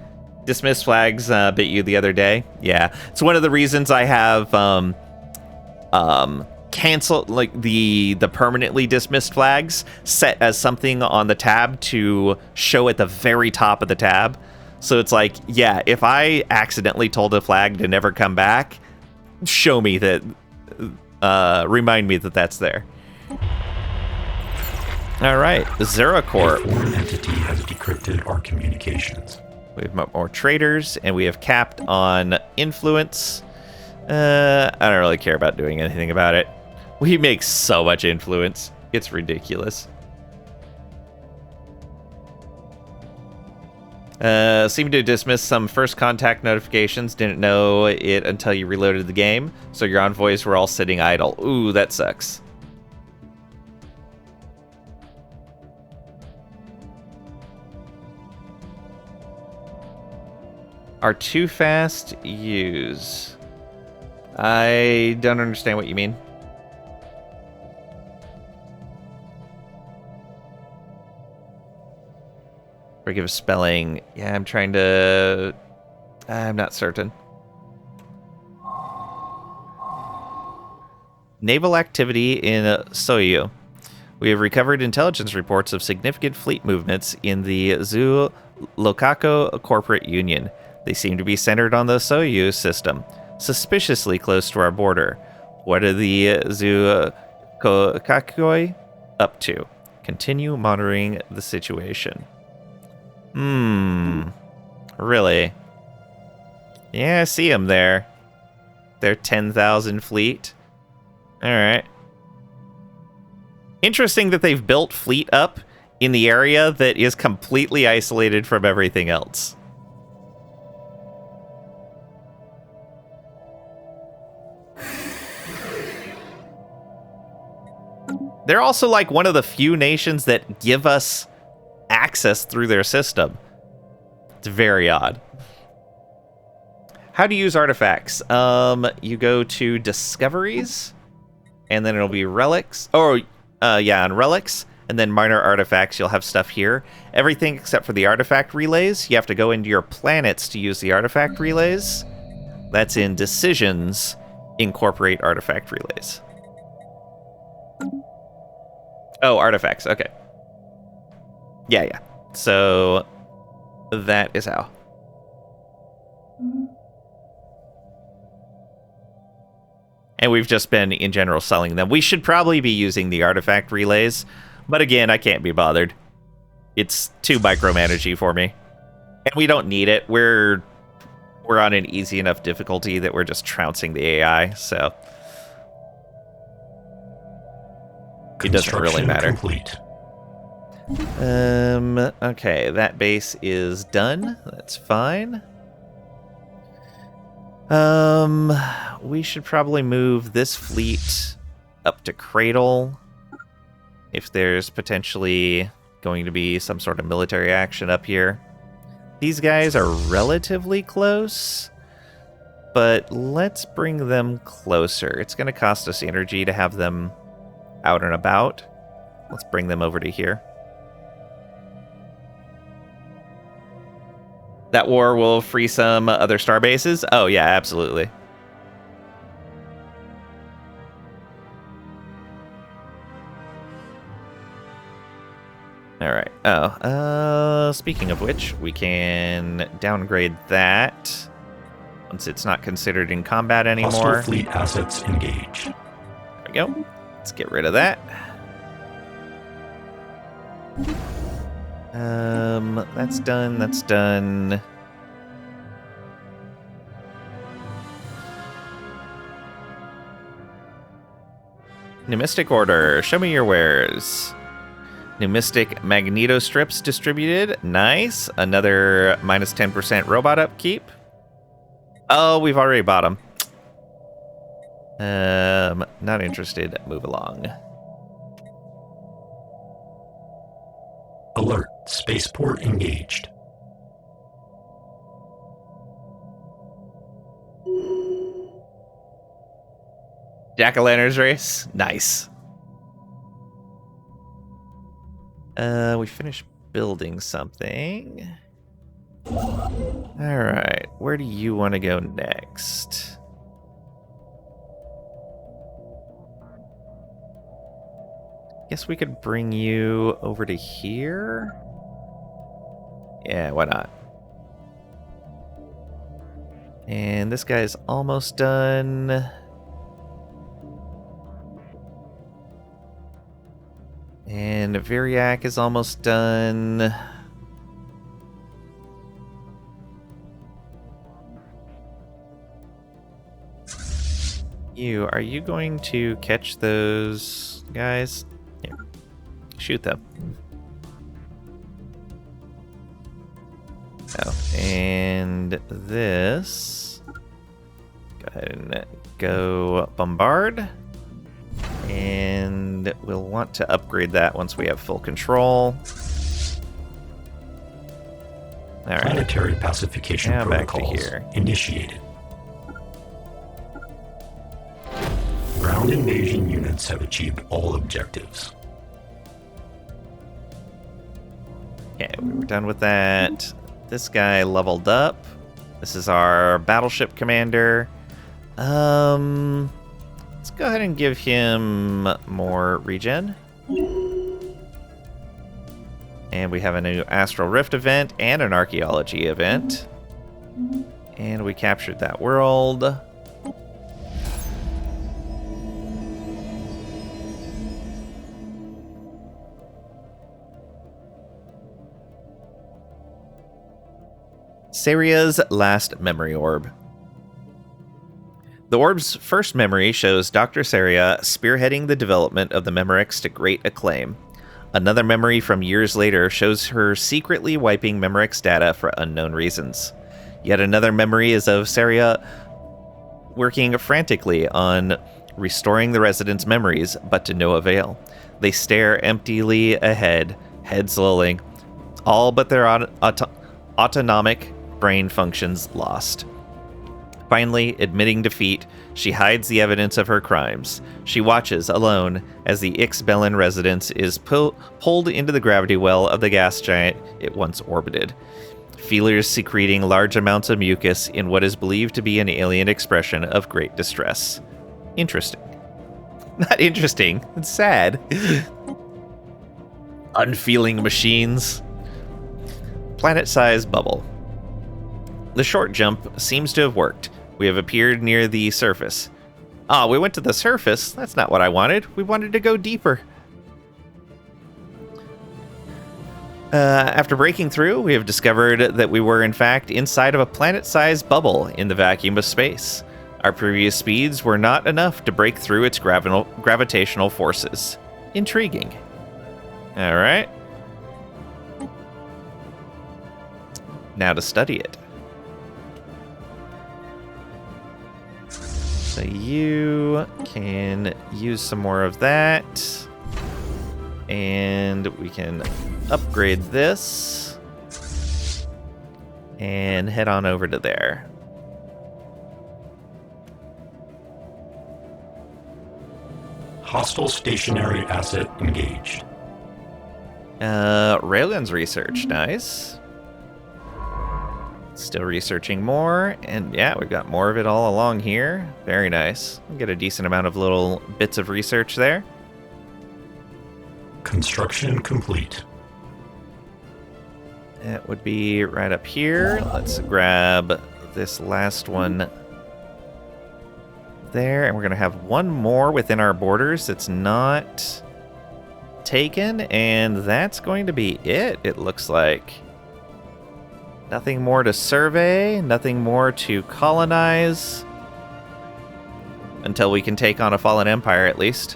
[SPEAKER 1] Dismiss flags bit you the other day. Yeah. It's one of the reasons I have cancel, like, the permanently dismissed flags set as something on the tab to show at the very top of the tab. So it's like, yeah, if I accidentally told a flag to never come back, show me that, remind me that that's there. All right, Zeracorp.
[SPEAKER 2] A foreign entity has decrypted our communications.
[SPEAKER 1] We have more traders, and we have capped on influence. I don't really care about doing anything about it. We make so much influence. It's ridiculous. Seem to dismiss some first contact notifications. Didn't know it until you reloaded the game. So your envoys were all sitting idle. Ooh, that sucks. Are too fast, use. I don't understand what you mean. Forgive spelling. Yeah, I'm not certain. Naval activity in Soyu. We have recovered intelligence reports of significant fleet movements in the Zu Lokako Corporate Union. They seem to be centered on the Soyu system, suspiciously close to our border. What are the Zu Kokakoi up to? Continue monitoring the situation. Really? Yeah, I see them there. Their 10,000 fleet. Alright. Interesting that they've built fleet up in the area that is completely isolated from everything else. They're also like one of the few nations that give us access through their system. It's very odd. How to use artifacts? You go to discoveries, and then it'll be relics. Oh, yeah, on relics, and then minor artifacts. You'll have stuff here. Everything except for the artifact relays. You have to go into your planets to use the artifact relays. That's in decisions. Incorporate artifact relays. Oh, artifacts. Okay. Yeah. So that is how. And we've just been, in general, selling them. We should probably be using the artifact relays. But again, I can't be bothered. It's too micromanagey for me. And we don't need it. We're on an easy enough difficulty that we're just trouncing the AI, so it doesn't really matter.
[SPEAKER 2] Complete.
[SPEAKER 1] Okay, that base is done. That's fine. We should probably move this fleet up to Cradle if there's potentially going to be some sort of military action up here. These guys are relatively close, but let's bring them closer. It's going to cost us energy to have them out and about. Let's bring them over to here. That war will free some other star bases? Oh, yeah, absolutely. All right. Oh, speaking of which, we can downgrade that once it's not considered in combat anymore.
[SPEAKER 2] Hostile fleet assets engaged.
[SPEAKER 1] There we go. Let's get rid of that. That's done. That's done. Numistic order. Show me your wares. Numistic magneto strips distributed. Nice. Another minus 10% robot upkeep. Oh, we've already bought them. Not interested. Move along.
[SPEAKER 2] Alert. Spaceport engaged.
[SPEAKER 1] Jack-o'-lanterns race. Nice. We finished building something. Alright, where do you want to go next? Guess we could bring you over to here? Yeah, why not? And this guy's almost done. And Viriac is almost done. Are you going to catch those guys? Yeah. Shoot them. Oh, and this. Go ahead and go bombard. And we'll want to upgrade that once we have full control. All right.
[SPEAKER 2] Planetary pacification
[SPEAKER 1] Now back to
[SPEAKER 2] protocols
[SPEAKER 1] here.
[SPEAKER 2] initiated. Ground invasion units have achieved all objectives.
[SPEAKER 1] Okay, we were done with that. This guy leveled up. This is our battleship commander. Let's go ahead and give him more regen. And we have a new Astral Rift event and an Archaeology event. And we captured that world. Seria's last memory orb. The orb's first memory shows Dr. Seria spearheading the development of the Memorex to great acclaim. Another memory from years later shows her secretly wiping Memorex data for unknown reasons. Yet another memory is of Seria working frantically on restoring the residents' memories, but to no avail. They stare emptily ahead, heads lolling, all but their autonomic brain functions lost. Finally, admitting defeat, she hides the evidence of her crimes. She watches, alone, as the Ixbelin residence is pulled into the gravity well of the gas giant it once orbited. Feelers secreting large amounts of mucus in what is believed to be an alien expression of great distress. Interesting. Not interesting, it's sad. Unfeeling machines. Planet-sized bubble. The short jump seems to have worked. We have appeared near the surface. Ah, we went to the surface? That's not what I wanted. We wanted to go deeper. After breaking through, we have discovered that we were in fact inside of a planet-sized bubble in the vacuum of space. Our previous speeds were not enough to break through its gravitational forces. Intriguing. All right. Now to study it. So you can use some more of that. And we can upgrade this. And head on over to there.
[SPEAKER 2] Hostile stationary asset engaged.
[SPEAKER 1] Railgun's research, nice. Still researching more, and yeah, we've got more of it all along here. Very nice. We'll get a decent amount of little bits of research there.
[SPEAKER 2] Construction complete.
[SPEAKER 1] It would be right up here. Let's grab this last one there, and we're going to have one more within our borders that's not taken, and that's going to be it, it looks like. Nothing more to survey, nothing more to colonize. Until we can take on a fallen empire, at least.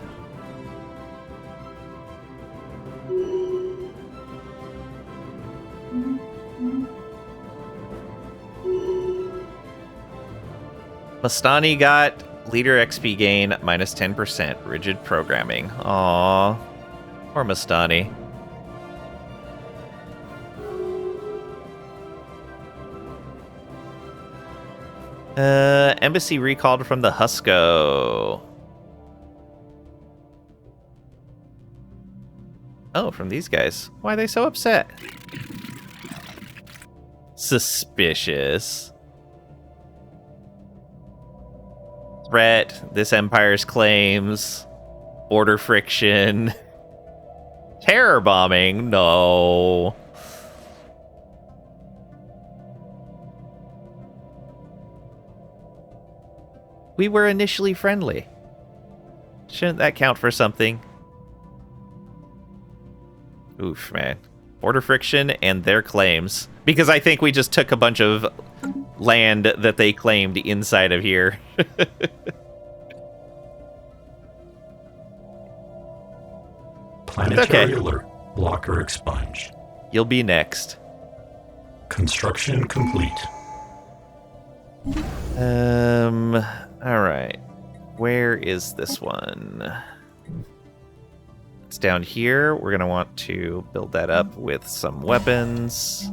[SPEAKER 1] Mastani got leader XP gain minus 10%. Rigid programming. Aww. Poor Mastani. Embassy recalled from the Husco. Oh, from these guys. Why are they so upset? Suspicious. Threat, this empire's claims, border friction, terror bombing, no. We were initially friendly. Shouldn't that count for something? Oof, man. Border friction and their claims. Because I think we just took a bunch of land that they claimed inside of here.
[SPEAKER 2] Planetary alert. Blocker expunged.
[SPEAKER 1] You'll be next.
[SPEAKER 2] Construction complete.
[SPEAKER 1] Alright. Where is this one? It's down here. We're going to want to build that up with some weapons.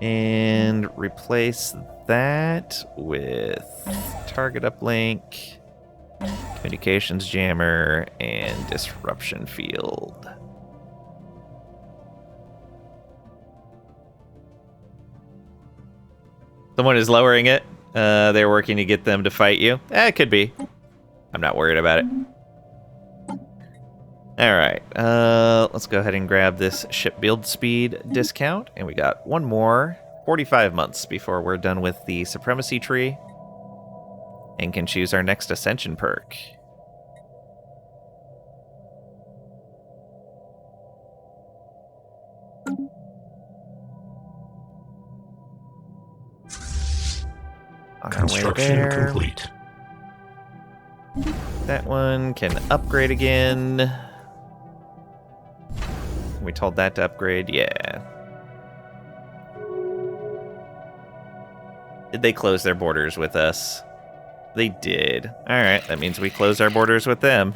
[SPEAKER 1] And replace that with target uplink, communications jammer, and disruption field. Someone is lowering it. They're working to get them to fight you. It could be. I'm not worried about it. Alright, let's go ahead and grab this ship build speed discount. And we got one more, 45 months before we're done with the supremacy tree. And can choose our next ascension perk. On our way
[SPEAKER 2] Construction
[SPEAKER 1] there.
[SPEAKER 2] complete.
[SPEAKER 1] That one can upgrade again. We told that to upgrade, yeah. Did they close their borders with us? They did. Alright, that means we close our borders with them.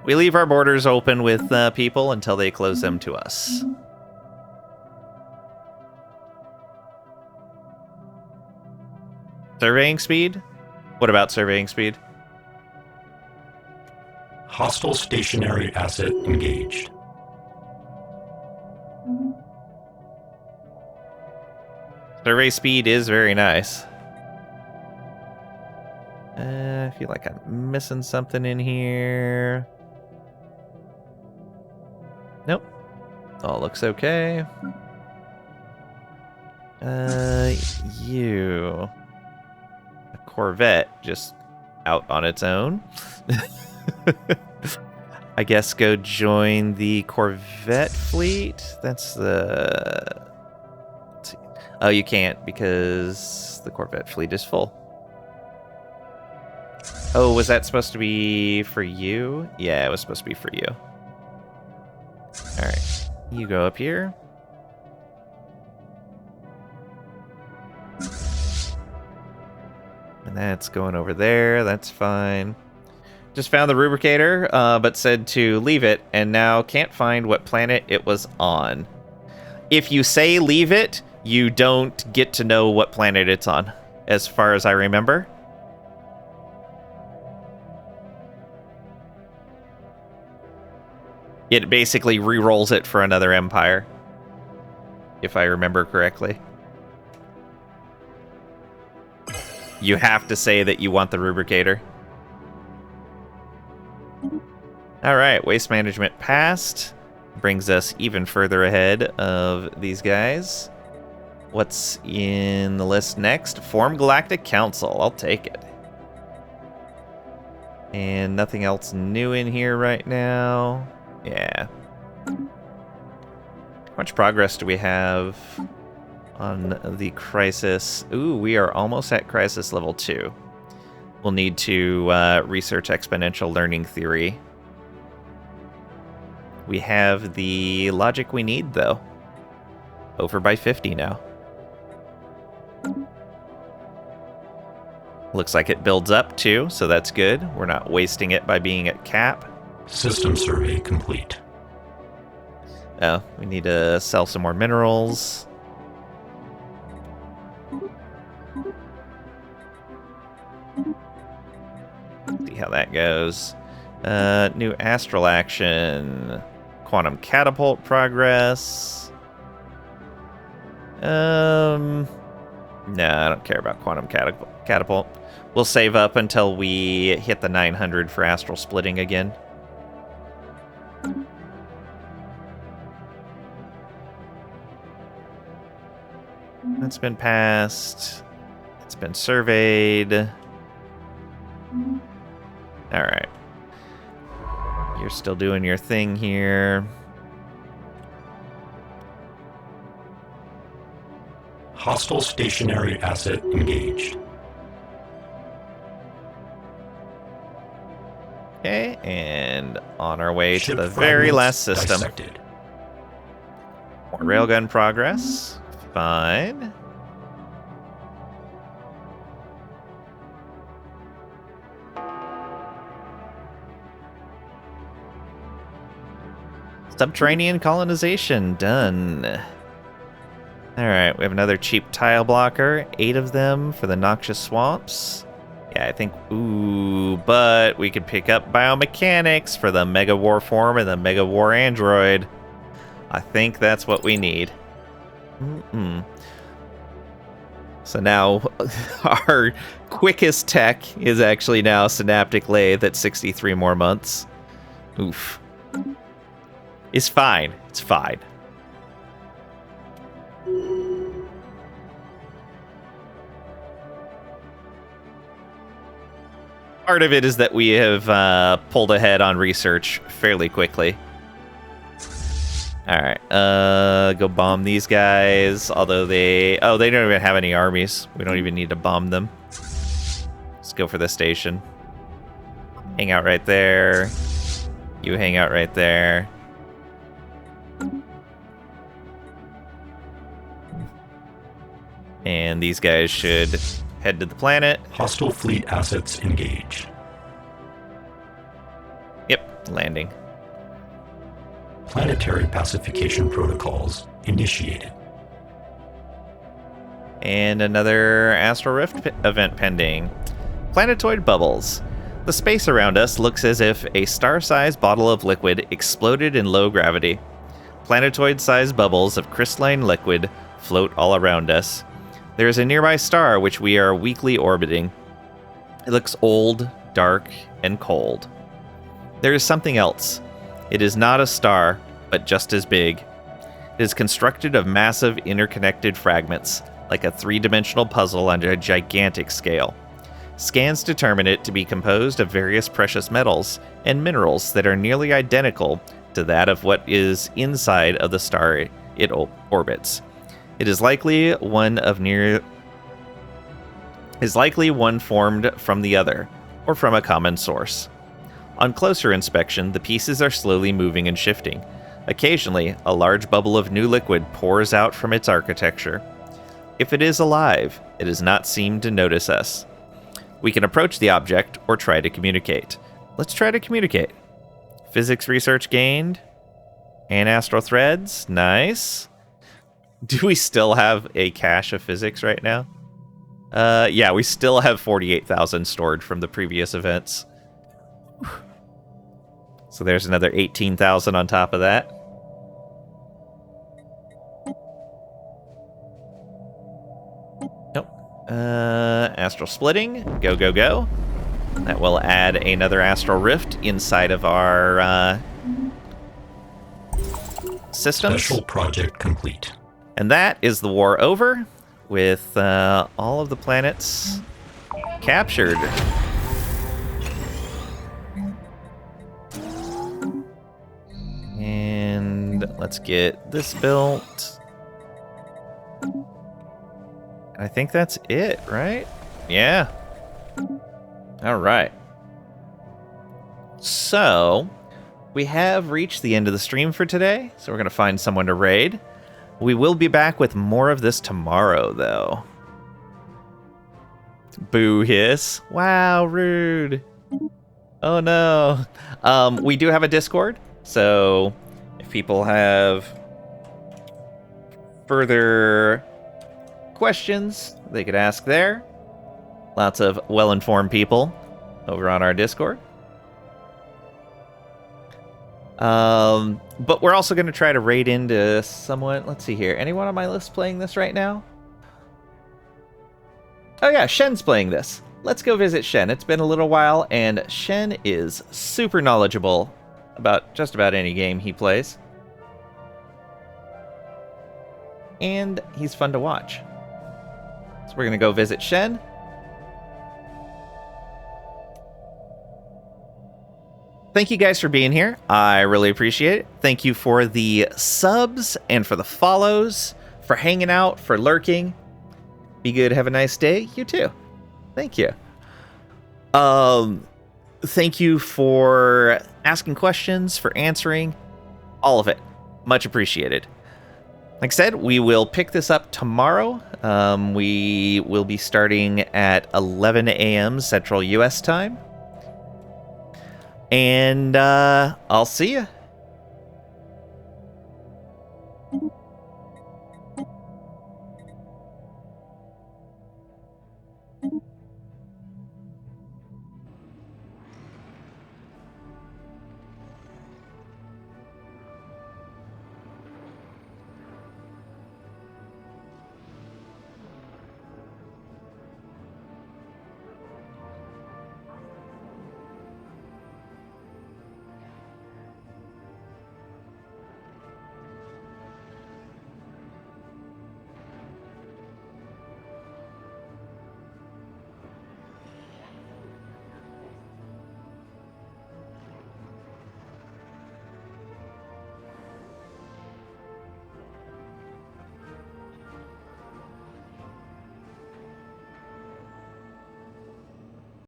[SPEAKER 1] We leave our borders open with people until they close them to us. Surveying speed? What about surveying speed?
[SPEAKER 2] Hostile stationary asset engaged.
[SPEAKER 1] Survey speed is very nice. I feel like I'm missing something in here. Nope. All looks okay. You. A Corvette just out on its own. I guess go join the Corvette fleet. That's the... Let's see. Oh, you can't because the Corvette fleet is full. Oh, was that supposed to be for you? Yeah, it was supposed to be for you. Alright. You go up here. And that's going over there. That's fine. Just found the rubricator, but said to leave it, and now can't find what planet it was on. If you say leave it, you don't get to know what planet it's on, as far as I remember. It basically re-rolls it for another empire, if I remember correctly. You have to say that you want the rubricator. Alright, waste management passed. Brings us even further ahead of these guys. What's in the list next? Form Galactic Council. I'll take it. And nothing else new in here right now. Yeah. How much progress do we have on the crisis? Ooh, we are almost at crisis level 2. We'll need to research exponential learning theory. We have the logic we need, though. Over by 50 now. Looks like it builds up, too, so that's good. We're not wasting it by being at cap.
[SPEAKER 2] System survey complete.
[SPEAKER 1] Oh, we need to sell some more minerals. See how that goes. New astral action. Quantum catapult progress. No, I don't care about quantum catapult. We'll save up until we hit the 900 for astral splitting again. That's been passed. It's been surveyed. Alright. You're still doing your thing here.
[SPEAKER 2] Hostile stationary asset engaged.
[SPEAKER 1] Okay, and on our way
[SPEAKER 2] Ship
[SPEAKER 1] to the very
[SPEAKER 2] fragments
[SPEAKER 1] last system.
[SPEAKER 2] dissected.
[SPEAKER 1] More railgun progress. Fine. Subterranean colonization done. Alright, we have another cheap tile blocker. 8 of them for the noxious swamps. Yeah, I think... Ooh, but we could pick up biomechanics for the Mega War form and the Mega War android. I think that's what we need. So now our quickest tech is actually now Synaptic Lathe at 63 more months. Oof. It's fine. It's fine. Part of it is that we have pulled ahead on research fairly quickly. Alright, go bomb these guys, although they don't even have any armies. We don't even need to bomb them. Let's go for the station. Hang out right there. You hang out right there. And these guys should head to the planet.
[SPEAKER 2] Hostile fleet assets engaged.
[SPEAKER 1] Yep, landing.
[SPEAKER 2] Planetary pacification protocols initiated.
[SPEAKER 1] And another Astral Rift event pending. Planetoid bubbles. The space around us looks as if a star-sized bottle of liquid exploded in low gravity. Planetoid-sized bubbles of crystalline liquid float all around us. There is a nearby star which we are weakly orbiting. It looks old, dark, and cold. There is something else. It is not a star, but just as big. It is constructed of massive interconnected fragments, like a three-dimensional puzzle on a gigantic scale. Scans determine it to be composed of various precious metals and minerals that are nearly identical to that of what is inside of the star it orbits. It is likely one formed from the other, or from a common source. On closer inspection, the pieces are slowly moving and shifting. Occasionally, a large bubble of new liquid pours out from its architecture. If it is alive, it does not seem to notice us. We can approach the object or try to communicate. Let's try to communicate. Physics research gained. And astral threads. Nice. Do we still have a cache of physics right now? Yeah, we still have 48,000 stored from the previous events. So there's another 18,000 on top of that. Nope. Astral splitting. Go, go, go. That will add another astral rift inside of our systems.
[SPEAKER 2] Special project complete.
[SPEAKER 1] And that is the war over, with all of the planets captured. And let's get this built. I think that's it, right? Yeah. All right. So, we have reached the end of the stream for today, so we're going to find someone to raid. We will be back with more of this tomorrow, though. Boo hiss. Wow, rude. Oh, no. We do have a Discord, so if people have further questions, they could ask there. Lots of well-informed people over on our Discord. But we're also going to try to raid into someone. Let's see here. Anyone on my list playing this right now? Oh yeah, Shen's playing this. Let's go visit Shen. It's been a little while, and Shen is super knowledgeable about just about any game he plays. And he's fun to watch. So we're going to go visit Shen. Thank you guys for being here. I really appreciate it. Thank you for the subs and for the follows, for hanging out, for lurking. Be good. Have a nice day. You too. Thank you. Thank you for asking questions, for answering. All of it. Much appreciated. Like I said, we will pick this up tomorrow. We will be starting at 11 a.m. Central U.S. time. And I'll see you.